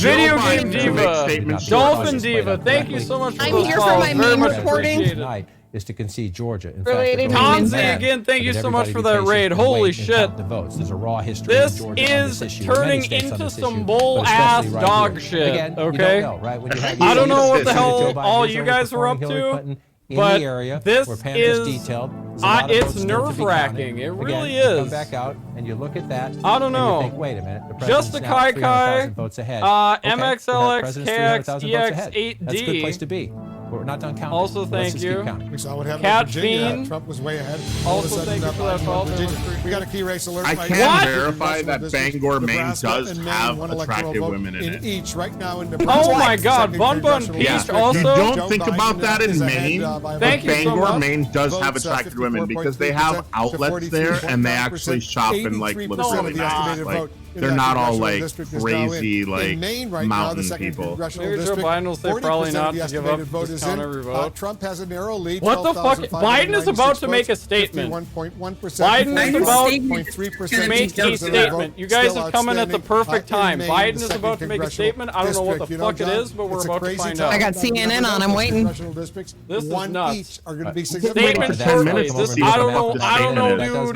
Video Joe game Biden to make diva. statements Dolphin shortly. diva. Thank you so much for I'm those here for calls. my Very meme much reporting. appreciated. Is to concede Georgia. In Related fact, meme in Tonzi chat. again, thank you But so much for everybody that be raid. patient and Holy wait and shit. count the votes. There's a raw history This in Georgia on is this issue, and many turning states on into this some issue, bull but ass especially right dog here. shit, Again, you okay? don't know, right? When you have I don't know what the Joe hell Biden all is you guys were up overperforming Hillary to, Clinton in but the area this where Pam just is detailed. There's a lot of it's votes still to be nerve-wracking. counted. It really Again, you is. come back out and you look at that. I don't and know. You think, wait a minute. The Just president's a now Kai 300,000 votes ahead. MXLX, the president's KX, 300,000 votes ahead. EX8D. That's a good place to be. We're not done counting. Also, Let's thank just you. keep counting. We saw what happened Cat in Virginia. Fiend. Trump was way ahead. All of a Also, sudden, thank you for that Biden follow. won Virginia. We got a key race alert I right can now. verify that Bangor, Maine Nebraska does and Maine, have one electoral attractive vote women in it. each right now in Nebraska. Oh my God, Second Bun Bun congressional Peach district. also. You don't Joe think Biden about that in is ahead, Maine, by but Thank you so Bangor, much. Maine does have Votes, attractive women because they have 54.3% outlets to there and they 43.5%, actually shop in like 83% legitimately of the nice. estimated Like, vote they're not all like crazy like Maine right mountain now, the second people. congressional Maybe Joe district, Biden will say 40% probably of not the to give up, estimated vote just is count in. every vote. Trump has a narrow lead. What the fuck? Biden is about to make a statement. 51.1%. Biden is about to 0.3% make a statement. You guys have come in at the perfect time. Biden is about to make a statement. I don't know what the fuck it is, but we're about to find out. I got CNN on. I'm waiting. This is nuts. Are going to be significant. Statement shortly. I don't know, dude. I don't know, dude.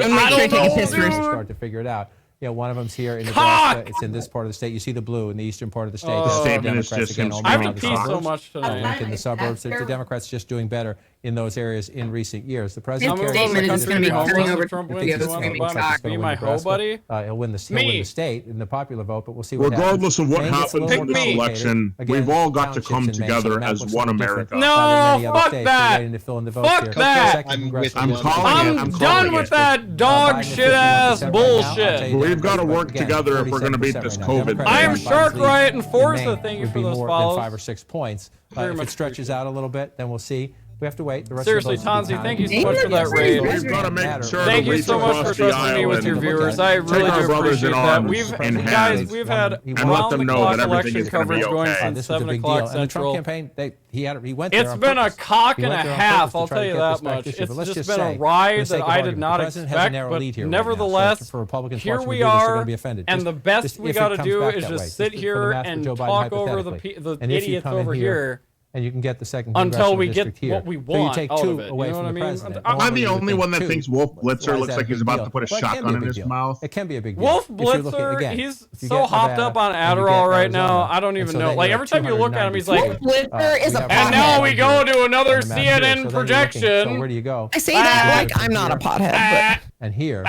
Start to figure it out. You know, one of them's here in Nebraska. It's in this part of the state. You see the blue in the eastern part of the state. Oh. Statement is just I have to pee so much tonight. In the suburbs, the Democrats just doing better in those areas in recent years. The president statement is going to be coming over Trump to wins. the screaming cock. Be my hoe, buddy. He'll win the state in the popular vote, but we'll see what Regardless happens. of what happens in this election, we've all got to come together as one America. No, fuck that. Fuck that. I'm done with that dog shit ass bullshit. We've got to work together if we're going to beat this COVID. I am Shark Riot and Forza. Thank you for those follows. 5 or 6 points. If it stretches out a little bit, then we'll see. We have to wait. The rest Seriously, of the votes Tanzi, thank you so much for that raid. We've got to make sure Thank you so much for trusting me with your viewers. I really do appreciate that. We've had round the clock election coverage going from 7 o'clock Central. The Trump campaign, he went there. It's been a cock and a half, I'll tell you that much. It's just been a ride that I did not expect, but nevertheless, here we are, and the best we got to do is just sit here and talk over the idiots over here. And you can get the second until we get here. what we want. So you take out 2 of it, away you know from the what president. I'm the only one that thinks Wolf Blitzer looks like he's about to put a shotgun in his mouth. It can be a big deal. Wolf Blitzer, he's so hopped up on Adderall right now. I don't even know. Like every time you look at him, he's like, Wolf Blitzer is a pothead. And now we go to another CNN projection. So where do you go? I say that like I'm not a pothead. And here,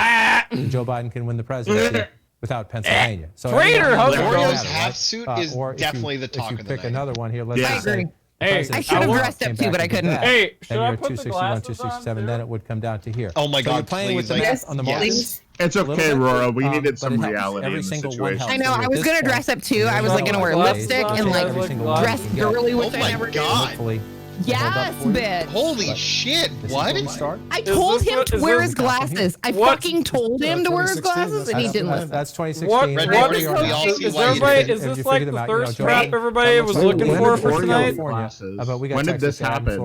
Joe Biden can win the presidency without Pennsylvania. So traitor, Oreo's half suit is definitely the talk of the night. Pick another one here. Let's I agree. Hey, I should have dressed up too, but I couldn't. Hey, should then I you're put the 261, glasses 267. Then it would come down to here. Oh my God! You're playing with the math on the margins. It's okay, Rora. We needed some reality in the situation. I know. I was gonna dress up too. I was like gonna wear lipstick and like dress girly, which I never do. Hopefully. Yes, bitch. Holy shit! What? I told him to wear his glasses. I fucking told him to wear his glasses, and he didn't listen. That's 2016. What is everybody? Is this like the thirst trap everybody was looking for tonight? When did this happen?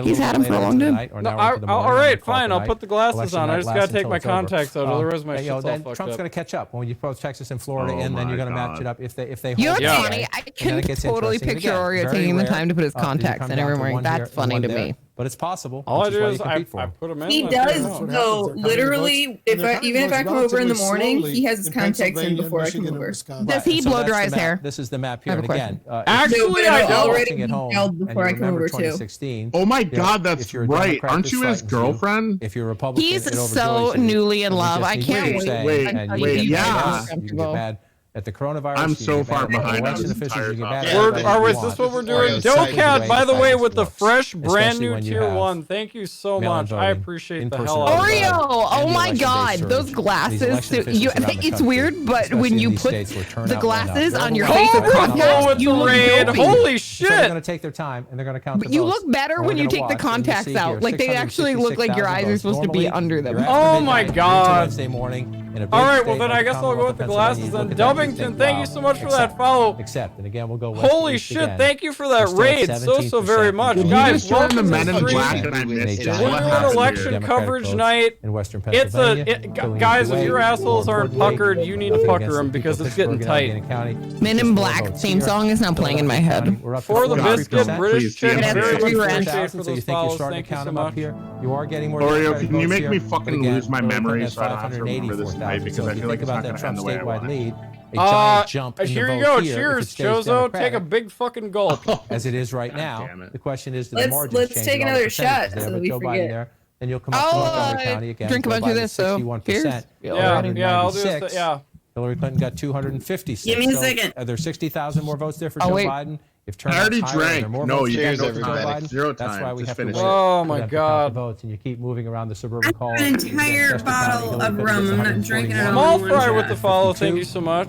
He's had them for a long time. All right, fine. I'll put the glasses on. I just gotta take my contacts out. Otherwise, my shit's all fucked up. Trump's gonna catch up when you post Texas and Florida in. Then you're gonna match it up if they. You know what's funny? I can totally picture Oreo taking the time to put his contacts in every morning. That's funny to me. But it's possible. All I do is I put them in. He does, though. Literally, even if I come over in the morning, he has his contacts in before I come over. Does he blow dry his hair? This is the map here. And again, actually, I don't. Already before I come over too. Oh my God, that's right. Aren't you his girlfriend? If you're Republican, he's so newly in love. I can't wait. Yeah. You get mad at the coronavirus. I'm so far behind on this entire topic. Is this what we're doing? Docat, by the way, with the fresh, brand new tier 1. Thank you so much. I appreciate the hell out of that. Oreo, oh my God, those glasses. It's weird, but when you put the glasses on your face, you look raid. Holy shit! They're going to take their time and they're going to count the votes. You look better when you take the contacts out. Like they actually look like your eyes are supposed to be under them. Oh my God. Wednesday morning. All right, well then I guess I'll go with the glasses then. Dubbington, thank you so much for that follow. And again, we'll go. Holy shit! Thank you for that raid so very much, guys. Welcome to the stream. We're doing election coverage night. In Western Pennsylvania. Guys, if your assholes aren't puckered, you need to pucker them because it's getting tight. Men in Black theme song is now playing in my head. For the biscuit, British chick. Very much appreciate for those follows. Thank you so much. You are getting more. Oreo, can you make me fucking lose my memory so I don't have to remember this night because I feel like it's not going to end the way I want it. A giant jump in here the you go. Here, cheers, Jozo. Take a big fucking gulp. As it is right now. The question is, let's take another shot so that we forget. There, then you'll come up to Montgomery County again. Drink a bunch of this, so cheers. Yeah, I'll do this. Yeah. Hillary Clinton got 256. Give me a second. Are there 60,000 more votes there for Joe Biden? If I already drank. No, you cheers, can't everybody. Zero That's time. why we have to wait. Oh my God. Votes, and you keep moving around the suburban calls. An entire bottle of rum. I'm not drinking it all. Small fry with the follow. Thank you so much.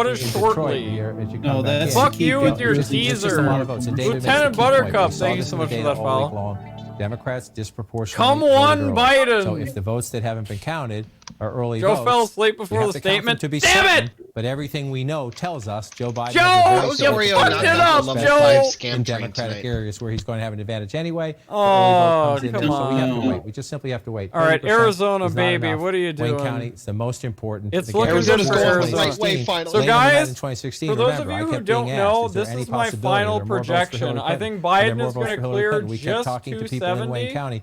What is shortly? No, that's Fuck to keep you with it- your it's just a lot of votes. teaser. And David makes a Lieutenant key point. Buttercup, We saw thank you this so in the much for data that all week follow. long. Democrats disproportionately. Come voted on, early. Biden. So if the votes that haven't been counted are early Joe votes, fell asleep we before have the to count them statement. to be Damn certain, it! But everything we know tells us Joe Biden Joe, has a you very fucked it up, level Joe. 5 scam in train Democratic tonight. areas where he's going to have an advantage anyway. The Oh, early vote comes in come there, so we have to on. wait. We just simply have to wait. All right, 30% Arizona, is not baby, enough. what are you doing? Wayne County, it's the most important. It's to looking get good Arizona for in Arizona. 2016. So Later than that guys, in 2016, for those remember, of I you who kept don't being know, asked, is there this any is my possibility final there are more votes for projection. Hillary I Clinton? think Are there Biden more is votes going for to Hillary clear Clinton? We kept just talking to people in Wayne 270. County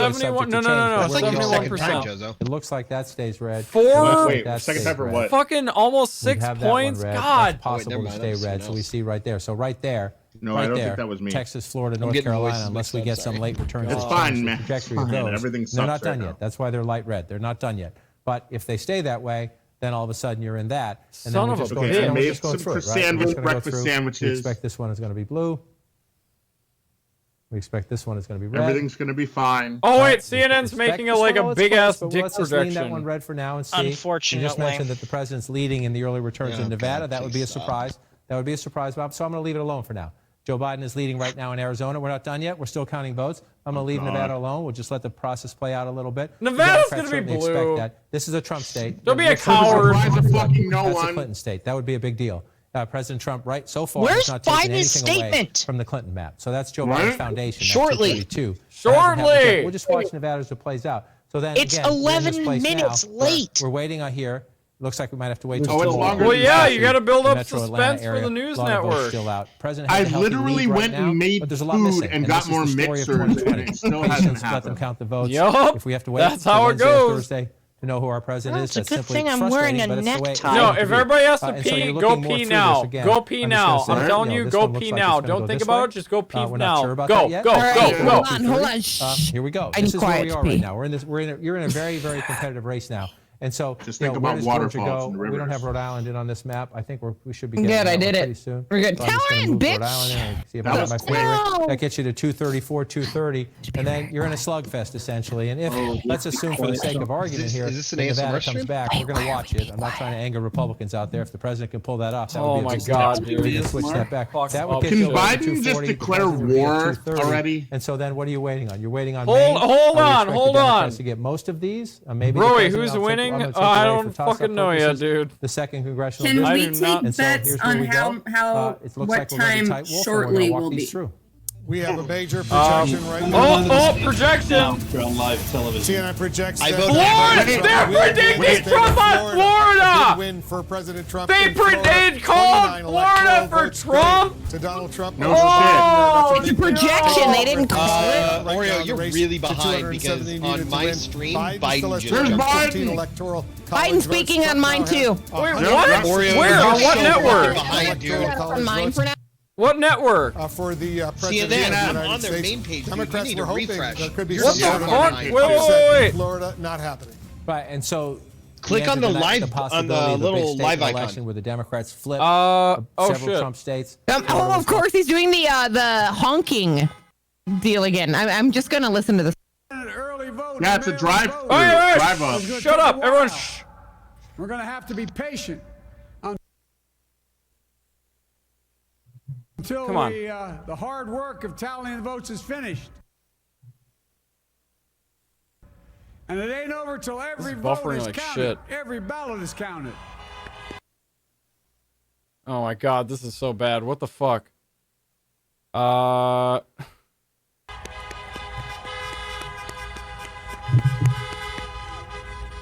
71. No, 71%. It looks like that stays red. Wait, second time for what? Fucking almost 6 points. God. It's possible to stay red. So we see right there. So right there. No, right I don't there, think that was me. Texas, Florida, North Carolina, unless we get some late returns. It's fine, man. Trajectory It's fine. goes. Everything They're not sucks done right yet. now. That's why they're light red. They're not done yet. But if they stay that way, then all of a sudden you're in that. And Son then of we're a just going, bitch. we're Made just going some through for it, right? We're sandwich, just gonna go breakfast through. sandwiches. We expect this one is going to be blue. We expect this one is going to be red. Everything's going to be fine. Oh wait, CNN's making a big ass dick let's just lean that one projection. red for now and see. Unfortunately. You just mentioned that the president's leading in the early returns in Nevada. That would be a please stop. surprise. That would be a surprise, Bob. So I'm going to leave it alone for now. Joe Biden is leading right now in Arizona. We're not done yet. We're still counting votes. I'm going to leave Nevada alone. We'll just let the process play out a little bit. Nevada's going to be blue. Expect that. This is a Trump state. Don't be a coward. That's a Clinton state. That would be a big deal. President Trump, right so far, Where's has not taken Biden's anything away statement? from the Clinton map. So that's Joe Biden's foundation. Shortly. That's 232. Shortly. We'll just watch Nevada as it plays out. So then It's again, we're in this 11 place minutes now. late. We're waiting on here. Looks like we might have to wait Oh, till it's tomorrow. longer Well, than yeah, that. you got to build up Metro suspense Atlanta for the area. news A lot of votes network. still out. President has I a healthy literally lead went right now, and made but there's a lot food missing, and this got is more the story of mixers, and 2020. it still Patience, hasn't let them happened. count the votes. Yup. If we have to wait That's till how it Wednesday or goes. Thursday to know who our president Well, is, it's a that's good simply thing I'm frustrating, wearing a but it's the way it necktie. has No, to if be. everybody has to And so pee, you're go looking more pee through now. this again. Go pee I'm just now. gonna say, I'm telling you know, you, this go one looks pee like now. it's gonna Don't go think this about way. it. Just go pee We're now. not sure about Go, that yet. go, All right, go, go. hold on. Here we go. I This need is where quiet we to are pee. right now. You're in a very, very competitive race now. And so, Just you know, think where about does Georgia waterfalls go? and We don't rivers. have Rhode Island in on this map. I think we should be getting Good, that I one did pretty it. soon. We're good. So I'm Tell just gonna her in, move bitch. Rhode Island in and see if I That got was my quick. favorite. That gets you to 234, 230, and then you're in a slugfest essentially. And if let's assume for the sake of argument here, is this an that Nevada ASMR comes stream? back, we're going to watch it. I'm not trying to anger Republicans out there. If the president can pull that off, that Oh would be a my big God, step. dude. We can switch that back. Fuck That would up. get Can you over Biden just 240, the declare president would be at war 230. already? And so then what are you waiting on? You're waiting on Hold Maine? on, Are we expecting hold Democrats on. to get most of these? Maybe the Roy, president. who's I'll take- winning? I'm gonna take I away don't for toss-up fucking know yet, purposes dude. The second congressional Can I we do take not. and so bets here's where on we go. how It looks what like we're gonna be time tight wolf, and we're shortly gonna walk will these be? through. We have a major projection right now. Oh, projection. We're on live television. CNN projects I that voted Florida, for they're will win the predicting state of Trump on A big Florida. win for President Trump. They in Florida. predict called 29 Florida electoral for votes Trump. to Donald Trump. No Oh, It's a projection. They didn't call it. Oreo, you're really behind because on my stream, Biden just There's jumped. Biden. Electoral Biden's speaking on mine too. Wait, what? Oreo, Where? you're On what so network? behind, dude. On mine for now. What network? For the president CNN, of the on United their States. main page, dude, you Democrats need were a hoping refresh. there could be You're What some the sort of fuck? upset Wait. in Florida, not happening. Right, and so Click the on the answer to that, live- on the possibility of a big little state live icon. election where the Democrats flip Oh several shit. Trump states. Oh, of course he's doing the honking deal again. I'm just gonna listen to this. Yeah, it's a drive. Hey, Drive up. Shut up, everyone. Shh. We're going to have to be patient until Come on. the hard work of tallying the votes is finished. And it ain't over till every vote buffering is like counted. shit. Every ballot is counted. Oh my god, this is so bad. What the fuck?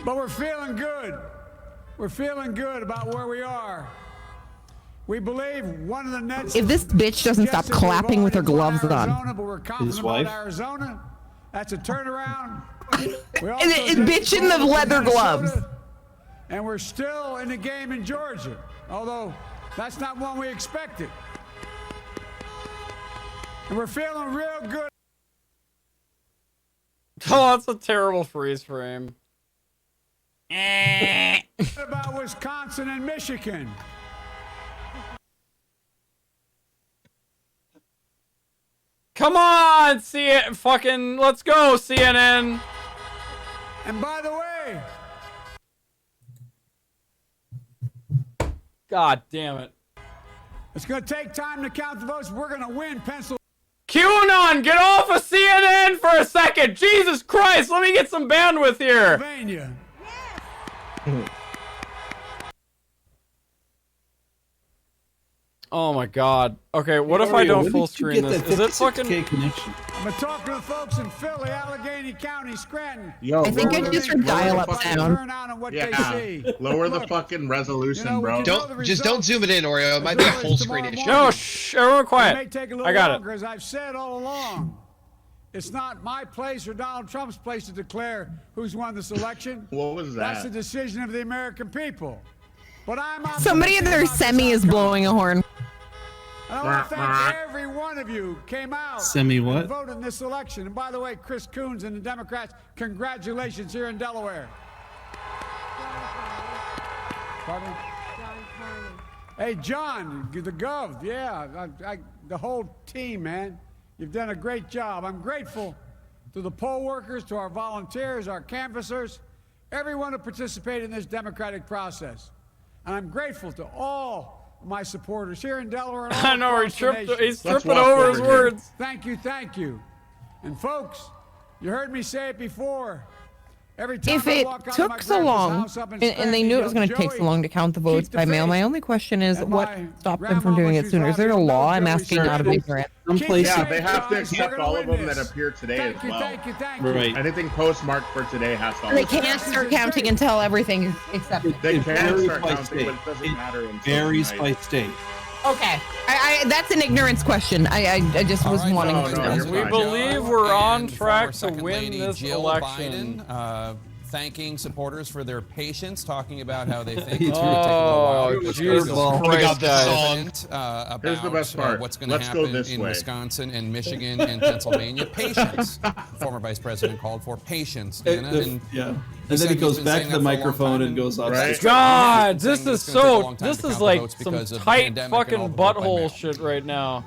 But we're feeling good. We're feeling good about where we are. We believe one of the nets. If this bitch doesn't stop suggested we've clapping with her already gloves won on. Arizona, but we're confident His about wife? Arizona. That's a turnaround. We also It's did bitch in the vote for leather gloves. Minnesota, and we're still in the game in Georgia, although that's not one we expected. And we're feeling real good Oh, that's a terrible freeze frame. about Wisconsin and Michigan. Come on, see it. Fucking, let's go, CNN. And by the way, God damn it. it's going to take time to count the votes. We're going to win Pennsylvania. QAnon, get off of CNN for a second. Jesus Christ, let me get some bandwidth here. Oh my god. Okay, what if I don't full screen this? Is it fucking... connection? I'm talking to the folks in Philly, Allegheny County, Scranton. Yo, I think I bro, just heard lower the dial-up fucking- sound. Turn out on what they Yeah, see. lower the Look, fucking resolution, bro. Just don't zoom it in, Oreo. It might be a full screen issue. No, shh, everyone It may quiet. take a little I got longer, it. as I've said all along. It's not my place or Donald Trump's place to declare who's won this election. What was That's the that? decision of the American people. But I'm Somebody in optimistic their about this semi is outcome. blowing a horn. And I want to thank every one of you who came out Semi what? and voted in this election. And by the way, Chris Coons and the Democrats, congratulations here in Delaware. Pardon? Hey, John, the Gov, yeah, the whole team, man. You've done a great job. I'm grateful to the poll workers, to our volunteers, our canvassers, everyone who participated in this democratic process. And I'm grateful to all my supporters here in Delaware and all I know, across the nation. he's tripping over his words. Thank you, thank you. And folks, you heard me say it before. Every time If I it walk out of my took so breakfast long, house up in and they knew it was going to take so long to count the votes by mail, my only question is what stopped them from doing it sooner? Is there a law? I'm asking out of ignorance. Yeah, they have to accept all of them that appear today as well. Thank you. Right. Anything postmarked for today has to. They can't start counting until everything is accepted. They can varies start by counting, state. but it doesn't matter until Varies tonight. by state. Okay, that's an ignorance question. I just was wanting to know. We believe we're on track to win this election. Biden, thanking supporters for their patience, talking about how they think it's going to take a little while. Oh, Jesus Christ, guys. About Here's the best part. What's going to Let's go happen this in way. Wisconsin and Michigan and Pennsylvania. Patience. Former Vice President called for patience. Anna, and And then he goes back to the microphone and goes off. Right. God, this is so. This is like some because of the tight pandemic and fucking all the vote by mail. butthole shit right now.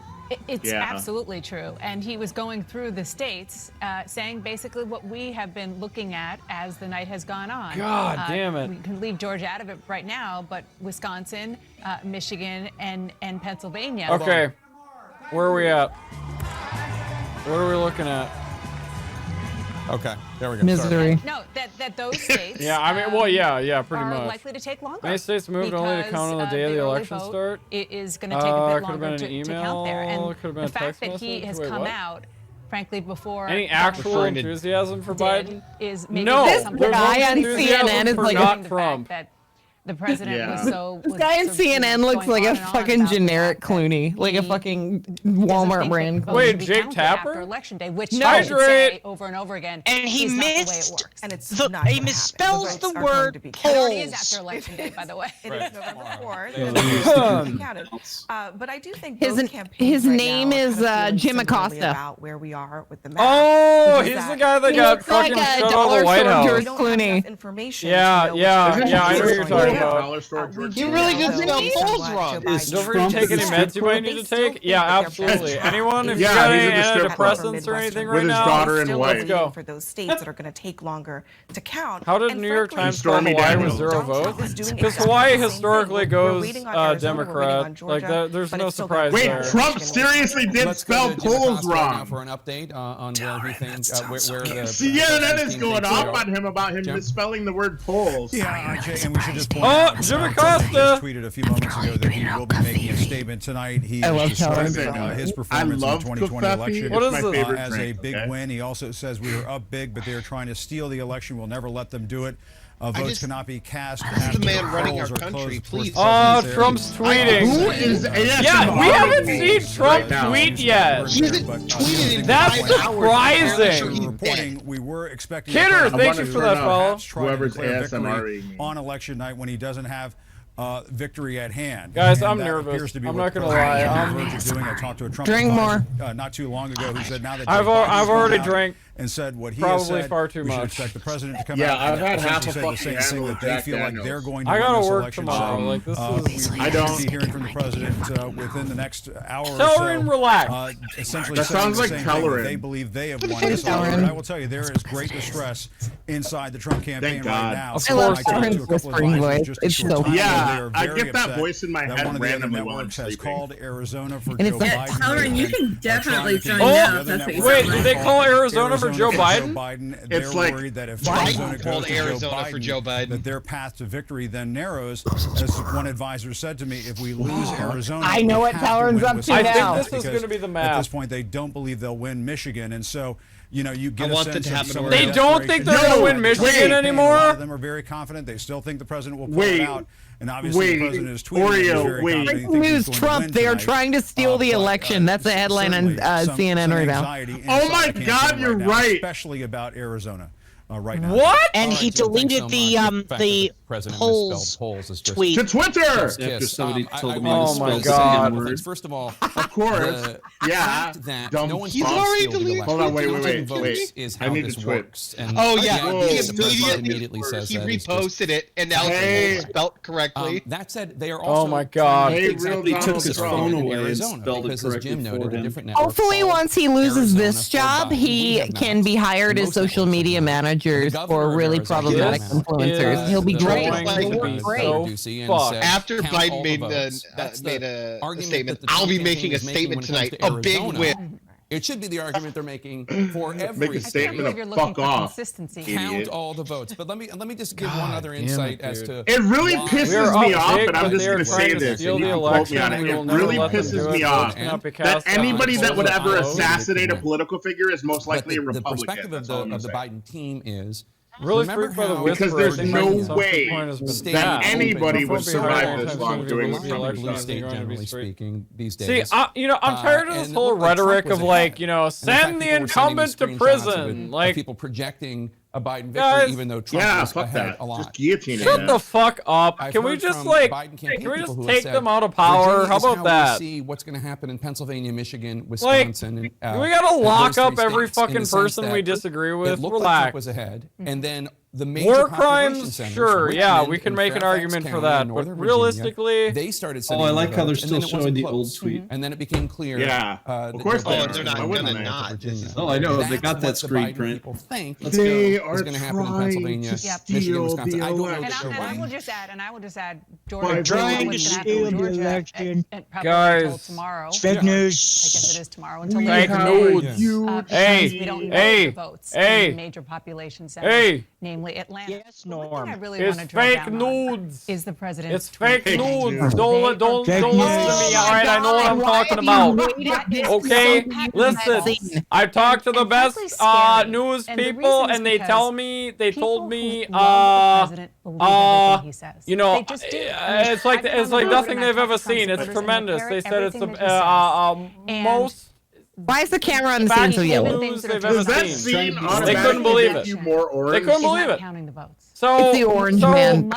It's absolutely true. And he was going through the states saying basically what we have been looking at as the night has gone on. God damn it. We can leave Georgia out of it right now, but Wisconsin, Michigan, and Pennsylvania. Okay, where are we at? What are we looking at? Okay, there we go. Misery. No, that those states. Yeah, I mean, well, yeah, pretty are much. likely to take longer. Many states moved only to count on the day of the early election vote start. It is going to take a bit Could've been longer an to count there. email, And could've been the a fact text that he message. has Wait, come what? out, frankly, before Any Donald actual Trump enthusiasm for did Biden? is maybe No, there's This something guy on enthusiasm CNN is for like not the Trump. fact that the president was so. This guy on CNN looks like a fucking generic Clooney, like a fucking Walmart brand. Wait, Jake Tapper? After election day, which No. I should say over and over again. And he is not the way it missed works. And it's the, not he gonna misspells happen. the votes are going word to be It already is polls. after election day, by the way. It is November 4th. Yeah, and they it's used going to to be be. counted. But I do think His- both campaigns his right name now are is, kind of feeling Jim similarly Acosta. About where we are with the map. Oh, which is he's the that guy that He got looks like fucking a shut out of dollar the White store House. We don't have Clooney. enough information Yeah, to know which yeah, direction yeah, I know it's what you're going talking to go. about. Dollar store George. You really good Based spell on polls what wrong. Joe Biden Is Don't forget Trump to take the any strip meds you might They need to still take. think Yeah, that they're absolutely. just- Anyone, if you Yeah, got he's any in the strip club. antidepressants or anything With right his now, daughter in Still white. let's go. for those states that are going to take longer to count. How did And New York frankly, Times call Stormy Hawaii with Daniels. 0 Donald Trump votes? is doing Because exactly Hawaii the same historically thing. We're goes waiting on Arizona, we're waiting Democrat. on Like Georgia, there's but no it's still surprise gonna Wait, there. take Trump seriously did Let's go spell to Jim polls Acosta right now wrong. for an update on where he thinks where the CNN is going thinks off we are. on him about him misspelling the word polls. Yeah, Jay, and we should just point Oh, out, Jim Trump Acosta! just tweeted a few moments ago that he will be making a statement tonight. He I love is describing Covfefe. his I performance in the love 2020 Covfefe. election What is It's my it? favorite as drink, a big okay? win. He also says we were up big, but they're trying to steal the election. We'll never let them do it. Votes cannot be cast. This is the after man running our polls are country, closed. Of course, please. the Oh, president's there. Trump's tweeting. Who is ASMR? Yeah, we haven't seen Trump right now? tweet yet. He hasn't tweeted in That's 5 hours. surprising. Reporting, we were expecting Kidder, Trump thank to you for that follow. perhaps try to Whoever's declare ASMR victory -ing. on election night when he doesn't have victory at hand. Guys, And I'm that nervous. appears to be I'm what not gonna President lie. Trump is on the verge of doing. I talked to a Trump Drink advisor, more. not too long ago who said now that I've Joe Biden's already gone out drank and said what he probably has said, far too we should much. expect the president to come Yeah, out I've and had half essentially a say the fucking same thing, handle that of they Jack feel like Daniels. they're going to I win gotta this work election. tomorrow. So, Like, this is- we I should don't. be hearing from the president within the next hour or Tell so. him relax. Essentially That saying sounds the like same thing, that Tellerin. they believe they have What won the this fuck is election. Tellerin? And I will tell you, there is great distress inside the Trump campaign Thank right God. now. Of I love talked to a Tellerin couple of whispering advisors voice. just a It's short so time ago. Yeah, They are I very get that upset voice in my that head one of the other randomly while I'm networks has sleeping. called Arizona for And Joe it's like, Biden. Tellerin, you can definitely join Oh, now if that's what you wait, sound did they like. call Arizona for Joe Biden? They're It's like worried that if Biden Arizona called goes to Arizona for Joe Biden. that their path to victory then narrows. As one advisor said to me, if we lose Arizona, I know we what have to Tellerin's win up to Wisconsin, now. I think this is because gonna be the At map. this point, they don't believe they'll win Michigan, and so you know you get I a want that sense to of happen some of already. the They don't think they're desperation. gonna win Michigan A anymore? lot of them are very confident. They still think the president will pull Wait. it out. And obviously, the president is tweeting. Oreo, he's very wait. confident he Like thinks he's news going to Trump, win they are tonight. trying to steal the But, election. That's the headline on certainly CNN some right now. anxiety Oh inside my the campaign God, you're now, right. especially about Arizona. right now. What? And he deleted the polls tweet to Twitter. After somebody told him Oh my God! First of all, of course, yeah. He's already deleted. Hold on, wait. Is I how need this to tweet. works. And Oh yeah, he immediately says he that reposted it, and now it's spelled correctly. That said, they are also. Oh my God! He took his phone away and spelled it correctly for him. Hopefully, once he loses this job, he can be hired as social media managers for really problematic influencers. He'll be great. After Biden made a statement, I'll be making a statement tonight. A big win. It should be the argument they're making for every Make a statement you're of looking fuck for off. consistency. Count all the votes. But let me just give one other insight as to. It really why- pisses me off, and I'm just going to say this. steal And you the can quote me on election. it. We will It never really let them pisses do me it. off Votes cannot be that cast on anybody that would ever polls. assassinate a political figure is most likely a The Republican. perspective That's of all I'm the saying. Biden team is. Really Remember freaked by the how- whisper. Because there's no Social way point has been that stabbed. anybody would Homophobia survive higher this times long than doing the what Trump election blue has state, is going to be generally straight. speaking, these See, days. I'm tired of this And whole it looked like Trump rhetoric was of ahead. like, you know, And in fact, send the people were sending incumbent to screenshots of prison. it, Like, people projecting a Biden victory, guys, even though Trump Yeah, was fuck ahead that. a lot. Just guillotine it. shut the fuck up. I've Can we heard just from like, Biden campaign can we people just who have take said, them out of power? Virginia How is about how that? We see what's going to happen in Pennsylvania, Michigan, Like, Wisconsin. and, we gotta and lock those up three every states in the fucking sense person that we disagree it with. looked like Relax. Trump was ahead, and then the major War population crimes, centers, sure, yeah, Richmond we can and make an Fairfax argument for County that, in but Northern realistically, Virginia, they started sending I in like the how they're votes, and then still it showing wasn't the old close. tweet. And then it became clear. Yeah, that of course they they were are. going They're to not win gonna in not. Virginia. Oh, I know. They That's got that what the screen Biden print. people think They is are going to happen in trying Pennsylvania, to Michigan, steal Wisconsin. the I don't know election. for sure And I why. will just add, By Georgia. trying what's to gonna happen in steal the Georgia election. and probably Guys. until tomorrow. Fake news. I guess it is tomorrow until We later Fake today. news. Because Hey, we don't know hey, the votes hey, in the major population centers, hey. namely Atlanta. Yes, One thing Norm. I really It's want to drill fake down on nudes. is the president's It's fake tweet. nudes. Don't Fake listen to news. me. All right, I know what I'm talking about. Okay, listen. I talked to the best news people, and they told me, you know, it's like nothing they've ever seen. It's tremendous. They said it's the most. Why is the camera on the scene so yellow? News they've Does ever that seen. scene They automatically couldn't believe make it. you more They orange? couldn't believe it. Counting the votes. So, It's the orange man.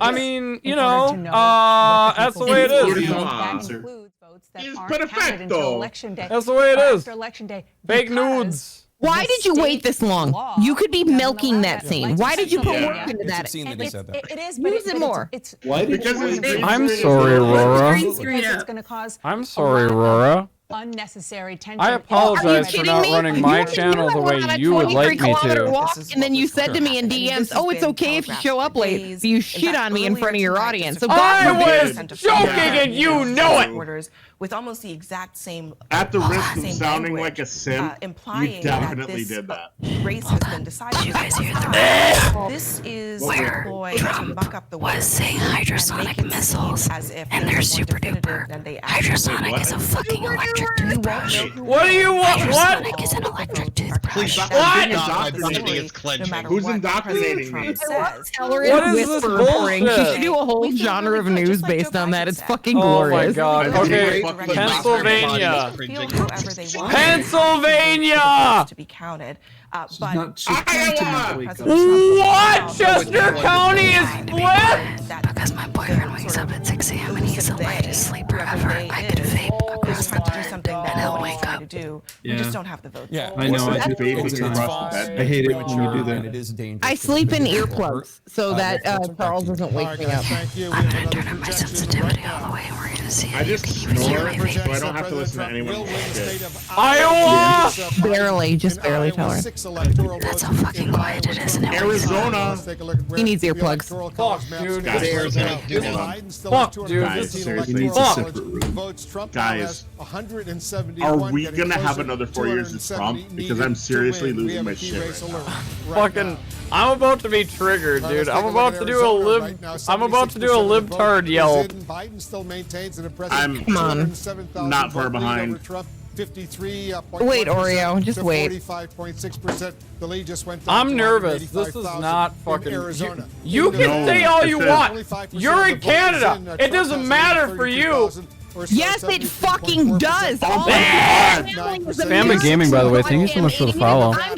I mean, you know, that's the way it is. It's perfecto. That's the way it is. After election day. Fake because nudes. Why did you wait this long? You could be milking that scene. Why did you put Yeah. work into It's that? obscene that he said that. It is, but Use it more. It's Why did Because it's green I'm screen. sorry, Aurora. because it's going to cause I'm sorry, Aurora. unnecessary tension. I apologize for kidding not me? running my You channel the way went on a you would like 23 me kilometer to. walk, and then you said to me in DMs, "Oh, it's okay if you show up late." So you shit on me in front of your audience. So God I forbid. was joking, and you know it. With almost the exact same. At the risk of same sounding language, like a simp, you implying definitely that did that. race has been decided. You guys hear the This is a ploy to muck up the was saying hydrosonic missiles and they're super duper. Hydrosonic is a fucking electric toothbrush. What do you want? What? Hydrosonic is an electric toothbrush. Please stop What? indoctrinating it's clenching. Who's indoctrinating me? What is this whispering? bullshit? You should do a whole genre of news based on that. It's fucking Oh glorious. my God. Okay, Pennsylvania. Pennsylvania. To be counted. She's But not trying to not wake up. What? Chester County is split? because my boyfriend wakes up at 6 a.m. and he's the lightest sleeper ever. I could vape across the do something that he'll wake up. We just don't have the votes. Yeah, I know. I do Vaping all the across time. the bed. I hate it when you do And it that. is dangerous. I sleep in earplugs so that Charles doesn't wake me up. Thank you. I'm gonna turn on my sensitivity all the way and we're gonna see I if you just can even hear snore, me so I vape. don't have to listen to anyone else's shit. Iowa. Barely, just barely tolerant. That's how fucking quiet it is in Arizona. He needs earplugs. Fuck, dude. Guys, Arizona, dude. Fuck, dude. Guys, This seriously. He needs a Fuck. separate room. Guys, are we gonna have another 4 years of Trump? Because I'm seriously losing my shit right now. Fucking, I'm about to be triggered, dude. I'm about to do a libtard yelp. Biden still maintains an impressive I'm Come on. 207,000 not far vote lead behind. over Trump. 53.1% Wait, Oreo, just to wait. 45.6%. The lead just went down I'm to nervous. This is 185,000 not in fucking. Arizona. You In can No, say all you it's want. 25% You're of in the vote is Canada. in. It Trump doesn't has matter for you. 32,000, or Yes, it 73.4%. fucking does. All Bad. my families Bamba Gaming, by the way, thank you so much for the follow. I'm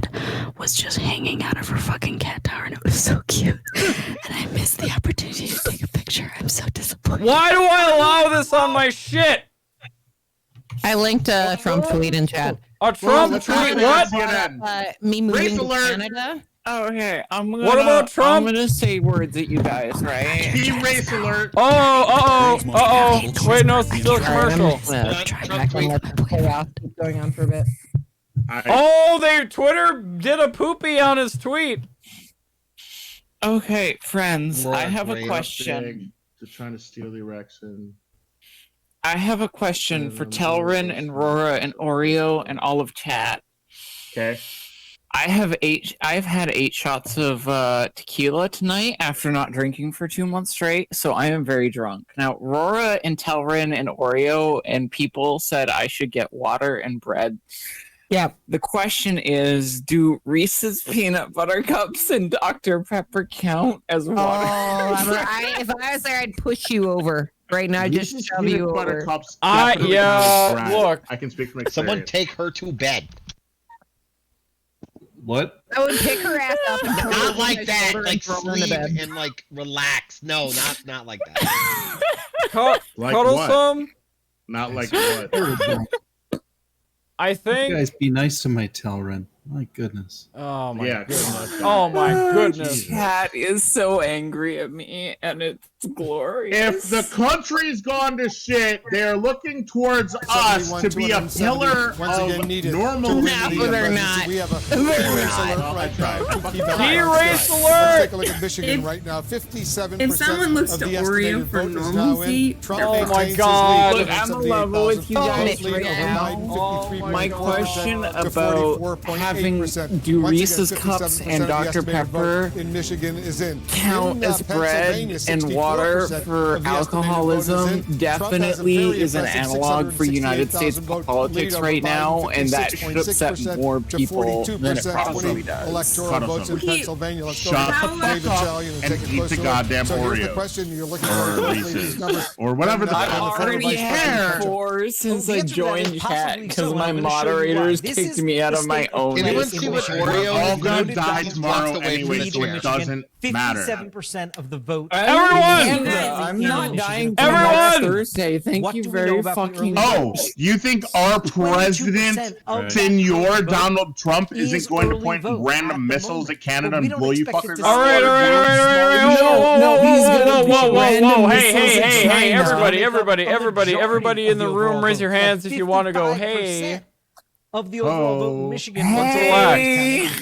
head was just hanging out of her fucking cat tower, and it was so cute. And I missed the opportunity to take a picture. I'm Why do I allow this on my shit? I linked a Trump tweet in chat. A Trump tweet? What? Me moving Race to alert. Canada. Oh, okay, What about Trump? I'm gonna say words at you guys, right? Key race alert. Oh. Wait, no, it's still a commercial. Try back and let that play out. Keep going on for a bit. Twitter did a poopy on his tweet. Okay, friends, I have a question. Just trying to steal the erection. I have a question for Telrin and Rora and Oreo and all of chat. Okay. I've had 8 shots of tequila tonight after not drinking for 2 months straight, so I am very drunk. Now, Rora and Telrin and Oreo and people said I should get water and bread. Yeah. The question is, do Reese's peanut butter cups and Dr. Pepper count as water? Oh, if I was there, I'd push you over right now. Just shove you over. Look. I can speak from experience. Someone take her to bed. What? I would pick her ass up and put her Not on like my that. shoulder Like and throw her in the sleep bed. and like relax. No, not like that. Like Cuddle what? some? Not like what? I think. You guys be nice to my Telrin. My goodness. Oh my goodness. Oh my goodness. Cat is so angry at me, and it's glorious. If the country's gone to shit, they're looking towards us to be a pillar of normal. They're not. We have a They're alert right now. Key race alert. Let's take a look at Michigan right now. 57% If someone looks of to the Oreo estimated for vote is now in. normalcy, Trump Oh my maintains God. his lead Look, I'm of in level with you 78,000 guys lead right over now. Biden, 53.4% My question to about 44.8%. having do Once again, Reese's cups 57% and of the Dr. estimated vote Pepper in Michigan is in. count In, as bread Pennsylvania, and water 64% for of the estimated vote is alcoholism in. Trump has a definitely very is an impressive analog for United States 668,000 vote politics lead over right Biden, now, and that should upset 56% more to people than it 42%, probably 20 does. electoral votes in Pennsylvania. Let's go Shut to the David fuck up Chalian and and take a eat closer the look. goddamn So here's the Oreos. question you're looking Or for. Reese's. Or whatever the I've fuck. already had 4 since I joined chat because my moderators kicked me out of my own. Anyone see what Oreo All is gonna doing? die Just tomorrow walked away from anyway, the so chair. it doesn't matter. 57% of the vote. Everyone! I'm not dying Everyone! next Thursday. Thank What you do we know very about the fucking early much. Oh, you think our president, Senor Donald Trump, isn't going to point random missiles at Canada and blow you fuckers All right. Whoa. Hey, everybody in the room, raise your hands if you want to go, hey. Of the overall vote in Michigan. Relax.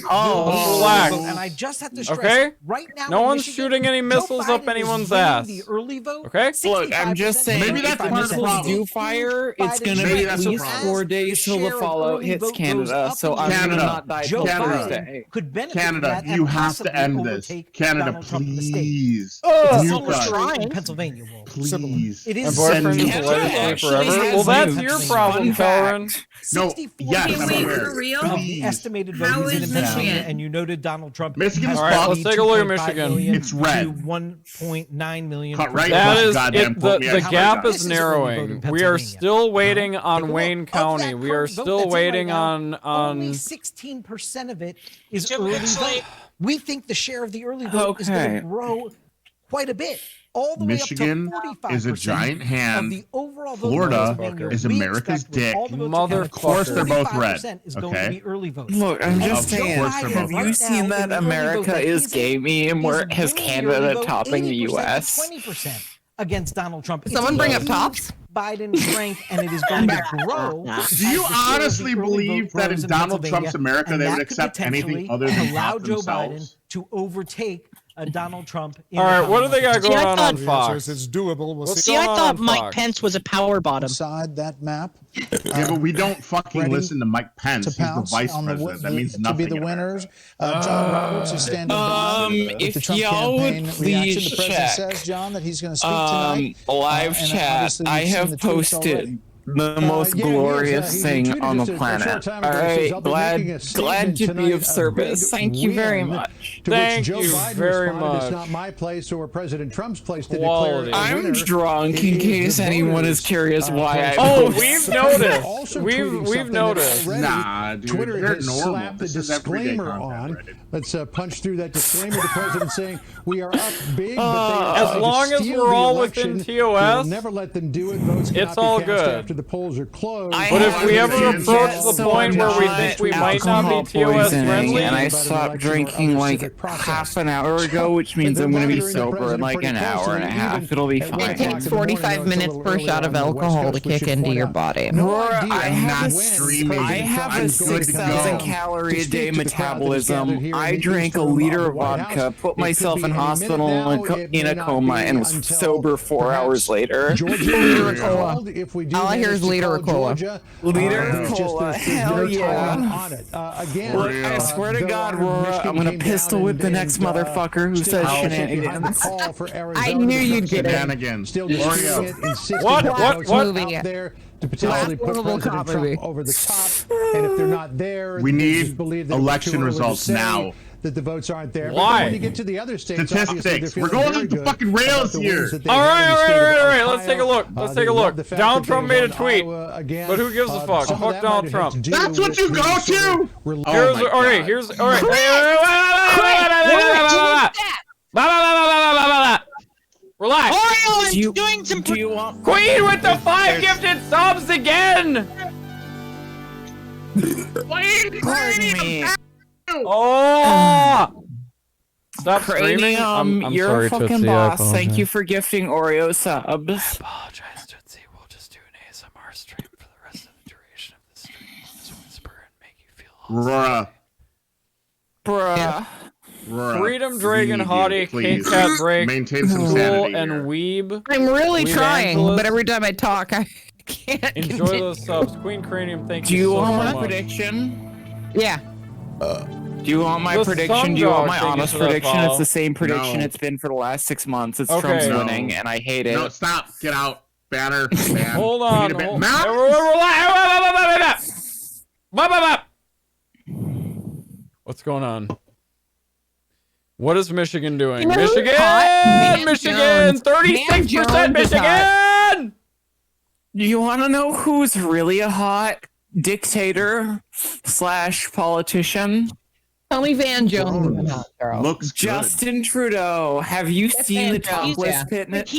And I just have to stress, Okay? right now No in one's Michigan, shooting any Joe missiles up Biden is anyone's winning ass. The early vote. Okay? Look, I'm just saying, Maybe that's if the part of the missiles problem. do fire, it's going to Maybe be that's at the least problem. 4 days till the fallout hits Canada, so I'm going to not die till Thursday. Could benefit Canada, from that and you have possibly to end this. overtake Canada, Donald Trump in the state. please. It's a You similar guys, story in Pennsylvania. please. It My is boyfriend is Canada allegedly actually forever. has Well, that's new your Pennsylvania. problem, Telrin. No, yes, I'm wait, aware. for real? Of the estimated How vote is in Pennsylvania, Michigan? and you noted Donald Trump. Michigan's has All right, fucked. let's take a look at 2.5 Michigan. million It's red. to 1.9 million. Cut right That across is goddamn it. quote me. I The swear gap to is narrowing. We are still waiting on Wayne County. We are still waiting on. Only 16% of it is early vote. We think the share of the early vote is going to grow quite a bit. All the Michigan way up to 45% is a giant hand. of the overall vote in Florida Pennsylvania. is We America's expect with dick. all the votes Motherfucker. counted, Of course they're both red. 45% is going to Okay. be early votes. Look, I'm just Of saying, course they're have both you red. seen that America is gay meme where it has Canada topping the U.S.? 20% against Donald Trump. It's Someone bring a up tops? Biden's strength, and it is going to grow. Do you as the share of honestly the early believe vote that grows in Donald Pennsylvania, Trump's America and they would that could accept anything potentially other than allow top Joe themselves? Biden to overtake Donald Trump. In All the right, what do they got Commonwealth. going on thought- Fox? It's doable. We'll What's see. See, I going thought on Mike Fox? Pence was a power bottom. Inside that map. Yeah, but we don't fucking ready listen to Mike Pence. To He's the pounce vice on president. That means to nothing. be the in winners. America. John Roberts is standing by if the Trump y'all would campaign please reaction. The president check, says, John, that he's going to speak tonight. live And chat, obviously I you've seen have the tweets already. posted the most glorious thing on the planet. All right, glad to be of service. Thank you very much. Thank you very much. It's not my place or President Trump's place to declare. I'm drunk, in case anyone is curious why I. Oh, we've noticed. We've noticed. Nah, dude, Twitter you're has normal. slapped the This is everyday disclaimer content, on. Reddit. Let's punch through that disclaimer. The president saying we are up big, but they as long as we're all within TOS, we'll never let them do it. Votes cannot it's all be cast good. after the polls are closed. But if we ever approach the point where we think we might not be TOS friendly, and I stopped drinking like half an hour ago, which means I'm going to be sober in like an hour and a half. It'll be fine. It takes 45 minutes per shot of alcohol to kick into your body. Aurora, I have I'm a 6,000 calorie a day metabolism. I drank a liter of vodka, put myself in hospital in a coma, and was sober 4 hours later. Liter of cola. All I hear is liter of cola. Liter of cola. Hell yeah. Look, I swear to God, Aurora, I'm gonna pistol whip the next motherfucker who says shenanigans. I knew you'd get it. Shenanigans. What? Movie. To potentially put President Trump over the top, and if they're not there, we they need just believe that election we're too early to results say now. That the votes aren't there. Why? But when you get to the other states, Statistics. We're going off the fucking rails here. All right. Let's take a look. Donald Trump made a tweet, but who gives a fuck? Fuck Donald Trump. That's what you go to. Here's all right. Relax. Oreo is doing some. Do you want Queen with the 5 gifted subs again? Pardon me. Oh! Stop screaming. Cranium, I'm you're sorry, a fucking Tootsie, boss. Thank you for gifting Oreo subs. I apologize, Tootsie. We'll just do an ASMR stream for the rest of the duration of the stream. Just whisper and make you feel awesome. Bruh. Freedom Dragon Hottie, Kate Cat Break, Maintain some Cool, sanity and here. Weeb. I'm really Weeb trying, Angeles. but every time I talk, I can't. Enjoy continue. those subs. Queen Cranium, thank Do you you so want my much. prediction? Yeah. Do you want my The prediction? Do you want my Sundog, thank you honest for that prediction? follow. It's the same prediction No. it's been for the last 6 months. It's Okay. Trump's No. winning, and I hate it. No, stop. Get out. Banner. Ban. Hold We on. need a bit- hold- Mount! What's going on? What is Michigan doing? You know who's Michigan! hot? Michigan! Van 36% Jones is Michigan! Do you want to know who's really a hot dictator / politician? Tell me Van Jones is hot, Charles. Looks good. Justin Trudeau. Have you seen the Van Jones, topless yeah.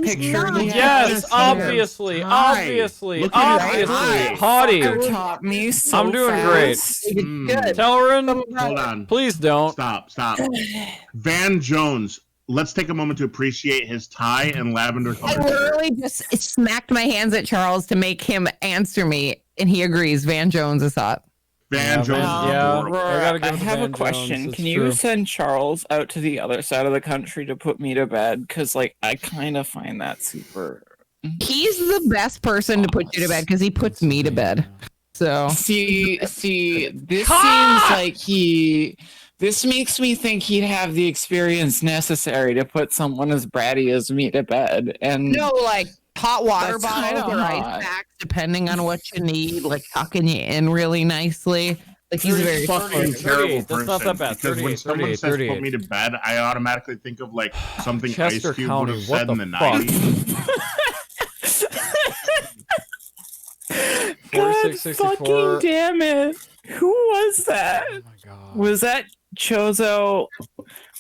picture? not. he Yes, has? obviously. Look at Hottie. Fucker taught me so I'm doing great. fast. Good. Tellerin, Hold on. please don't. Stop. Van Jones. Let's take a moment to appreciate his tie and lavender I color. literally just smacked my hands at Charles to make him answer me, and he agrees. Van Jones is hot. Van Jones. Yeah. Adorable. I gotta give I it to have a Van question. Jones, it's Can you true. send Charles out to the other side of the country to put me to bed? Because, like, I kind of find that super. He's the best person to put you to bed because he puts me to bed. So See, this seems like This makes me think he'd have the experience necessary to put someone as bratty as me to bed. And no, like hot water That's bottles kinda or hot. ice packs, depending on what you need, like tucking you in really nicely. Like he's a very fucking terrible 38. person. That's not that bad. Because when 38, someone 38, says 38. put me to bed, I automatically think of like something Chester Ice Cube County, would have what said the in the fuck? 90s. God 4664. fucking damn it. Who was that? Oh my god. Was that Chozo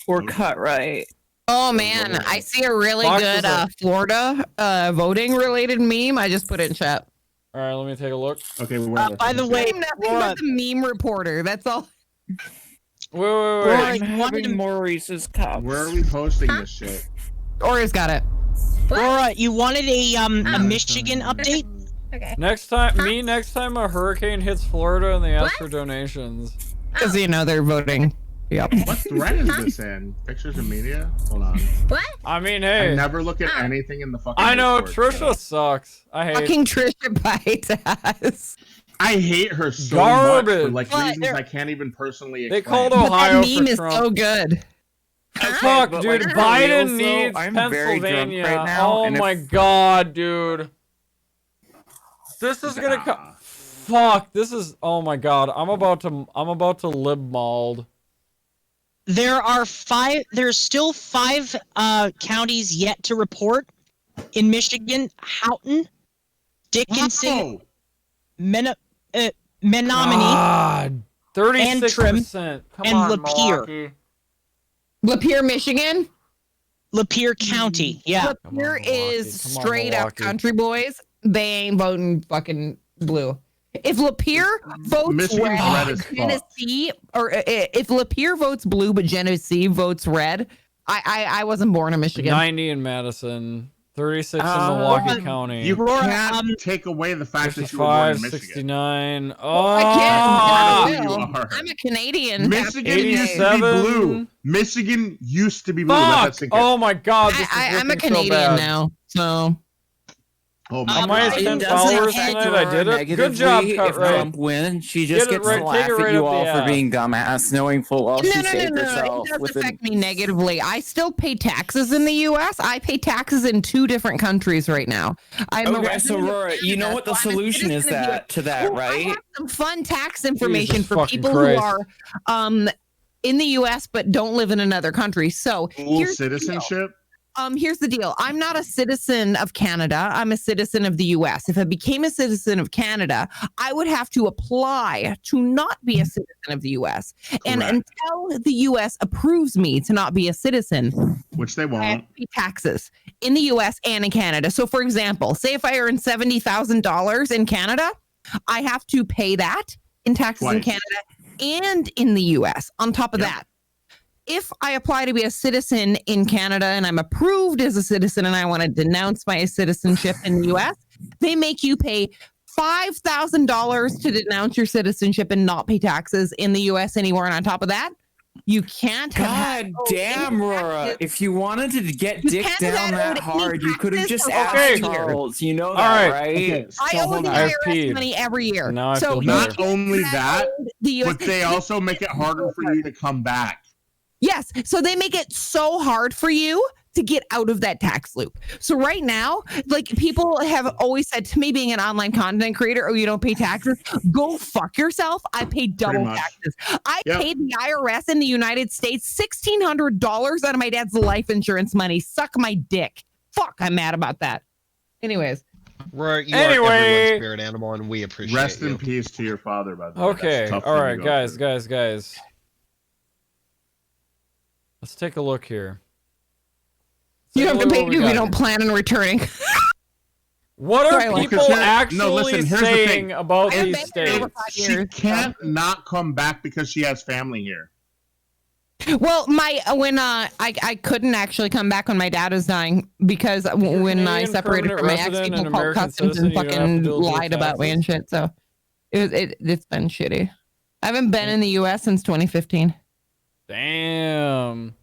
or Cutright? Oh man, I see a really Fox good is a- Florida voting related meme. I just put it in chat. All right, let me take a look. Okay, By the way, I'm nothing but the meme reporter. That's all. Wait. I'm having Maurice's cups. Where are we posting this shit? Ora's got it. Laura, you wanted a Michigan update? Okay. Next time a hurricane hits Florida and they ask for donations. Because you know they're voting. Yep. What thread is this in? Pictures of media? Hold on. What? I mean, hey. I never look at anything in the fucking I know, Discord. Trisha sucks. I hate Fucking Trisha bites ass. I hate her so Garbage. much for like But reasons they're- I can't even personally They explain. called But Ohio that meme for is Trump. so good. Fuck, but, dude. like, for Biden reals, though, needs I'm very drunk Pennsylvania. right now, Oh and if- my god, dude. This is gonna come. Fuck. This is. Oh my god. I'm about to lib mauled. There's still 5 counties yet to report in Michigan: Houghton, Dickinson, Menominee, God, 36%. and Lapeer. Lapeer, Michigan? Lapeer County, yeah. Lapeer is straight up country boys. They ain't voting fucking blue. If Lapeer votes red, Genesee, or if Lapeer votes blue but Genesee votes red, I wasn't born in Michigan. 90 in Madison, 36 in Milwaukee County. You can't take away the fact that you were born in Michigan. 69. Oh, I can't. You are. I'm a Canadian. Michigan used to be blue. Michigan used to be blue. Fuck! Oh my god, this is I'm a looking so Canadian bad. now, so. Oh my god. 10 followers tonight. I did it. Good job, Cut If Right. Trump wins, she just Get it gets right, to laugh take it at right you up all the for ass. being dumbass, knowing full well she saved herself. It does with affect me negatively. I still pay taxes in the U.S. I pay taxes in 2 different countries right now. I'm a Okay, so resident of Aurora, you know Canada, what the so I'm a solution is citizen of to that, I right? have some fun tax information Jesus for fucking people Christ. who are in the U.S. but don't live in another country. So here's the deal. Citizenship. Here's the deal. I'm not a citizen of Canada. I'm a citizen of the U.S. If I became a citizen of Canada, I would have to apply to not be a citizen of the U.S. And until the U.S. approves me to not be a citizen, which they I have won't, to pay taxes in the U.S. and in Canada. So, for example, say if I earn $70,000 in Canada, I have to pay that in taxes in Canada and in the U.S. on top of that. If I apply to be a citizen in Canada and I'm approved as a citizen and I want to denounce my citizenship in the US, they make you pay $5,000 to denounce your citizenship and not pay taxes in the US anywhere. And on top of that, you can't have. God damn, Rora. If you wanted to get dick down that hard, you could have just for asked every Charles. You know All that, right. right? Okay, I owe the I've IRS peed. money every year. Now I so feel not better. only that, the US but they also make it harder for you to come back. Yes. So they make it so hard for you to get out of that tax loop. So right now, like people have always said to me, being an online content creator, oh, you don't pay taxes. Go fuck yourself. I pay double taxes. I paid the IRS in the United States $1,600 out of my dad's life insurance money. Suck my dick. Fuck, I'm mad about that. Anyways. You are everyone's spirit animal, and we appreciate Rest you. in peace to your father, by the way. Okay. That's a tough All thing to right, go guys, through. guys. Let's take a look here. You have to pay what we if you got don't plan on returning. What are Sorry, people actually here's the saying thing. about I've these been there over states? 5 She years. can't not come back because she has family here. Well, when I couldn't actually come back when my dad was dying because when I Canadian separated from my permanent ex, resident people and called American customs citizen, and you don't have to fucking deal with lied about me and shit. So it's been shitty. I haven't been in the U.S. since 2015. Damn.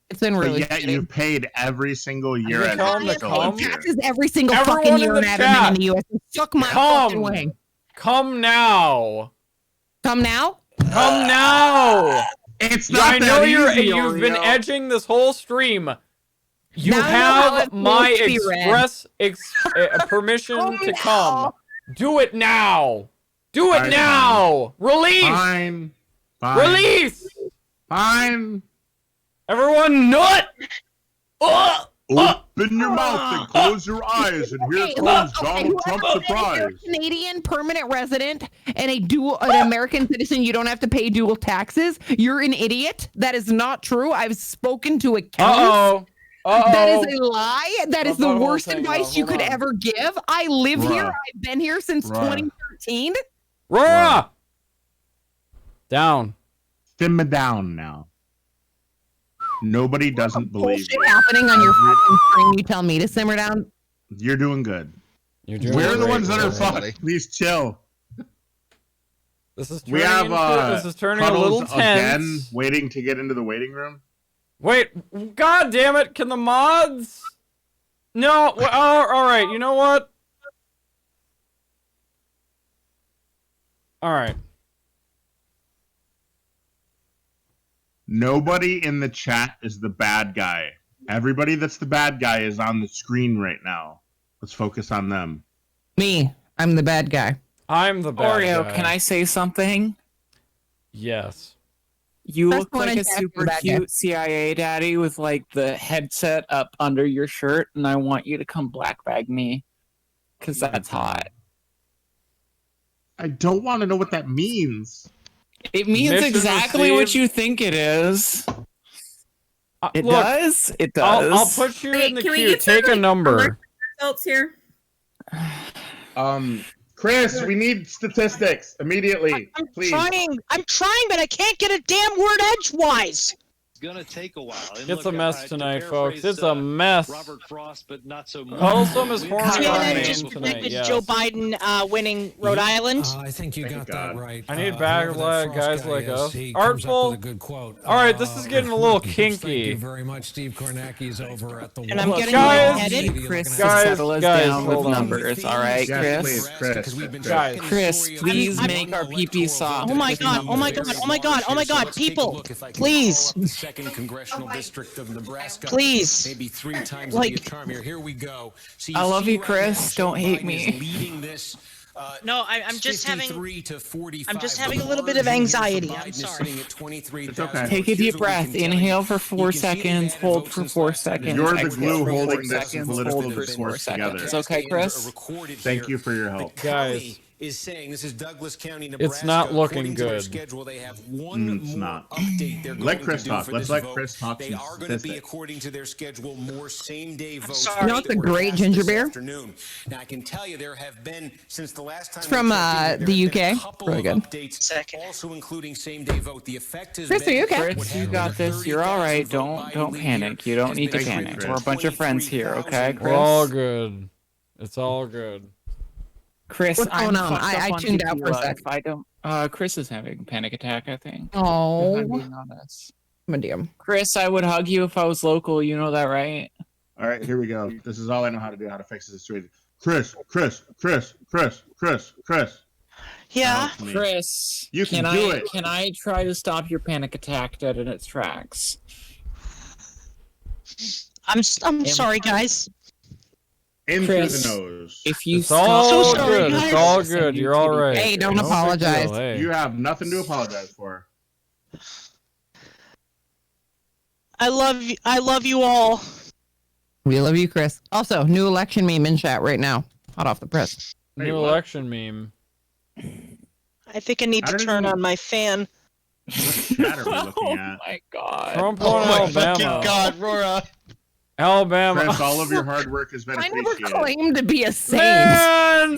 It's been But really yet shitty. you've paid every single year as tell them a to citizen come? here. Taxes every single Everyone fucking in year the and I've been chat. in the U.S. Suck my fucking way. Come now. Come now? Come now. It's Yeah, not I know that you've been Oreo. edging this whole stream. You Now I know how have it my feels to be red. permission to come. Do it now. Do it Alright, now. Release. Fine. Fine. Release. Fine. Everyone nut. Open your mouth and close your eyes, and here comes Donald Trump's If you're surprise. a Canadian permanent resident and an American citizen, you don't have to pay dual taxes. You're an idiot. That is not true. I've spoken to accountants. That is a lie. That is the worst advice you could ever give. I live here. I've been here since 2013. Rora. Down. Simmer down now. Nobody doesn't believe Bullshit you. happening on your fucking screen. You tell me to simmer down. You're doing good. You're doing We're the great, ones that are everybody. fucked. Please chill. This is We have this is turning a Cuddles little tense. again, waiting to get into the waiting room. Wait, god damn it! Can the mods? No. All right. You know what? All right. Nobody in the chat is the bad guy. Everybody that's the bad guy is on the screen right now. Let's focus on them. Me. I'm the bad guy. I'm the bad Oreo, guy. can I say something? Yes. You Press look one like a and check super the bad guy. cute CIA daddy with like the headset up under your shirt, and I want you to come black bag me, because that's hot. I don't want to know what that means. It means Mission exactly what received. you think it is. It Look, does? It does. I'll put you in the can we queue. get some, Take a like, number. Results here. Chris, we need statistics immediately, please. I'm trying, but I can't get a damn word edgewise. Gonna take a while. And It's look, a mess to tonight, paraphrase, folks. It's a mess. Robert Frost, but not so much. Wholesome is forming our CNN name just tonight. predicted Yes. Joe Biden winning Rhode Island. I think you got that right. I need whoever that bad guys Frost like guy is, us. he comes up Artful. with a good quote. All right, this is getting a little Thank kinky. you very much, Steve Kornacki's over at the. And I'm getting guys, lightheaded. Chris, guys, settle us guys, down with hold on. numbers, all right, Yes, Chris? please, Guys, Chris, please make our PP soft. Oh my with god! Oh my god! numbers. Oh my god! Oh my god! People, please, The second congressional district of Nebraska. please. Maybe 3 times Like- the time here. Here we go. So I love see you, right Chris. now, Don't Joe hate Biden me. is leading this, No, I'm just having. 53 to 45. I'm just having a little bit of anxiety. I'm Biden sorry. is sitting at 23. It's okay. Take a deep breath. Inhale for 4 seconds. Hold for 4 seconds. You're the Exhale glue for 4 holding this seconds, political hold for 4 discourse seconds. together. Okay, Chris? Thank you for your help. Guys, is saying this is Douglas County, it's Nebraska. not looking According to their good. schedule, they have one It's more not. update they're Let going Chris to do talk. for Let's this let vote. Chris talk They some are going to be, statistics. according to their schedule, more same-day votes. sorry. You know what's a great ginger beer? Afternoon. Now I can tell you there have been since the last time. It's from we checked in, the there have been UK. a couple Really of good. updates, also including same-day vote. The effect has Chris, are been you okay? Chris, you got this. You're all right. Don't panic. You don't need to Thank you, panic. Chris. We're a bunch of friends here, okay, we're all Chris? good. It's all good. Chris, What's I'm going on? fucked I up on tuned out PP for a Live. sec. I don't. Chris is having a panic attack, I think. If Oh, I'm being honest. I'm a DM. Chris, I would hug you if I was local. You know that, right? All right, here we go. This is all I know how to do, how to fix this situation. Chris. Yeah. Help me. Chris, You can can do I it. can I try to stop your panic attack dead in its tracks? I'm sorry, guys. In Chris, through the nose. If you It's stop, all So sorry, good. guys. It's all good. You're all right. Hey, don't No big apologize. deal, hey. You have nothing to apologize for. I love you all. We love you, Chris. Also, new election meme in chat right now. Hot off the press. New what? election meme. I think I need I to don't turn even- on my fan. What chat are we looking at? my God. Trump Oh on my Alabama. fucking god, Rora. Alabama. Chris, all of your hard work has been I never appreciated. claimed to be a saint. Man!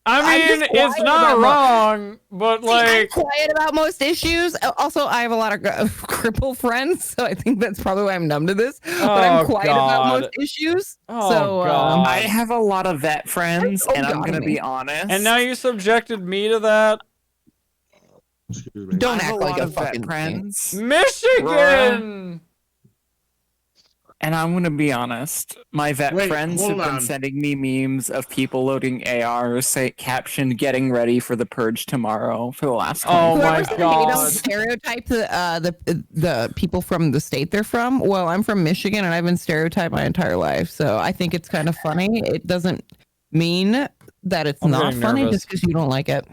I I'm mean, just it's quiet not about wrong, but See, I'm like, quiet about most issues. Also, I have a lot of cripple friends, so I think that's probably why I'm numb to this. But I'm Oh, quiet about God. most issues. Oh, so, God. I have a lot of vet friends, Oh, and I'm God, gonna me. be honest. and now you subjected me to that. Excuse me. don't I have act a like lot a of vet fucking saint. friends, Michigan! and I'm gonna be honest. My vet Wait, friends have hold been on. sending me memes of people loading ARs, say captioned "Getting ready for the purge tomorrow" for the last. Oh 24 my Whoever said God. They don't stereotype the people from the state they're from. Well, I'm from Michigan, and I've been stereotyped my entire life. So I think it's kind of funny. It doesn't mean that it's I'm not getting funny nervous. just because you don't like it.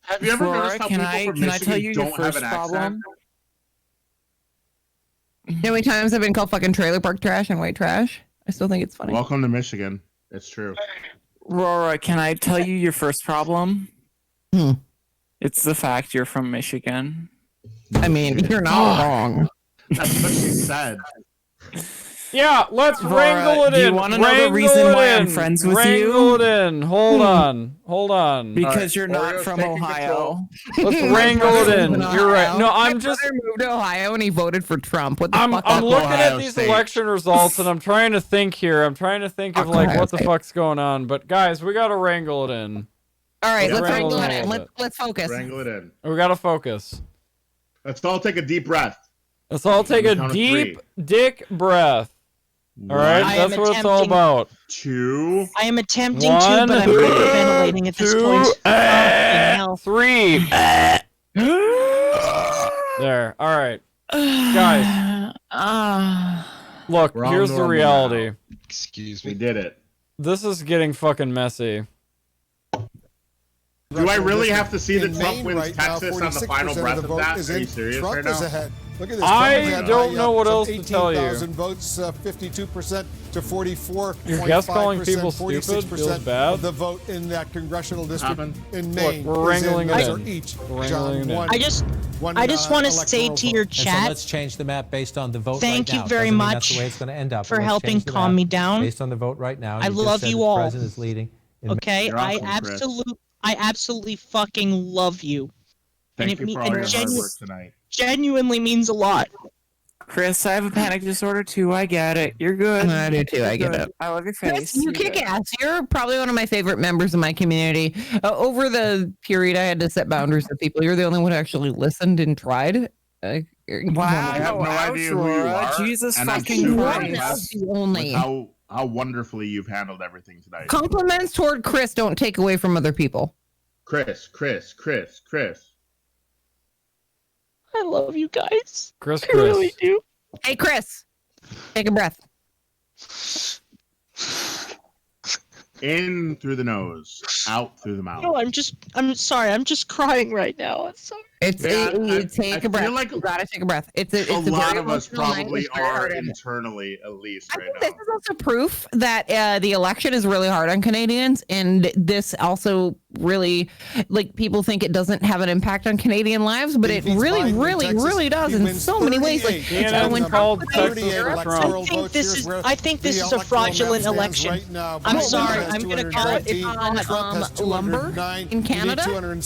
Have you ever Flora, noticed how can people I from can I Michigan tell you your don't have first an accent? problem? You know how many times I've been called fucking trailer park trash and white trash? I still think it's funny. Welcome to Michigan. It's true. Rora, can I tell you your first problem? Hmm. It's the fact you're from Michigan. I mean, you're not wrong. That's what she said. Yeah, let's Rora, wrangle it do you in. wanna know the Wrangle reason it why in. I'm friends with Wrangle you? it in. Hold on. Because you're not Oreo's from taking Ohio. Let's My wrangle it brother in. moved to You're right. Ohio. No, My I'm just. brother moved to Ohio and he voted for Trump. What the I'm fuck? looking Ohio at these State. election results and I'm trying to think here. I'm trying to think of Fuck like Ohio what the State. fuck's going on. But guys, we gotta wrangle it in. All right, Okay, let's wrangle wrangle it it in. in. Let's focus. Wrangle it in. We gotta focus. Let's all take a deep breath. Let's all take On a the count of deep three. dick breath. All right, I that's am what it's all attempting- about. 2. I am attempting One, to, but I'm hyperventilating at this point. Fucking hell. 3. There. All right, guys. Look, We're all here's the normal reality. now. Excuse We me. did it. This is getting fucking messy. Do I really have to see that In Trump Maine wins right now, Texas on the 46% final breath of of the vote that? is Are you in. serious Trump right is now? ahead. Look at this. I don't know what else to tell you. 18,000 votes, 52% to 44.5%. Your guess calling people stupid feels bad. Of the vote in that congressional district in Maine. Look, we're wrangling it in. Each. We're wrangling it in. I just want to say to your And so chat, let's change the map based on the vote Thank right you now. very Doesn't mean much that's the way it's going to end up. for Let's helping change the calm map me down. Based on the vote right now. I You just love said you the all. president is leading. Okay, You're awesome, Chris. I absolutely fucking love you. Thank you for all your hard work tonight. Genuinely means a lot. Chris, I have a panic disorder too. I get it. You're good. I do too. I get Good. it. I love your Chris, face. you You're kick good. ass. You're probably one of my favorite members of my community. Over the period, I had to set boundaries with people. You're the only one who actually listened and tried. Wow, I have no idea who you are. Jesus and I'm fucking super Christ. impressed The only. with how wonderfully you've handled everything tonight. Compliments toward Chris don't take away from other people. Chris. I love you guys. Chris. I really do. Hey, Chris, take a breath. In through the nose, out through the mouth. No, I'm sorry. I'm just crying right now. I'm sorry. Take a breath. Feel like You gotta take a breath. It's a lot very of us emotional night. probably It's very are hard. internally, at least right This now. is also proof that the election is really hard on Canadians, and this also really, like, people think it doesn't have an impact on Canadian lives, but it really, really, really does in so many ways. Like, CNN called Texas for Trump. I think this is a fraudulent election. I'm sorry. I'm going to call it. On lumber in Canada,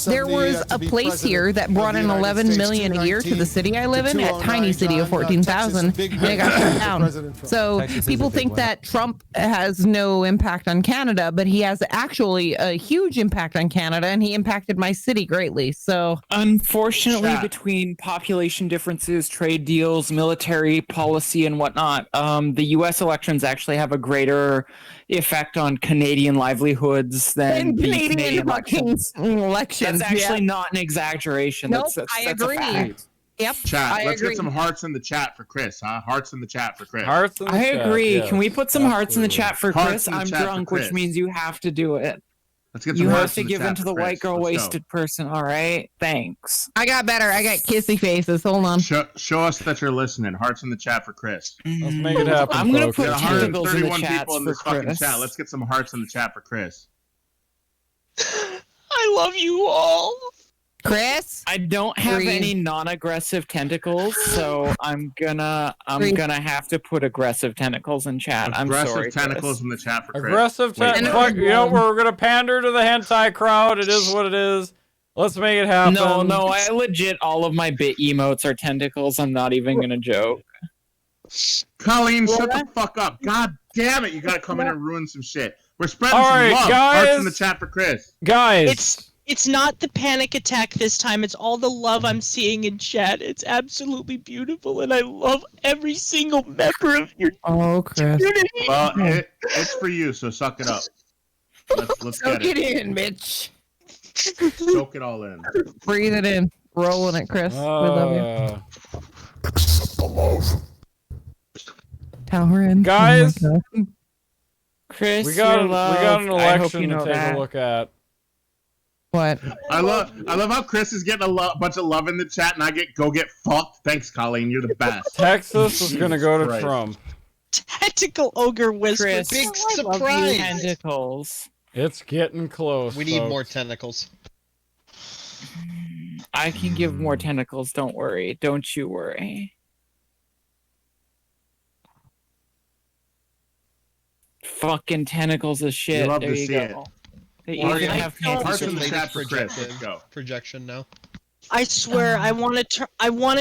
there was a place here that brought in 11 million a year to the city I live in, a tiny city of 14,000, and it got shut down. So people think that Trump has no impact on Canada, but he has actually a huge impact on Canada, and he impacted my city greatly. So Unfortunately, between population differences, trade deals, military policy, and whatnot, the U.S. elections actually have a greater effect on Canadian livelihoods than the Canadian elections. That's actually not an exaggeration. Nope, that's I a agree. fact. Yep. Chat. Let's agree. get some hearts in the chat for Chris, huh? Hearts in the chat for Chris. Hearts in the I chat, agree. yes. Can we put some hearts in the chat for Hearts Chris? in the I'm chat for drunk, Chris. which means you have to do it. Let's get some You have hearts to in the give chat in to for the Chris. white girl Let's go. wasted person. All right. Thanks. I got better. I got kissy faces. Hold on. Show us that you're listening. Hearts in the chat for Chris. Let's make it happen. I'm gonna folks. put There are tentacles in the 131 chats people in for this fucking Chris. chat. Let's get some hearts in the chat for Chris. I love you all. Chris, I don't have Green. any non-aggressive tentacles, so I'm gonna have to put aggressive tentacles in chat. I'm Aggressive sorry. tentacles Chris. in the chat for Chris. Aggressive fuck, you know, we're gonna pander to the hentai crowd. It is what it is. Let's make it happen. No, I legit all of my bit emotes are tentacles. I'm not even gonna joke. Colleen, shut the fuck up. God damn it, you gotta come in and ruin some shit. We're spreading All some right, love. guys. Hearts in the chat for Chris. Guys. It's not the panic attack this time. It's all the love I'm seeing in chat. It's absolutely beautiful, and I love every single member of your Chris. community. Well, it's for you, so suck it up. Let's Soak get it in, bitch. Soak it all in. Breathe it in. Rolling it, Chris. We love you. Accept the love. Tell her in. Guys. Oh my God. Chris, we got an I hope election you know to take that. a look at. What? I love how Chris is getting a bunch of love in the chat, and I go get fucked. Thanks, Colleen. You're the best. Texas is gonna go to Christ. Trump. Tentacle ogre whisper. Chris, Big I love you. surprise. Tentacles. It's getting close. We need folks. more tentacles. I can give more tentacles. Don't worry. Don't you worry. Fucking tentacles of shit. You love there to you see go. it. They Or even have Hearts in the latest chat for Chris. Let's go. projection now. I swear, I want to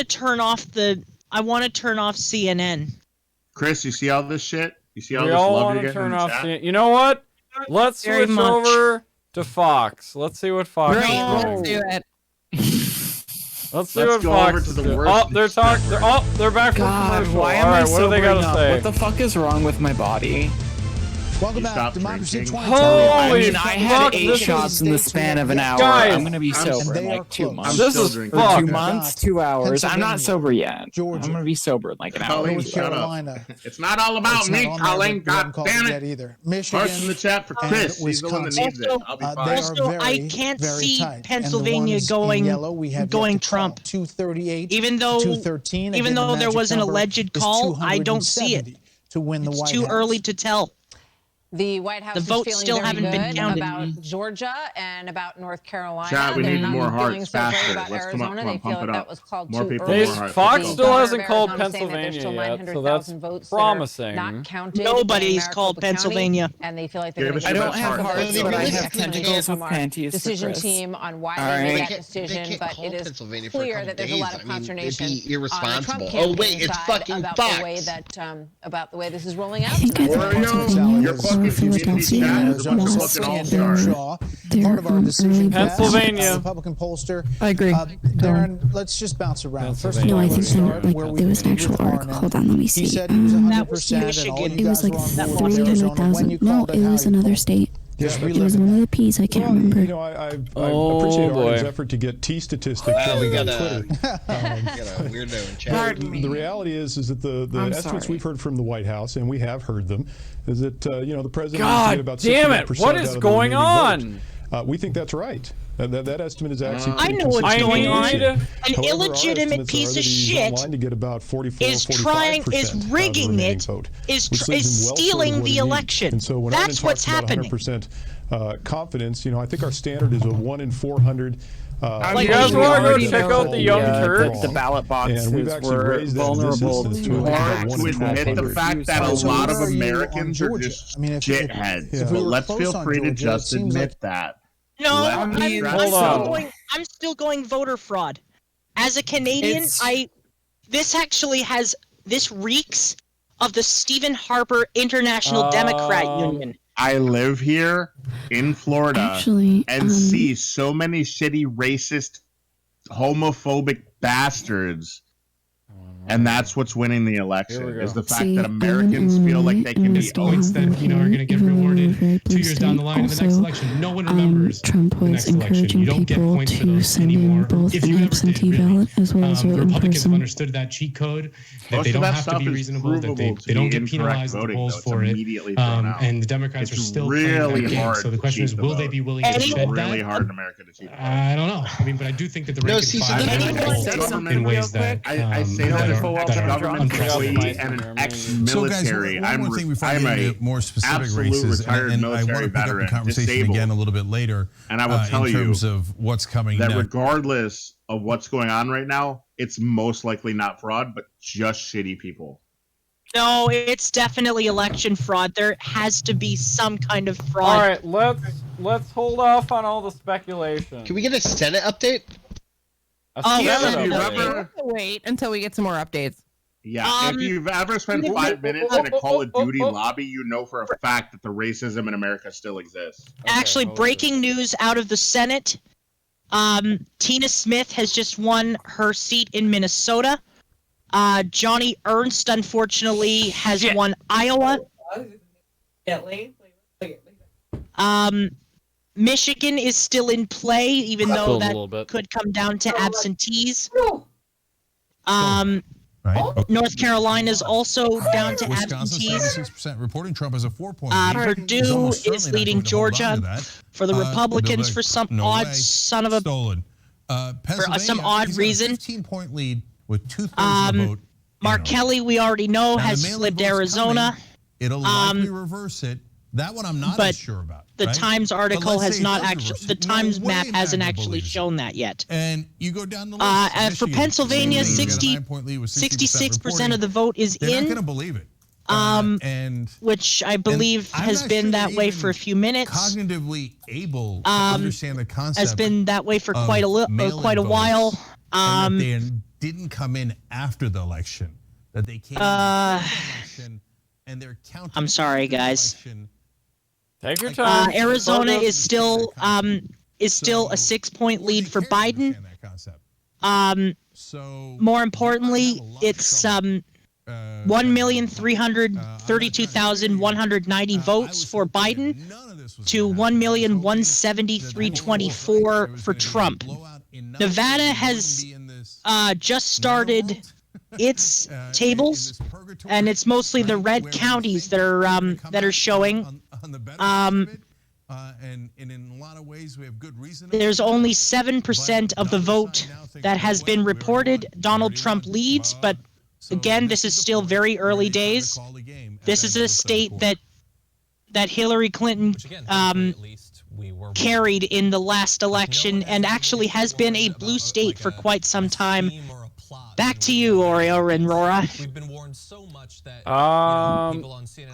turn off CNN. Chris, you see all this shit? You see all We this all love want you're to getting in turn the off. chat? You know what? Let's Very switch much. over to Fox. Let's see what Fox. Great. is doing. Let's do it. Let's see Let's what go Fox over to is the doing. worst Oh, they're talking. They're back from God, commercial. why All am right, I what do they sobering gotta up? say? What the fuck is wrong with my body? Welcome back. Democracy 2020. I mean, I had 8 shots in the span of an hour. Guys, I'm going to be sober in like 2 months. This is For fucked. 2 months, 2 hours. I'm not sober yet. I'm going to be sober in like an hour. Colleen, shut up. It's not all about me, Colleen. God damn it. Either. Michigan, Parts in the chat for Chris. He's the one that needs it. I'll be fine. Also, I can't see Pennsylvania going Trump. 238, even though 213. Even though there was an alleged call, I don't see it. To win the it's White too House. early to tell. The White House The is votes feeling still very haven't been good counted. about Georgia and about North Carolina. Chat, we They're need not more feeling hearts so great faster. about Let's come Arizona. on, They feel pump it like up. that was called More too people, early. more hearts. Fox still hasn't Governor called Arizona saying that there's Pennsylvania still yet, so 900,000 that's votes that are promising. not counted in Nobody's Maricopa called County, Pennsylvania. and they feel like they're going to I get don't have hearts, but I have tentacles with panties. decision Chris. team on why All they made right. that decision, but it is Pennsylvania for a clear couple that there's a days. lot of I mean, consternation it'd be irresponsible. on the Trump Oh, wait, campaign it's side fucking about Fox. the way that about the way this is rolling out. Your fucking community chat is a bunch of fucking all-stars. Part of our decision. Pennsylvania. Republican pollster. I agree. Darren, let's just bounce around. First of No, all, I think let's start that, where like, we there was an ended actual with article. Arnett. Hold on, let me He see. said he was 100%, That was and all Michigan. you It was guys like were on board with Arizona. When you 300,000. No, called it was how you another called state. Just It was one of the P's. I can't remember. You know, I Oh, appreciate boy. Arden's effort to get T statistics Wow, we on got a Twitter. weirdo in chat. The reality is that the estimates we've heard from the White House, and we have heard them, is that the president needs to get about God damn it! 61% What out is of the going remaining on? vote. We think that's right. That estimate is actually I pretty know what's consistent going with on. Michigan. An However, our illegitimate estimates piece are of that he's shit online to get about 44, is 45% is of the rigging remaining it, vote, is which leaves him well short of stealing what the he needs. election. And so when That's Arden what's talks about happening. 100% confidence, I think our standard is a 1 in 400. You guys want to go check out the Young Turks? The ballot boxes And we've actually were raised that vulnerable resistance to to about hacks 1 To in admit the 1200. fact that a So lot where of are you on Americans are Georgia? just I mean, if shitheads, we were but let's close feel on free to Georgia, it just seems admit like- that. No, Let I'm me Hold I'm still going voter fraud. As a Canadian, this reeks of the Stephen Harper International Democrat Union. I live here in Florida Actually, and see so many shitty, racist, homophobic bastards. And that's what's winning the election, is the fact that Americans feel like they can be points owned. that are going to get rewarded 2 years down the line in the next election. No one remembers Trump was encouraging people to send in both an absentee ballot as well as vote in Republicans have person. understood that cheat code, that Most they of don't that have to stuff be is reasonable, that provable to they don't be get incorrect penalized at the voting, polls though. It's for it. immediately thrown out. And the Democrats are It's still really playing that game. hard So the to question is, cheat the will they vote. be willing to It's shed really that? hard in America to cheat. I don't know. I mean, but I do think that the No, rank see, and so file then can anyone vote say something in real ways that I say that as a government employee and an ex-military. One more thing before I I'm get a into more specific absolute races, retired and I want military to pick up the veteran, conversation disabled. again a little bit later. And I will tell in you terms of what's coming that next. regardless of what's going on right now, it's most likely not fraud, but just shitty people. No, it's definitely election fraud. There has to be some kind of fraud. All right, let's hold off on all the speculation. Can we get a Senate update? Wait until we get some more updates. Yeah, if you've ever spent 5 minutes in a Call of Duty lobby, you know for a fact that the racism in America still exists. Actually, breaking news out of the Senate. Tina Smith has just won her seat in Minnesota. Johnny Ernst, unfortunately, has won Iowa. Michigan is still in play, even though that could come down to absentees. North Carolina is also down to Wisconsin, absentees. 76% reporting Trump as a 4-point lead. Purdue is leading Georgia for the Republicans for some odd son of a for some odd reason. 15-point lead with 2/3 of the vote. Mark Kelly, we already know, has flipped Arizona. It'll likely reverse it. That one I'm not as sure about. The right? Times article has not actually. The Times No way map hasn't Magna actually believes it. shown that yet. And you go down the list. And for Pennsylvania, Michigan, you got a 9-point lead with 66% of the vote is They're in. not going to believe it. Which I believe has been that way for a few minutes. Cognitively able to understand the concept. Has been that way for of quite a mail-in while. votes, and that they didn't come in after the election. That they came in after the election, and they're counting. I'm sorry, guys. Take your time. Arizona is still a 6-point lead for Biden. More importantly, it's 1,332,190 votes for Biden to 1,173,24 for Trump. Nevada has just started its tables, and it's mostly the red counties that are showing. And in a lot of ways, we have good reason. There's only 7% of the vote that has been reported. Donald Trump leads, but again, this is still very early days. This is a state that Hillary Clinton carried in the last election, and actually has been a blue state for quite some time. Back to you, Oreo and Rora. We've been warned so much that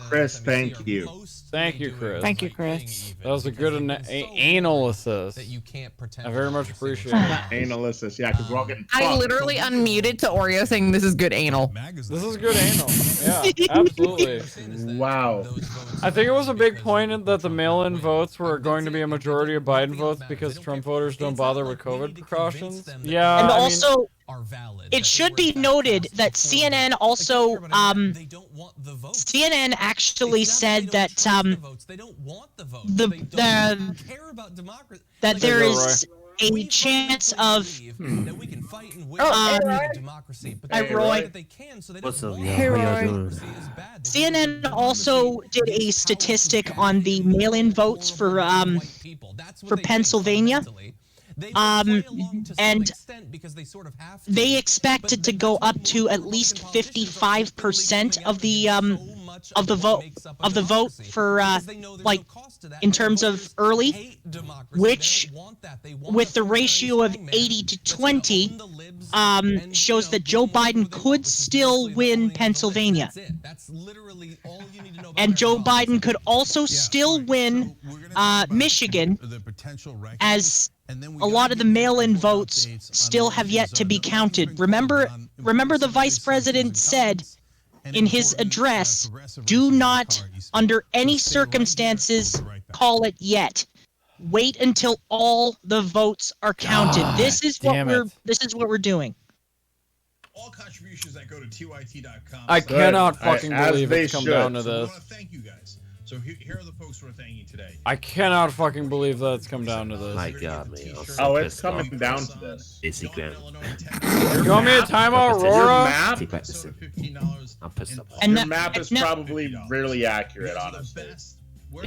Chris, thank you. Thank you, Chris. Thank you, Chris. That was a good anal assist. I very much appreciate it. Anal assist, yeah, because we're all getting I literally unmuted to Oreo saying this is good anal. This is good anal. Yeah, absolutely. Wow. I think it was a big point that the mail-in votes were going to be a majority of Biden votes because Trump voters don't bother with COVID precautions. Yeah, and also, it should be noted that CNN also CNN actually said that that there is a chance of Hi, Roy. What's up, Hey, Roy. CNN also did a statistic on the mail-in votes for Pennsylvania. And they expect it to go up to at least 55% of the vote for like in terms of early, which with the ratio of 80 to 20 shows that Joe Biden could still win Pennsylvania. And Joe Biden could also still win Michigan, as a lot of the mail-in votes still have yet to be counted. Remember the vice president said in his address, do not, under any circumstances, call it yet. Wait until all the votes are counted. This is what we're doing. All contributions that go to tyt.com. I cannot fucking believe it's come down to this. I want to thank you guys. So here are the folks we're thanking today. I cannot fucking believe that it's come down to this. My God, man. Oh, it's coming down to this. It's secret. You want me to time out Aurora? I'm pissed off. And your map is probably really accurate, honestly.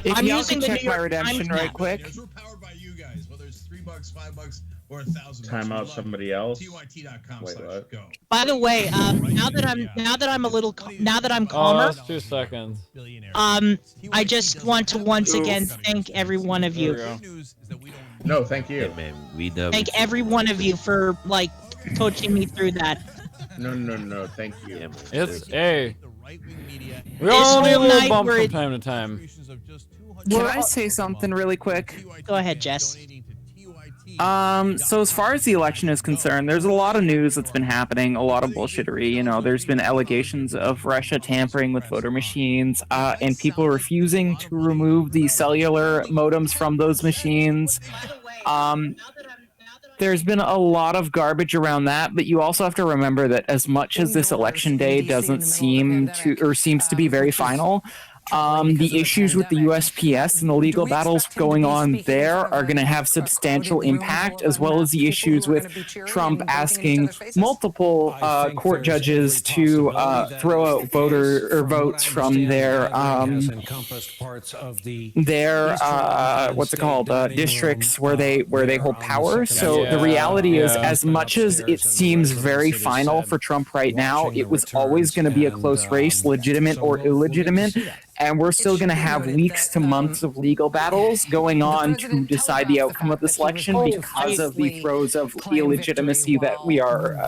If I'm y'all using can the check New my York redemption Times right map. quick. We're powered by you guys, whether it's $3, $5, or $1,000. Time out somebody else. tyt.com/go. By the way, now that I'm calmer, 2 seconds. I just want to once again thank every one of you. No, thank you. Yeah, man, Thank every one of you for like coaching me through that. No, thank you. Yeah, It's a. We all need a little bump from time to time. Can I say something really quick? Go ahead, Jess. So as far as the election is concerned, there's a lot of news that's been happening, a lot of bullshittery. You know, there's been allegations of Russia tampering with voter machines, and people refusing to remove the cellular modems from those machines. There's been a lot of garbage around that, but you also have to remember that as much as this election day doesn't seem to, or seems to be very final, the issues with the USPS and the legal battles going on there are going to have substantial impact, as well as the issues with Trump asking multiple court judges to throw out votes from their districts where they hold power. So the reality is, as much as it seems very final for Trump right now, it was always going to be a close race, legitimate or illegitimate. And we're still going to have weeks to months of legal battles going on to decide the outcome of this election because of the throes of illegitimacy that we are.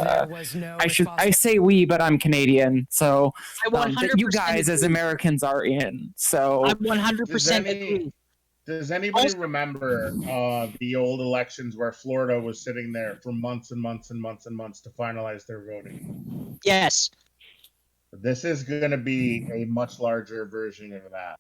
I say we, but I'm Canadian, so that you guys as Americans are in. So I 100% agree. Does anybody remember the old elections where Florida was sitting there for months and months and months and months to finalize their voting? Yes. This is going to be a much larger version of that.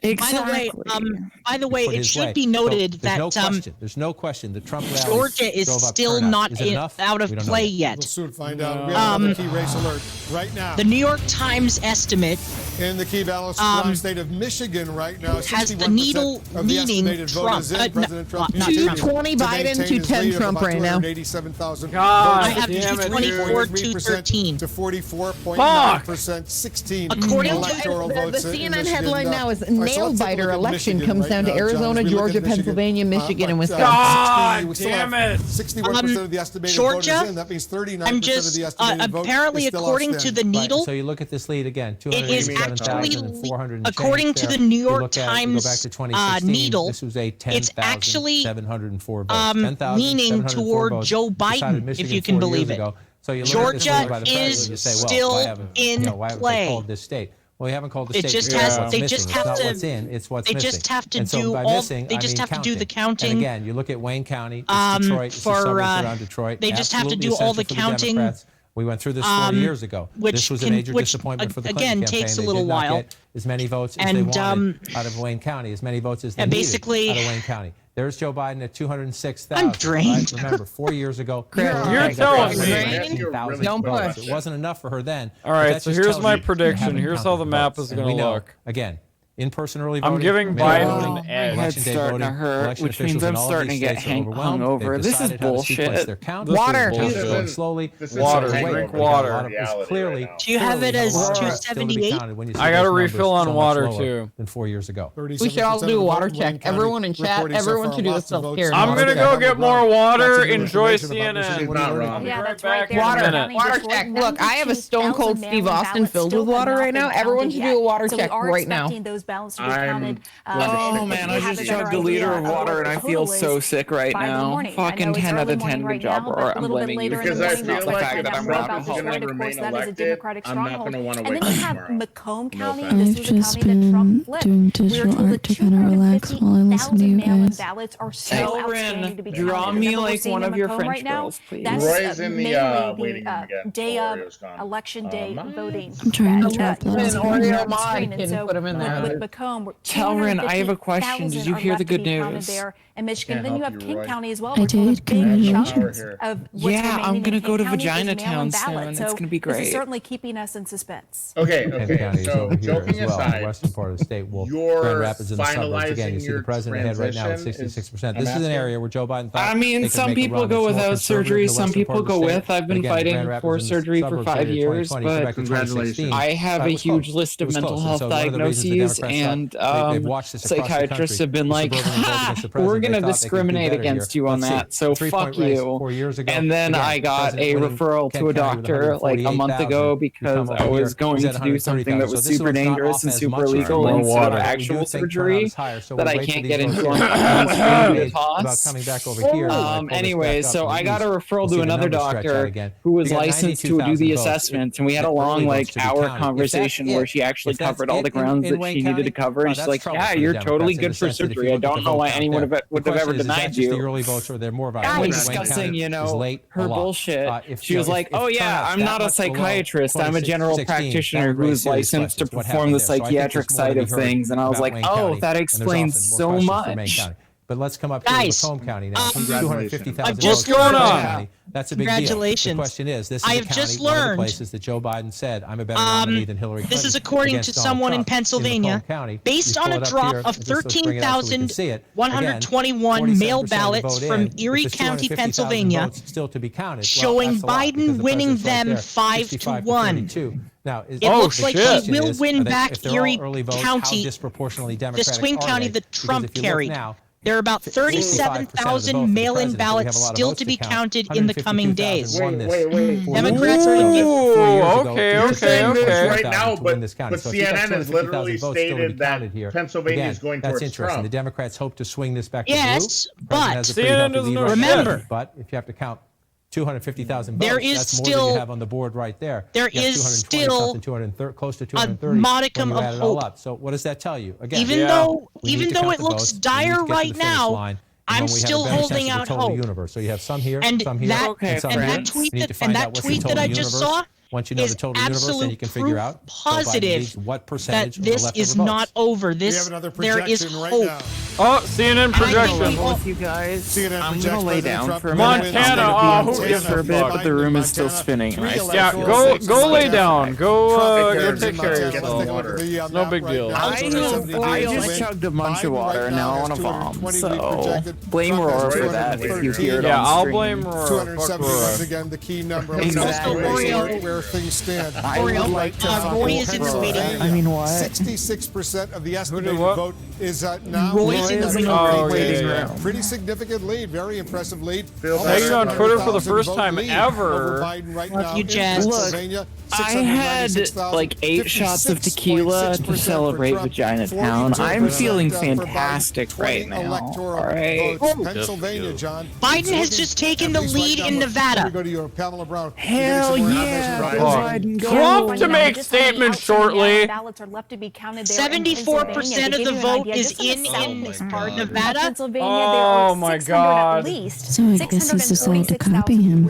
By the way, it should be noted that there's no question. The Trump rally Georgia is still not out of play yet. We'll soon find out. We have another key race alert right now. The New York Times estimate in the key ballot state of Michigan right now has the needle leaning Trump. President Trump 220 Biden, 210 Trump right now. God, I have 224, 213 to 44.9%, 16 electoral votes. The CNN headline now is nail biter election comes down to Arizona, Georgia, Pennsylvania, Michigan, and Wisconsin. God damn it! 61% of the estimated vote is in. That means 39% I'm just of the estimated vote apparently, is still according to the needle. Right, so you look at this lead again. It is actually, according to the New York Times needle, it's actually leaning toward Joe Biden, if you can believe it. Georgia is still in play. Well, you haven't called the state. They just have to. It's what's missing. They just have to do all. They just have to do the counting. And again, you look at Wayne County, it's Detroit, it's the suburbs around Detroit. They just have to do all the counting. We went through this 4 years ago. This was a major disappointment for the Clinton campaign. Takes a little while. Get as many votes as they wanted out of Wayne County, as many votes as they needed out of Wayne County. There's Joe Biden at 206,000. I'm drained. Right? Remember, 4 years ago, you're telling me. Don't push. It wasn't enough for her then. All right, so here's my prediction. Here's how the map is going to look. Again, in-person early voting. I'm giving Biden an edge. My head's starting to hurt, which means I'm starting to get hungover. This is bullshit. Water. Slowly. Water. Drink water. Clearly. Do you have it as 278? I got a refill on water too. Than 4 years ago. We should all do a water check. Everyone in chat. Everyone should do a self-care. I'm gonna go get more water. Enjoy CNN. Yeah, that's right there. Water check. Look, I have a Stone Cold Steve Austin filled with water right now. Everyone should do a water check right now. Ballots to be counted. Oh man, I just chugged a liter of water and I feel so sick right now. Fucking 10 out of 10, good job, Aurora. I'm blaming you because I feel the like fact that I'm not going to remain elected. I'm not going to want to wake And then you up have tomorrow. Macomb County. I've just been doing digital art to kind of relax while I listen to you guys. Ballots are so outstanding to be counted. Draw me like one of your French girls, please. Roy's in the waiting room again. Day of election day voting. I'm trying to drop that. With Macomb, Talrin, I have a question. Did you hear the good news? In Michigan, then you have King County as well. I did. Congratulations. Yeah, I'm gonna go to Vagina Town soon. It's gonna be great. This is certainly keeping us in suspense. Okay. So joking aside, the western part of the state, Grand Rapids in the suburbs. Again, you see the president ahead right now at 66%. This is an area where Joe Biden thought. I mean, some people go without surgery. Some people go with. I've been fighting for surgery for 5 years, but congratulations. I have a huge list of mental health diagnoses, and psychiatrists have been like, we're going to discriminate against you on that, so fuck you. And then I got a referral to a doctor like a month ago because I was going to do something that was super dangerous and super illegal instead of actual surgery that I can't get into on anyway, so I got a referral to another doctor who was licensed to do the assessment, and we had a long like hour conversation where she actually covered all the grounds that she needed to cover, and she's like, yeah, you're totally good for surgery. I don't know why anyone would have ever denied you. We're discussing, her bullshit. She was like, oh yeah, I'm not a psychiatrist. I'm a general practitioner who is licensed to perform the psychiatric side of things. And I was like, oh, that explains so much. But let's come up Guys, to Macomb County now. 250,000 just votes. going on. That's a big deal. Congratulations. The question is, this is I a have county, just one of the learned. places that Joe Biden said, I'm a better nominee than Hillary Clinton. This is according to someone in Pennsylvania. Based on a drop of 13,121 mail ballots from Erie County, Pennsylvania, still to be counted, showing Biden winning them 5-1. Now, it looks like he will win back Erie County, the swing county that Trump carried. There are about 37,000 mail-in ballots still to be counted in the coming days. Democrats can give. Okay. Right now, but CNN has literally stated that Pennsylvania is going towards Trump. The Democrats hope to swing this back to yes, blue. But CNN doesn't know. Remember, but if you have to count 250,000 votes, there is that's more still than you have on the board right there. There is still close to 230 a modicum of hope. So what does that tell you? Again, even though it looks dire right now, I'm still holding out hope. So you have some here, and some here, that and some and here. that tweet that I just saw once you know the total universe, then you can figure out positive what percentage that this is not over. There is hope. Oh, CNN projection. With you guys, I'm projects gonna lay President down Trump for a Montana, minute. Montana, I'm who gonna be gives for a a bit, fuck? but the room is still spinning. And I still Yeah, feel go lay down. Go take care of Let's take a yourself. look at the No map big right deal. now. I just chugged a bunch of water and now I want to vom. So blame Trump has Roar for that if you hear it Yeah, on I'll stream. blame Roar. 270 Fuck once Roar. again the key number. Exactly. Where things stand. I would like to Roy is in this meeting. I mean, what? 66% of the estimated what? vote is now. Roy is in the waiting room. Pretty significant lead, very impressive lead. Tagged on Twitter for the first 100,000 time vote lead ever. over Biden right Love now you, in Jazz. Pennsylvania. I had 696,000, like 8 shots of tequila to 56% celebrate for Trump, Vagina Town. I'm 42% feeling for Biden, fantastic 20 right now. electoral All right. votes. Pennsylvania, John. Biden has just taken the lead in Nevada. Go to your Pamela Brown. Hell yeah, Biden, go. Trump to make statements shortly. 74% of the vote is in Nevada. Oh my God. So I guess he's decided to copy him.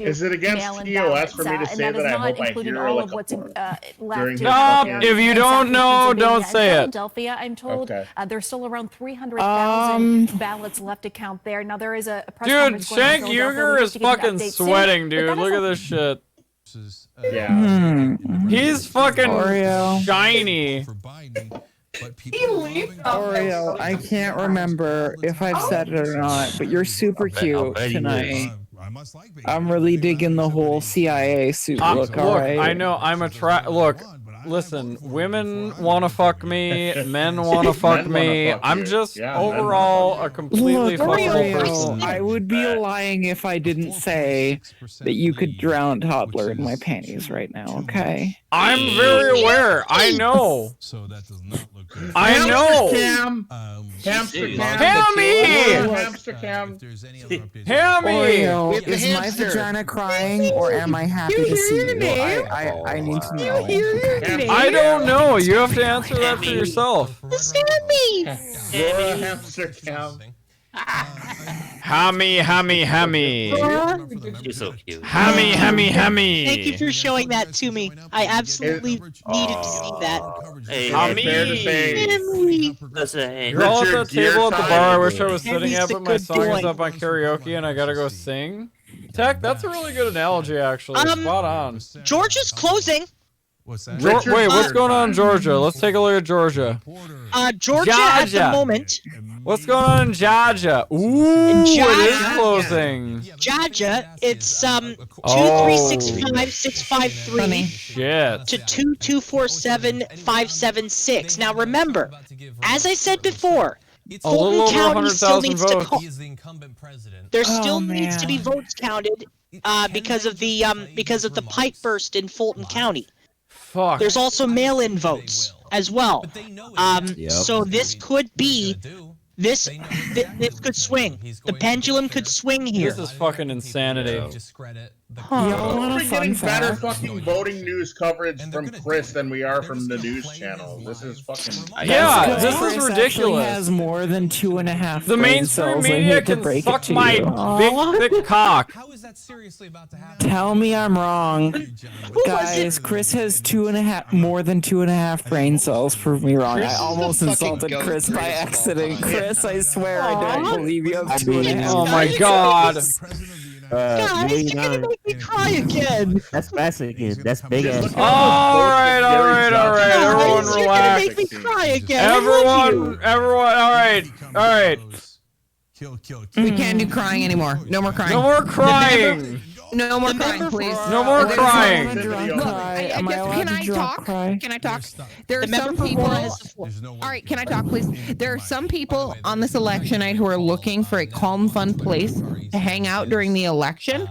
Is it against TOS for me to say that I hope I hear like a during Stop! If you don't know, don't say it. Philadelphia, I'm told there's still around 300,000 ballots left to count there. Now there is a press Dude, conference going on Shank in Philadelphia. Uger We is hope to give you an fucking update soon, sweating, but dude. that Look is at this shit. Yeah. He's fucking Oreo. shiny. Oreo, I can't remember if I've said it or not, but you're super cute tonight. I'm really digging the whole CIA suit look, Look, alright? I know I'm look, listen, women want to fuck me, men want to fuck me. I'm just overall a completely Look, fuckable Oreo, person. I would be lying if I didn't say that you could drown a toddler in my panties right now, okay? I'm very aware. I know. So that does not look good. I know. Hamster Cam. Hammy! Hamster Cam. Hammy! Oreo, With the is my hamster. vagina crying or am I happy to see you? I need to know. I don't know. You have to answer that for yourself. Hamster Cam. Hammy. You're so cute. Hammy. Thank you for showing that to me. I absolutely needed to see that. Hey, listen, hey. You're all at that table at the bar I wish I was sitting He's at, a but my good song is boy. up on karaoke and I gotta go sing. Tech, that's a really good analogy, actually. Spot on. Georgia's closing. What's that? Wait, what's going on in Georgia? Let's take a look at Georgia. Georgia at the Georgia. moment. What's going on in Georgia? Ooh, it is closing. Georgia, it's 2365653 Shit. to 2247576. Now remember, as I said before, A little Fulton over County still 100,000 needs to votes. He is the incumbent president. there still needs to be votes counted because of the pipe burst in Fulton County. Fuck. There's also mail-in votes as well. So this could be this could swing. The pendulum could swing here. This is fucking insanity. We're getting better fucking voting news coverage from Chris than we are from the news channel. This is fucking. Yeah, this is Chris ridiculous. actually has more than 2.5 The brain mainstream cells. I media hate to can break suck it to my you. big thick cock. How is that seriously about to happen? Tell me I'm wrong. Guys, Chris has more than 2.5 brain cells. Prove me wrong. I almost insulted Chris by accident. Chris, I swear I don't believe you have 2.5. Oh my god. Guys, you're gonna make me cry again. That's massive. That's big ass. Alright, everyone Guys, you're gonna relax. make me cry again. I love you. Everyone, alright. Kill. We can't do crying anymore. No more crying. No more crying. No more crying, please. No more crying. Am I allowed to drunk cry? Can I talk? There are some people. All right, can I talk, please? There are some people on this election night who are looking for a calm, fun place to hang out during the election,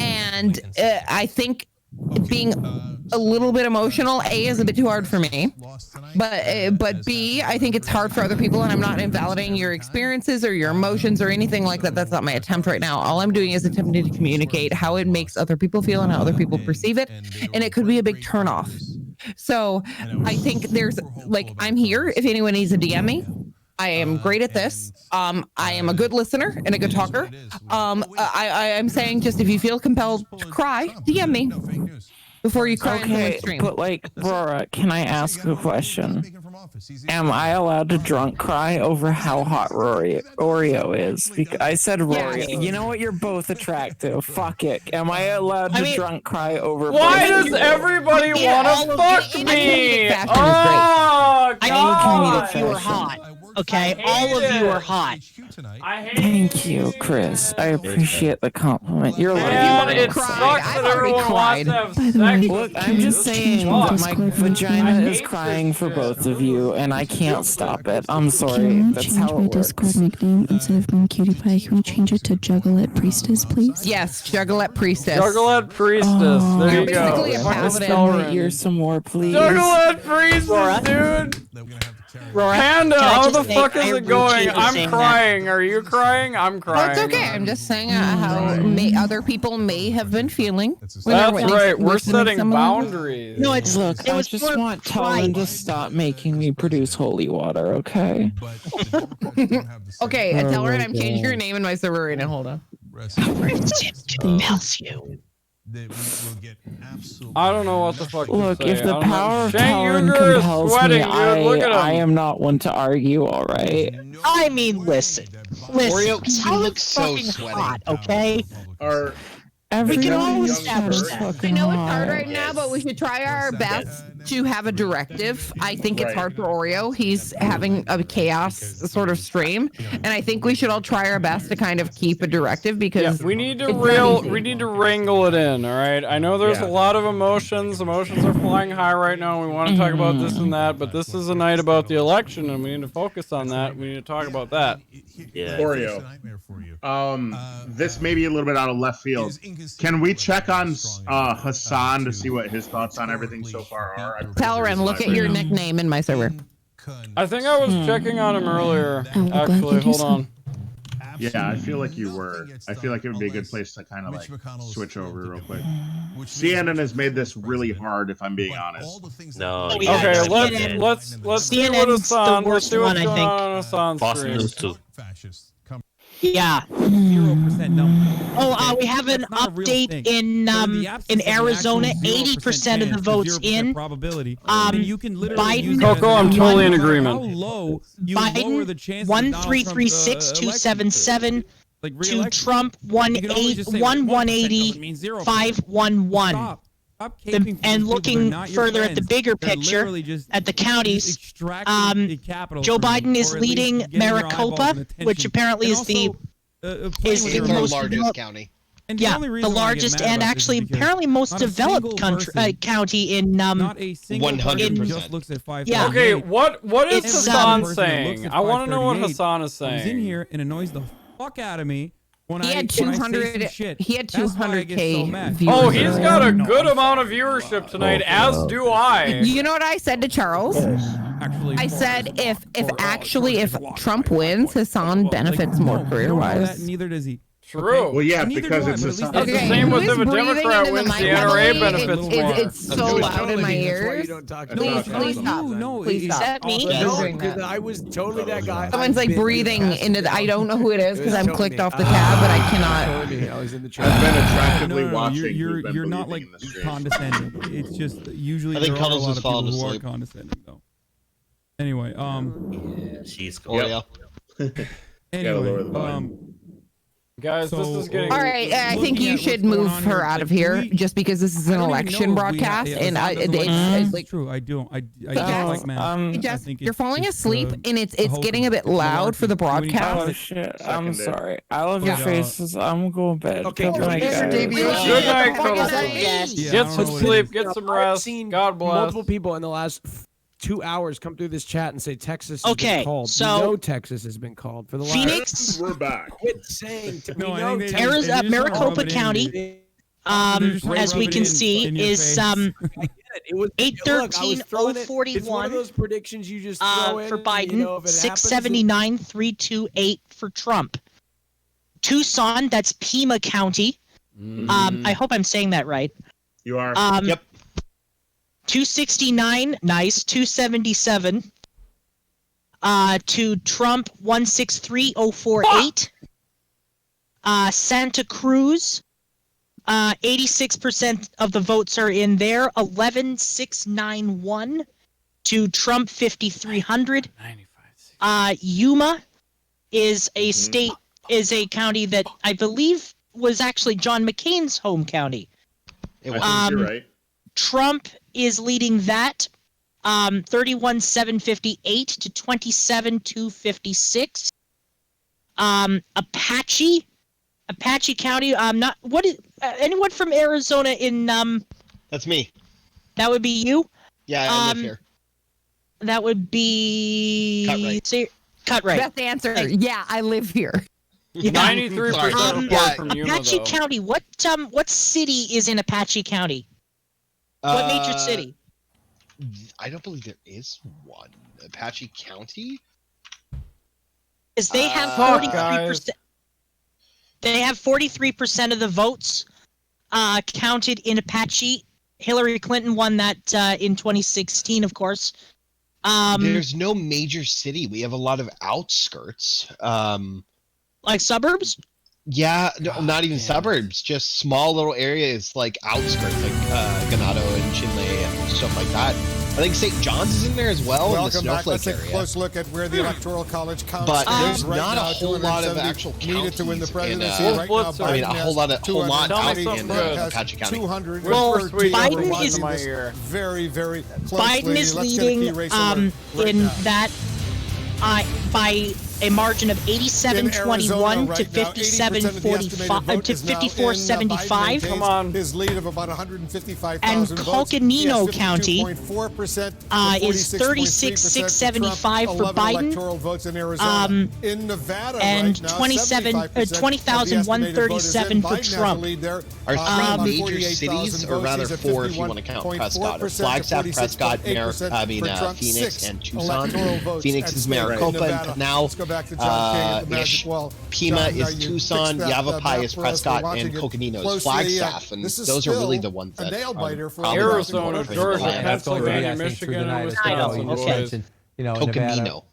and I think being a little bit emotional, A, is a bit too hard for me, but B, I think it's hard for other people, and I'm not invalidating your experiences or your emotions or anything like that. That's not my attempt right now. All I'm doing is attempting to communicate how it makes other people feel and how other people perceive it, and it could be a big turnoff. So I think there's, like, I'm here if anyone needs to DM me. I am great at this. I am a good listener and a good talker. I am saying, just if you feel compelled to cry, DM me. before you cry into Okay, one stream. but like, Rora, can I ask a question? Am I allowed to drunk cry over how hot Oreo is? Because I said Rory. You know what? You're both attractive. Fuck it. Am I allowed to drunk cry over? Why does everybody want to fuck me? Oh, God. All of you are hot. Okay, all of you are hot. Thank you, Chris. I appreciate the compliment. You're Man, like, it sucks that everyone wants to have sex Look, with I'm me. just This saying sucks. that my vagina is crying for both of you, and I can't stop it. I'm sorry. Can we That's change how my it works. Discord nickname instead of being Cutie Pie? Can we change it to Juggalette Priestess, please? Yes, Juggalette Priestess. Juggalette Priestess. There you go. Basically a Fucking paladin. spell My ring. ear some more, please. Juggalette Priestess, dude. Rora, Panda, can I how just the say fuck I is it going? routinely I'm say that. crying. Are you crying? I'm Oh, crying. it's okay. I'm just saying how other people may have been feeling. That's right. We're setting some of them. boundaries. No, it's Look, I just want Talon to stop making me produce holy water, okay? Okay, tell her I'm changing your name in my server right now. Hold on. Compels you. I don't know what the fuck Look, to say. if the I don't know. power of Shane Talon Uger is compels sweating, me, dude. Look at him. I am not one to argue, alright? I mean, listen. Oreo, you Talon's look so fucking sweaty. hot, okay? Every We can day all is establish just that. I fucking know it's hard hot. right now, but we should try our best to have a directive. I think it's hard for Oreo. He's having a chaos sort of stream, and I think we should all try our best to kind of keep a directive because we need to it's not easy. we need to wrangle it in, all right? I know there's a lot of emotions. Emotions are flying high right now. We want to talk about this and that, but this is a night about the election, and we need to focus on that. We need to talk about that. Yeah. Oreo. This may be a little bit out of left field. Can we check on Hassan to see what his thoughts on everything so far are? Talren, look at your nickname in my server. I think I was checking on him earlier. Actually, hold on. Yeah, I feel like you were. I feel like it would be a good place to kind of like switch over real quick. CNN has made this really hard, if I'm being honest. No. Okay, let's see what Hassan. Let's see what's going on Hassan's stream. News too. Yeah. 0% number. Oh, we have an update in Arizona. 80% of the votes in. Probability. You can literally Biden. Coco, I'm totally in agreement. How low you lower the Biden chances 1336277 to Trump 180 511. And looking further at the bigger picture, at the counties, Joe Biden is leading Maricopa, which apparently is the most largest county. Yeah, the largest and actually apparently most developed county in 100%. Yeah. Okay, what is Hassan saying? I want to know what Hassan is saying. He's in here and annoys the fuck out of me. He had 200. He had 200K views. Oh, he's got a good amount of viewership tonight, as do I. You know what I said to Charles? I said if Trump wins, Hassan benefits more career-wise. Neither does he. True. Well, yeah, because it's It's the same with if a Democrat wins, the NRA benefits more. It's so loud in my ears. Please stop. No, Please stop. Is that me? No, because I was totally that guy. Someone's like breathing into the. I don't know who it is because I'm clicked off the tab, but I cannot. I was in the I've been attractively No, watching. you're not like condescending. It's just usually I think there are a Cuddles lot is of people falling who are asleep. condescending though. Anyway, She's Oreo. anyway, Guys, this is getting. All right, I think you should move her out of here just because this is an election broadcast, and it's like true. I don't like Jess, you're falling asleep, and it's getting a bit loud for the broadcast. Oh shit! I'm sorry. I love your faces. I'm going to bed. Okay, Good night, guys. Good night, Cuddles. Get some sleep, get some rest. God bless. Multiple people in the last 2 hours come through this chat and say Texas has been called. So we know Texas has been called for the last. Phoenix. We're back. Quit saying. Maricopa County, as we can see, is 813,041. It's one of those predictions you just throw in for Biden, you know, if it 679,328 for Trump. Tucson, that's Pima County. I hope I'm saying that right. You are. Yep. 269, nice. 277. To Trump, 163,048. Santa Cruz, 86% of the votes are in there. 11,691 to Trump 5,300. Yuma is a is a county that I believe was actually John McCain's home county. I think you're right. Trump is leading that 31,758 to 27,256. Apache County. Anyone from Arizona in That's me. That would be you? Yeah, I live here. That would be Cutright. Best answer. Yeah, I live here. 93% report from Yuma, Apache though. County. What city is in Apache County? What major city? I don't believe there is one. Apache County? Because they have 43%. They have 43% of the votes counted in Apache. Hillary Clinton won that in 2016, of course. There's no major city. We have a lot of outskirts. Like suburbs? Yeah, no, not even suburbs. Just small little areas like outskirts, like Ganado and Chinle and stuff like that. I think St. John's is in there as well. Welcome in the back. Snowflake Let's take area. a close look at where the Electoral College counts. But there's right not a now, whole lot of 270 actual needed to win the counties presidency. in, Right now, I mean, a whole lot out in Apache County. 200. Well, Biden is very, very closely. Biden is Let's get a key leading race alert right in now. that by a margin of 87-21 to 57-45 to 54-75. Come on. His lead of about 155,000 And votes. Coconino County is 36,675 for Biden. Votes in Arizona. In Nevada, and right now, 20,137 for Trump. Are three major cities, or rather four if you want to count Prescott, or Flagstaff, Prescott, Phoenix, and Tucson. Phoenix is Maricopa now. Pima is Tucson, Yavapai is Prescott, and Coconino is Flagstaff, and those are really the ones that are probably Arizona, Georgia, Pennsylvania, Michigan, and Wisconsin. Boys. Coconino.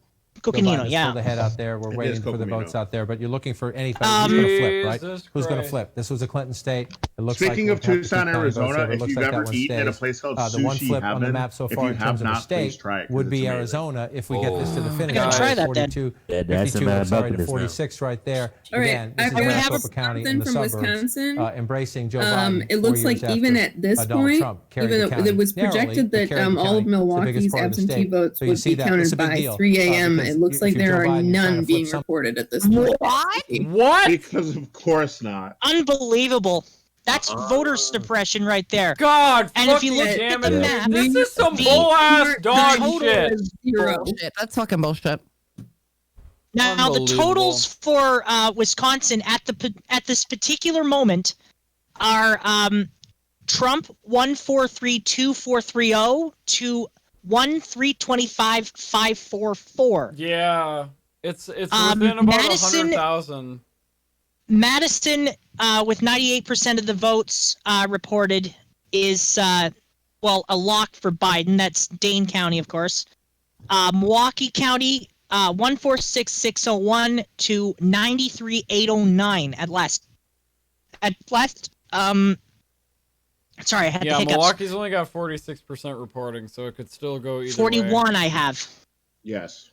Coconino, yeah. Pulled ahead out there. We're waiting for the votes out there, but you're looking for anything. Who's going to flip, right? Who's going to flip? This was a Clinton state. It looks Speaking like of Tucson, Arizona, if you've ever eaten at a place called the one Sushi flip on the Heaven, map so if far you in have terms of a not, please state try it, 'cause would it's be amazing. Arizona if we get this to the finish. gotta try that then. 42, Yeah, that's 52, in my sorry, bucket to list now. 46 right there. All right, Again, this is we have Maricopa County in the from suburbs, Wisconsin. embracing Joe Biden. It looks 4 like years even after, at this Donald point, Trump carried even the though county it was narrowly, projected but that carried the all county. of It's the biggest Milwaukee's part of the absentee state. votes So you would see be that. counted It's a big by deal, 3 a.m. because It looks if like you're there Joe are Biden, you're trying none to flip being something. reported at this point. What? Because of course not. Unbelievable. That's voter suppression right there. God, and if you look fucking at damn the it. map, This is some bull-ass dog total shit. is Bullshit. That's fucking bullshit. Now the totals for Wisconsin at this particular moment are Trump 1432430 to 1325544. Yeah, it's within about Madison- 100,000. Madison, with 98% of the votes reported, is a lock for Biden. That's Dane County, of course. Milwaukee County, 146,601 to 93,809 at last. Sorry, I had the Yeah, hiccups. Milwaukee's only got 46% reporting, so it could still go either 41 way. I have. Yes.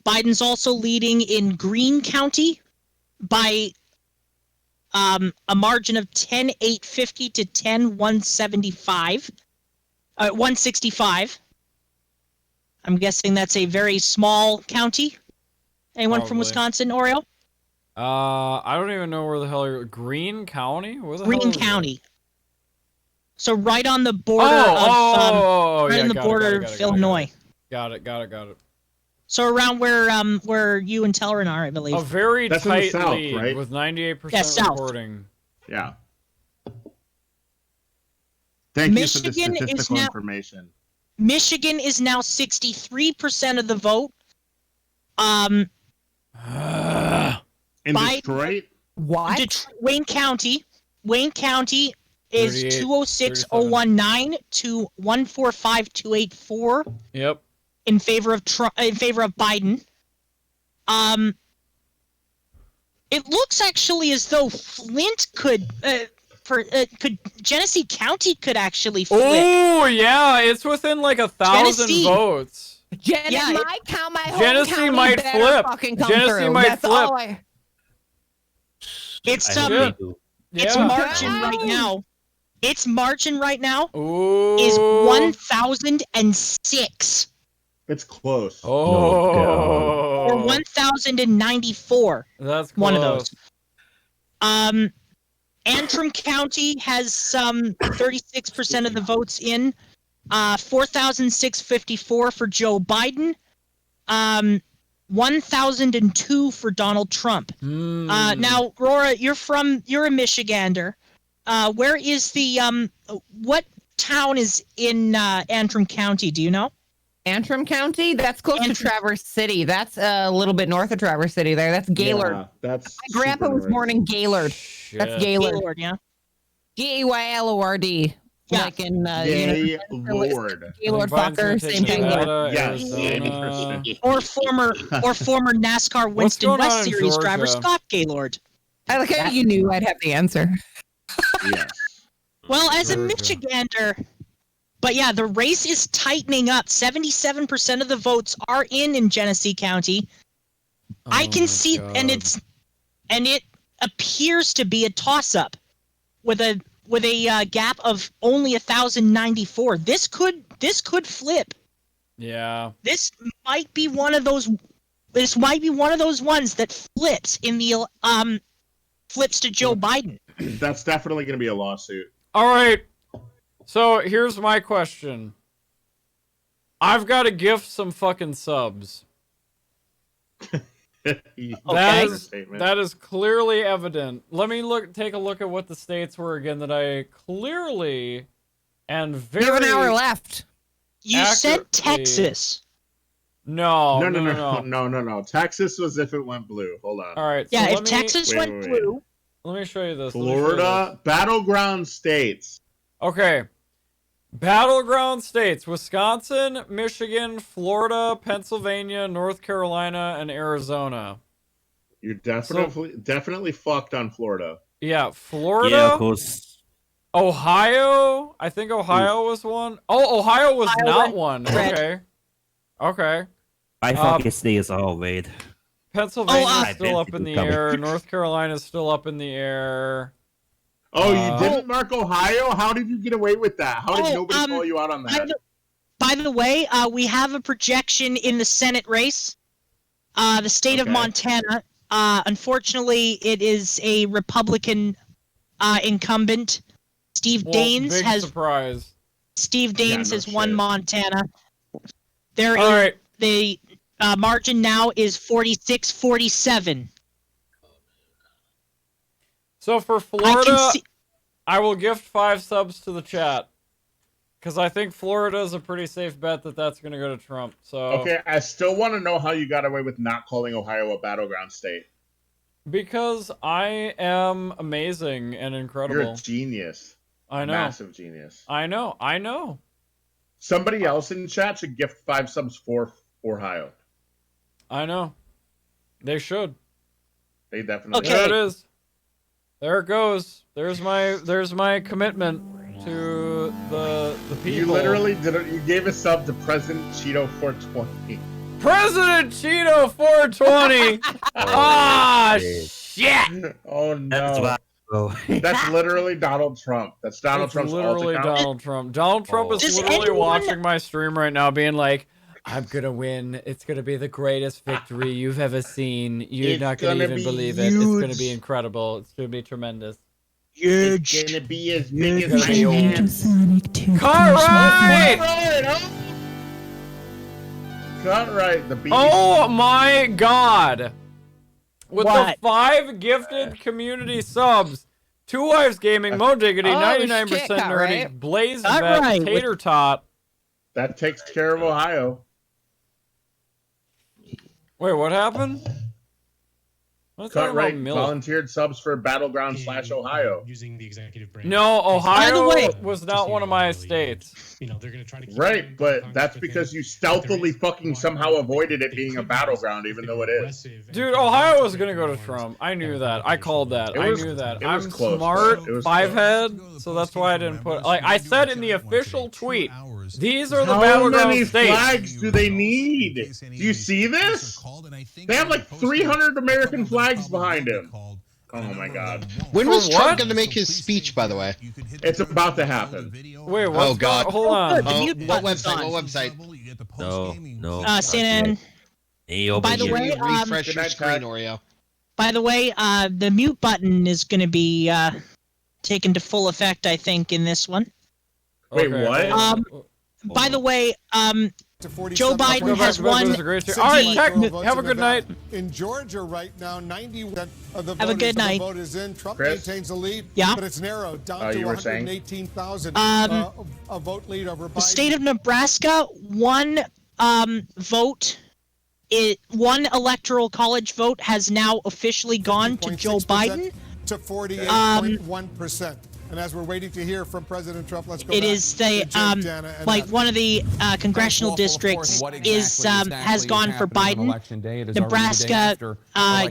Biden's also leading in Greene County by a margin of 10,850 to 10,175. 165. I'm guessing that's a very small county. Anyone from Probably. Wisconsin, Oreo? I don't even know where the hell you're. Greene County? Where the hell Greene is it? County. So right on the border yeah, of got it. Illinois. Got it. So around where you and Tellerin are, I believe. A very That's in the tight south, lead right? with 98% Yeah, south. reporting. Yeah. Thank you for the Michigan is statistical now- information. Michigan is now 63% of the vote. In Biden- Detroit? What? Wayne County is 38, 206,019 to 145,284 Yep. in favor of Biden. It looks actually as though Flint could Genesee County could actually flip. Oh yeah, it's within like 1,000 Genesee. votes. My home Genesee county might better flip. fucking come Genesee through. might That's flip. all I... It's Yeah. it's Yeah. margin right now. Its margin right now Ooh. is 1,006. It's close. Oh. Or 1,094. That's close. One of those. Antrim County has 36% of the votes in. 4,654 for Joe Biden. 1,002 for Donald Trump. Now, Rora, you're a Michigander. Where is the what town is in Antrim County? Do you know? Antrim County? That's close to Traverse City. That's a little bit north of Traverse City there. That's Gaylord. Yeah, that's My grandpa was born in Gaylord. That's Gaylord. Gaylord, yeah. Gaylord. Yeah. Like in Gaylord. Gaylord fucker, same thing. Yes. Or former NASCAR Winston going on West in Series driver Georgia? Scott Gaylord. I like how you knew I'd have the answer. Yes. Well, as a Michigander, but yeah, the race is tightening up. 77% of the votes are in Genesee County. I can see, and it appears to be a toss-up with a gap of only 1,094. This could flip. Yeah. This might be one of those. This might be one of those ones that flips in the flips to Joe Biden. That's definitely going to be a lawsuit. All right. So here's my question. I've got to gift some fucking subs. That is clearly evident. Let me take a look at what the states were again that I clearly and very. You have an hour left. You said Texas. No. Texas was if it went blue. Hold on. All right. Yeah, so if Texas went blue. Let me show you this. Florida, battleground states. Okay. Battleground states: Wisconsin, Michigan, Florida, Pennsylvania, North Carolina, and Arizona. You're definitely fucked on Florida. Yeah, Florida. Yeah, of course. Ohio. I think Ohio was one. Oh, Ohio was not one. red. Okay. I fucking stay as all red. Pennsylvania's still up in the air. North Carolina's still up in the air. Oh, you didn't mark Ohio? How did you get away with that? How did nobody call you out on that? By the way, we have a projection in the Senate race. The state of Montana. Unfortunately, it is a Republican incumbent. Steve Daines has. Surprise. Steve Daines has won Montana. The margin now is 46-47. So for Florida, I will gift 5 subs to the chat. Because I think Florida is a pretty safe bet that that's going to go to Trump. So okay, I still want to know how you got away with not calling Ohio a battleground state. Because I am amazing and incredible. You're a genius. I know. Massive genius. I know. Somebody else in chat should gift 5 subs for Ohio. I know. They should. They definitely There it is. There it goes. There's my commitment to the people. You literally did it. You gave a sub to President Cheeto 420. President Cheeto 420. Shit. Oh no. That's literally Donald Trump. That's Donald Trump's literally Donald Trump. Donald Trump is literally watching my stream right now, being like, "I'm gonna win. It's gonna be the greatest victory you've ever seen. You're not gonna even believe it. It's gonna be incredible. It's gonna be tremendous. It's gonna be as big as my hands." Cut right. The beast. Oh my god. With What? the 5 gifted community subs, Two Wives Gaming, Mo Diggity, 99% shit, cut Nerdy, right. Blaze Cut Vet, right. Tater Tot. That takes care of Ohio. Wait, what happened? Cut right. Volunteered subs for Battleground / Ohio. Using the executive branch. No, Ohio By the way, was not one of my states. You know, they're going to try to keep Right, but that's because you stealthily fucking somehow avoided it being a battleground, even though it is. Dude, Ohio was gonna go to Trump. I knew that. I called that. I knew that. I'm close, smart, it was five-head, so that's why I didn't put. Like I said in the official tweet, these are the How battleground many states. flags do they need? Do you see this? They have like 300 American flags behind him. Oh my God. When was Trump going to make his speech, by the way? It's about to happen. Wait, what? Oh, God. Hold on. What website? What website? No. CNN. By the way, refresh your screen, Oreo. By the way, the mute button is going to be taken to full effect, I think, in this one. Wait, what? By the way, Joe Biden has won. All right, Tech, have a good night. In Georgia right now, 90% of the Have a good night. vote is in. Trump Chris? maintains the lead, Yeah. but it's narrowed down to you were saying? 118,000 a vote lead over Biden. The state of Nebraska, one vote, one electoral college vote has now officially gone to Joe Biden. To 48.1%. And as we're waiting to hear from President Trump, let's go It back is to the Jim, Jana, and like Adam. one of the congressional districts is has gone for Biden. Nebraska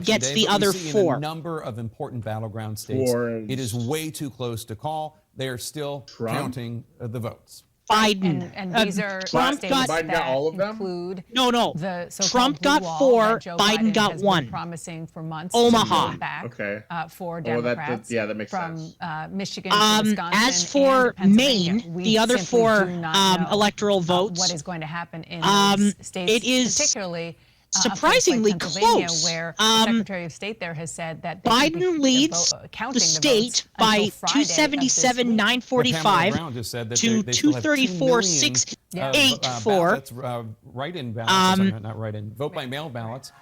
gets the other four. A number of important battleground states. It is way too close to call. They are still counting the votes. Biden. And these are Trump states got that got all of them? include no. the so-called Trump blue got wall 4, that Joe Biden got has been 1. promising for months. Omaha. To go back, Okay. for Oh, Democrats. that makes from sense. Michigan to Wisconsin. As for and Maine, Pennsylvania, we the other simply 4 do not know, electoral votes, what is going to happen in those states, it is particularly surprisingly like Pennsylvania, close. Where the Secretary of State there has said that they should Biden be leads counting the state votes by until Friday of this week. 277,945 to 234,684. Write-in ballots, not write-in, vote by mail ballots.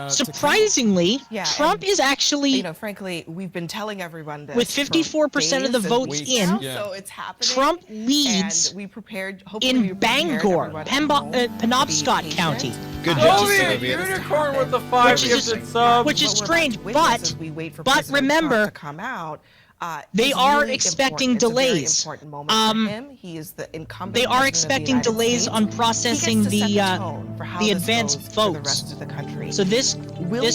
Surprisingly, Trump is actually, frankly, we've been telling everyone this with 54% of the votes in, so it's happening. Trump leads and we prepared, in Bangor, Penobscot County. Good job, Soviet unicorn with the 5 gifted subs. Which is strange, but remember, to come out. They are expecting delays. He is the incumbent. They are expecting delays on processing the advanced votes. So this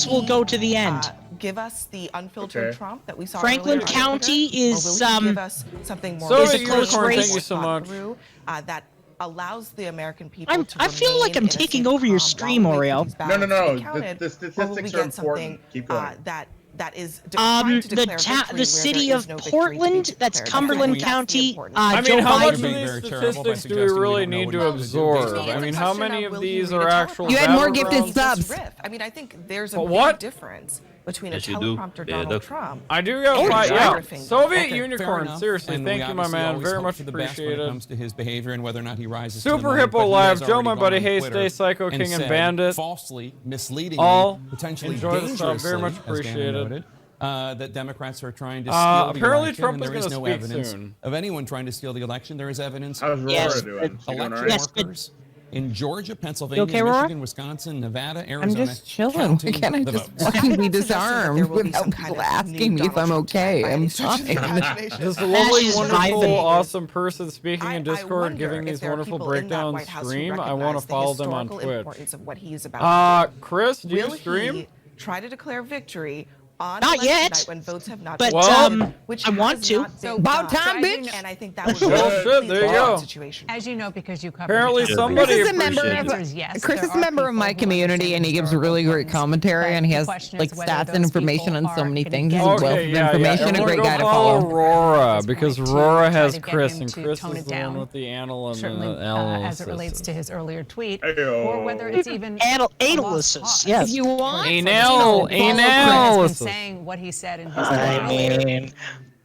will go to the end. Give us the unfiltered Trump that we saw. Franklin County is give us something more. is a close race. Thank you so much. That allows the American people to I feel like I'm taking over your stream, Oreo. No. The statistics are important. Keep going. That is the city of Portland, that's Cumberland County. I mean, Joe how much of Biden. these statistics do we really need to absorb? I mean, how many of these are actual? You had more gifted subs. I mean, I think there's a big difference between a Yes, you do. teleprompter Donald Trump. I do got 5. Yeah, Soviet Okay, unicorn. fair enough. Seriously, And thank we you, my obviously man. always Very hope much for the best when it appreciated. comes to his behavior and whether or not he rises to the Super moment, Hippo but he Live, has Joe, already my buddy, gone on Hey, Twitter Stay Psycho and King and said Bandit. falsely, misleadingly, All potentially enjoy the sub. Very much dangerously, as Dan appreciated. noted, that Democrats are trying to steal the apparently election, Trump and is there is gonna no speak evidence soon. of anyone trying to steal the election. There is evidence How's Rora Yes. doing? She doing all election right? workers in Georgia, Pennsylvania, okay, Rora? Michigan, Wisconsin, Nevada, I'm Arizona. just chilling. counting Can I the just votes. fucking be disarmed without people asking me if I'm okay? I'm fine. This lovely, just wonderful, vibing. awesome person speaking in Discord, wonder giving if these there are wonderful people in that breakdowns White House who stream. I want recognize to the follow them on historical Twitch. importance of what he is about to do. Chris, do you Will stream? he try to declare victory on Not election yet, night when votes have not but, been counted, which I want has to. not been About done. time, bitch. And I think that would Well, be shit, there you go. situation. As you know, because you covered Apparently it. somebody Chris is a member appreciates of it. Yes, Chris there is a are member of people my who community, understand and he gives historical really great importance, commentary, but and he the has question like is whether stats those and information people on so are many gonna things. get He's a into wealth Okay, of yeah. information, a Everyone great go guy to follow follow. Rora, This because point to Rora try has to get Chris, him and to Chris tone is it the one down, with the analysis. certainly as it relates to his earlier tweet, Ayo. or whether it's even Analysis, yes. If you want, Anal, Has been analysis. saying what he said in his I mean,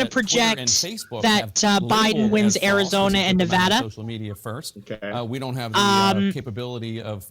going to project that Biden wins Arizona and Nevada. Social media first. Okay. We don't have the capability of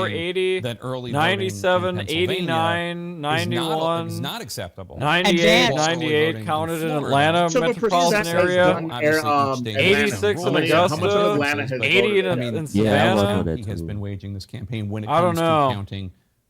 94, saying 80, that early 97, voting in Pennsylvania 89, 91, is not acceptable. 98, While early 98 voting counted in Florida- Atlanta metropolitan area, Obviously, each state has 86 different in rules. Augusta, how much of Atlanta has 80 voted? in I mean, Savannah. he has been waging this campaign when it I don't comes know. to counting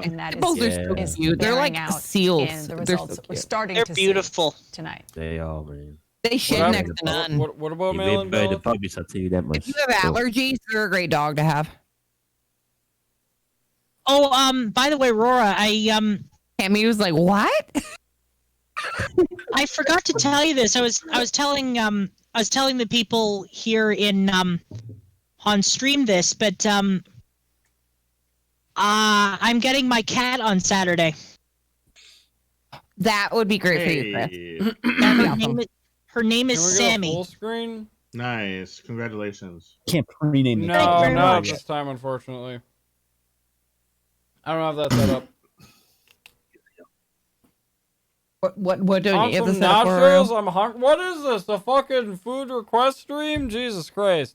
and that is, Those are so is cute. They're bearing like out seals. in the They're so results we're cute. starting They're to beautiful. see tonight. They are, man. They shed What next to none. What about You Malin ain't buried the Village? puppies, I'll tell you that much. If you have allergies, they're a great dog to have. Oh, by the way, Rora, Tammy was like, "What?" I forgot to tell you this. I was telling the people here in on stream this, but I'm getting my cat on Saturday. That would be great for you, Chris. Her name is Can we get a Sammy. full screen? Nice. Congratulations. Can't rename it. No, very not much. this time, unfortunately. I don't have that set up. What do you Want have some to set up for? nachos? I'm hungry. What is this? A fucking food request stream? Jesus Christ.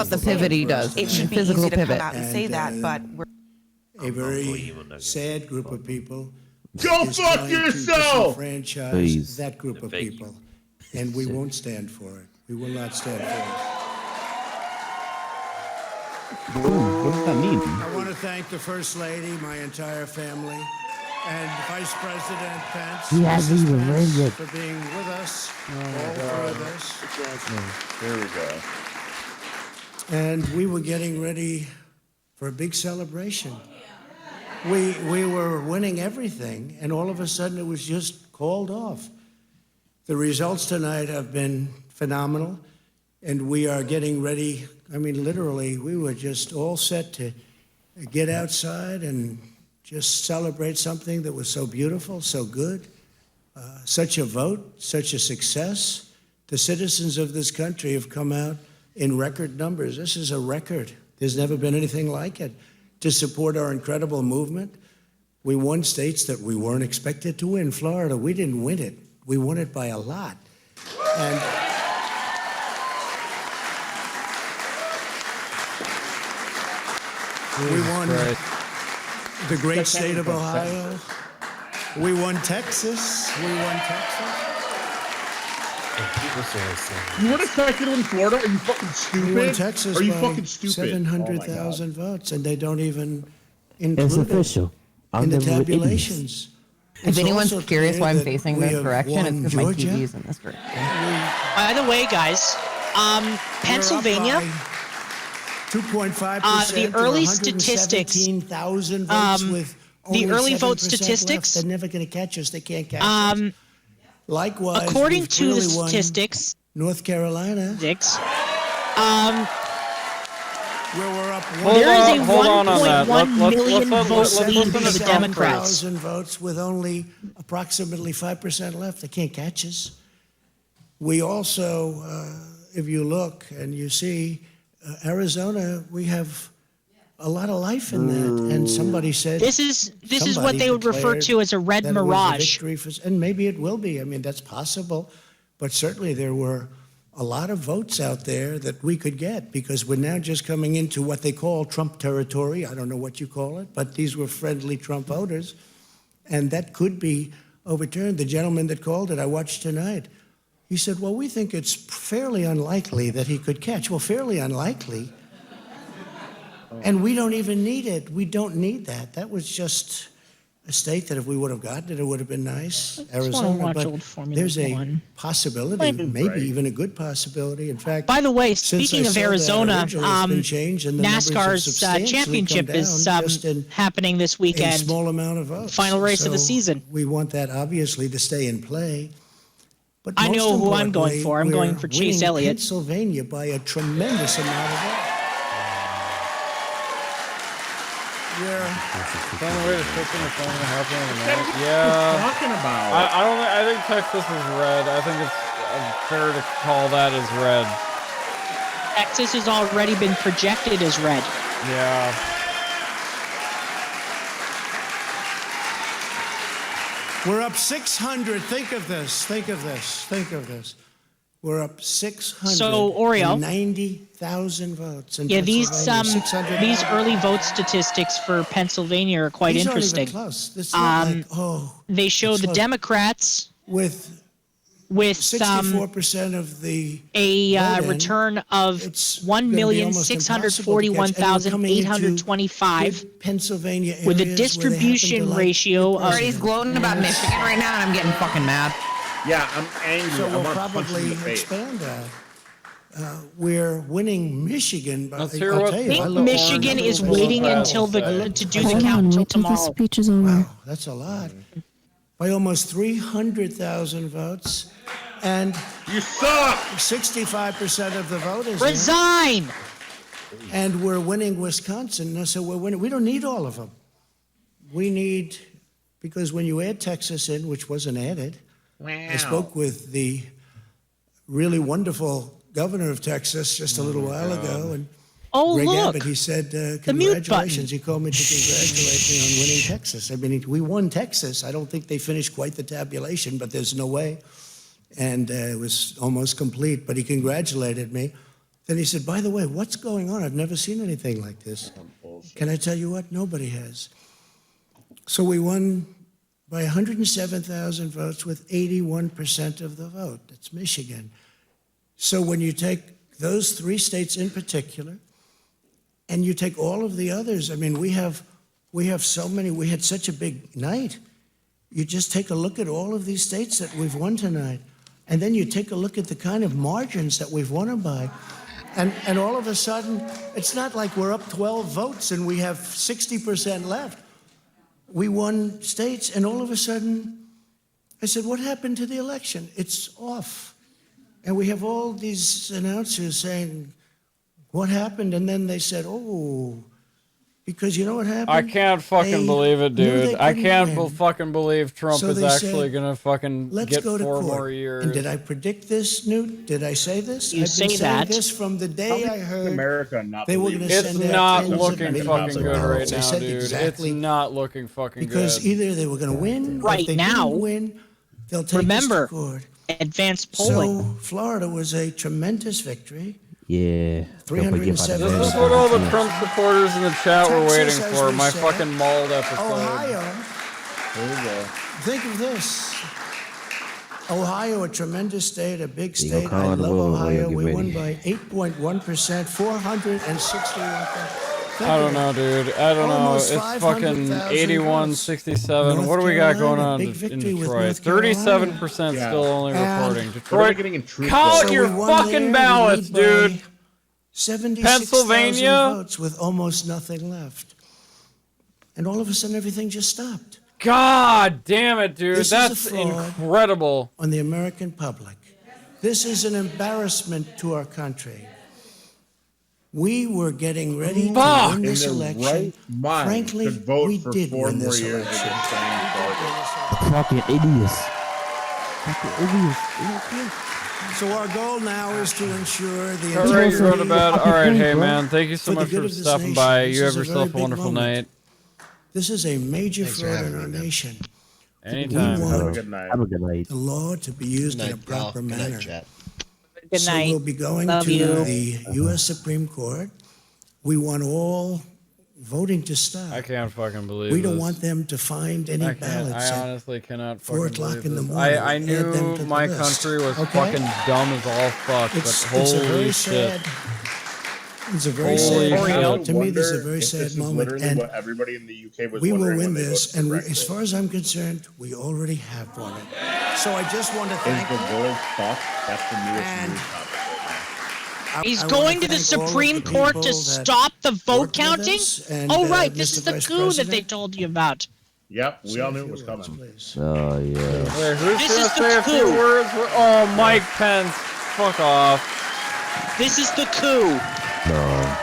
about the pivot he does. It should be Physical easy to pivot. come out and say that, but we're A very sad group of people. Go is fuck trying to yourself! disenfranchise Please. that group of people, and we won't stand for it. We will not stand for it. Ooh, what does that mean? I want to thank the First Lady, my entire family, and Vice President Pence, He hasn't Mrs. even read Pence, yet. for being with us, all with us. Here we go. And we were getting ready for a big celebration. We were winning everything, and all of a sudden it was just called off. The results tonight have been phenomenal, and we are getting ready. I mean, literally, we were just all set to get outside and just celebrate something that was so beautiful, so good, such a vote, such a success. The citizens of this country have come out in record numbers. This is a record. There's never been anything like it to support our incredible movement. We won states that we weren't expected to win. Florida, we didn't win it. We won it by a lot. And we won the great state of Ohio. We won Texas. We won Texas. You would have expected in Florida? Are you fucking stupid? We won Texas Are you by fucking stupid? 700,000 votes, and they don't even include It's official. in the I've never written this. tabulations. If It's anyone's also curious clear why I'm that facing we this have direction, it's won because my Georgia. TV is in this direction. By the way, guys, Pennsylvania. 2.5%. The early statistics. 117,000 votes with only The early vote 7% left. statistics. They're never going to catch us. They can't catch us. Likewise, According we've to the clearly won statistics, North Carolina. Where we're up. There is a 1.1 million vote lead for the Democrats. 1,000 votes with only approximately 5% left. They can't catch us. We also, if you look and you see Arizona, we have a lot of life in that. And somebody said This is what they would refer to as a red that it was a mirage. victory and maybe it will be. I mean, that's possible. But certainly there were a lot of votes out there that we could get because we're now just coming into what they call Trump territory. I don't know what you call it, but these were friendly Trump voters. And that could be overturned. The gentleman that called it, I watched tonight, he said, well, we think it's fairly unlikely that he could catch. Well, fairly unlikely. And we don't even need it. We don't need that. That was just a state that if we would have gotten it, it would have been nice. Arizona, but there's a possibility, maybe even a good possibility. In fact, By the way, since speaking I of saw that Arizona, originally, it's been changed and the numbers have NASCAR's substantially championship come is down just in happening this a weekend. small amount of votes. Final race of the So season. We want that obviously to stay in play. But I know most who I'm going importantly, for. I'm going for we're Chase winning Elliott. Pennsylvania by a tremendous amount of votes. The only way to fix it is only happening in America. What are you Yeah. talking about? I think Texas is red. I think it's fair to call that as red. Texas has already been projected as red. Yeah. We're up 600. Think of this. Think of this. Think of this. We're up 690,000 votes. In Yeah, these Pennsylvania, 600,000. early vote statistics for Pennsylvania are quite These interesting. aren't even close. This is not like, They show it's the close. Democrats with 64% of the vote in, return of 1,641,825 Pennsylvania with a areas where they happen to distribution like ratio of. Everybody's gloating about Michigan right now, and I'm getting fucking mad. Yeah, I'm angry. So I we'll want to punch him in probably the face. expand that. We're winning Michigan. But Let's hear I'll what tell I you, think love Michigan Orange. is waiting until to do the Hold count on, until wait till the tomorrow. speech is over. Wow, that's a lot. By almost 300,000 votes. And you suck. 65% of the voters. Resign. And we're winning Wisconsin. Now, so we're winning. We don't need all of them. We need, because when you add Texas in, which wasn't added, I spoke with the really wonderful governor of Texas just a little while ago, and Greg look, Abbott, he said, mute congratulations. He called me to congratulate me on winning Texas. I mean, we won Texas. I don't think they finished quite the tabulation, but there's no way. And it was almost complete, but he congratulated me. Then he said, by the way, what's going on? I've never seen anything like this. Can I tell you what? Nobody has. So we won by 107,000 votes with 81% of the vote. That's Michigan. So when you take those three states in particular, and you take all of the others, I mean, we have so many, we had such a big night. You just take a look at all of these states that we've won tonight, and then you take a look at the kind of margins that we've won them by. And all of a sudden, it's not like we're up 12 votes and we have 60% left. We won states, and all of a sudden, I said, what happened to the election? It's off. And we have all these announcers saying, what happened? And then they said, oh, because you know what happened? I can't fucking believe it, dude. I can't fucking believe Trump So is they actually said, gonna fucking let's get go to 4 court. more years. And did I predict this, Newt? Did I say this? You I've say been saying that. this from the day I heard America not they were believe going to it. send It's out not tens of looking millions fucking of good right dollars. I now, said dude. exactly It's not looking fucking because good. either they were going to win, or Right if they now, didn't win, they'll take remember, us to court. advanced polling. So Florida was a tremendous victory. Yeah. 307. This is what all the Trump supporters in the chat were Texas, waiting as for. we My said. fucking mauled episode. Ohio. There you go. Think of this. Ohio, a tremendous state, a big You go state. I Colorado love World, Ohio. get We ready. won by 8.1%, 461. I don't know, dude. I don't know. Almost It's fucking 500,000 81-67. North What do we got going Carolina, on big in victory with Detroit? North Carolina. 37% Yeah. still only And reporting. What are Detroit, we getting in truth? count So your we won fucking there, we ballots, lead by dude. 76,000 Pennsylvania? votes with almost nothing left. And all of a sudden, everything just stopped. God damn it, dude. This is a That's fraud. incredible. On the American public. This is an embarrassment to our country. We were getting ready to Fuck. win this In their election. right mind Frankly, could vote we for did 4 win more this years election. against Diane Fucking idiots. Fucking idiots. So our goal now is to ensure the All right, you integrity go to bed. All right, hey, bro. man. Thank you so For the much good for of this stopping nation. by. This You have is a very yourself a big wonderful moment. night. This is a major Thanks for fraud having in our me, man. nation. Anytime. We Have a want good night. Have a good night. the law to be used Good in a night, pal. proper Good manner. night, chat. Good So night. we'll be going Love to you. the U.S. Supreme Court. We want all voting to stop. I can't fucking believe We don't this. want them to find any I can't. ballots I at honestly cannot 4 fucking o'clock believe in the this. morning. I Add them knew to the my list. country was Okay? fucking dumb as all fuck, It's but a holy very shit. sad. It's a very Holy sad shit. moment. To me, this is a Wonder very if sad this is moment. literally And what everybody in the UK was we will wondering win when they this. voted for And as Brexit. far as I'm concerned, we already have won it. So I just want to Is thank the world fucked? That's the newest And- news topic right He's I going wanna to the thank all of Supreme the Court people to that stop the vote worked with counting? us, and, Oh, right. This Mr. is the Vice coup that they President. told you about. now. Yep, we Say all a knew few it was words, coming. please. Oh, yeah. Wait, who's This gonna is the say a few coup. words? Oh, Mike Pence. Fuck off. This is the coup. No.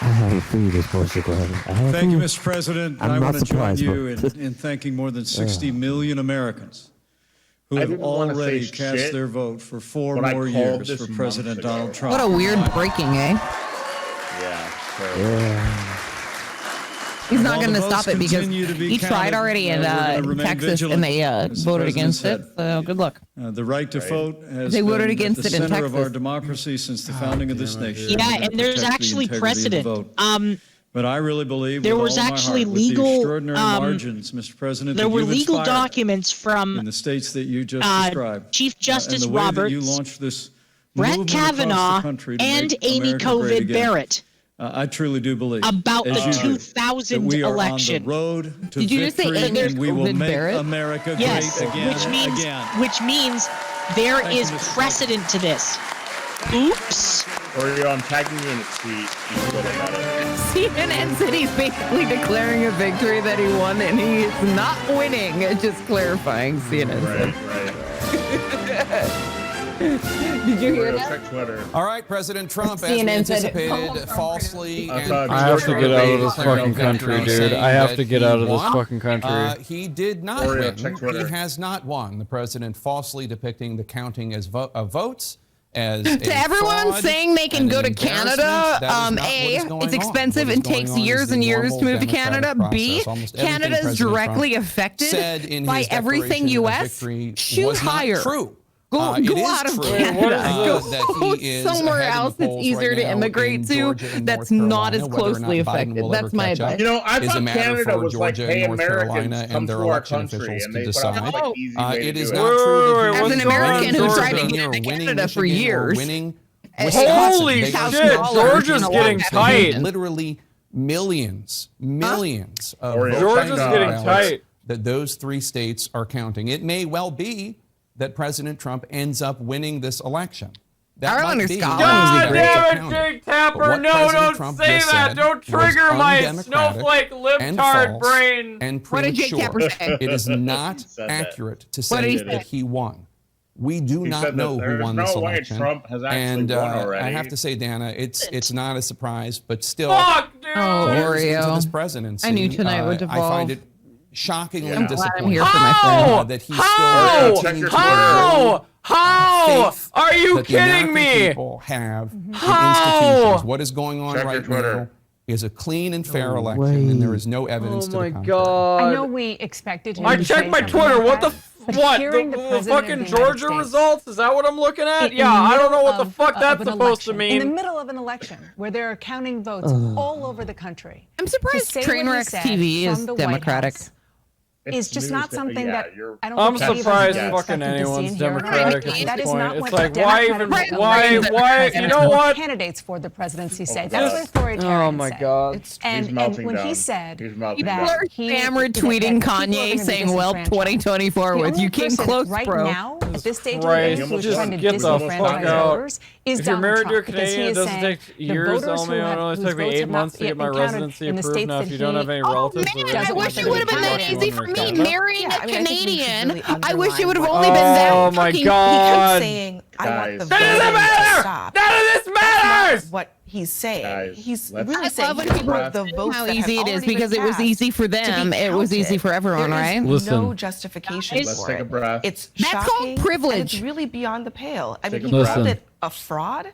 I have a feeling this bullshit going on. I have a Thank you, feeling- Mr. President. I'm I not want to join surprised, you but- in thanking more than 60 million Americans who I have didn't wanna already say cast shit, their vote for 4 but I more called years this for months President ago. Donald Trump. What a weird breaking, eh? Yeah. So, Yeah. He's And not while going the to stop votes it because continue to be he tried counted, already in we're gonna remain Texas vigilant, and they as the voted President against it. said. So good luck. The right to vote has They voted been against at the it in center of our Texas. democracy since the founding of this nation. Yeah, We're gonna and there's protect the actually integrity of the precedent. vote. But I really believe There with was all my actually heart, with the legal, extraordinary margins, Mr. President, There that were you've legal inspired documents from in the states that you just described. Chief Justice and the way that you Roberts, launched this Brett movement across the Kavanaugh, country to and make Amy America great Covid again. Barrett I truly do believe about as the you do, 2000 that we are election. on the road to Did you just say victory, Amy and we will Covid make Barrett? America Yes, great again. which means there Thank you, is Mr. precedent to this. Oops. or I'm tagging you in a tweet. You can go look at it. CNN said he's basically declaring a victory that he won, and he is not winning. Just clarifying, CNN Right, said. right. Did you hear that? Check Twitter. All right, President Trump, as we CNN said- anticipated, falsely and I have to get out of this declaring fucking country, victory, dude. saying I have that to get he out of this won. fucking country. He did not Or, yeah, win. check Twitter. He has not won. The president falsely depicting the counting as votes as To everyone saying they can go to Canada, A, it's expensive and takes years and years to move to Canada. B, Canada's directly affected by everything U.S. Shoot higher. True. Go It is out of true, Canada. that Go he is somewhere ahead in else the that's polls easier right to now immigrate in to Georgia and that's North not as Carolina. Whether or closely not Biden affected. will ever That's my catch up advice. You know, I is a thought matter Canada for was like, Georgia hey, and North Carolina Americans, and come their to our election country, officials and to they put decide. out like easy way It to is do not it. true that Wait, he As is an what's American going who's on, tried to Georgia? get or to winning Canada for Michigan or years. winning Holy Wisconsin. shit, $1,000 Georgia's in a getting long tight. Literally millions of Or, yeah, Georgia's vote getting ballots tight. that those three states are counting. It may well be that President Trump ends up winning this election. That Ireland might or be Scotland one would of be the great. ways to Damn it, counter it. Jake Tapper! But what No, President don't Trump say just that! said Don't was trigger my undemocratic snowflake and libtard false brain! and What did Jake premature. Tapper say? It is not Said that. accurate to What did say he that say? he won. We do He not said that know who there's won no this way election. Trump has actually And won already. I have to say, Dana, it's not a surprise, but still, Fuck, dude! Oh, years into Oreo. this presidency, I knew tonight would I devolve. find it shockingly I'm glad I'm disappointing here for my friend. that he How? still continues to How? How? faith Are you that the kidding American me? people have in How? institutions. What is going on Check your right Twitter. now is a clean and fair election, and there is no evidence Oh to my the contrary. god. I know we expected him I to checked say my something Twitter. like What the that, but what? hearing The President of fucking the United Georgia States results? Is that what I'm looking at? in Yeah, the I don't know middle what the of- fuck of that's an supposed to election, in the mean. middle of an election where they're counting votes all over the country. I'm to surprised say what he Trainwreck said TV from is the White Democratic. House is just not something that I don't I'm think any of us surprised really fucking expected to see anyone's in here. democratic at That this is not point. what It's like, the why Democratic even, elected why, you know what? candidates for the presidency say. Oh, That's God. what authoritarians Oh my say. god. And melting when down. he said He's melting that down. he Spam that retweeting people are gonna Kanye be saying, well, disenfranchised. 2024 The with only you came person close, right bro. now at this stage of the Christ, game who is just trying to get the fuck disenfranchise out. voters is If you're Donald married to a Trump, because he Canadian, it is doesn't saying take the years. voters who It have only whose took me votes 8 have months not to get yet my been counted residency in the approved. states Now, that if you don't have any Oh relatives, man, or I wish it been would have been that counted. easy for me marrying a Canadian. I wish it would have what only he been that Oh my fucking. He god. kept saying, I want the Guys. That doesn't voting to matter! stop. None of this matters! That's what he's saying. Guys, He's let's- really I saying love when he people wants the votes how that easy have it is already because been it was cast easy for to be them. It was easy counted. for everyone, There right? is Listen. no justification Let's for take it. a breath. It's That's called shocking, and privilege. it's really beyond the pale. I mean, Take he a called breath. it a fraud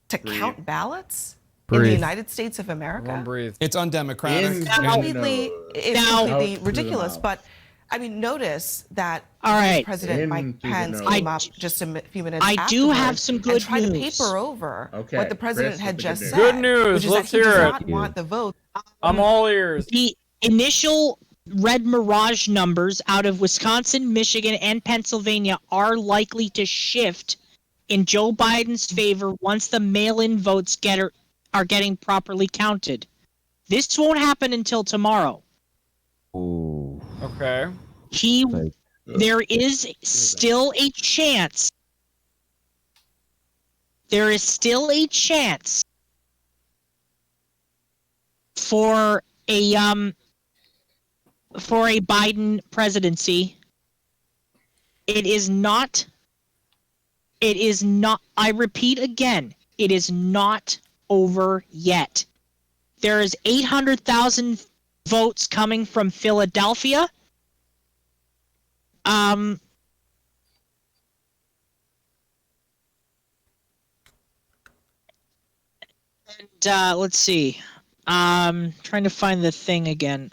to count ballots in Breathe. the United States of America. Everyone breathe. It's undemocratic. In It's the completely, nose. it's Now- completely Out to the ridiculous. mouth. But I mean, notice that All right. President Mike Into the Pence nose. came up just a few minutes I do have afterwards some good and tried news. to paper over Okay, what the president Chris had with the just good said. news. Good news. Which is Let's that he hear does it. not want the vote. I'm all ears. The initial red mirage numbers out of Wisconsin, Michigan, and Pennsylvania are likely to shift in Joe Biden's favor once the mail-in votes are getting properly counted. This won't happen until tomorrow. Ooh. Okay. There is still a chance. There is still a chance for a Biden presidency. It is not, I repeat again, it is not over yet. There is 800,000 votes coming from Philadelphia. Let's see. Trying to find the thing again.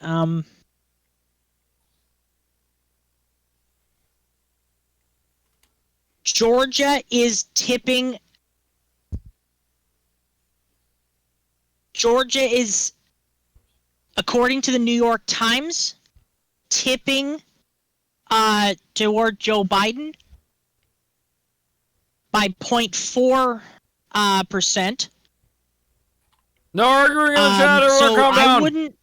Georgia is tipping. Georgia is, according to the New York Times, tipping toward Joe Biden by 0.4%. No arguing in the chat. Everyone calm down.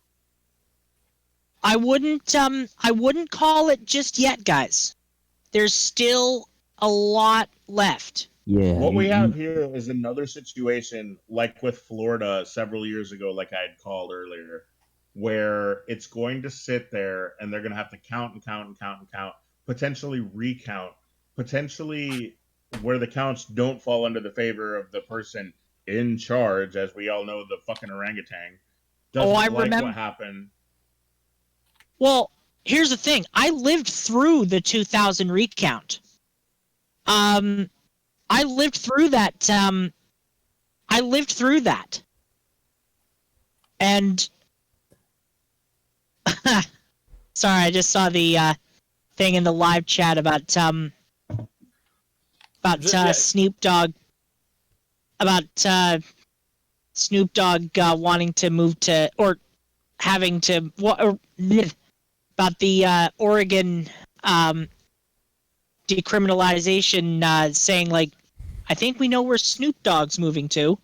I wouldn't call it just yet, guys. There's still a lot left. Yeah. What we have here is another situation like with Florida several years ago, like I had called earlier, where it's going to sit there and they're going to have to count and count and count and count, potentially recount, potentially where the counts don't fall under the favor of the person in charge, as we all know, the fucking orangutan doesn't like what happened. Well, here's the thing. I lived through the 2000 recount. I lived through that. And sorry, I just saw the thing in the live chat about Snoop Dogg. About Snoop Dogg wanting to move to, or having to, about the Oregon decriminalization, saying like, I think we know where Snoop Dogg's moving to.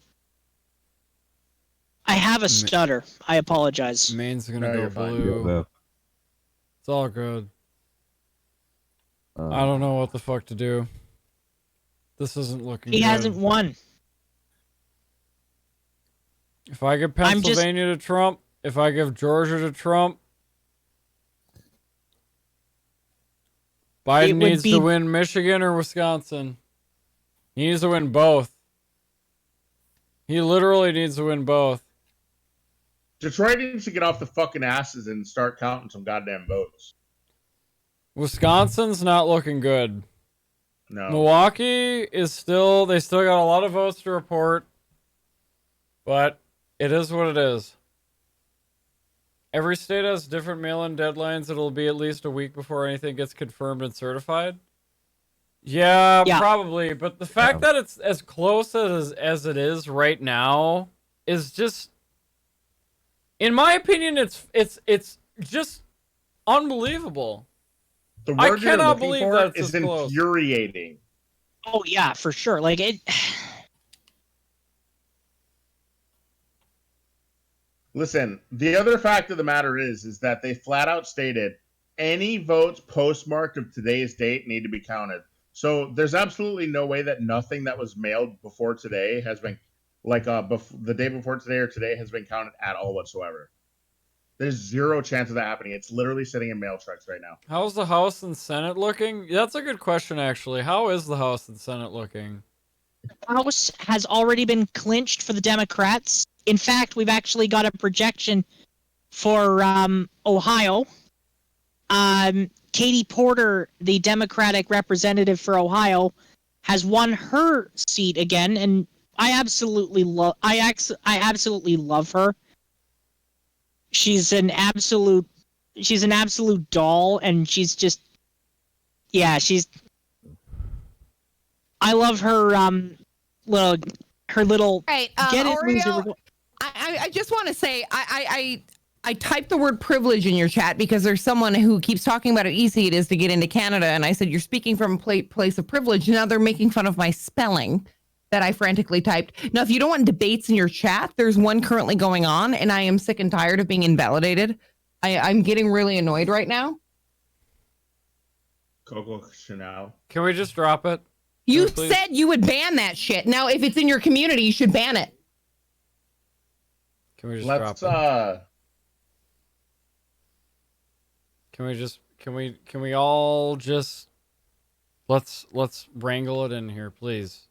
I have a stutter. I apologize. Maine's gonna go blue. It's all good. I don't know what the fuck to do. This isn't looking He good. hasn't won. If I give Pennsylvania to Trump, if I give Georgia to Trump, Biden needs to win Michigan or Wisconsin. He needs to win both. He literally needs to win both. Detroit needs to get off the fucking asses and start counting some goddamn votes. Wisconsin's not looking good. No. Milwaukee is still, they still got a lot of votes to report, but it is what it is. Every state has different mail-in deadlines. It'll be at least a week before anything gets confirmed and certified. Yeah, probably. But the fact that it's as close as it is right now is just, in my opinion, it's just unbelievable. The I word you're cannot looking believe for that's is this close. infuriating. Oh yeah, for sure. Like it. Listen, the other fact of the matter is that they flat out stated any votes postmarked of today's date need to be counted. So there's absolutely no way that nothing that was mailed before today has been, like the day before today or today has been counted at all whatsoever. There's zero chance of that happening. It's literally sitting in mail trucks right now. How's the House and Senate looking? That's a good question, actually. How is the House and Senate looking? House has already been clinched for the Democrats. In fact, we've actually got a projection for Ohio. Katie Porter, the Democratic representative for Ohio, has won her seat again, and I absolutely love her. She's an absolute doll, and she's just, yeah, I love her little Right, get it, Oreo, loser. I just want to say I typed the word privilege in your chat because there's someone who keeps talking about how easy it is to get into Canada, and I said you're speaking from a place of privilege. Now they're making fun of my spelling that I frantically typed. Now, if you don't want debates in your chat, there's one currently going on, and I am sick and tired of being invalidated. I'm getting really annoyed right now. Coco Chanel. Can we just drop it? You said you would ban that shit. Now, if it's in your community, you should ban it. Can we just drop it? Can we all just let's wrangle it in here, please?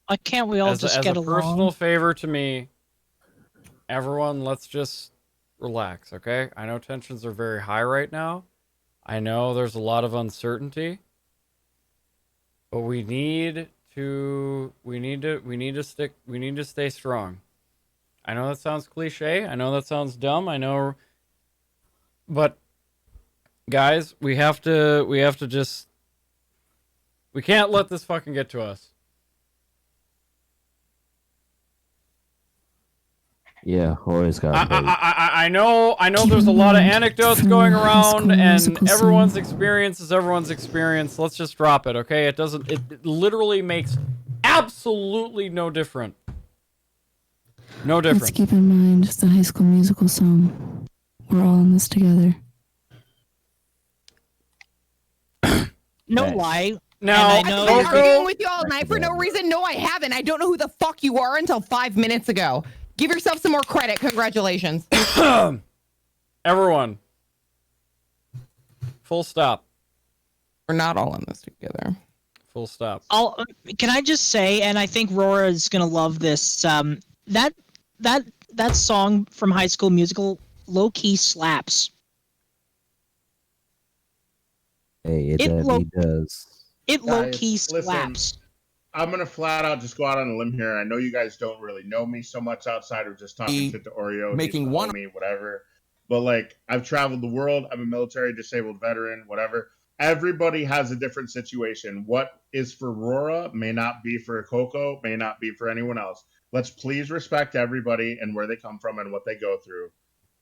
Why can't we all just get along? As a personal favor to me, everyone, let's just relax, okay? I know tensions are very high right now. I know there's a lot of uncertainty. But we need to stay strong. I know that sounds cliche. I know that sounds dumb. I know, but guys, we can't let this fucking get to us. Yeah, always got. I know there's a lot of anecdotes going around, and everyone's experience is everyone's experience. Let's just drop it, okay? It literally makes absolutely no difference. No difference. Let's keep in mind the High School Musical song. We're all in this together. No lie. Now, I've been arguing with you all night for no reason. No, I haven't. I don't know who the fuck you are until 5 minutes ago. Give yourself some more credit. Congratulations. Everyone. Full stop. We're not all in this together. Full stop. Can I just say, and I think Rora is gonna love this. That song from High School Musical low key slaps. Hey, it definitely does. It low key Listen, slaps. I'm going to flat out just go out on a limb here. I know you guys don't really know me so much outside of just talking shit to Oreo, making one me, whatever. But like, I've traveled the world. I'm a military disabled veteran, whatever. Everybody has a different situation. What is for Rora may not be for Coco, may not be for anyone else. Let's please respect everybody and where they come from and what they go through.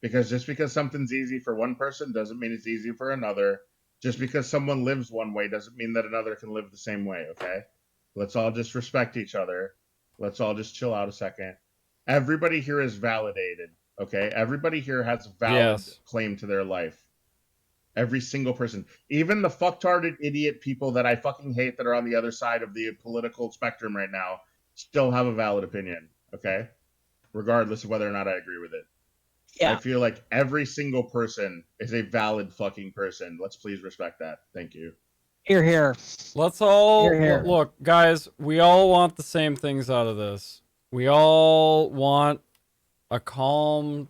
Because just because something's easy for one person doesn't mean it's easy for another. Just because someone lives one way doesn't mean that another can live the same way, okay? Let's all just respect each other. Let's all just chill out a second. Everybody here is validated, okay? Everybody here has a valid claim to their life. Every single person, even the fucktarded idiot people that I fucking hate that are on the other side of the political spectrum right now, still have a valid opinion. Okay, regardless of whether or not I agree with it. Yeah. I feel like every single person is a valid fucking person. Let's please respect that. Thank you. Here, here. Let's all Here, here. look, guys. We all want the same things out of this. We all want a calm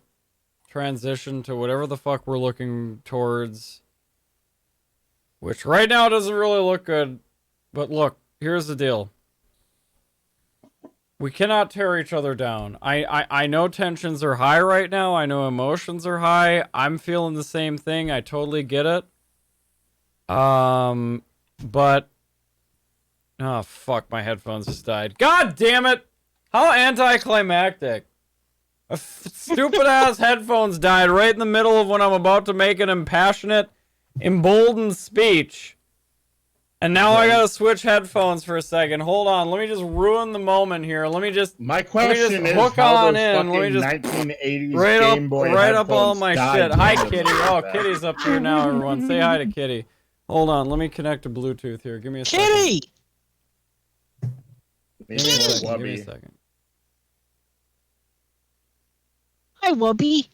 transition to whatever the fuck we're looking towards, which right now doesn't really look good. But look, here's the deal. We cannot tear each other down. I know tensions are high right now. I know emotions are high. I'm feeling the same thing. I totally get it. But oh fuck, my headphones just died. God damn it! How anticlimactic. Stupid ass headphones died right in the middle of when I'm about to make an impassionate, emboldened speech. And now I gotta switch headphones for a second. Hold on, let me just ruin the moment here. Let me just hook on in. Let me just 1980s right Game Boy up all headphones my died shit. Hi, because of Kitty. that. Oh, Kitty's up here now, everyone. Say hi to Kitty. Hold on, let me connect to Bluetooth here. Give me a second. Kitty! Give me a second. Give me a second. Hi, Wubby.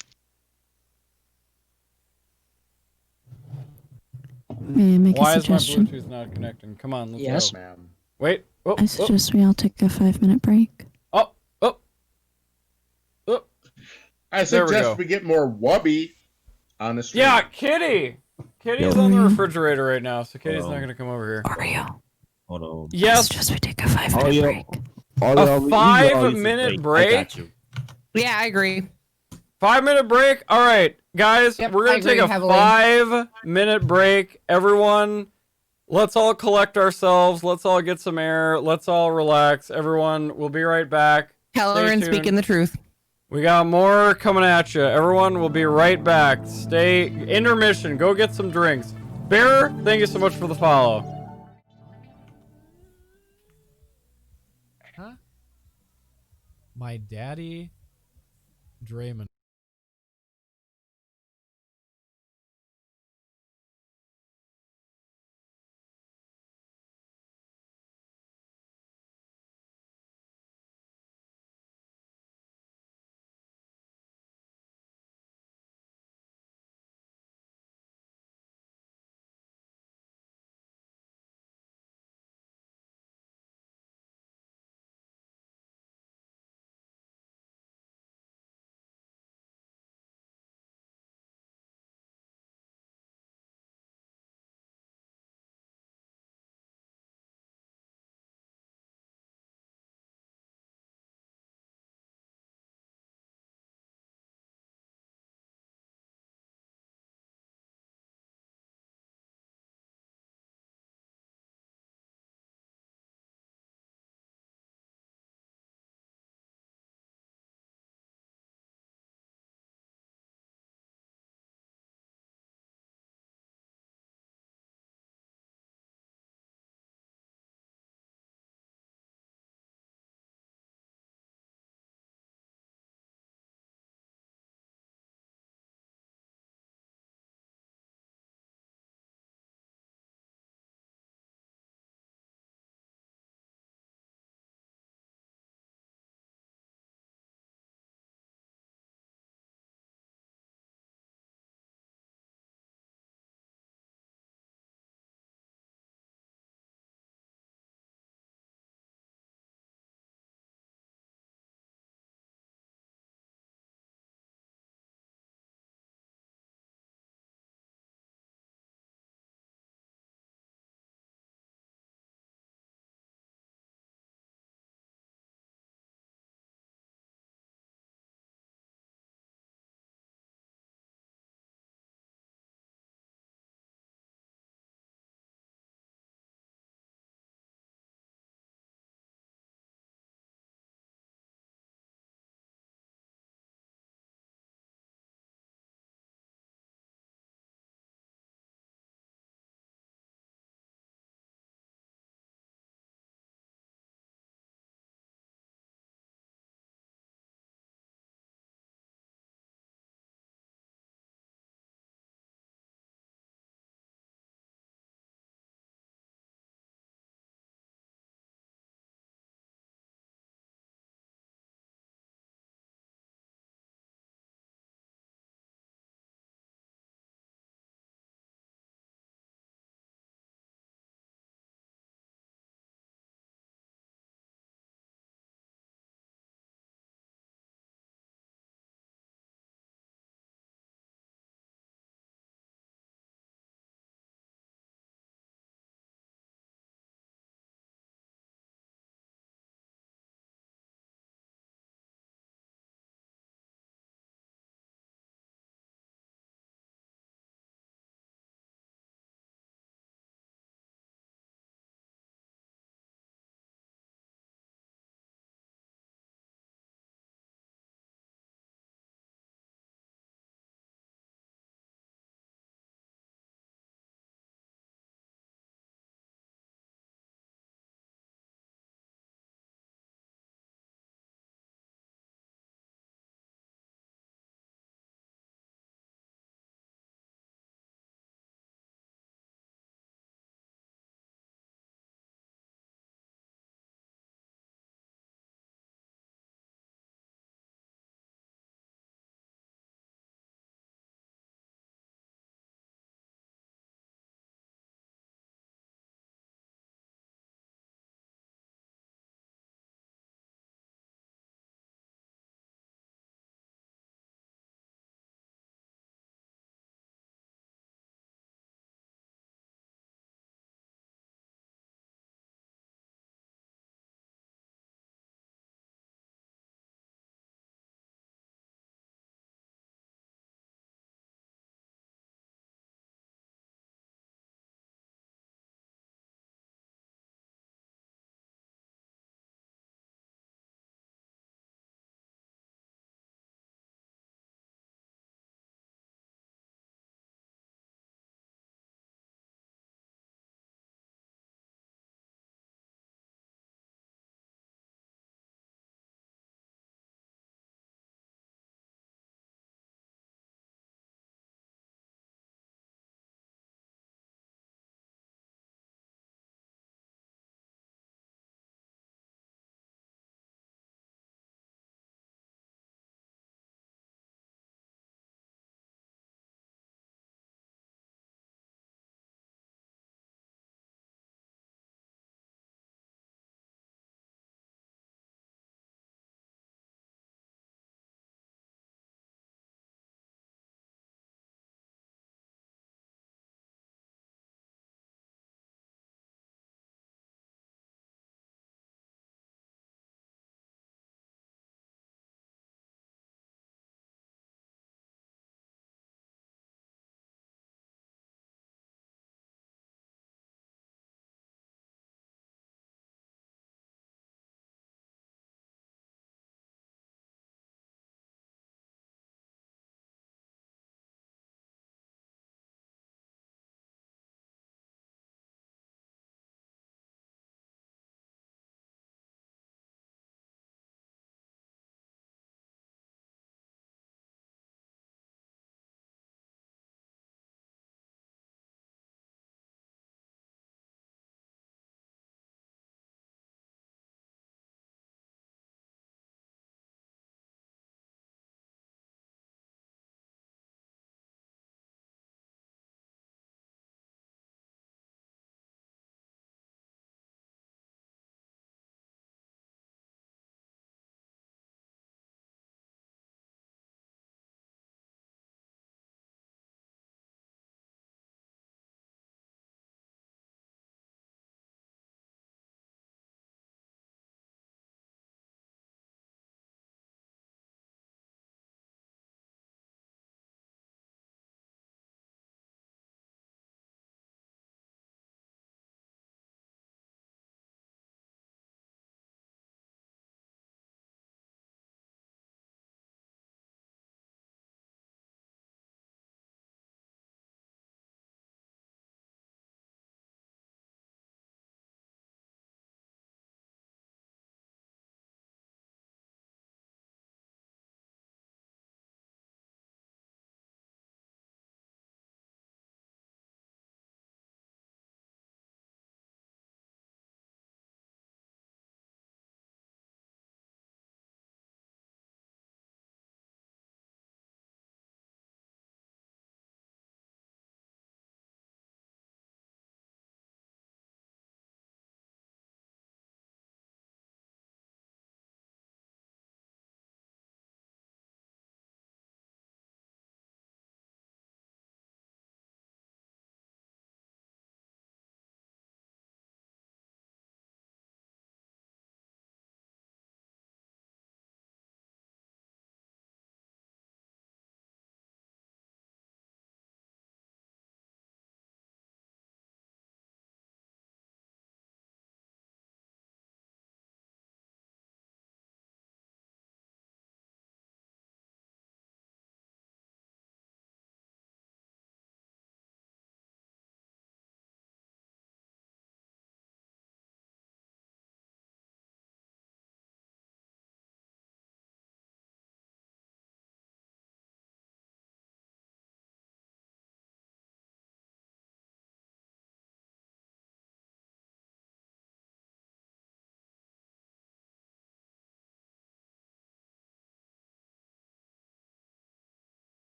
May I make Why a is my suggestion? Bluetooth not connecting? Come on, let's Yes. go. Wait. Oh, I suggest we all take a 5-minute break. I There we suggest go. we get more Wubby on the stream. Yeah, Kitty. Kitty's on the refrigerator right now, so Kitty's not gonna come over here. Oreo. Hold on. Yes. I suggest we take a 5-minute break. A 5-minute break? Yeah, I agree. 5-minute break? All right, guys, Yep, we're I going to take agree a heavily. 5-minute break. Everyone, let's all collect ourselves. Let's all get some air. Let's all relax. Everyone, we'll be right back. Kelleran Stay speaking tuned. the truth. We got more coming at you. Everyone, we'll be right back. Stay intermission. Go get some drinks. Bear, thank you so much for the follow. Huh? My daddy, Draymond.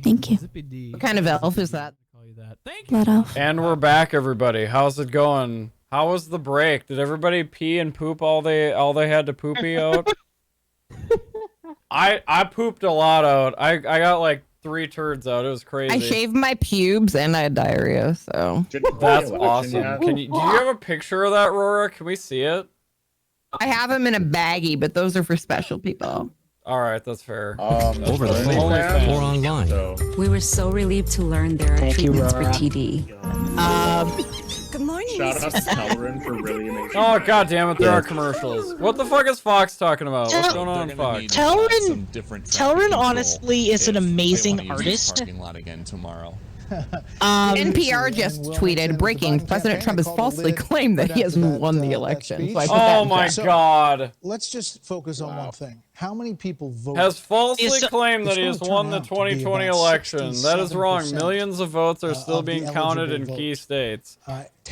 Thank you. What kind of elf is that? Blood elf. And we're back, everybody. How's it going? How was the break? Did everybody pee and poop all they had to poopy out? I pooped a lot out. I got like 3 turds out. It was crazy. I shaved my pubes and I had diarrhea, so that's awesome. Do you have a picture of that, Rora? Can we see it? I have them in a baggie, but those are for special people. All right, that's fair. Over the phone or online. We were so relieved to learn there are treatments for TD. Good morning, Shout out to Tellerin for really amazing. Oh god damn it! There are commercials. What the fuck is Fox talking about? What's going on, Fox? Tellerin honestly is an amazing artist. Parking lot again tomorrow. NPR just tweeted, breaking, President Trump has falsely claimed that he has won the election. So I put that Oh in my chat. god. Let's just focus on one thing. How many people vote? Has falsely claimed that he has won the 2020 election. That is wrong. Millions of votes are still being counted in key states.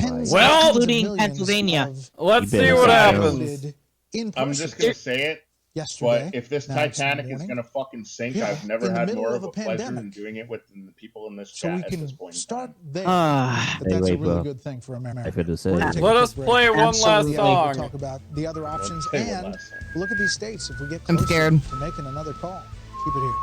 Well, including Pennsylvania. Let's see what happens. I'm just gonna say it. Yesterday, but if this Titanic is gonna fucking sink, I've never had more of a pleasure than doing it with the people in this chat at this point. Start there. But that's a really good thing for America. Let us play one last song. We'll talk about the other options and look at these states. If we get I'm scared to making another call, keep it here.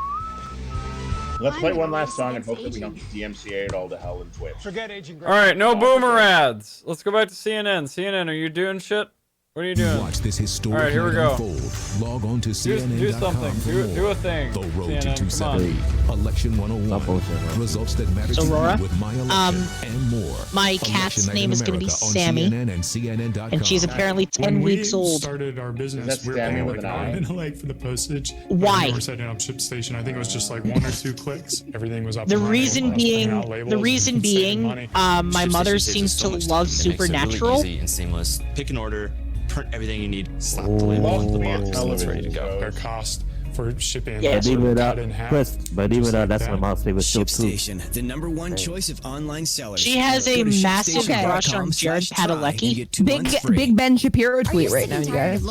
Let's play one last song and hope that we don't DMCA it all to hell and Twitch. Forget Agent All right, no boomer ads. Let's go back to CNN. CNN, are you doing shit? What are you doing? Watch this historic All right, here we go. unfold. Log on to CNN.com. Do something. Do a thing. The road CNN, to 270. Election 101. Results that matter to Aurora? you with my election and more. My cat's Election Night name in is going to be America on Sammy, CNN and CNN.com. and she's apparently 10 weeks old. Started our business. That's We were Sammy paying with like an eye. $1 like for the postage. Why? We were setting up ship station. I think it was just like 1 or 2 clicks. Everything was up. The and running. reason I was putting out being, labels the reason and saving being, money. my mother seems to love Supernatural. Easy and seamless. Pick an order, print everything you need, slap the label off the box, and it's ready to go. Their cost for shipping. Yeah. But even without, in half. Chris, but even without, that's my mom's favorite show too. ShipStation, the #1 choice of online sellers. She has a Go to massive crush on Jared shipstation.com/try and Padalecki. get 2 months free. Big Ben Shapiro tweet right now, you guys.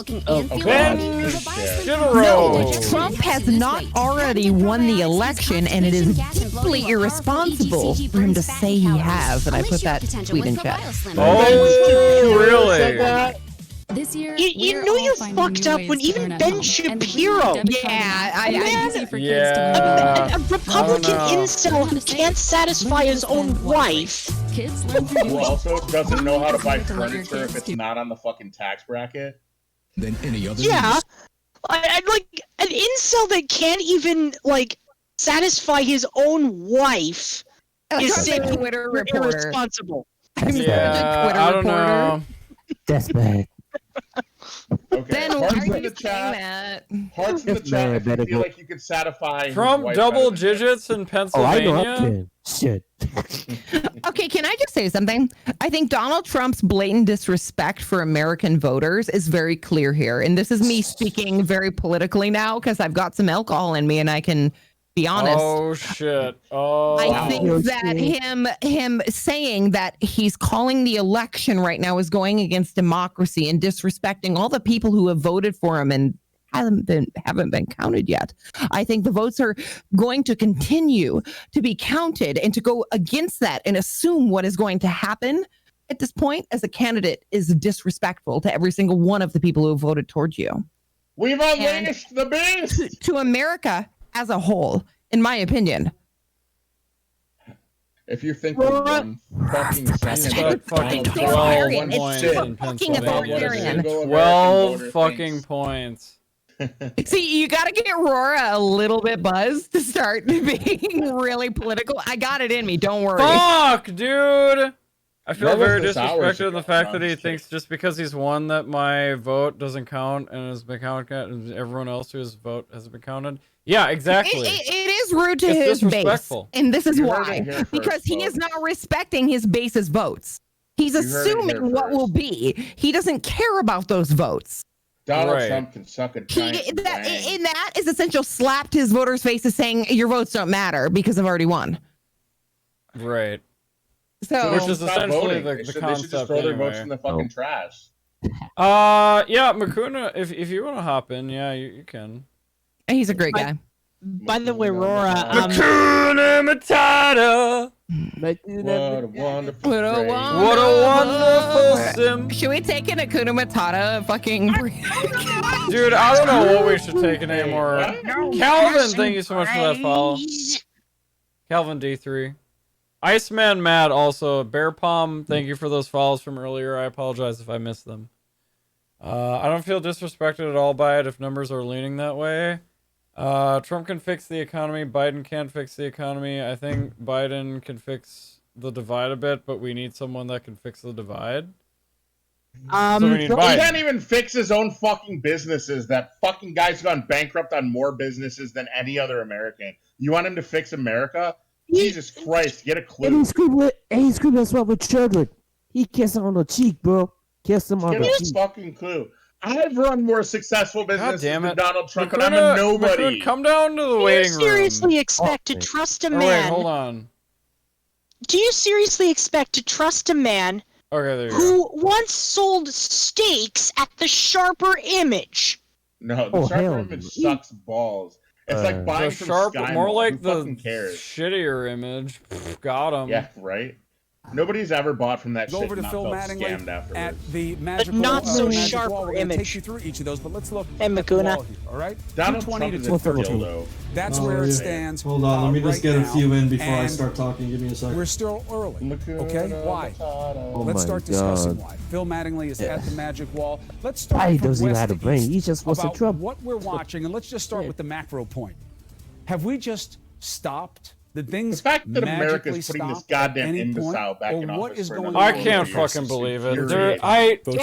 Ben No, Trump has not already won the election, and it is deeply irresponsible for him to say he has. And I put that tweet in chat. Oh, really? This year, You know you fucked up when even Ben Shapiro. A Republican incel who can't satisfy his own wife. Who also doesn't know how to buy furniture if it's not on the fucking tax bracket. Than any other. Yeah, I like an incel that can't even like satisfy his own wife is saying Twitter you're reporter. irresponsible. Yeah, I don't know. That's bad. Okay. Ben, why Hearts are in you the chat. saying that? Hearts in the chat. If you feel like you could satisfy Trump his wife double better. digits in Oh, I Pennsylvania. know I can. Shit. Okay, can I just say something? I think Donald Trump's blatant disrespect for American voters is very clear here. And this is me speaking very politically now because I've got some alcohol in me and I can be honest. Oh shit. Oh. I think that him saying that he's calling the election right now is going against democracy and disrespecting all the people who have voted for him and haven't been counted yet. I think the votes are going to continue to be counted, and to go against that and assume what is going to happen at this point as a candidate is disrespectful to every single one of the people who voted towards you. We've unleashed the beast to America as a whole, in my opinion. If you think we're one fucking second, fucking 12 points shit. in Pennsylvania. 12 12 fucking points. See, you got to get Rora a little bit buzzed to start being really political. I got it in me. Don't worry. Fuck, dude. I feel What was very this hours disrespected in the ago? fact that he thinks just because he's won that my vote doesn't count and has been counted, and everyone else whose vote hasn't been counted. Yeah, exactly. It is rude to It's his base, disrespectful. and this is You heard why. it here first, Because he is folks. not respecting his base's votes. He's You heard it here assuming what first. will be. He doesn't care about those votes. Donald Right. Trump can suck a He, giant that, wang. in that is essential slapped his voters' faces saying your votes don't matter because I've already won. Right. So Which is Stop essentially voting. the They should just concept throw their votes anyway. in the fucking trash. Yeah, Makuna, if you want to hop in, yeah, you can. he's a great guy. By the way, Rora, Hakuna Matata. What a wonderful What a phrase. What a wonderful sim. Should we take an Hakuna Matata fucking Dude, I don't know what we should take anymore. Calvin, thank you so much for that follow. Calvin D3. Iceman Mad also. Bear Palm, thank you for those follows from earlier. I apologize if I missed them. I don't feel disrespected at all by it if numbers are leaning that way. Trump can fix the economy. Biden can't fix the economy. I think Biden can fix the divide a bit, but we need someone that can fix the divide. So we need He Biden. can't even fix his own fucking businesses. That fucking guy's gone bankrupt on more businesses than any other American. You want him to fix America? Jesus Christ, get a clue. And he screamed as well with children. He kissed him on the cheek, bro. Kiss him on Get the a cheek. fucking clue. I've run more successful businesses damn than it. Donald Trump, but I'm a nobody. McCoon, come down to the Do you waiting room. seriously expect to trust a Oh, wait, man? hold on. Do you seriously expect to trust a man Okay, there you go. who once sold steaks at the Sharper Image? No, the Sharper image sucks balls. It's like buying The from sharp, Sky more Mall. like Who the fucking cares? shittier image. Pff, got him. Yeah, right? Nobody's ever bought from that Go shit over to and not Phil felt Mattingly scammed afterwards. at the magical, not so magic sharp wall. We're going to image. take you through each of those, but let's look And at the Makuna. wall here, all right? Donald 220 Trump to is a 232. dildo. That's Oh, where it yeah. stands. Hold on, let me just right get a now. few in before I And start talking. Give me a second. We're still early, okay? Why? Oh Let's my start discussing God. why. Phil Mattingly is at the magic wall. Let's start Why he from doesn't even west have a to brain? east He just wants to about Trump. what we're watching, and let's just start with the macro point. Have we just stopped? Did things The fact that magically America's putting this stop goddamn at any imbecile point? back Or in what office is for going another on? I 4 can't years. fucking believe it. Infuriating.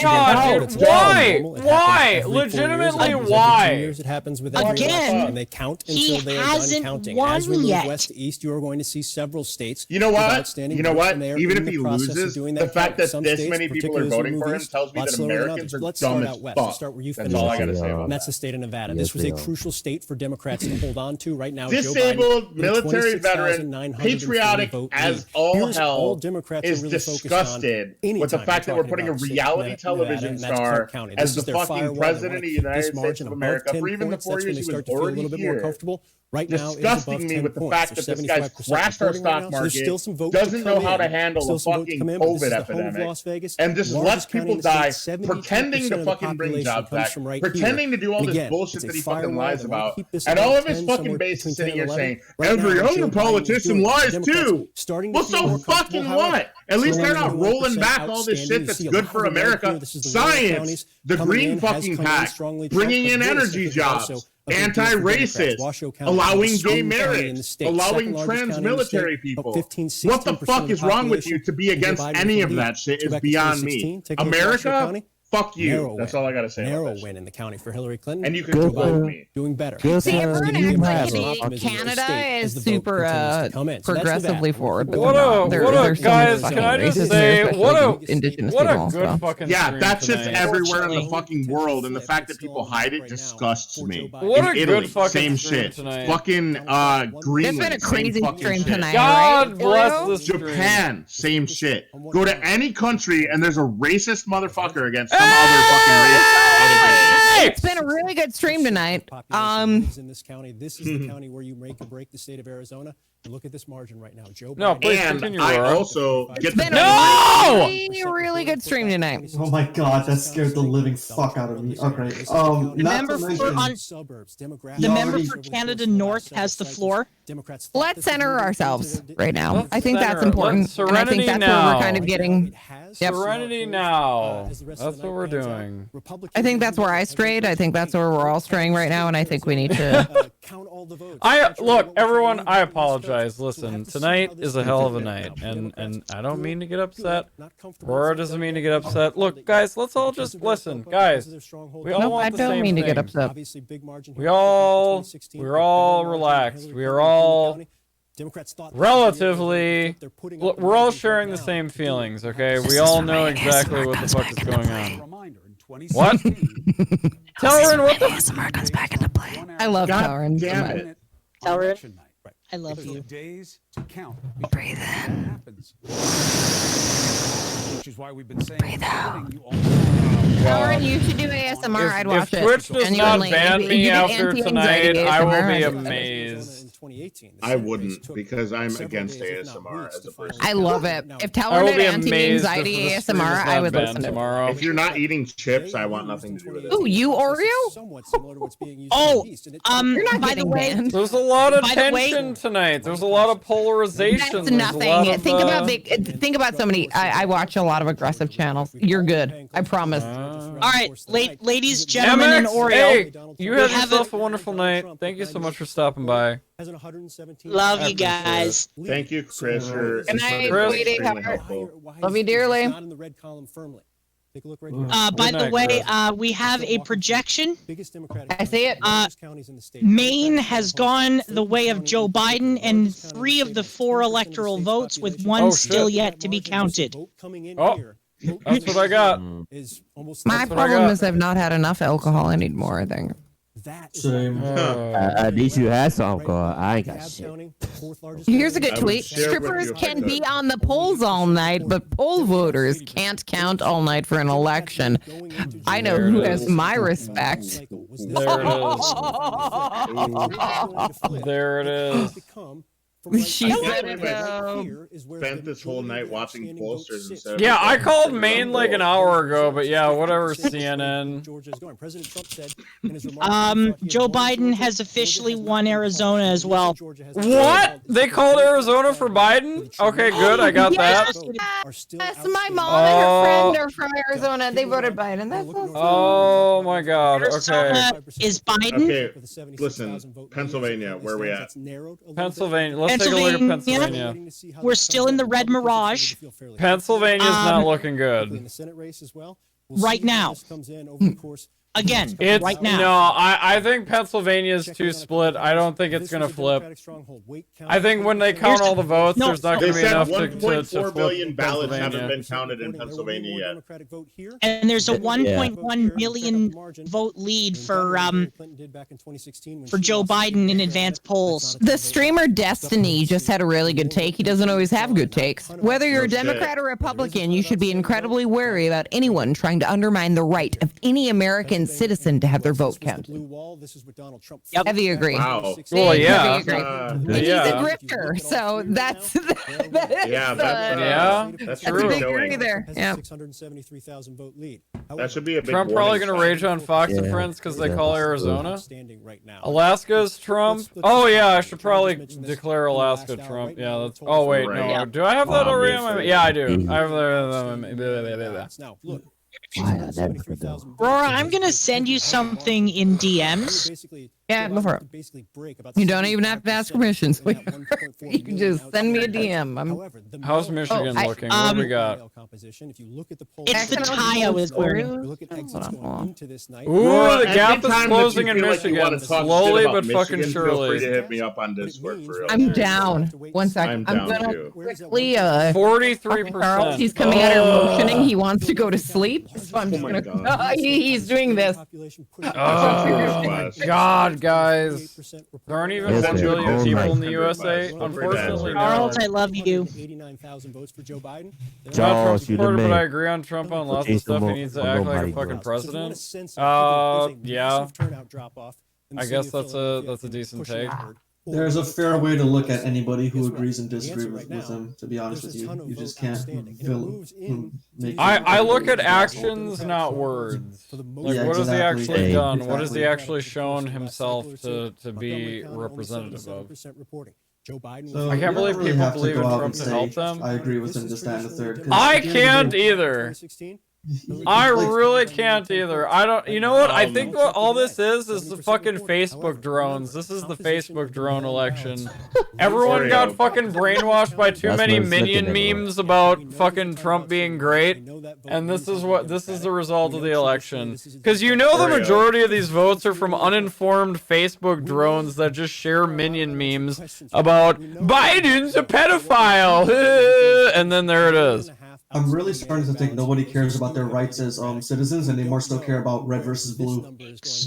God, dude, why? Why? Legitimately, why? It happens with Again, every election, and they count he until they are done hasn't counting. won As we move yet. west to east, you are going to see several states. You know with what? outstanding You know votes, what? and they are Even in if he the process of loses, doing the that fact count. that Some this states, many people are particularly as we voting move for him east, tells me lot that slower than Americans others. are Let's dumb start as out west. fuck. Let's start where you That's finished. all I gotta say about And that's that. the state of Nevada. Yes, This was they a are. crucial state for Democrats to hold on to right now. Disabled, Joe Biden, military veteran, 26,940 patriotic vote as lead. all Here's hell, all Democrats is are really focused on disgusted with the anytime fact that we're we're putting a talking about reality Nevada, television and that's star Clark County. as This the is their fucking firewall. They president wanna of the keep United this States margin of above America 10 for even the points. 4 That's when years they he was start to feel a already little bit more here. comfortable. Right now, it is Disgusting above me 10 with the points. fact There's that this guy's 75% crashed our reporting right stock now, so there's still market, some votes to doesn't come know how in. to handle Still a some votes to fucking come in, but this COVID is the home of epidemic, Las Vegas, and just largest lets county people in the die, state. 72% pretending to of the fucking bring population jobs comes back, from right pretending here. to do all And this again, bullshit it's a that he fucking firewall. lies They wanna about, keep this and above all of his 10, fucking somewhere base between is sitting 10 and here 11. saying, Right every now, other Joe Biden is politician doing it. lies Democrats too. starting to Well, feel so more fucking comfortable, what? however. At least they're not 21% rolling back all this shit outstanding. that's You see a good lot for of the red America. here. This is the rural Science, counties the coming green in, has fucking come in pack, strongly. bringing Trump, in but energy this is jobs, also a big deal for Democrats. anti-racist, Washoe County is the allowing gay strongest county in marriage, the state, allowing second largest trans county in the military state, people. about 15, What the 16% fuck of the is wrong with you population. to be Joe against Biden any will of lead. that shit Go is back to beyond 2016, me. take a look at Washoe America, County. fuck you. Narrow That's win. all I gotta say about Narrow that win shit. in the county for Hillary Clinton. And you can Joe quote Biden me. doing better. See, everyone acts like Optimism in the Canada state is as the vote super continues to come in. So that's progressively Nevada. forward, but What they're a, not. They're, what a, there's so guys, much can I fucking just racism, say, especially what a, against indigenous what people a and good stuff. fucking Yeah, stream that shit's tonight. everywhere in the fucking world, and the fact that people hide it disgusts me. What In a good Italy, fucking same stream shit. tonight. Fucking Greenland, It's been a same crazy fucking stream shit. tonight, God right? bless the stream. Japan, same shit. Go to any country and there's a racist motherfucker against some other fucking race. It's been a really good stream tonight. In this county, this is the county where you make or break the state of Arizona. And look at this margin right now, Joe. No, Biden. please And continue, I Laura. also get It's the been No! a really good stream tonight. Oh my god, that scared the living fuck out of me. Okay, not Member to for mention, suburbs, The You member already- for Canada North has the floor. Democrats Let's center ourselves right now. Let's I think that's center. important. Let's And I think serenity that's where now. we're kind of getting. Yep. Serenity now. That's what we're doing. I think that's where I strayed. I think that's where we're all straying right now, and I think we need to. Look, everyone, I apologize. Listen, tonight is a hell of a night, and I don't mean to get upset. Rora doesn't mean to get upset. Look, guys, let's all just listen, guys. We all Nope, want I the don't same mean to thing. get upset. We're all relaxed. We are all relatively. Look, we're all sharing the same feelings, okay? We all know exactly what the fuck is going on. What? Tellerin, what the? ASMR comes back into play. I love God Tellerin. damn it. Tellerin. I love you. Days to count. Breathe in. Happens. Which is why we've been saying. Breathe out. God. Lauren, you should do ASMR. I'd watch if it. Twitch does Genuinely. not ban If me you did after anti-anxiety tonight, I will ASMR, be I'd- amazed. I wouldn't because I'm against ASMR as a person. I love it. If I Talon will did be amazed if anti-anxiety the stream ASMR, is I not would banned listen to it. tomorrow. If you're not eating chips, I want nothing to do with it. Ooh, you Oreo? Oh, You're not by the getting way, banned. There's a lot of By the way- tension tonight. There's a lot of polarization. That's There's a lot nothing. of, Think about somebody. I watch a lot of aggressive channels. You're good. I promise. all right, ladies, gentlemen, and MX, Oreo. hey, you have have yourself a wonderful night. Thank you so much for stopping by. Love you guys. Thank you, Chris. Your Good night, input is sweetie. extremely helpful. Love you dearly. Not in the red column firmly. Take a look right here. By Good the night, way, Chris. we have a projection. Biggest Democratic I see it. counties in the state. Maine has gone the way of Joe Biden, and 3 of the 4 electoral votes, with one Oh, still shit. yet to be counted. Oh, that's what I got. My That's what I problem got. is I've not had enough alcohol anymore, I think. Same. At least you had some alcohol. I ain't got shit. Here's a good I would tweet. share with Strippers you if I can could. be on the polls all night, but poll voters can't count all night for an election. I know There who it has is. my respect. There it is. There it is. She I said can't it believe I though. spent this whole night watching pollsters instead of Yeah, I called Maine like an hour ago, but yeah, whatever, CNN. Joe Biden has officially won Arizona as well. What? They called Arizona for Biden? Okay, good, I got that. Yes, my mom and her friend are from Arizona. They voted Biden. That's so sweet. Oh my god, okay. Arizona is Biden. Okay, listen, Pennsylvania, where we at? Pennsylvania, let's take a look at Pennsylvania. We're still in the red mirage Pennsylvania's not looking good. right now. Again, It's right now. no, I think Pennsylvania's too split. I don't think it's gonna flip. I think when they count all the votes, No, there's not They gonna be said enough to 1.4 flip billion ballots haven't Pennsylvania. been counted in Pennsylvania yet. And there's a 1.1 million vote lead for Joe Biden in advanced polls. The streamer Destiny just had a really good take. He doesn't always have good takes. Whether you're a No shit. Democrat or Republican, you should be incredibly wary about anyone trying to undermine the right of any American citizen to have their vote counted. Heavy agree. Wow. Well, yeah. Heavy agree. And he's a Yeah. grifter, so that's that is Yeah, that's, Yeah, that's that's true. a big Showing. agree there. Yeah. That should be a big Trump probably warning gonna sign. rage on Fox and Friends because they call Arizona. Right now. Alaska's Trump. Oh yeah, I should probably declare Alaska Trump. Yeah, that's. Oh wait, no. Right. Do I have that already on my? Obviously. Yeah, I do. I have that. Now, look. Rora, I'm gonna send you something in DMs. Yeah, go for it. You don't even have to ask permission. So you can just send me a DM. How's Michigan Oh, looking? What do we got? It's the tie I was wearing. Ooh, the gap is Anytime closing that in you feel like you Michigan, wanna talk slowly shit about but fucking Michigan, Feel free to surely. hit me up on Discord for real. I'm down. One second. I'm I'm down gonna too. quickly 43%. He's coming out here motioning. He wants to go to sleep. So I'm just Oh my gonna. God. He's doing this. Oh God, guys, there aren't even Yes, 1 sir. billion Oh people my in the USA. Unfortunately, no. Charles, I love you. 89,000 votes for Joe Biden. I'm not Trump Charles, you the supporter, but I man. agree on Trump on lots of Jason stuff. He Mo- needs to act like a Mo- fucking Mo- president. Yeah. Yeah. I guess that's a decent take. There's a fair way to look at anybody who agrees and disagrees with him, to be honest with you. You just can't make I look at actions, not words. Like, Yeah, what has he exactly. actually Hey. done? What has he Exactly. actually shown himself to be representative of? Joe Biden So I can't you believe don't really people have to believe go in out Trump and to help say, them. I agree with him, this, that, and the third. 'cause I at the end of the can't day- either. I really can't either. I don't. You know what? I think what all this is the fucking Facebook drones. This is the Facebook drone election. Everyone got fucking brainwashed by too That's many what it's minion looking at, memes about fucking Trump being great, and this is the result of the election. Because you know the majority of these votes are from uninformed Facebook drones that just share minion memes about Biden's a pedophile, and then there it is. I'm really starting to think nobody cares about their rights as citizens, and they more still care about red versus blue.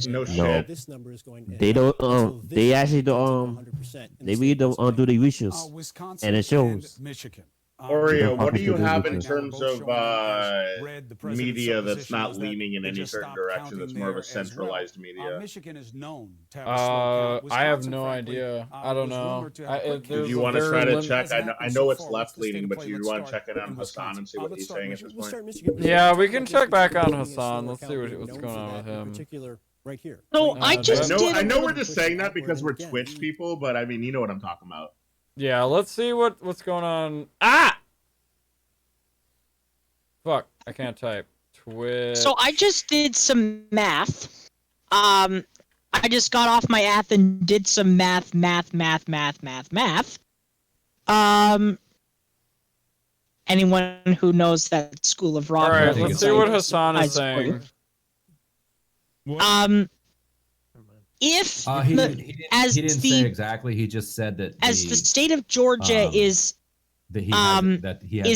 No No. shit. This number is going down. They don't. So this They actually is going don't. to 100%. And They the really state don't goes do the research, Wisconsin and it shows. Michigan. Oreo, what do you fucking have in ridiculous. terms of media that's not leaning in any certain direction? That's more of a centralized media. Michigan is known to have I have no idea. I don't know. If you want to try to check, I know it's left leaning, but you want to check in on Hassan and see what he's saying at this point. Yeah, we can check back on Hassan. Let's see what's going on with him. Particular right here. So I just I know we're just saying that because we're Twitch people, but I mean, you know what I'm talking about. Yeah, let's see what's going on. Ah! Fuck, I can't type. Twitch. So I just did some math. I just got off my app and did some math. Anyone who knows that school of rock. All right, let's see what Hassan is saying. If he didn't say exactly. He just said that the state of Georgia is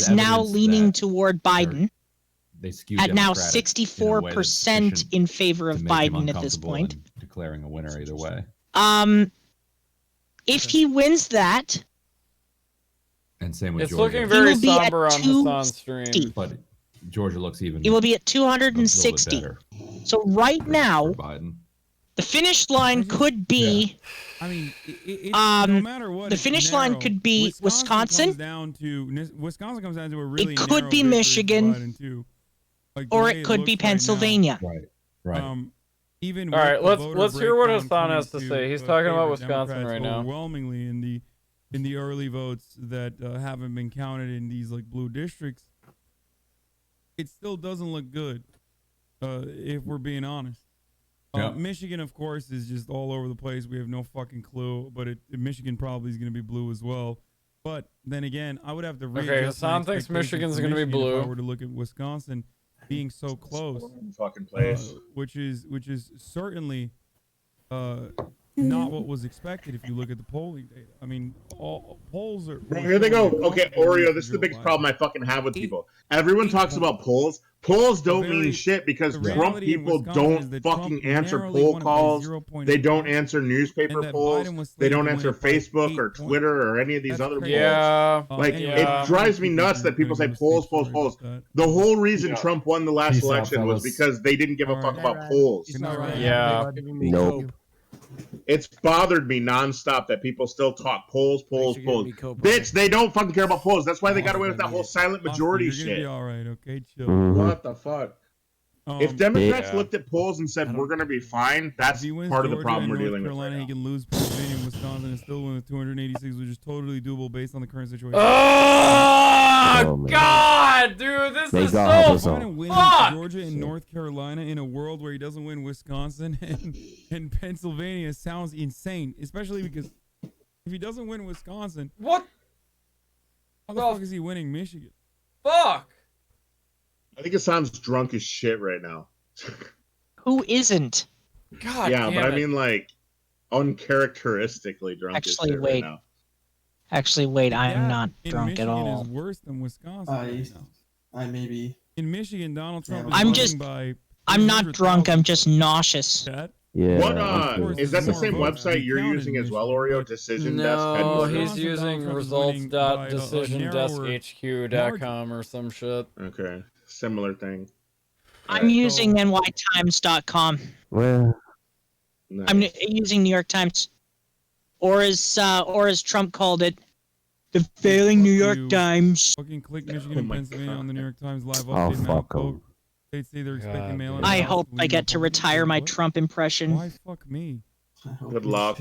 now leaning toward Biden. They skew at now Democratic 64% in favor of Biden at this point. Declaring a winner either way. If he wins that, and same with it's Georgia. looking very somber on Hassan's stream. But Georgia looks even. It will be at 260. So right now, the finish line could be. I mean, no matter what, the finish line could be Wisconsin. Wisconsin comes down to a really. It could be Michigan, or it could be Pennsylvania. Right. Even all right, let's hear what Hassan has to say. He's talking about Wisconsin right now. Overwhelmingly in the early votes that haven't been counted in these like blue districts, it still doesn't look good. If we're being honest. Michigan, of course, is just all over the place. We have no fucking clue, but Michigan probably is going to be blue as well. But then again, I would have to read. Okay, Hassan thinks Michigan's going to be blue. If I were to look at Wisconsin being so close, fucking place, which is certainly not what was expected if you look at the polling data. I mean, all polls are. Bro, here they go. Okay, Oreo, this is the biggest problem I fucking have with people. Everyone talks about polls. Polls don't mean shit because Trump people don't fucking answer poll calls. They don't answer newspaper polls. They don't answer Facebook or Twitter or any of these other polls. Yeah. It drives me nuts that people say polls. The whole reason Trump won the last election was because they didn't give a fuck about polls. Yeah. Nope. It's bothered me nonstop that people still talk polls. Bitch, they don't fucking care about polls. That's why they got away with that whole silent majority shit. Be all right, okay, chill. What the fuck? If Democrats looked at polls and said we're gonna be fine, that's part of the problem we're dealing with. Right now. He can lose Pennsylvania and Wisconsin and still win with 286, which is totally doable based on the current situation. Oh God, dude, this is so fucked. Georgia and North Carolina in a world where he doesn't win Wisconsin and Pennsylvania sounds insane, especially because if he doesn't win Wisconsin, what? How the fuck is he winning Michigan? Fuck. I think it sounds drunk as shit right now. Who isn't? God yeah, damn but it. I mean like uncharacteristically drunk as shit right now. Actually, wait, I'm not drunk Michigan at all. Is worse than Wisconsin. I maybe. In Michigan, Donald Trump is I'm not drunk. I'm just nauseous. Yeah. What is that the same website you're using as well, Oreo? Decision No, Desk. he's using results.decisiondeskhq.com or some shit. Okay, similar thing. I'm using nytimes.com. Well, nice. I'm using New York Times, or as Trump called it, the failing New York Times. Fucking click Michigan and Pennsylvania on the New York Times live oh update. fuck him. They say they're expecting mail-in. I hope I get to retire my Trump impression. Why fuck me? Good luck.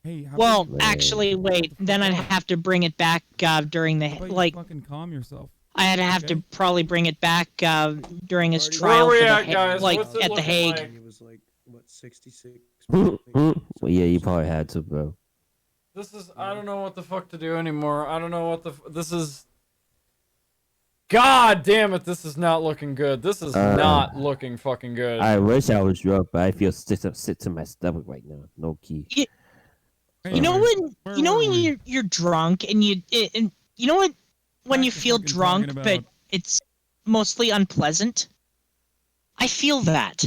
Hey, well, actually, wait. Then I'd have to bring it back during the fucking calm yourself. I'd have to probably bring it back during his trial for at the Hague. It was like what 66. Well, yeah, you probably had to, bro. This is I don't know what the fuck to do anymore. I don't know what this is. God damn it! This is not looking good. This is not looking fucking good. I wish I was drunk, but I feel sick to my stomach right now. No key. You know when you're drunk and you know what when you feel drunk, but it's mostly unpleasant. I feel that.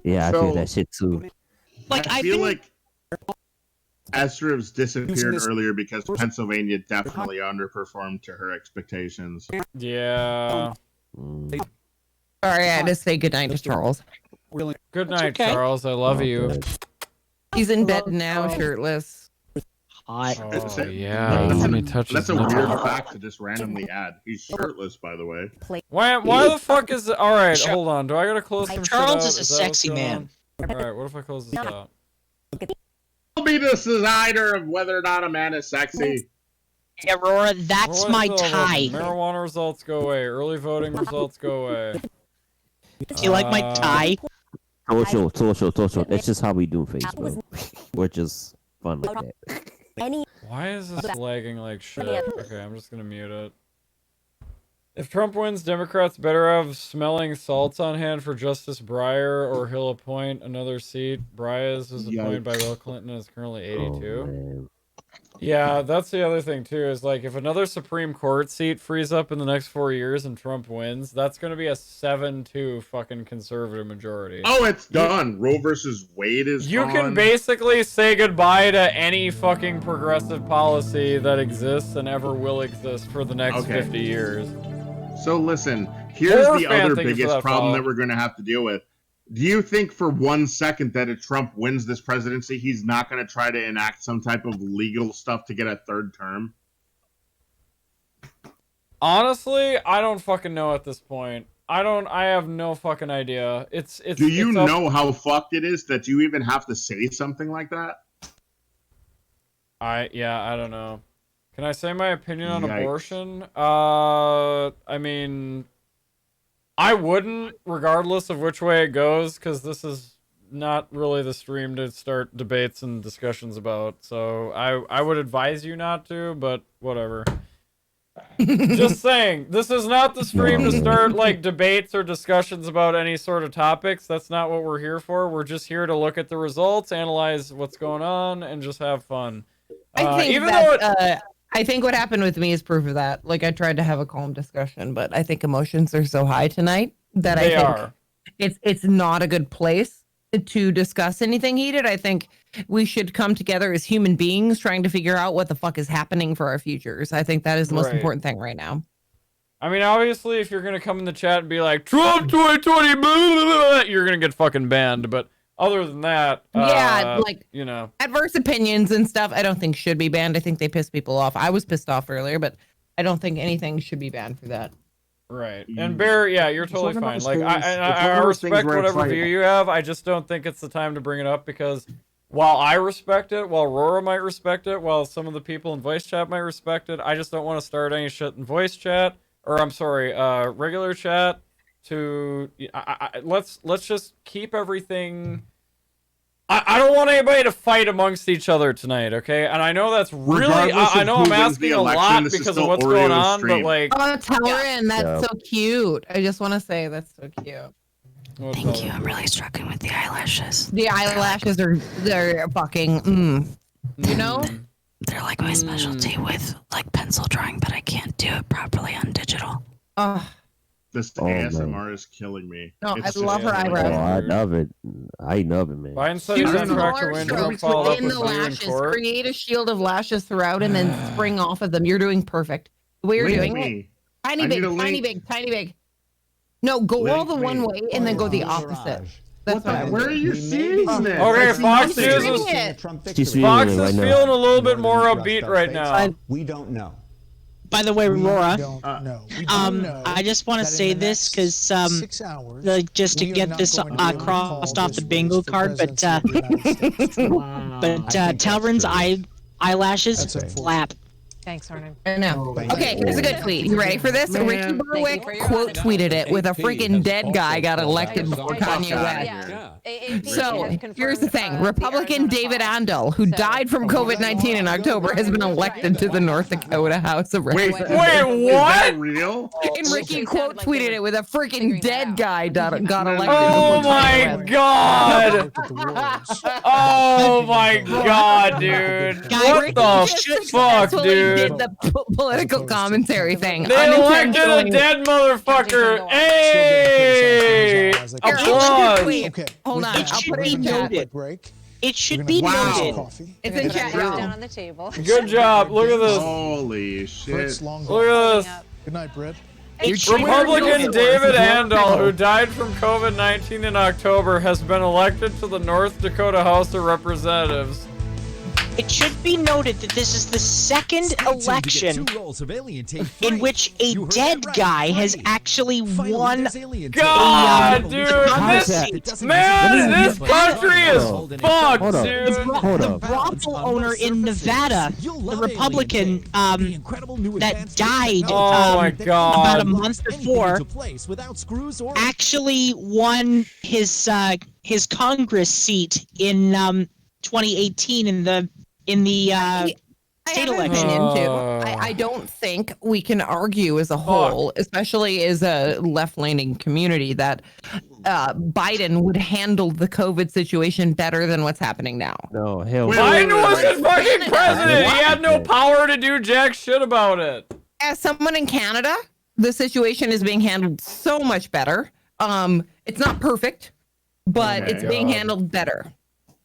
Yeah, I feel that shit too. Like I feel like Astrob's disappeared earlier because Pennsylvania definitely underperformed to her expectations. Yeah. Sorry, I had to say goodnight to Charles. Good night, okay. Charles. I love you. He's in bed now, shirtless. Hot. Oh, yeah. Let me touch That's his a weird nipple. fact to just randomly add. He's shirtless, by the way. Why the fuck is it? All right, hold on. Do I gotta close some Charles shit is out? a Is that what's sexy going man. on? All right, what if I close this out? I'll be the decider of whether or not a man is sexy. Yeah, Aurora, that's Well, my what's the- tie. Marijuana results go away. Early voting results go away. Do you like my tie? Social. That's just how we do Facebook. We're just fun like that. Why is this lagging like shit? Okay, I'm just gonna mute it. If Trump wins, Democrats better have smelling salts on hand for Justice Breyer, or he'll appoint another seat. Breyer was appointed by Bill Clinton and is currently 82. Yeah, that's the other thing too, is like if another Supreme Court seat frees up in the next 4 years and Trump wins, that's gonna be a 7-2 fucking conservative majority. Oh, it's done. Roe versus Wade is You gone. can basically say goodbye to any fucking progressive policy that exists and ever will exist for the next 50 years. So listen, here's the Fan, other thank you for biggest that problem follow. that we're going to have to deal with. Do you think for 1 second that if Trump wins this presidency, he's not going to try to enact some type of legal stuff to get a third term? Honestly, I don't fucking know at this point. I have no fucking idea. Do you know how fucked it is that you even have to say something like that? I don't know. Can I say my opinion on Yikes. abortion? I mean, I wouldn't, regardless of which way it goes, because this is not really the stream to start debates and discussions about. So I would advise you not to, but whatever. Just saying, this is not the stream to start like debates or discussions about any sort of topics. That's not what we're here for. We're just here to look at the results, analyze what's going on, and just have fun. I think what happened with me is proof of that. Like, I tried to have a calm discussion, but I think emotions are so high tonight that They I are. think it's not a good place to discuss anything heated. I think we should come together as human beings trying to figure out what the fuck is happening for our futures. I think that is the most Right. important thing right now. I mean, obviously, if you're gonna come in the chat and be like, Trump 2020, blah, blah, blah, you're gonna get fucking banned. But other than that, you know, adverse opinions and stuff, I don't think should be banned. I think they piss people off. I was pissed off earlier, but I don't think anything should be banned for that. right. And Bear, yeah, you're totally one of fine. those Like, things- it's one I of those things respect where it's whatever like- view you have. I just don't think it's the time to bring it up because while I respect it, while Rora might respect it, while some of the people in voice chat might respect it, I just don't want to start any shit in voice chat, or I'm sorry, regular chat. Let's just keep everything. I don't want anybody to fight amongst each other tonight, okay? And I know that's really, Regardless I of know who I'm wins the asking a election, lot this is because still of what's Oreo's going on, stream. but like, Oh, Talrin, that's Yeah. so cute. I just want to say that's so cute. Thank you. I'm really struggling with the eyelashes. The eyelashes they're fucking, you know? They're like my specialty with like pencil drawing, but I can't do it properly on digital. Oh, This man. ASMR is killing me. No, It's I love her just- eyebrows. Oh, I love it. I love it, man. Biden said Do he's on some track to more win. strokes Followed up within with the blue in lashes. court. Create a shield of lashes throughout and then spring off of them. You're doing perfect. The way you're Link doing me. it. Tiny I big, need a tiny link. big, tiny big. No, go all the one way and then go the opposite. That's what I Where are you seeing this? Okay, Fox I'm News doing is it. She's Fox feeling it is right feeling now. a little bit more upbeat right now. We don't know. By the way, Aurora, No. We do know I just want to that in say the this next because 6 hours, just to we are get not this going to be able to crossed call off the this bingo race for card, but presidency of the United States. Talrin's eyelashes That's unfortunate. slap. Thanks, Arnon. I know. Thank Okay, you. here's a good tweet. You ready for this? Man. Ricky Thank you Berwick for your quote honesty. tweeted it with a AP freaking has dead guy also got called elected out before Fuck Kanye outta West. here. So here's the thing: Republican David Andel, who died from COVID-19 in October, has been elected to the North Dakota House of Wait, Representatives. is that real? And Ricky quote tweeted it with a freaking dead guy got elected. Oh before my Kanye West. god! Oh my god, dude! Guy, What Ricky the just fuck, dude? did the political commentary thing. They elected a dead motherfucker. Hey! Applause. Okay. Hold on. It I'll should put be it in chat. noted. It should be noted. It's in chat. Down on the table. Good job. Look at this. Holy shit. Look at this. Good night, Britt. Republican David Andal, who died from COVID-19 in October, has been elected to the North Dakota House of Representatives. It should be noted that this is the second election in which a dead guy has actually won. God, dude, this country is fucked, dude. The brothel owner in Nevada, the Republican that died Oh my God. about a month before, actually won his Congress seat in 2018 in the state election. I don't think we can argue as a whole, especially as a left-leaning community, that Biden would handle the COVID situation better than what's happening now. No, hell no. Biden was the fucking president. He had no power to do jack shit about it. As someone in Canada, the situation is being handled so much better. It's not perfect, but it's being handled better.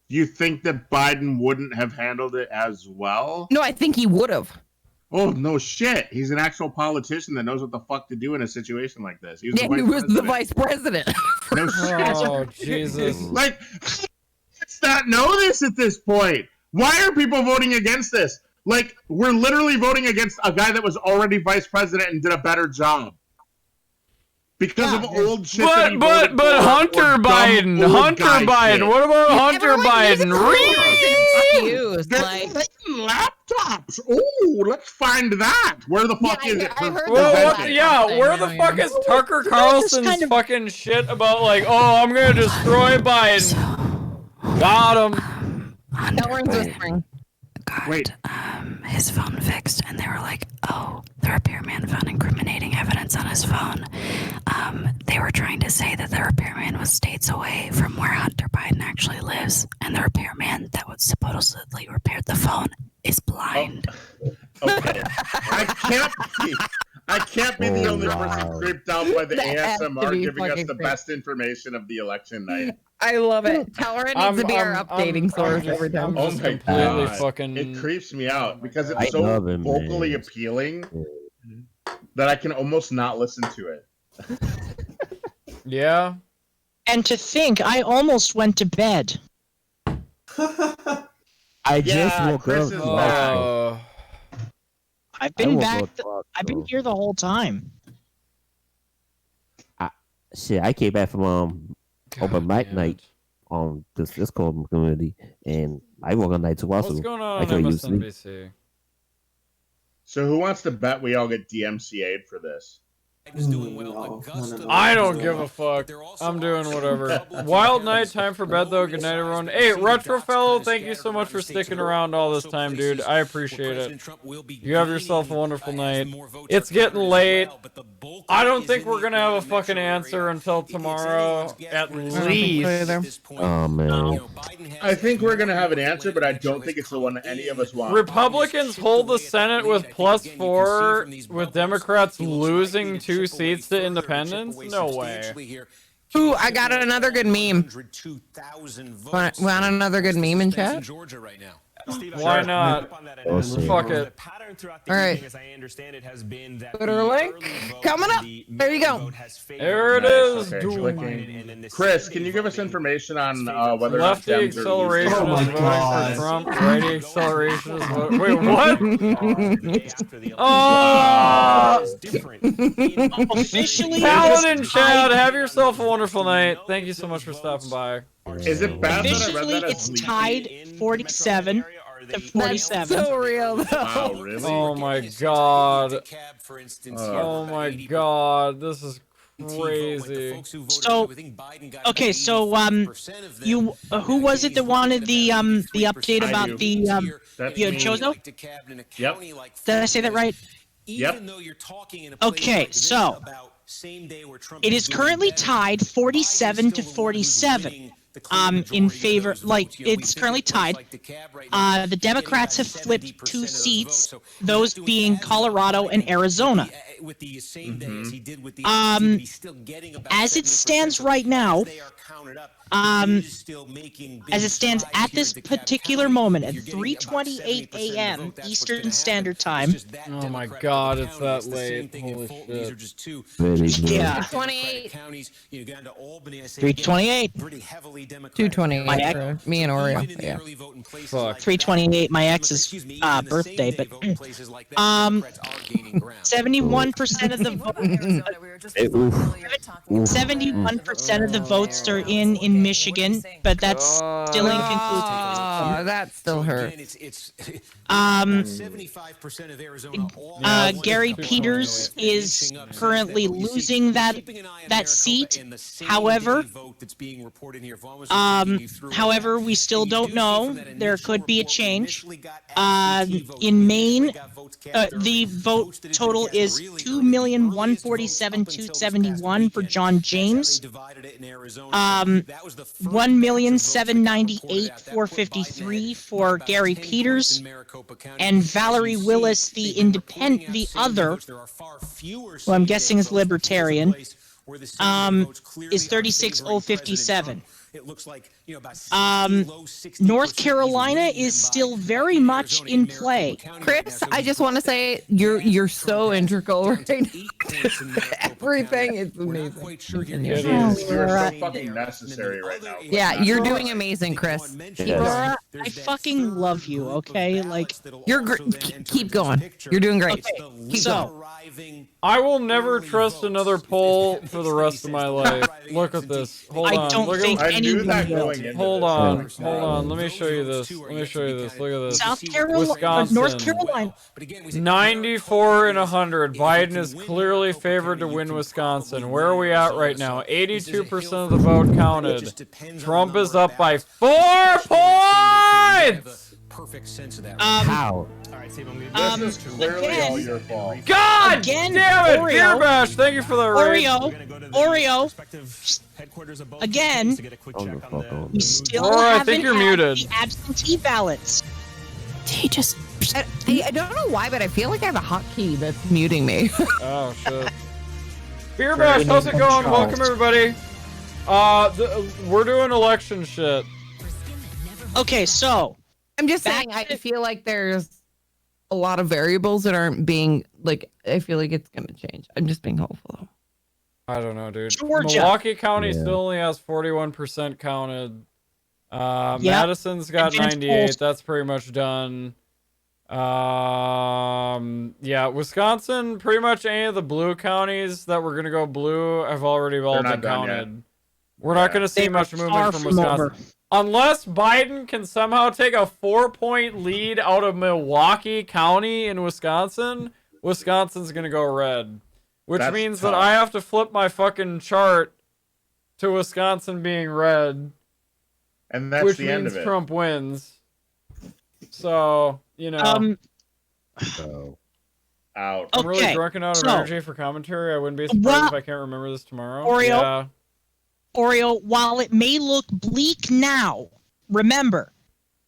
You think that Biden wouldn't have handled it as well? No, I think he would have. Oh, no shit. He's an actual politician that knows what the fuck to do in a situation like this. He was He was the vice president. No shit. Oh, Jesus. Like, let's not know this at this point. Why are people voting against this? Like, we're literally voting against a guy that was already vice president and did a better job. Because of old shit. But Hunter Biden. What about Hunter Biden? Excuse, like laptops. Oh, let's find that. Where the fuck is it? Where the fuck is Tucker Carlson's fucking shit about like, oh, I'm gonna destroy Biden? Got him. Got his phone fixed, and they were like, oh, the repairman found incriminating evidence on his phone. They were trying to say that the repairman was states away from where Hunter Biden actually lives, and the repairman that was supposedly repaired the phone is blind. Okay. I can't be the only person creeped out by the ASMR giving us the best information of the election night. I love it. Tower needs to be our updating source every time. Oh my God. It creeps me out because it's so vocally appealing that I can almost not listen to it. Yeah. And to think, I almost went to bed. I just woke up. I've been back. I've been here the whole time. I came back from open mic night on this Discord community, and I work on night too. Also, what's going on MSNBC? So who wants to bet we all get DMCA'd for this? I don't give a fuck. I'm doing whatever. Wild night, time for bed though. Good night, everyone. Hey, Retro Fellow, thank you so much for sticking around all this time, dude. I appreciate it. You have yourself a wonderful night. It's getting late. I don't think we're gonna have a fucking answer until tomorrow, at least. Oh man. I think we're gonna have an answer, but I don't think it's the one that any of us want. Republicans hold the Senate with +4, with Democrats losing 2 seats to independents? No way. Ooh, I got another good meme. Want another good meme in chat? Why not? Fuck it. All right. Twitter link coming up. There you go. There it is. Okay, Chris, can you give us information on whether lefty or not acceleration is voting for Trump? Righty acceleration is voting. Wait, what? Officially, Paladin Chad, have yourself a wonderful night. Thank you so much for stopping by. Is it bad that I read officially, that it's tied 47 to 47. That's so real, though. Wow, really? Oh my god. Oh my god. This is crazy. So, okay, so you who was it that wanted the update about the Chozo? Yep. Did I say that right? Yep. Okay, so it is currently tied 47 to 47. in favor, like it's currently tied. The Democrats have flipped 2 seats, those being Colorado and Arizona. As it stands right now, as it stands at this particular moment at 3:28 a.m. Eastern Standard Time. Oh my God, it's that late. Holy shit. Yeah. 28. 3:28. 228 My for me and Oreo. Yeah. Fuck. 3:28. My ex's birthday, but 71% of the vote. 71% of the votes are in Michigan, but that's still inconclusive. Oh, that still hurts. Gary Peters is currently losing that seat. However, we still don't know. There could be a change. In Maine, the vote total is 2,147,271 for John James. 1,798,453 for Gary Peters, and Valerie Willis, the other, who I'm guessing is libertarian, is 36,057. North Carolina is still very much in play. Chris, I just want to say you're so integral right now. Everything is amazing. You're so fucking necessary right now. Yeah, you're doing amazing, Chris. Laura, I fucking love you. Okay, like you're keep going. You're doing great. Okay, Keep so going. I will never trust another poll for the rest of my life. Look at this. Hold on. I don't think anyone will. Hold on. Let me show you this. Look at this. South Carolina, Wisconsin. North Carolina. 94 and 100. Biden is clearly favored to win Wisconsin. Where are we at right now? 82% of the vote counted. Trump is up by 4 points! Perfect sense of that. How? This is clearly all your fault. God Again, damn it! Oreo. Beer Bash, thank you for the raid. Oreo. Again, we still Laura, I haven't think you're had muted. the absentee ballots. He just. I don't know why, but I feel like I have a hotkey that's muting me. Oh shit. Beer Bash, how's it going? Welcome everybody. We're doing election shit. Okay, so I'm just saying, I feel like there's a lot of variables that aren't being like. I feel like it's gonna change. I'm just being hopeful. I don't know, dude. Georgia. Milwaukee County still only has 41% counted. Madison's got 98. That's pretty much done. Yeah, Wisconsin, pretty much any of the blue counties that were gonna go blue have already all been counted. We're not gonna see much movement from Wisconsin. Unless Biden can somehow take a 4-point lead out of Milwaukee County in Wisconsin, Wisconsin's gonna go red. Which means that I have to flip my fucking chart to Wisconsin being red. And that's which the end means of it. Trump wins. So, you know. Out. I'm really drunken out of energy for commentary. I wouldn't be surprised if I can't remember this tomorrow. Oreo, while it may look bleak now, remember,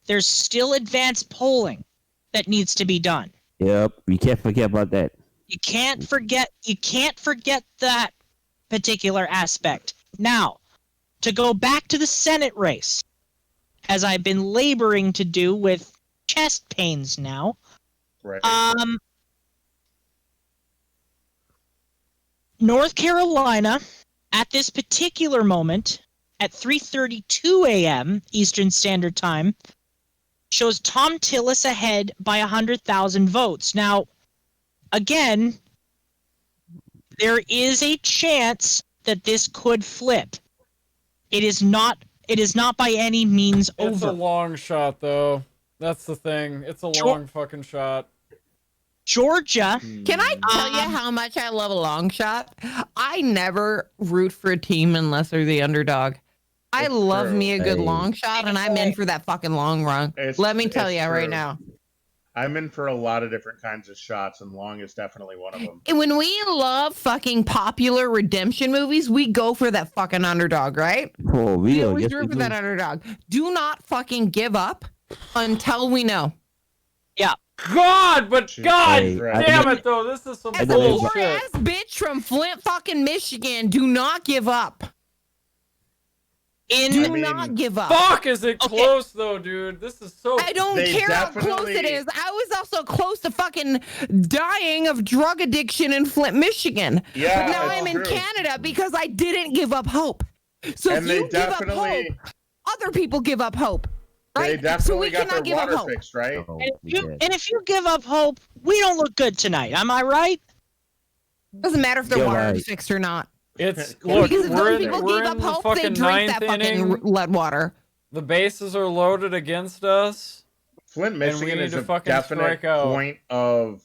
there's still advanced polling that needs to be done. Yep, you can't forget about that. You can't forget that particular aspect. Now, to go back to the Senate race, as I've been laboring to do with chest pains now. Right. North Carolina, at this particular moment, at 3:32 a.m. Eastern Standard Time, shows Tom Tillis ahead by 100,000 votes. Now, again, there is a chance that this could flip. It is not by any means over. It's a long shot, though. That's the thing. It's a long fucking shot. Georgia. Can I tell you how much I love a long shot? I never root for a team unless they're the underdog. I love me a good long shot, and I'm in for that fucking long run. Let me tell you right now. I'm in for a lot of different kinds of shots, and Long is definitely one of them. And when we love fucking popular redemption movies, we go for that fucking underdog, right? For We real, always yes, root we for that do. underdog. Do not fucking give up until we know. Yeah. God, but God Hey, damn it, though. This is some As a bullshit. poor ass bitch from Flint, fucking Michigan, do not give up. Do not give up. Fuck, is it close, though, dude? This is so... I don't care how close it is. I was also close to fucking dying of drug addiction in Flint, Michigan. Yeah, but now that's I'm in true. Canada because I didn't give up hope. So And if they you give up hope, other people give up hope. They Right? So definitely we got their cannot give up water hope. fixed, right? And if you give up hope, we don't look good tonight. Am I right? Doesn't matter if their You're water right. is fixed or not. It's... Look, Because if we're those in, people we're gave in up the hope, they fucking drink ninth that fucking inning. lead water. The bases are loaded against us. Flint, and we Michigan need is to a fucking definite strike out. point of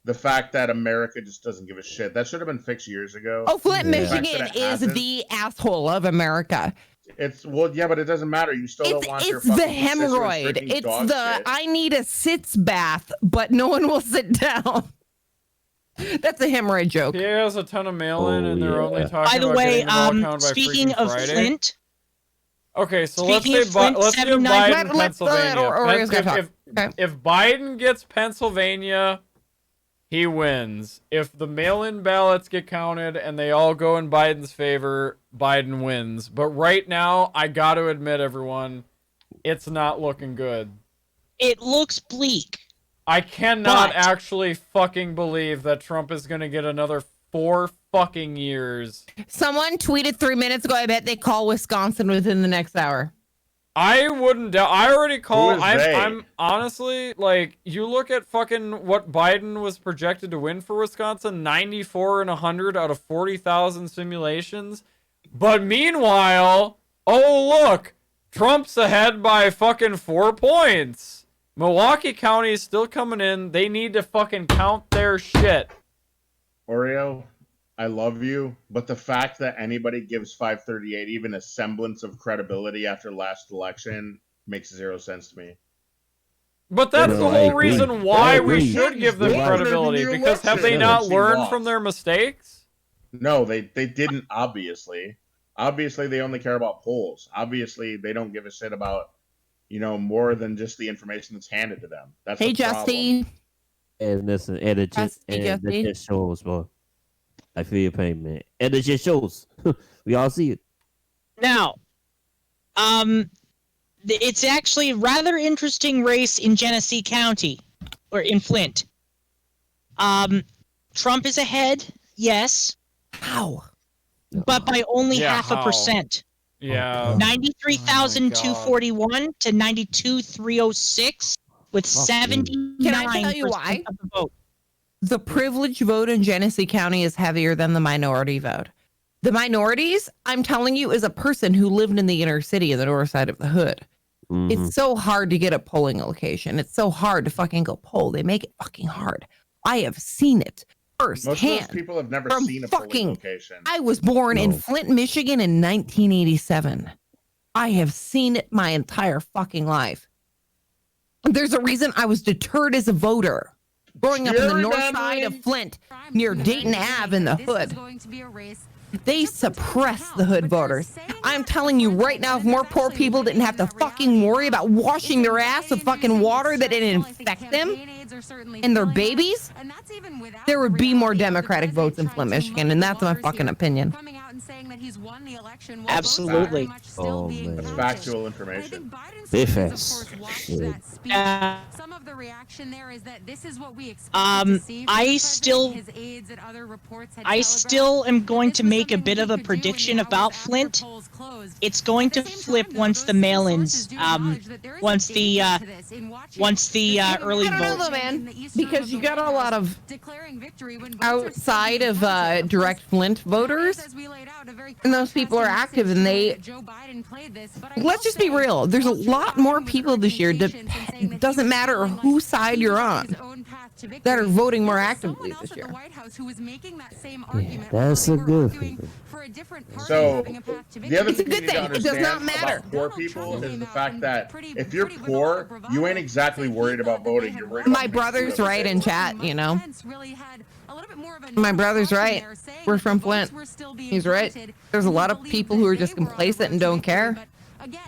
the fact that America just doesn't give a shit. That should have been fixed years ago. Oh, Flint, The fact Michigan that it is hasn't- the asshole of America. It's yeah, but it doesn't matter. You still don't want your It's the fucking constituents hemorrhoid. drinking It's dog the shit. I need a sits bath, but no one will sit down. That's a hemorrhoid joke. He has a ton of mail-in, and they're only talking By the about way, getting the vote count by speaking freaking of Friday. Flint. Okay, so Speaking let's of say Flint, let's do 79 Biden, let's Pennsylvania. Oreo's gotta talk. If Biden gets Pennsylvania, he wins. If the mail-in ballots get counted and they all go in Biden's favor, Biden wins. But right now, I got to admit, everyone, it's not looking good. It looks bleak. I cannot But- actually fucking believe that Trump is going to get another 4 fucking years. Someone tweeted 3 minutes ago, I bet they call Wisconsin within the next hour. I wouldn't doubt. I already called. Who is they? I'm honestly like, you look at fucking what Biden was projected to win for Wisconsin, 94 and 100 out of 40,000 simulations. But meanwhile, oh look, Trump's ahead by fucking 4 points. Milwaukee County is still coming in. They need to fucking count their shit. Oreo, I love you, but the fact that anybody gives 538 even a semblance of credibility after last election makes 0 sense to me. But that's No, the I whole agree. reason why I we agree. should give them Yeah. credibility. Because have they not learned from their mistakes? No, they didn't, obviously. Obviously, they only care about polls. Obviously, they don't give a shit about, more than just the information that's handed to them. That's Hey, the problem. Justy. And listen, and it just, Justy, and it Justy. just shows, bro. I feel your pain, man. And it just shows. We all see it. Now, it's actually a rather interesting race in Genesee County, or in Flint. Trump is ahead, yes. How? But by only Yeah, half a how? percent. Yeah. 93,241 to 92,306 with 79% Can I tell you why? of the vote. The privilege vote in Genesee County is heavier than the minority vote. The minorities, I'm telling you, is a person who lived in the inner city in the north side of the hood. Mhm. It's so hard to get a polling location. It's so hard to fucking go poll. They make it fucking hard. I have seen it Most of those firsthand. people have never from seen a polling fucking- location. I was born in No. Flint, Michigan in 1987. I have seen it my entire fucking life. There's a reason I was deterred as a voter. Growing up in the north side of Flint, near Dayton Ave in the hood. They suppress the hood voters. I'm telling you right now, if more poor people didn't have to fucking worry about washing their ass with fucking water that didn't infect them and their babies, there would be more Democratic votes in Flint, Michigan, and that's my fucking opinion. Absolutely. Oh, man. That's factual information. Biff ass. Shit. Some of the reaction there is that this is what we expect to see. I still am going to make a bit of a prediction about Flint. It's going to flip once the mail-ins, once the early I don't know votes. though, man, because you got a lot of outside of direct Flint voters, and those people are active, and they. Let's just be real. There's a lot more people this year. Doesn't matter whose side you're on. that are voting more actively this year. That's a good thing. So the other It's a thing you good need to thing. It does not understand matter. about poor people is the fact that if you're poor, you ain't exactly worried about voting. You're worried. My brother's right in chat, you know. My brother's right. We're from Flint. He's right. There's a lot of people who are just complacent and don't care.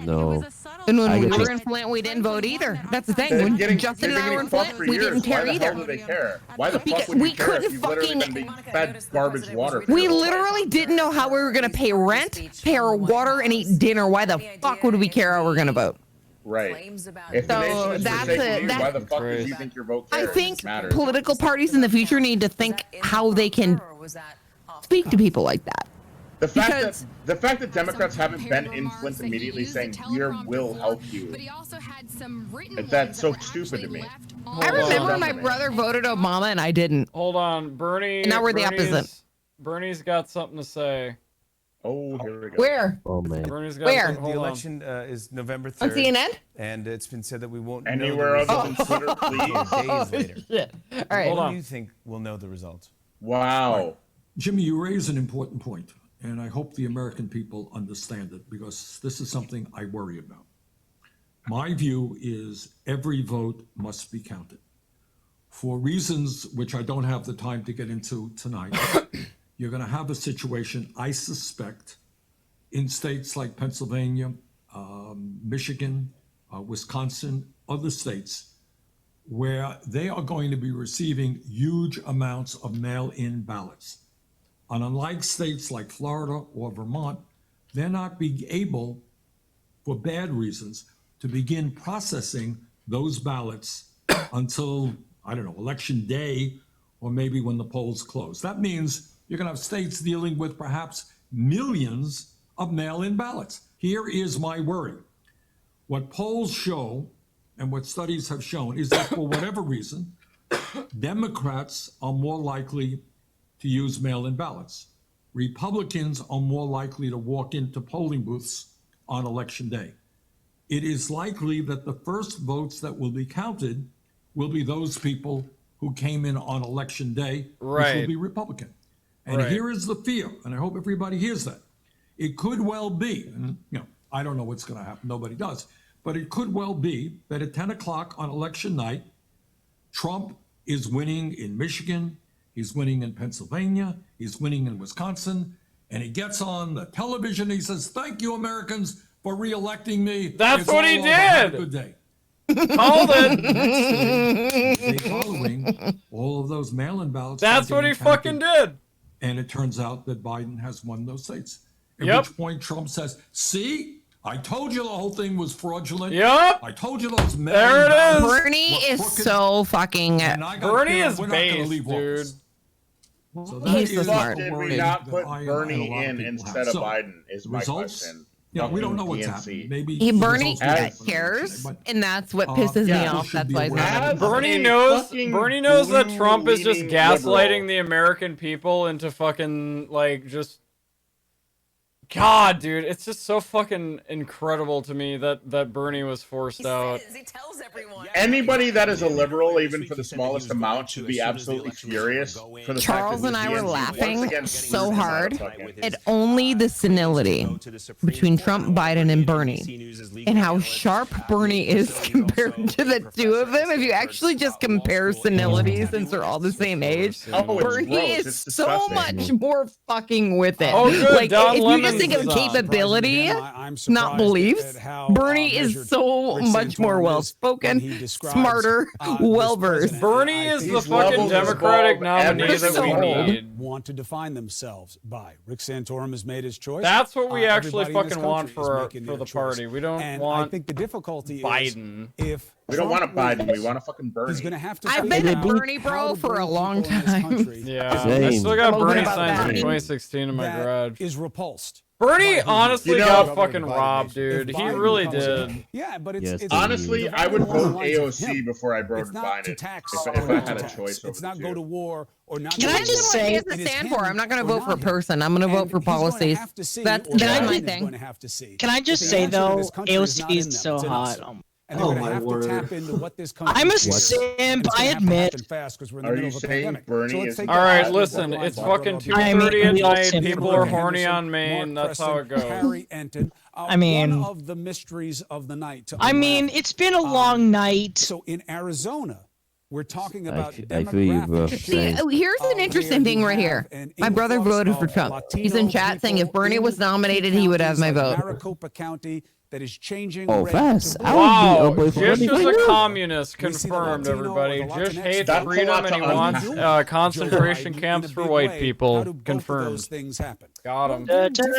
No. And when we were in Flint, we didn't vote either. That's the thing. When Justin and I were in Flint, we didn't care either. Why the hell do they care? Why the fuck would we you care couldn't if you've literally fucking. been being fed garbage water? We literally didn't know how we were gonna pay rent, pay our water, and eat dinner. Why the fuck would we care how we're gonna vote? Right. If the nation is forsaking you, why the fuck do you think your vote I cares? think Matters. political parties in the future need to think how they can speak to people like that. The fact that Democrats haven't been in Flint immediately saying here will help you. That's so stupid to me. I remember my brother voted Obama and I didn't. Hold on, Bernie. And now we're the opposite. Bernie's got something to say. Oh, here we go. Where? Oh man. Bernie's got Where? something- The hold on. election is November 3rd. On CNN? And it's been said that we won't Anywhere know the other than Twitter, results please. days later. Shit. All right. When do you think we'll know the results? Wow. Jimmy, you raise an important point, and I hope the American people understand it because this is something I worry about. My view is every vote must be counted. For reasons which I don't have the time to get into tonight, you're going to have a situation, I suspect, in states like Pennsylvania, Michigan, Wisconsin, other states, where they are going to be receiving huge amounts of mail-in ballots. And unlike states like Florida or Vermont, they're not being able, for bad reasons, to begin processing those ballots until, I don't know, election day, or maybe when the polls close. That means you're going to have states dealing with perhaps millions of mail-in ballots. Here is my worry. What polls show and what studies have shown is that for whatever reason, Democrats are more likely to use mail-in ballots. Republicans are more likely to walk into polling booths on election day. It is likely that the first votes that will be counted will be those people who came in on election day, which will be Republican. And here is the fear, and I hope everybody hears that. It could well be, and I don't know what's going to happen, nobody does, but it could well be that at 10 o'clock on election night, Trump is winning in Michigan, he's winning in Pennsylvania, he's winning in Wisconsin, and he gets on the television and he says, "Thank you, Americans, for re-electing me." That's It's what all he over. Have a did. good day. Called it. Next day, following, all of those mail-in ballots. That's what he fucking did. And it turns out that Biden has won those states. At Yep. which point Trump says, "See, I told you the whole thing was fraudulent. Yep. I told you those mail-in There it ballots is. Bernie were is crooked, so fucking. and I got Bernie killed. is We're not gonna based, leave dude. office." So He's that is smart. the Did worry we not that put I and a Bernie lot of in people instead have. of So, Biden is my results, question. we don't know Fucking what's DNC. happening. Maybe He the Bernie results will happen cares, but, and that's what pisses me yeah, off. should That's be why he's aware not. of in that. Bernie a knows. fucking Bernie knows that Trump is just blue-leaning gaslighting liberal. the American people into fucking like just. God, dude, it's just so fucking incredible to me that Bernie was forced out. He tells everyone. Anybody that is a liberal, even for the smallest amount, should be absolutely furious for the Charles fact and that I the were DNC laughing once again so screwed him out hard of fucking- at only the senility between Trump, Biden, and Bernie, and how sharp Bernie is compared to the two of them. If you actually just compare senility, since they're all the same age, Oh, it's Bernie gross. is It's so disgusting. much more fucking with it. Oh, good. Like, Don if you just think of Lemon's on. capability, not beliefs, Bernie is so much more well-spoken, smarter, well-versed. Bernie is the He's fucking leveled Democratic above nominee every that we single need. Want to define themselves by. Rick Santorum has made his choice. That's what we actually Everybody in this fucking want country is for making the their choice. party. We don't And want I think the difficulty Biden. is if We don't want a Trump Biden. wins, We want a fucking Bernie. he's going to have to. I've figure been a out Bernie how bro to for bring a long people in this time. country Yeah, I Same. still got I'm okay Bernie about signs from that. 2016 in my that garage. is repulsed. Bernie honestly You know- got fucking robbed, dude. If He Biden really comes did. in- Yeah, but it's, Yes, it's Honestly, the I would vote along vote the lines of AOC him. before I voted It's not to Biden tax if or I not had to a tax. choice over It's not the go two. to war or not. Can I just What say- he has to stand for. I'm not going to vote for a person. I'm going to vote for policies. That's Can I- my thing. Can I just say though, AOC is so hot. and they're Oh going to my have word. to tap into what this country I'm a is. simp, I Happen admit. fast because we're in Are the middle you of a saying pandemic. Bernie So let's is- take All that right, out. listen. What It's lines are fucking on the- 2:30 at we all night. simp. People Abraham are horny Henderson, on Maine. Mark That's how it Preston, goes. Harry Enton. I mean- one of the mysteries of the night. To I mean, unravel. it's been a long night. So in Arizona, we're talking about I feel you, bro. demographic See, shifts. here's an interesting thing right here. My brother voted for Trump. He's in chat saying if Bernie was nominated, he would have my vote. Maricopa County that is changing. Oh, red fast. to I blue. Wow, would be a boy for Jish Bernie is right a now. communist, We see the confirmed, Latino everybody. or the Jish Latinx hates That's a freedom lot and he to wants unpack. concentration Joe Biden camps in a for big white way. people. How do both of Confirmed. those things happen? Got him. I just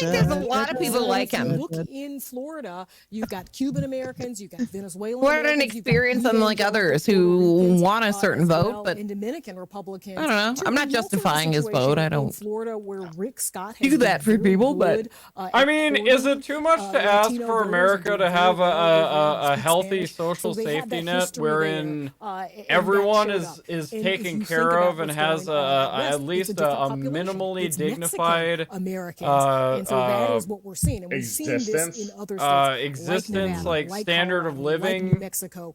think there's a lot of people like If you him. look in Florida, you've got Cuban Americans, you've got Venezuelan Who had an Americans, you've got experience unlike evangelical others Puerto who Ricans, want a certain as vote, well, but and Dominican Republicans. I don't know. Too, I'm not we also have a justifying his situation vote. I in don't Florida where Rick Scott do has that been for very people, but good, I mean, is it too much to ask Latino for voters America and to have very well a speak healthy Spanish. social So they have safety that net history wherein there, and that everyone showed is up. is And if taken you care think about of and what's has going on out west, at it's least different a population. minimally It's Mexican dignified Americans, and so that is what we're seeing, and we've seen this existence. in other states, existence, like Nevada, like like standard Colorado, of like living. New Mexico,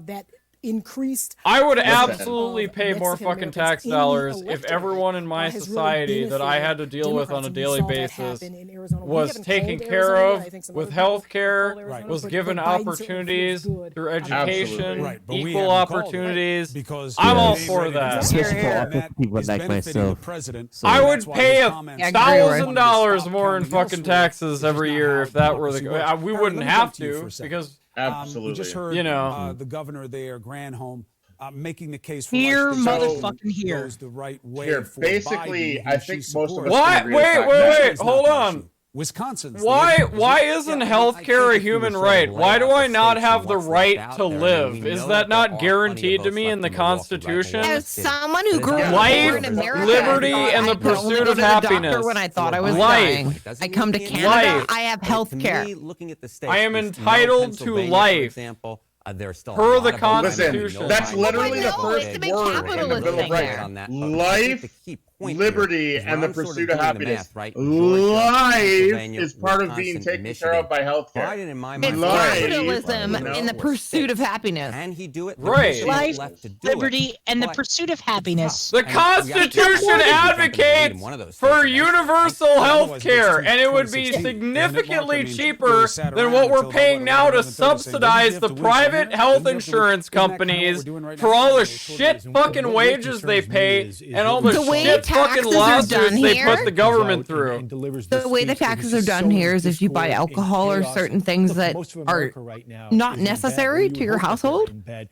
that increased. I would presence absolutely of pay more Mexican fucking Americans tax in the dollars if electorate, everyone in my has really society that I had to benefited deal with on a Democrats, and we daily saw that basis happen in Arizona. We was haven't taken called care Arizona of yet. I think some with other people health care, call Arizona, was but given Biden certainly opportunities feels good through about education, Right, but we equal haven't called it, opportunities. because I'm all they for ready to that. go. Especially for And that autistic people is like benefiting the myself. president. So- I And would that's why pay his comments- $1,000 more in Stop fucking counting taxes elsewhere. every It's just year not if that how were the. democracy works. We Harry, wouldn't let me have jump to you for to a second. because Absolutely. We just heard You know. the governor there, Granholm, making the case for Here, legislation motherfucking here. goes the right way Here, for basically, Biden, I think she most of supports. us Why? can agree with Wait, that. wait, It's not hold the on. issue. Wisconsin's the Why issue. why isn't healthcare a human right? Why do I not have the right to live? Is that not guaranteed to me in the Constitution? As someone who grew up Life, in America, liberty, I thought and the I could only pursuit go of to the doctor happiness. when I thought I was Life. dying. I come to Canada, Life. I have health care. I am entitled to life. Per the Constitution. Listen, that's literally the first It's a big word in the capitalist Bill of thing Rights. there. Life, liberty, and the pursuit of happiness. Life is part of being taken care of by healthcare. It's capitalism in the pursuit of happiness. Can he do it? Right. Life, liberty, and the pursuit of happiness. The Constitution advocates for universal health care, and it would be significantly cheaper than what we're paying now to subsidize the private health insurance companies for all the shit fucking wages they pay and all the shit fucking lawsuits they put the government through. The way the taxes are done here is if you buy alcohol or certain things that are not necessary to your household, it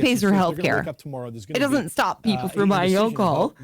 pays for health care. It doesn't stop people from buying alcohol.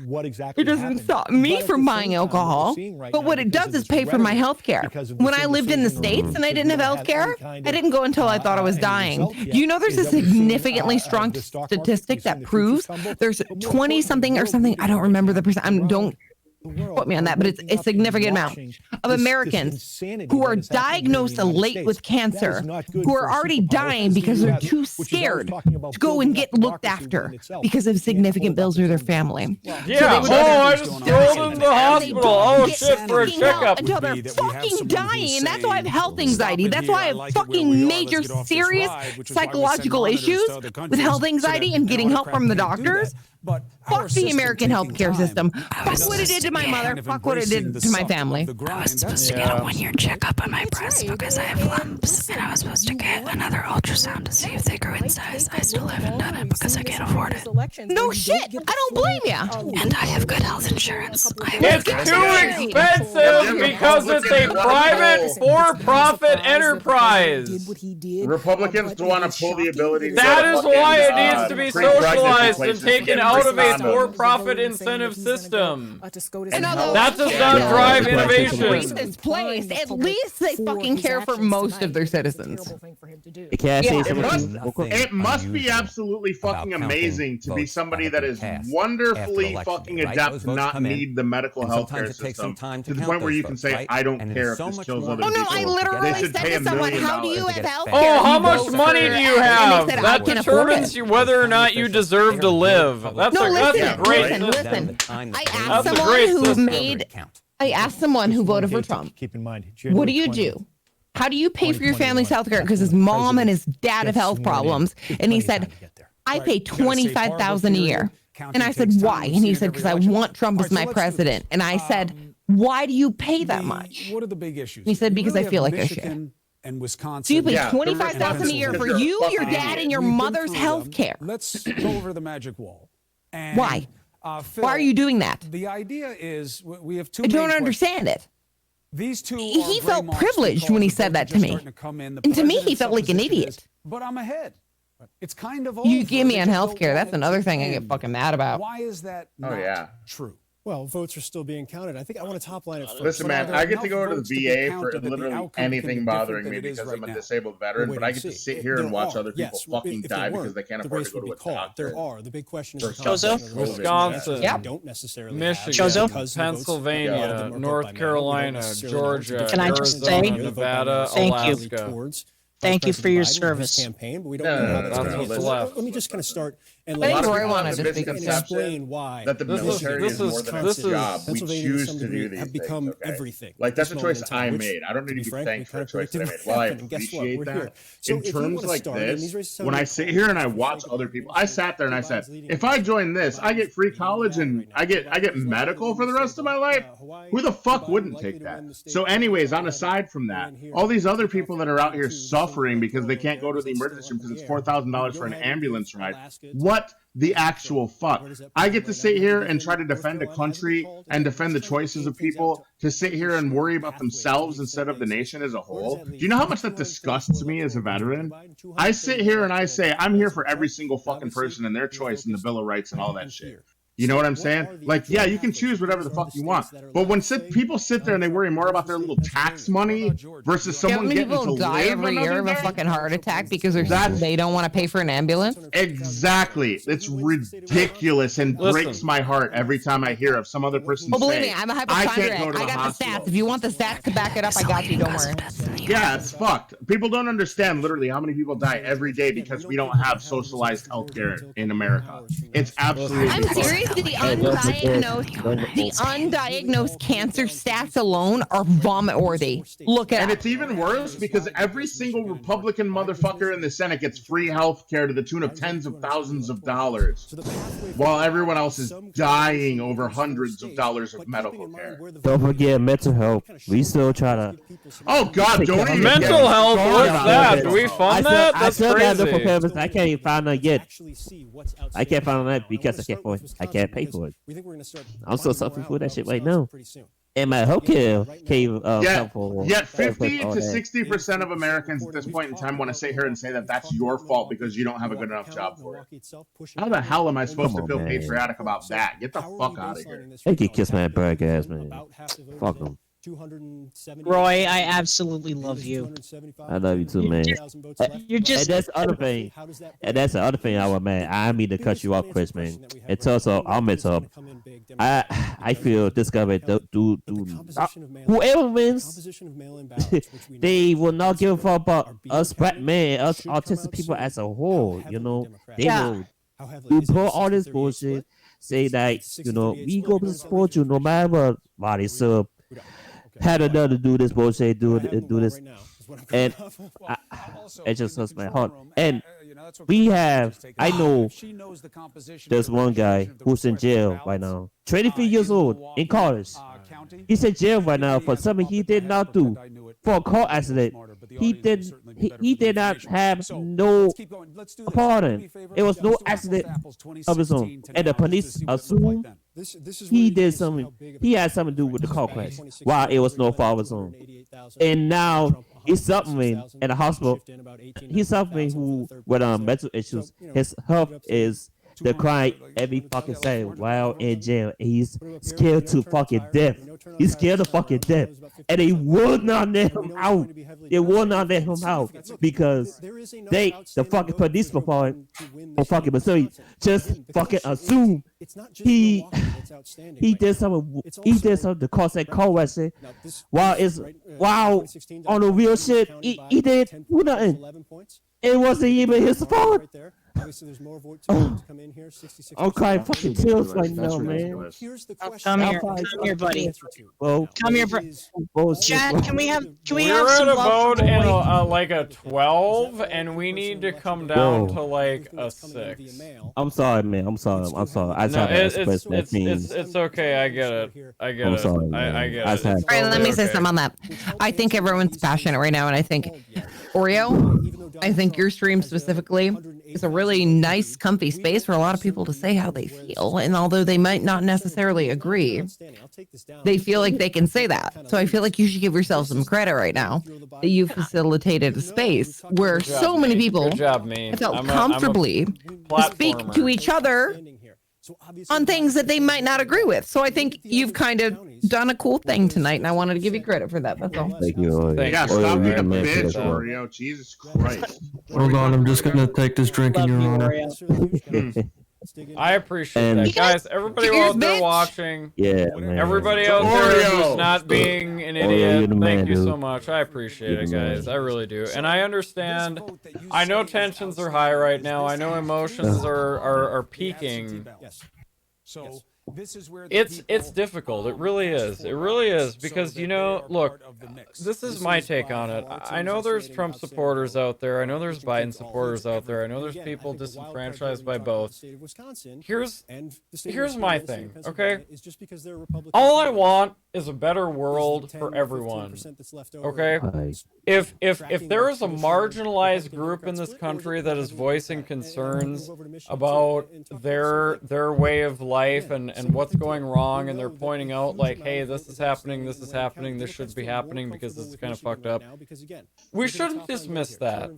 It doesn't stop me from buying alcohol. But what it does is pay for my health care. When I lived in the States and I didn't have health care, I didn't go until I thought I was dying. Do you know there's a significantly strong statistic that proves there's 20 something or something, I don't remember the percent, don't quote me on that, but it's a significant amount of Americans who are diagnosed late with cancer, who are already dying because they're too scared to go and get looked after because of significant bills or their family. Yeah, I just rolled into the hospital. Oh shit, for a checkup. Until they're fucking dying. That's why I have health anxiety. That's why I have fucking major serious psychological issues with health anxiety and getting help from the doctors. Fuck the American healthcare system. Fuck what it did to my mother. Fuck what it did to my family. I was supposed to get a 1-year checkup on my breast because I have lumps, and I was supposed to get another ultrasound to see if they grew in size. I still haven't done it because I can't afford it. No shit. I don't blame you. And I have good health insurance. It's too expensive because it's a private for-profit enterprise. Republicans don't want to pull the ability to That get is fucking, why it needs to be pre-pregnancy socialized and places taken get out of a condoms. for-profit incentive system. That does not drive innovation. Racist place. At least they fucking care for most of their citizens. Can I say It something? it must be absolutely fucking amazing to be somebody that is wonderfully fucking adept to not need the medical health care system to the point where you can say, I don't care if this kills other people. Oh no, I literally They should said pay to $1 someone, million. how do you have health care? Oh, how much money do you have? That determines you. whether or not you deserve to live. That's a great listen. I asked That's a someone great who system. made. I asked someone who voted for Trump. Keep in mind. What do you do how do you pay for your family's health care? Because his mom and his dad have health problems. And he said, I pay $25,000 a year. And I said, why? And he said, because I want Trump as my president. And I said, why do you pay that much? What are the big issues? He said, because I feel like I should. And Wisconsin. So you pay $25,000 a year for you, your dad, and your mother's health care. Let's go over the magic wall. And, why? Phil, why are you doing that? The idea is we have two. I don't understand it. These two. He felt privileged when he said that to me. And to me, he felt like an idiot. But I'm ahead. It's kind of you give me on healthcare. That's another thing I get fucking mad about. Why is that not true? Well, votes are still being counted. I think I want to top line it first. Listen, man, I get to go to the VA for literally anything bothering me because I'm a disabled veteran, but I get to sit here and watch other people fucking die because they can't afford to go to a doctor. There are. The big question is Wisconsin, don't necessarily Michigan, Pennsylvania, North Carolina, Georgia, Can I just say, Nevada, thank you. Thank you for your service. Campaign, but we don't know how that's left. Let me just kind of start and I think Roy wanted to speak explain why that the military is more than a job. We choose to do these have become things, okay? everything. Like that's a choice I made. I don't need to be thanked for a choice that I made. Well, I appreciate that. In terms like this, when I sit here and I watch other people, I sat there and I said, if I join this, I get free college and I get medical for the rest of my life. Who the fuck wouldn't take that? So anyways, on aside from that, all these other people that are out here suffering because they can't go to the emergency room because it's $4,000 for an ambulance ride. What the actual fuck? I get to sit here and try to defend a country and defend the choices of people to sit here and worry about themselves instead of the nation as a whole. Do you know how much that disgusts me as a veteran? I sit here and I say, I'm here for every single fucking person and their choice and the Bill of Rights and all that shit. You know what I'm saying? Like, yeah, you can choose whatever the fuck you want. But when people sit there and they worry more about their little tax money versus someone getting to people die live every year of a fucking heart attack because they don't want to pay for an ambulance? Exactly. It's ridiculous and breaks my heart every time I hear of some other person Well, believe say, me, I'm a I can't hypochondriac. go to I the got hospital. the stats. If you want the stats to back it up, I got you. Don't worry. Yeah, it's fucked. People don't understand literally how many people die every day because we don't have socialized healthcare in America. It's absolutely I'm serious. The undiagnosed cancer stats alone are vomit worthy. Look at it. And it's even worse because every single Republican motherfucker in the Senate gets free health care to the tune of tens of thousands of dollars, while everyone else is dying over hundreds of dollars of medical care. Don't forget mental health. We still try to. Oh God, don't even mental health. What's that? Do we fund that? That's crazy. I can't even find that yet. I can't find that because I can't pay for it. I'm still suffering for that shit right now. And my healthcare came Yet 50 to 60% of Americans at this point in time want to sit here and say that that's your fault because you don't have a good enough job for it. How the hell am I supposed to feel patriotic about that? Get the fuck out of here. They can kiss my bird ass, man. Fuck them. Roy, I absolutely love you. I love you too, man. You're just. And that's the other thing. And that's the other thing, man. I mean to cut you off, Chris, man. It's also, I feel this government whoever wins, they will not give a fuck about us black men, us autistic people as a whole. You know, they will pull all this bullshit. Say that we go to support you no matter what. So had another do this bullshit, do this, and it just hurts my heart. And we have, I know, there's one guy who's in jail right now, 23 years old, in college. He's in jail right now for something he did not do, for a car accident. He did not have no pardon. It was no accident of his own, and the police assumed he did something. He had something to do with the car crash, while it was no fault of his own. And now he's suffering in the hospital. He's suffering with mental issues. His health is decline every fucking second while in jail. He's scared to fucking death. He's scared of fucking death. And they will not let him out. They will not let him out because the fucking police department or fucking Missouri just fucking assume he did something to cause that car accident while on the real shit he did nothing. It wasn't even his fault. Obviously, there's more votes to come in here. 66%. I'm crying fucking tears right now, man. ridiculous. Here's the Oh, question. come here, buddy. Well, Come here, Chad. Can we have We're some at a love vote for and boy? like a 12, and we need to come down to like a 6. I'm sorry, man. I'm sorry. I just No, had to express that feelings. it's okay. I get it. I get I'm it. sorry, man. I get I it. just had- It's All right, let me totally say okay. something on that. I think everyone's passionate right now, and I think Oreo, I think your stream specifically is a really nice, comfy space for a lot of people to say how they feel. And although they might not necessarily agree, they feel like they can say that. So I feel like you should give yourself some credit right now that you facilitated a space where Good job, so many me. people Good job, me. felt I'm a comfortably to speak to platformer. each other on things that they might not agree with. So I think you've kind of done a cool thing tonight, and I wanted to give you credit for that. That's all. Thank you, Oreo. Yeah, Oreo, stop you're being the a man for bitch, that, bro. Oreo. Jesus Christ. Hold on, I'm just gonna take this drink in your honor. I appreciate And- that, guys. Everybody Cheers, out there bitch. watching, Yeah, man. everybody out there Oreo. who's not being an Oreo, you're idiot, the man, thank you so dude. much. I appreciate You're it, the man. guys. I really do. And I understand. I know tensions are high right now. I know emotions are peaking. So this is where It's difficult. It really is. It really is because look, this is my take on it. I know there's Trump supporters out there. I know there's Biden supporters out there. I know there's people disenfranchised by both. Here's my thing, okay? All I want is a better world for everyone. Okay? If there is a marginalized group in this country that is voicing concerns about their way of life and what's going wrong, and they're pointing out like, hey, this is happening, this should be happening because this is kind of fucked up, we shouldn't dismiss that.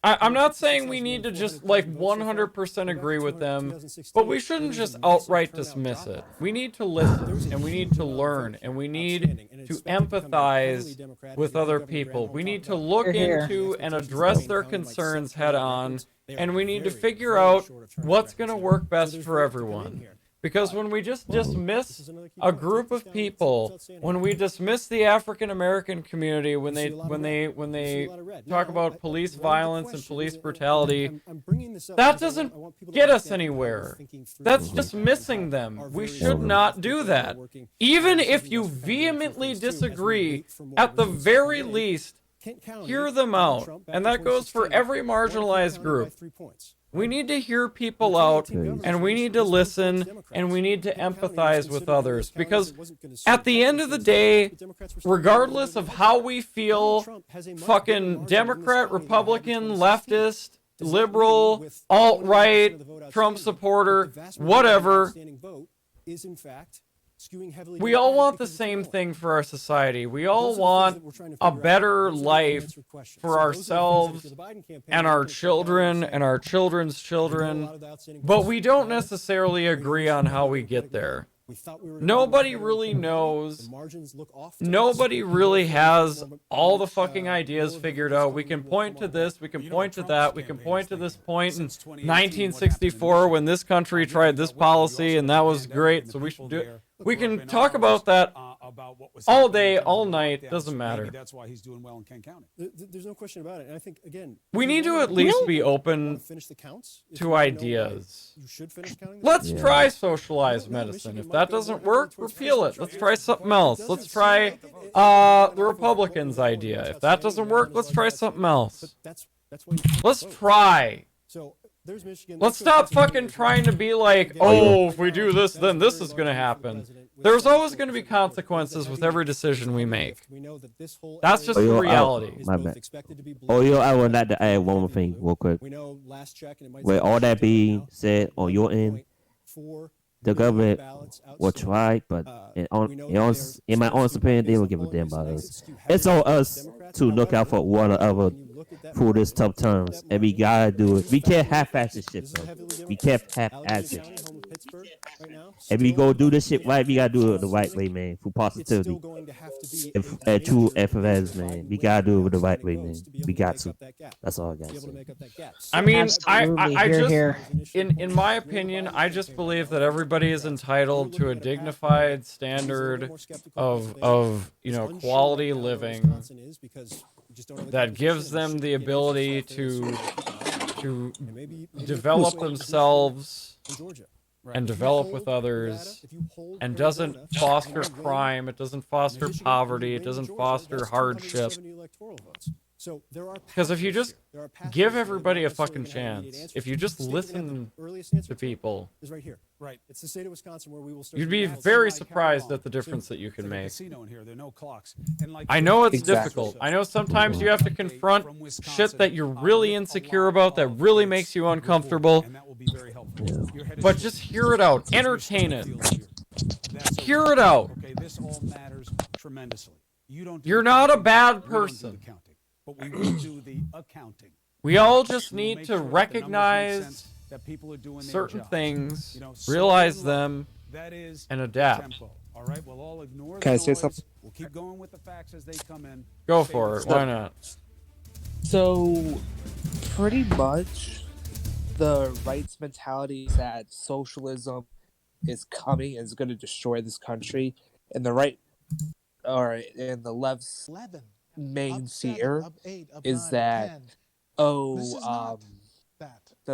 I'm not saying we need to just like 100% agree with them, but we shouldn't just outright dismiss it. We need to listen, and we need to learn, and we need to empathize with other people. We need to look into and address their concerns head on, and we need to figure out what's going to work best for everyone. Because when we just dismiss a group of people, when we dismiss the African American community, when they talk about police violence and police brutality, that doesn't get us anywhere. That's dismissing them. We should not do that. Even if you vehemently disagree, at the very least, hear them out. And that goes for every marginalized group. We need to hear people out, and we need to listen, and we need to empathize with others. Because at the end of the day, regardless of how we feel, fucking Democrat, Republican, leftist, liberal, alt-right, Trump supporter, whatever, we all want the same thing for our society. We all want a better life for ourselves and our children and our children's children, but we don't necessarily agree on how we get there. Nobody really knows. Nobody really has all the fucking ideas figured out. We can point to this, we can point to that, we can point to this point in 1964 when this country tried this policy and that was great, so we should do it. We can talk about that all day, all night, doesn't matter. That's why he's doing well in Kent County. There's no question about it. And I think, again, we need to at least be open to ideas. Let's try socialized medicine. If that doesn't work, repeal it. Let's try something else. Let's try the Republicans' idea. If that doesn't work, let's try something else. Let's try. Let's stop fucking trying to be like, oh, if we do this, then this is going to happen. There's always going to be consequences with every decision we make. That's just the reality. My bad. I would like to add one more thing real quick. With all that being said on your end, the government will try, but in my honest opinion, they will give a damn about us. It's on us to look out for one another through this tough times, and we gotta do it. We can't half-ass this shit, bro. We can't half-ass it. If we go do this shit right, we gotta do it the right way, man. For positivity, and true efforts, man. We gotta do it the right way, man. We got to. That's all I got to say. I mean, I just, in my opinion, I just believe that everybody is entitled to a dignified standard of quality living that gives them the ability to to develop themselves and develop with others, and doesn't foster crime, it doesn't foster poverty, it doesn't foster hardship. Because if you just give everybody a fucking chance, if you just listen to people, It's the state of Wisconsin where we will you'd be very surprised at the difference that you can make. I know it's difficult. I know sometimes you have to confront shit that you're really insecure about, that really makes you uncomfortable. But just hear it out. Entertain it. Hear it out. Okay, this all matters tremendously. You're not a bad person. But we will do the accounting. We all just need to recognize certain things, realize them, and adapt. All right, we'll all ignore Can I the say noise. something? We'll keep going with the facts as they come in. Go for it. Why not? So, pretty much, the right's mentality is that socialism is coming and is going to destroy this country, and the right, and the left's main fear is that, the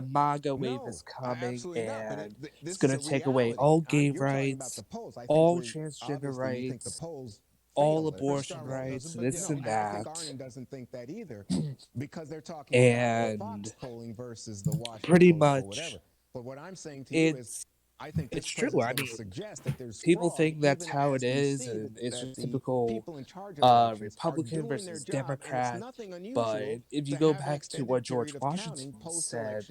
MAGA wave is coming and it's going to take away all gay rights, all transgender rights, all abortion rights, this and that. And pretty much, it's true. I mean, people think that's how it is, and it's just typical Republican versus Democrat. But if you go back to what George Washington said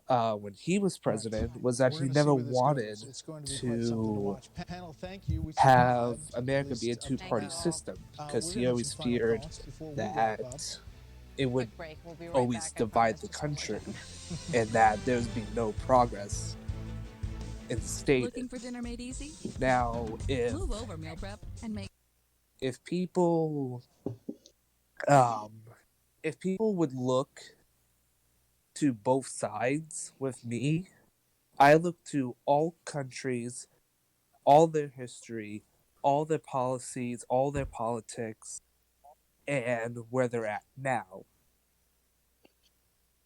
when he was president, was that he never wanted to have America be a two-party system, because he always feared that it would always divide the country and that there would be no progress in the state. Looking for dinner made easy? Now, Move over, meal prep, and make. if people would look to both sides with me, I look to all countries, all their history, all their policies, all their politics, and where they're at now.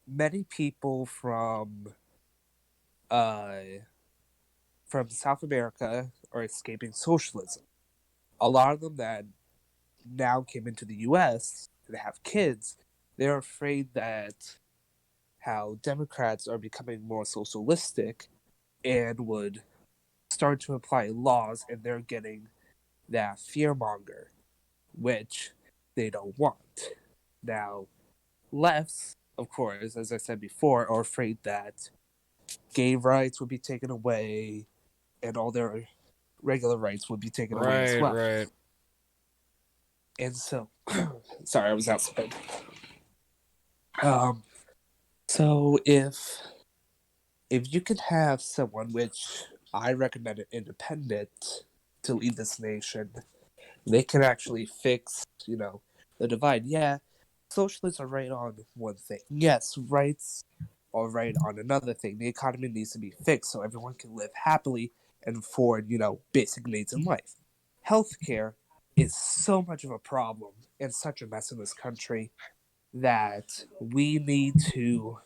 Many people from South America are escaping socialism. A lot of them that now came into the U.S. and have kids, they're afraid that how Democrats are becoming more socialistic and would start to apply laws, and they're getting that fearmonger, which they don't want. Now, lefts, of course, as I said before, are afraid that gay rights would be taken away and all their regular rights would be taken away as well. Right. And so, sorry, I was outside. So if you could have someone, which I recommend an independent to lead this nation, they can actually fix, the divide. Yeah, socialists are right on one thing. Yes, rights are right on another thing. The economy needs to be fixed so everyone can live happily and afford, basic needs in life. Healthcare is so much of a problem and such a mess in this country that we need to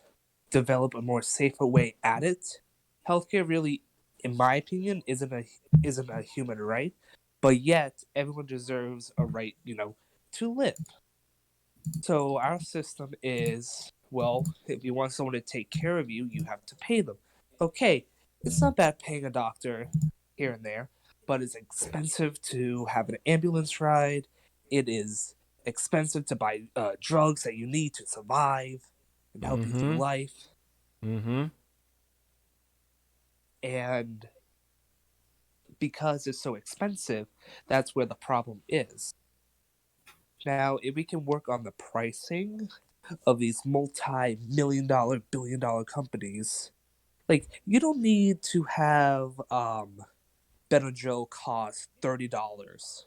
develop a more safer way at it. Healthcare really, in my opinion, isn't a human right, but yet everyone deserves a right, to live. So our system is, well, if you want someone to take care of you, you have to pay them. Okay, it's not bad paying a doctor here and there, but it's expensive to have an ambulance ride. It is expensive to buy drugs that you need to survive and help you through life. Mm-hmm. And because it's so expensive, that's where the problem is. Now, if we can work on the pricing of these multi-million-dollar, billion-dollar companies, like, you don't need to have Benadryl cost $30.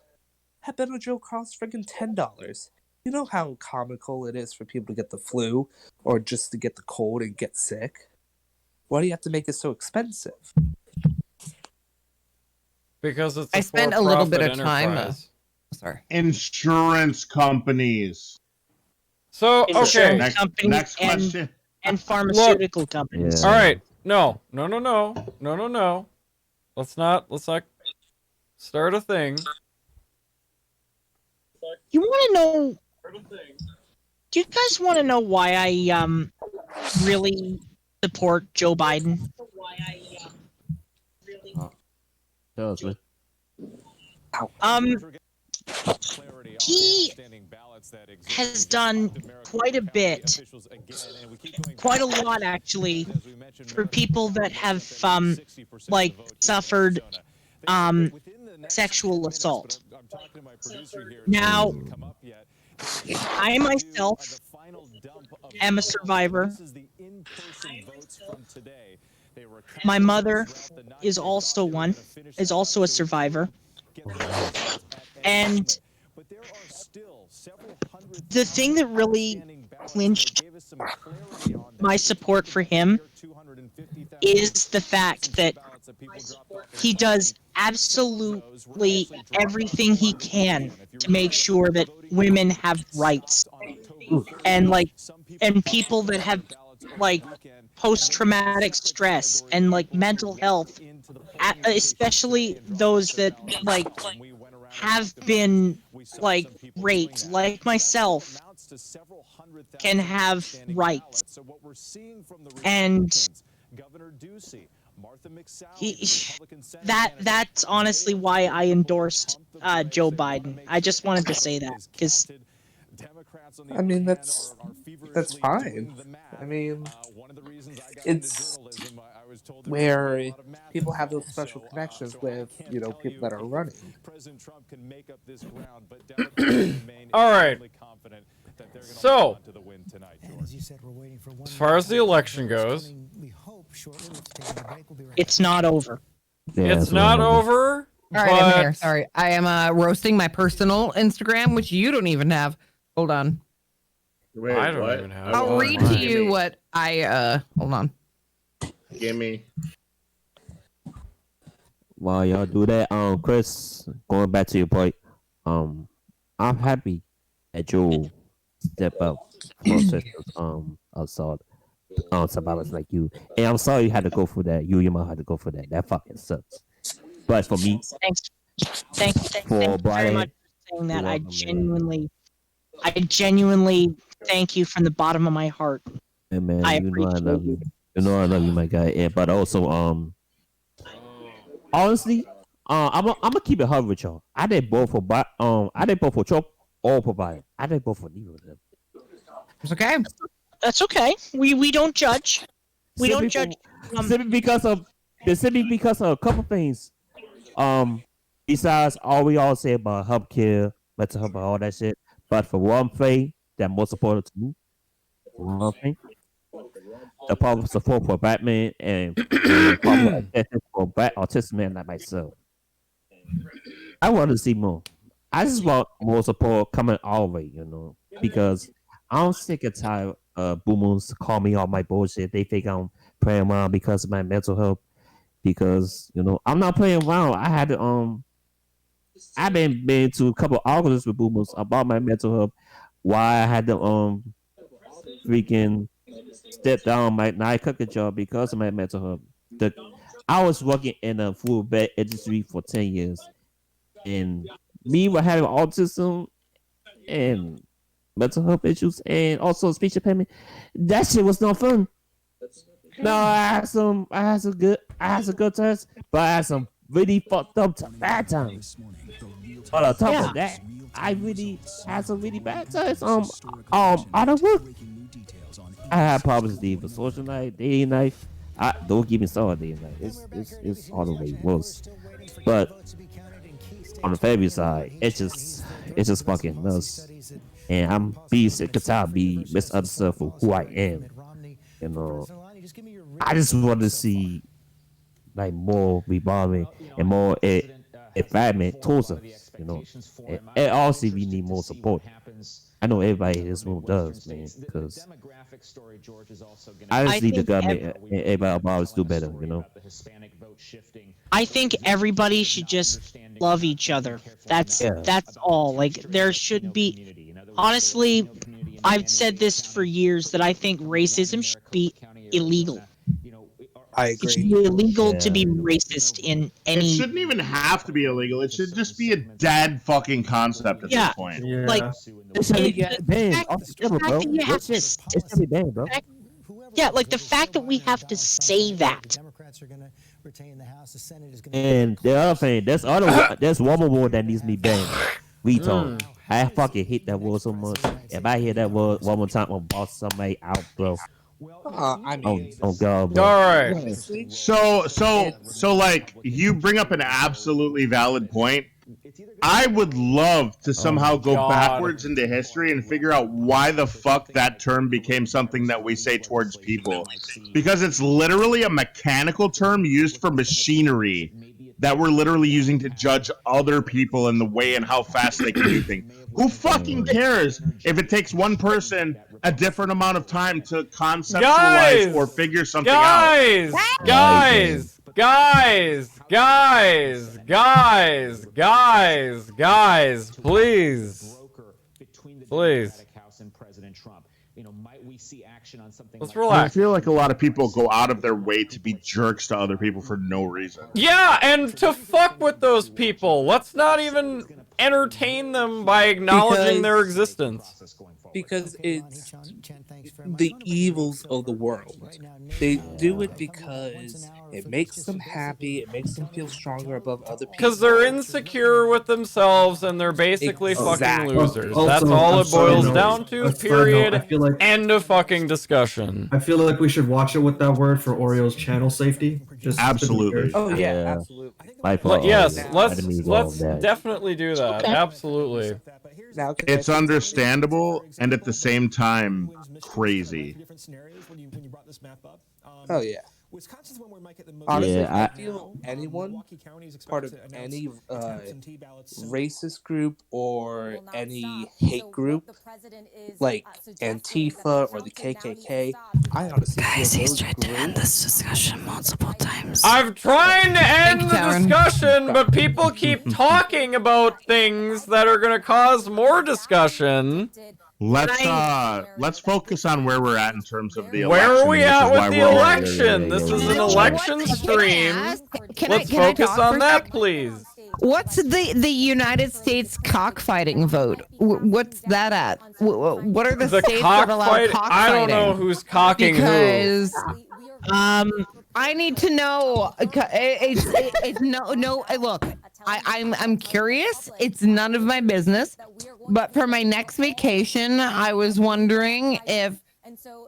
Have Benadryl cost freaking $10. You know how comical it is for people to get the flu or just to get the cold and get sick? Why do you have to make it so expensive? Because it's I spent a little bit of time. Sorry. Insurance companies. So, okay. Next question. and pharmaceutical companies. All right. No. Let's not start a thing. You want to know? Do you guys want to know why I really support Joe Biden? Tell us, man. He has done quite a bit, quite a lot actually, for people that have like suffered sexual assault. Now, I myself am a survivor. My mother is also a survivor. And the thing that really clinched my support for him is the fact that he does absolutely everything he can to make sure that women have rights, and people that have like post-traumatic stress and like mental health, especially those that like have been like raped, like myself, can have rights. And that's honestly why I endorsed Joe Biden. I just wanted to say that because I mean, that's fine. I mean, it's where people have those special connections with, people that are running. All right. So, as far as the election goes, it's not over. It's not over. All right, I'm here. Sorry, I am roasting my personal Instagram, which you don't even have. Hold on. Wait, I don't even have. I'll read to you what I hold on. Gimme. While y'all do that, Chris, going back to your point, I'm happy that you step up for sisters, assault, survivors like you. And I'm sorry you had to go for that. You might have to go for that. That fucking sucks. But for me, Thank you very much for saying that. I genuinely thank you from the bottom of my heart. hey man, I I appreciate love you. You know I love you, my guy. Yeah, but also, honestly, I'm gonna keep it hard with y'all. I did both for Trump or for Biden. I did both for neither of them. It's okay. That's okay. We don't judge. We don't judge. Simply because of a couple things. Besides all we all say about healthcare, mental health, all that shit. But for one thing that most important to me, one thing, the public support for Batman and public attention for Black autistic man like myself. I want to see more. I just want more support coming our way, because I'm sick and tired of boomers call me all my bullshit. They think I'm playing around because of my mental health. Because I'm not playing around. I had to I've been to a couple of arguments with boomers about my mental health. Why I had to freaking step down my night cooking job because of my mental health. I was working in a food bed industry for 10 years, and me with having autism and mental health issues and also speech impairment, that shit was not fun. No, I had some good times, but I had some really fucked up bad times. But on top of that, I really had some really bad times. Out of work, I had problems with social life, dating life. Don't give me started dating life. It's all the way worse. But on the family side, it's just fucking nuts. And I'm being sick and tired of being misunderstood for who I am. I just want to see like more revolving and more environment towards us, and also we need more support. I know everybody in this room does, man, because I just need the government and everybody above us do better, I think everybody should just love each other. That's all. Like there should be, honestly, I've said this for years that I think racism should be illegal. I It should agree. be illegal to be racist in It any. shouldn't even have to be illegal. It should just be a dead fucking concept at Yeah, this point. like It's gonna the get banned fact- altogether, the fact bro. that you have to It's gonna be banned, bro. Yeah, like the fact that we have to say that. And the other thing, there's one more word that needs to be banned. Retard. I fucking hate that word so much. If I hear that word one more time, I'm gonna boss somebody out, bro. I mean, Oh God, bro. All right. So like you bring up an absolutely valid point. I would love to somehow go God. backwards into history and figure out why the fuck that term became something that we say towards people. Because it's literally a mechanical term used for machinery that we're literally using to judge other people in the way and how fast they can do things. Who fucking cares if it takes one person a different amount of time to conceptualize or figure something out? Guys, please. Let's I relax. feel like a lot of people go out of their way to be jerks to other people for no reason. Yeah, and to fuck with those people. Let's not even entertain them by acknowledging their existence. Because it's the evils of the world. They do it because it makes them happy, it makes them feel stronger above other people. Because they're insecure with themselves and they're basically fucking Exactly. losers. Also, That's all I'm it sorry, boils no, down to, I period. feel like End of fucking discussion. I feel like we should watch it with that word for Oreo's channel safety. Just Absolutely. Oh yeah, absolutely. Yes, I let's didn't mean to go on that. definitely do that. Absolutely. Now, can I It's say something? understandable and at the same time crazy. Oh yeah. Honestly, Yeah, I feel anyone part of any racist group or any hate group, like Antifa or the KKK, I honestly Guys, feel he's those tried to end groups. this discussion multiple times. I'm trying to end you, the Karen. discussion, but people keep talking about things that are gonna cause more discussion. Let's focus on where we're at in terms of the election. Where are we which at is with why the we're here. election? This is an election stream. Let's focus on that, please. What's the United States cockfighting vote? What's that at? What are the The states that allow cockfight? cockfighting? I don't know who's cocking because who. I need to know. It's no. Look, I'm curious. It's none of my business. But for my next vacation, I was wondering if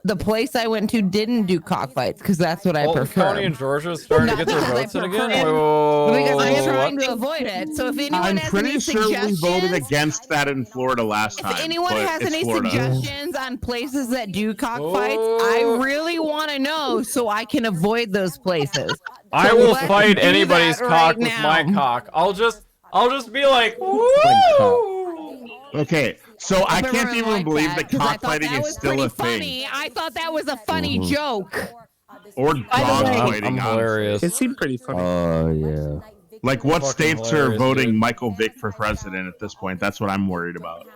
the place I went to didn't do cockfights because that's what I Fulton prefer. County and Georgia is starting to get their Because I votes in prefer again. it. Because I'm trying What? to avoid it. So if anyone I'm has pretty any sure we suggestions, voted against that in Florida last time. if anyone but has it's any Florida. suggestions on places that do cockfights, I really want to know so I can avoid those places. I So will let's fight do anybody's that cock right with my now. cock. I'll just be like, woo! Okay, so I Hope can't everyone even liked believe that because I thought cockfighting that is was still pretty a thing. funny. I thought that was a funny joke. Or way, dog fighting. I'm hilarious. It seemed pretty funny. Oh yeah. Like, what Fucking states are hilarious, voting dude. Michael Vick for president at this point? That's what I'm worried about.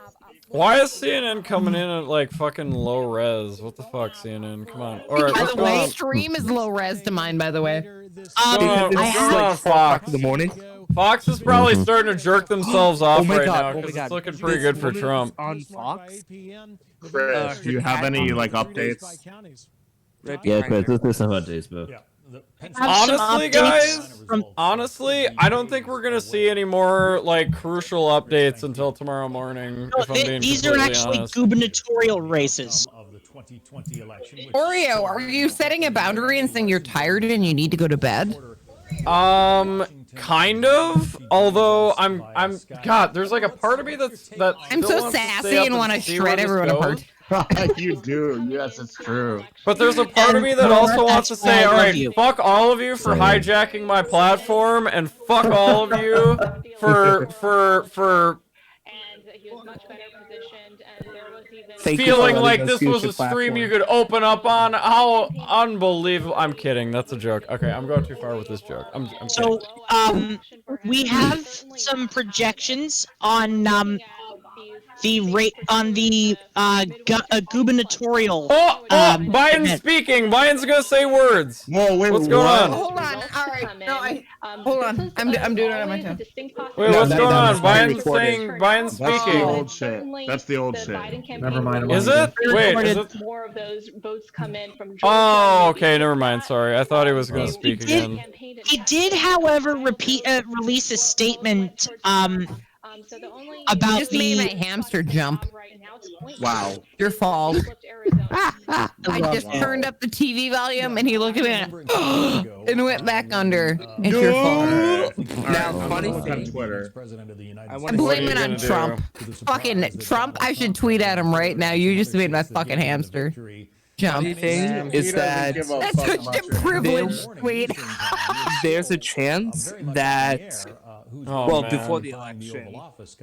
Why is CNN coming in at like fucking low res? What the fuck, CNN? Come on. All right, By what's the going way, on? stream is low res to mine, by the way. What's Um, going on, I what's have going on, Fox? in the morning. Fox is probably starting to jerk themselves off Oh my right God, now oh my because God. it's looking pretty This good for woman Trump. on Fox. Chris, do you have any like updates? Right Yeah, behind Chris, her. there's some updates, bro. have some Honestly, updates guys, from- honestly, I don't think we're gonna see any more like crucial updates until tomorrow morning. No, If I'm being these are completely actually honest. gubernatorial races. Oreo, are you setting a boundary and saying you're tired and you need to go to bed? Kind of. Although I'm. God, there's like a part of me that. I'm still so wants to stay sassy up and want to see shred where this everyone goes. apart. You do. Yes, it's true. But there's a part of me that also wants to say, all right, fuck all of you for hijacking my platform, and fuck all of you for feeling like this was a stream you could open up on. How unbelievable! I'm kidding. That's a joke. Okay, I'm going too far with this joke. I'm So, kidding. we have some projections on gubernatorial. Biden's event. speaking. Biden's gonna say words. Whoa, wait, what's going on? Hold on. All right. No, hold on. I'm doing it on my time. Wait, what's going on? Biden's That's speaking. the old shit. That's the old shit. Never mind. Is it? Wait, is it? More of those votes come in from Oh, okay. Never mind. Sorry, I thought he was gonna speak again. He did, however, release a statement about just made my hamster jump. Wow. Your fault. I just turned up the TV volume and he looked at me and went back under. It's your fault. Now, funny on thing, Twitter. I'm blaming it on Trump. Fucking Trump. I should tweet at him right now. You just made my fucking hamster jump. funny thing is that That's such a privileged tweet. there's a chance that Oh, before man. the election,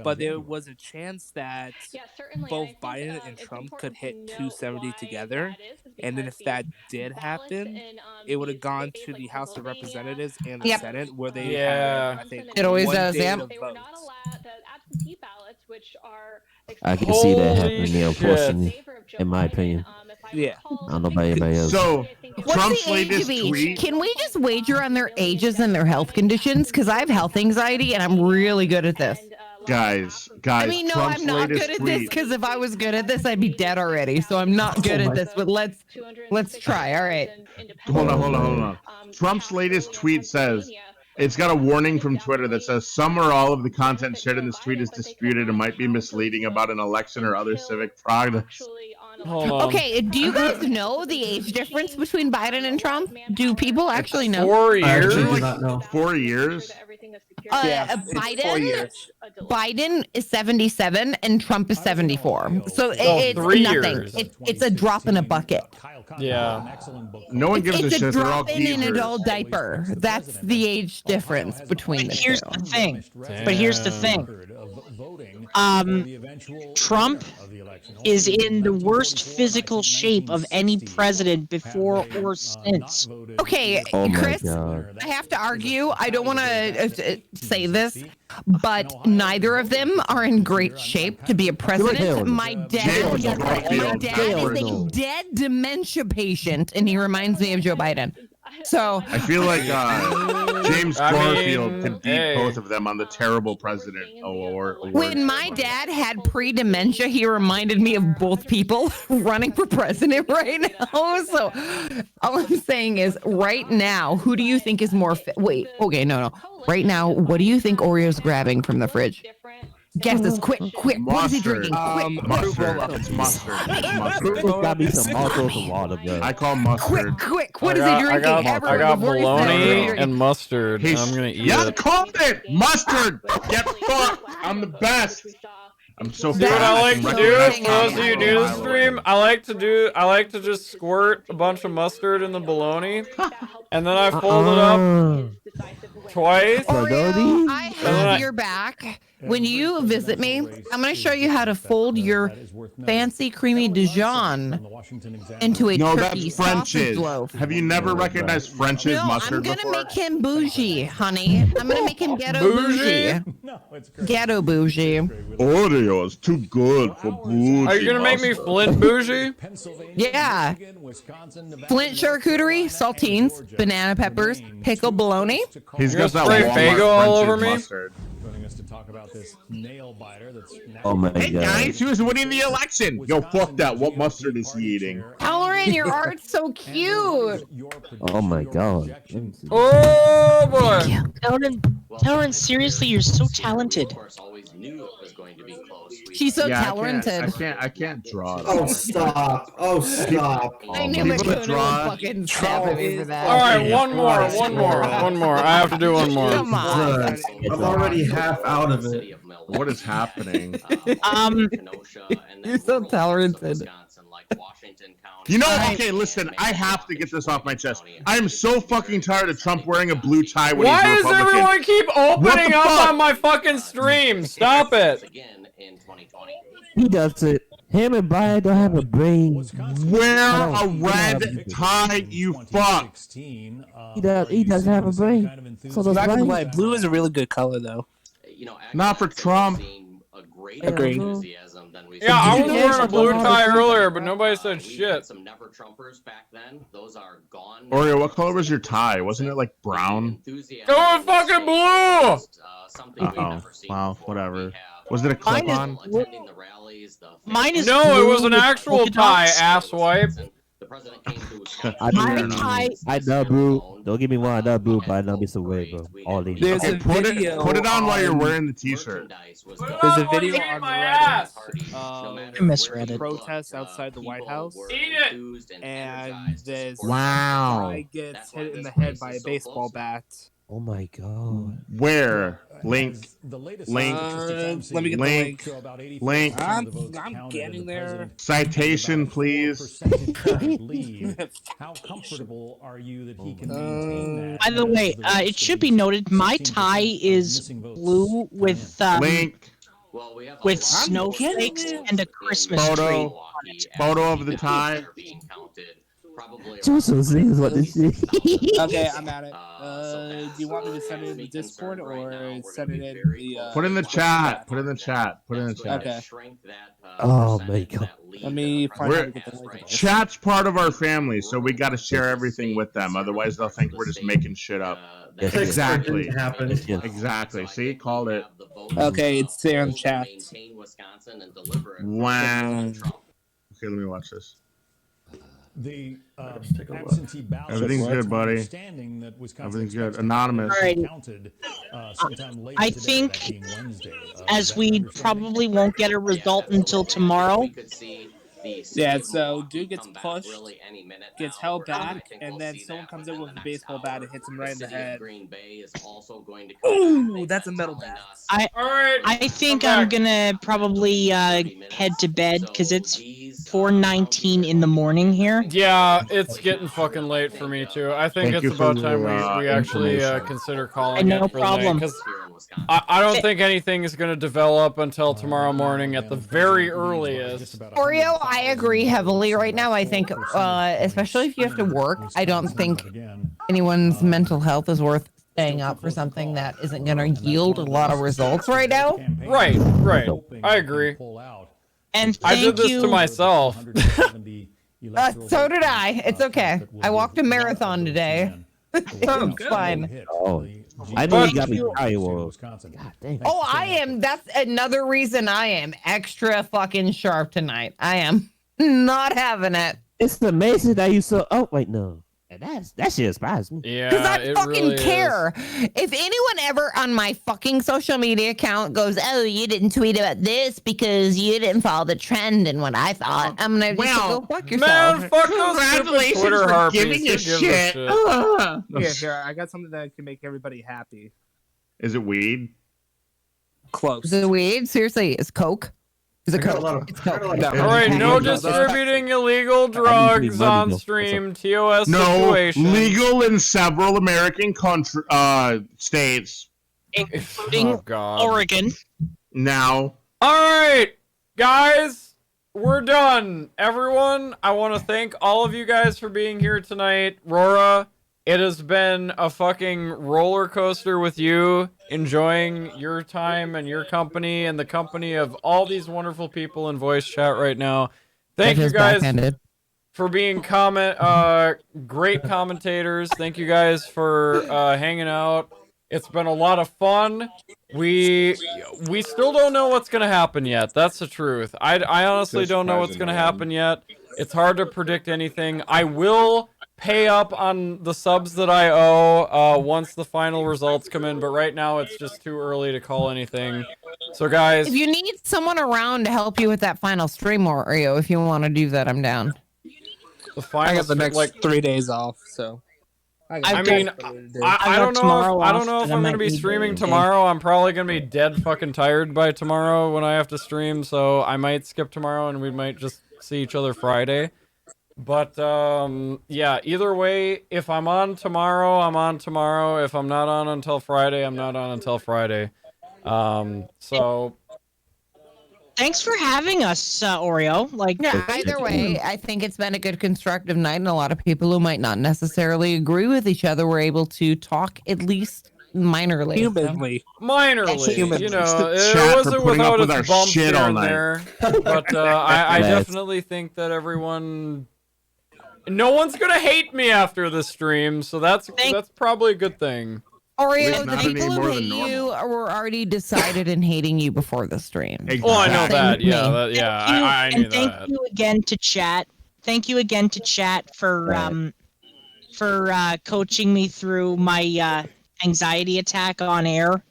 but there was a chance that both Biden and Trump could hit 270 together, and then if that did happen, it would have gone to the House of Representatives and the Yep. Senate, where they Yeah. had, I think, It always one does, day yeah. to vote. I can see that Holy happening, yeah, shit. unfortunately, in my opinion. Yeah. I don't know about anybody else. So, What's Trump's the age latest of each? tweet. Can we just wager on their ages and their health conditions? Because I have health anxiety and I'm really good at this. Guys, I mean, no, Trump's I'm not latest good at this tweet. because if I was good at this, I'd be dead already. So I'm not good at this. But let's try. All right. Hold on. Trump's latest tweet says, it's got a warning from Twitter that says some or all of the content shared in this tweet is disputed and might be misleading about an election or other civic progress. Hold on. Okay. Do you guys know the age difference between Biden and Trump? Do people actually know? 4 I years? actually do not know. 4 years? Yeah, it's 4 Biden. years. Biden is 77 and Trump is 74. So it's 3 nothing. years. It's a drop in a bucket. Yeah. No one gives a It's a shit. They're all drop in an geezers. adult diaper. That's the age difference between the Here's two. the thing. But here's the thing. Trump is in the worst physical shape of any president before or since. Okay, Oh my Chris, God. I have to argue. I don't want to say this, but neither of them are in great shape to be a president. My dad is a dead dementia patient, and he reminds me of Joe Biden. So I feel like James I mean, Garfield could beat hey. both of them on the terrible president award. when my dad had pre-dementia, he reminded me of both people running for president right now. So all I'm saying is, right now, who do you think is more fit? Wait, okay, no. Right now, what do you think Oreo's grabbing from the fridge? Guess this, quick. What is he drinking? Mustard. It's mustard. It's got me some water, bro. I call mustard. Quick, what is he drinking? I got Before he says bologna it. and mustard. And I'm gonna eat Yeah, it. called it mustard. Get fucked. I'm the best. I'm so. See what I like to do That's for those of you new to the stream? I like to just squirt a bunch of mustard in the bologna, and then I fold it up twice. Oreo, I have your back. When you visit me, I'm going to show you how to fold your fancy creamy Dijon into a No, turkey that's sausage French's. loaf. Have you never recognized French's No, mustard I'm going to before? make him bougie, honey. I'm going to make him ghetto bougie. Ghetto bougie. Oreo is too good for bougie. Are you gonna make me Flint bougie? Yeah. Flint charcuterie, saltines, banana peppers, pickled bologna. He's You're got that gonna spray Walmart Faygo all French's over me? mustard. Joining us to talk about this nail biter that's Oh my Hey God. guys, who's winning the election? Yo, fuck that. What mustard is he eating? Halloran, your art's so cute. Oh my God. Oh boy! Talon, seriously, you're so talented. She's so Yeah, talented. I can't draw. Oh, stop. Oh, stop. I knew People Makuna that draw- would fucking snap at me for that. All right, one more. I have to do one more. Come on. I'm already half out of it. What is happening? You're so talented. You know, okay, listen, I have to get this off my chest. I am so fucking tired of Trump wearing a blue tie when Why he's a does Republican. everyone keep What opening the up fuck? on my fucking stream? Stop it! He does it. Him and Biden don't have a brain. Wear a red tie, you fuck. He doesn't have a brain. So does Not gonna Biden. lie, blue is a really good color, though. Not for Trump. Agreed. enthusiasm than we Yeah, I saw. was wearing a blue tie earlier, but nobody said shit. Some never Trumpers back then. Those are gone. Oreo, what color was your tie? Wasn't it like brown? Go with fucking blue! Uh-oh. Wow, whatever. Was it a clip-on? Mine is No, it blue was an with actual polka tie, dots. asswipe. I My mean, tie. I love blue. Don't get me wrong, I love blue, but I love me some way, bro. All in. There's Okay, a put video it on while you're on- wearing the t-shirt. There's a video on Reddit I miss Reddit. protests outside the White House, Eat it! and this Wow. guy gets hit in the head by a baseball bat. Oh my god. Where? Link. Let me get Link. the link. Link. I'm getting there. Citation, please. How comfortable are you that he can maintain that? By the way, it should be noted, my tie is blue with Link. with snowflakes and a Christmas tree. Photo of the tie. Joseph says what this is. Okay, I'm at it. Do you want me to send it in the Discord or send it in the? Put in the chat. Put in the chat. Put in the chat. Okay. Oh my god. Let me find out how to get the link. Chat's part of our family, so we got to share everything with them. Otherwise, they'll think we're just making shit up. Yes, Exactly. Yes. Exactly. See, called it. Okay, it's there in chat. Wow. Okay, let me watch this. The absentee ballots. Everything's good, buddy. Understanding that Wisconsin Everything's good. expects Anonymous. All right. counted sometime later I today, think that being Wednesday. as we probably won't get a result until tomorrow. Yeah, so dude gets pushed, gets held back, and then someone comes in with a baseball bat and hits him right in the head. Ooh, that's a metal bat. I think I'm gonna probably head to bed because it's 4:19 in the morning here. Yeah, it's getting fucking late for me too. I think Thank you it's about for time your, we actually information. consider calling No it for problem. the day, 'cause I don't think anything is going to develop until tomorrow morning at the very earliest. Oreo, I agree heavily right now. I think, especially if you have to work, I don't think anyone's mental health is worth staying up for something that isn't going to yield a lot of results right now. Right. I agree. And I did this you. to myself. So did I. It's okay. I walked a marathon today. It's fine. Oh, I know you got me Iowa. God dang. Oh, I am. That's another reason I am extra fucking sharp tonight. I am not having it. It's amazing that you so. Oh wait, no. That shit surprised me. Yeah, Because I it fucking really care. If anyone ever on my fucking social media account goes, "Oh, you didn't tweet about this because you didn't follow the trend," and what I thought, I'm gonna just go fuck yourself. Man, fuck those stupid Twitter harpies. giving Who a gives shit. Here, I got something that can make everybody happy. Is it weed? Close. Is it weed? Seriously, it's coke. Is it coke? It's coke. All right, no distributing illegal drugs on stream. TOS No, situation. legal in several American states. Including Oh, God. Oregon. Now, All right, guys, we're done. Everyone, I want to thank all of you guys for being here tonight. Rora, it has been a fucking roller coaster with you, enjoying your time and your company and the company of all these wonderful people in voice chat right now. Thank you guys for being great commentators. Thank you guys for hanging out. It's been a lot of fun. We still don't know what's gonna happen yet. That's the truth. I honestly don't know what's gonna happen yet. It's hard to predict anything. I will pay up on the subs that I owe once the final results come in, but right now it's just too early to call anything. So guys, If you need someone around to help you with that final stream, Oreo, if you want to do that, I'm down. the final I got the next like 3 days off, so. I mean, I don't know. I don't know if I'm gonna be streaming tomorrow. I'm probably gonna be dead fucking tired by tomorrow when I have to stream, so I might skip tomorrow and we might just see each other Friday. But yeah, either way, if I'm on tomorrow, I'm on tomorrow. If I'm not on until Friday, I'm not on until Friday. So Thanks for having us, Oreo. Yeah, either way, I think it's been a good constructive night, and a lot of people who might not necessarily agree with each other were able to talk at least minorly. Humanly. Minorly, Humanly. you know, The it chat for wasn't putting up without with its our bumps shit here all and night. there. But I Yes. definitely think that everyone, no one's gonna hate me after this stream, so that's probably a good thing. Oreo, Not the any people more who than hate you normal. were already decided in hating you before the stream. Oh, I know Same that. with Yeah, me. I knew And thank that. you again to chat. Thank you again to chat for coaching me through my anxiety attack on air.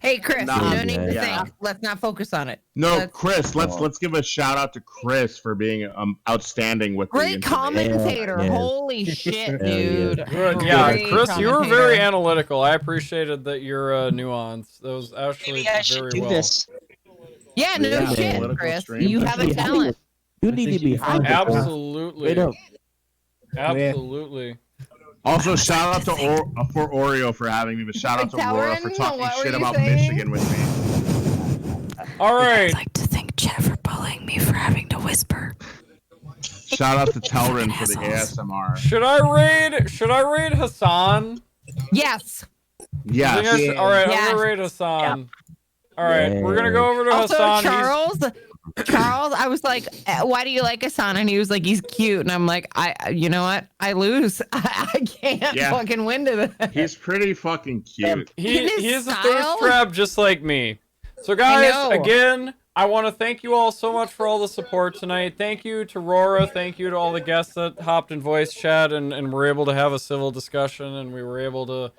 Hey, Chris, Nah, no need to yeah. think. Let's not focus on it. No, Chris. Let's give a shout out to Chris for being outstanding with the Great information. commentator. Yeah. Holy shit, Hell yeah. dude. Good. Yeah, Great Chris, you were very commentator. analytical. I appreciated that your nuance. That was actually Maybe I should very do well. this. Yeah, no Yeah, shit, political Chris. stream. You have a talent. You need to be hired. Absolutely. Straight up. Absolutely. Also, shout out to for Oreo for having me, but shout out to Aurora for Talon, talking what were shit you about saying? Michigan with me. All right. I'd like to thank Chet for bullying me for having to whisper. Shout out to Telrin for the ASMR. Should I raid Hassan? Yes. Yes. All right, Yes. I'm gonna raid Hassan. All right, we're gonna go over to Also, Hassan. Charles, I was like, why do you like Hassan? And he was like, he's cute. And I'm like, you know what? I lose. I can't fucking win to this. He's pretty fucking cute. He's a thirst trap just like me. So guys, again, I want to thank you all so much for all the support tonight. Thank you to Rora. Thank you to all the guests that hopped in voice chat and were able to have a civil discussion, and we were able to,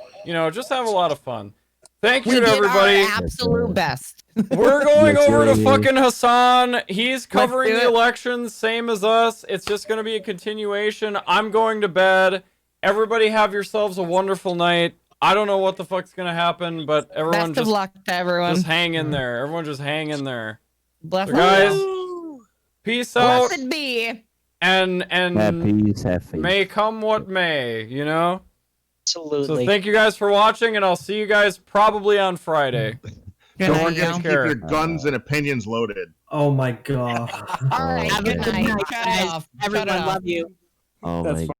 just have a lot of fun. Thank you to everybody. Our absolute best. We're going over to fucking Hassan. He's covering do the it. elections, same as us. It's just going to be a continuation. I'm going to bed. Everybody have yourselves a wonderful night. I don't know what the fuck's going to happen, but everyone Best of luck to everyone. just hang in there. Everyone just hang in there. Bless So guys, you. peace out. Blessed be. And Happy. may come what may, Absolutely. So thank you guys for watching, and I'll see you guys probably on Friday. Don't forget to keep your guns and opinions loaded. Oh my god. All right, Have a good good night. night, Shut it guys. off. Everyone, Shut it off. love you. Oh That's my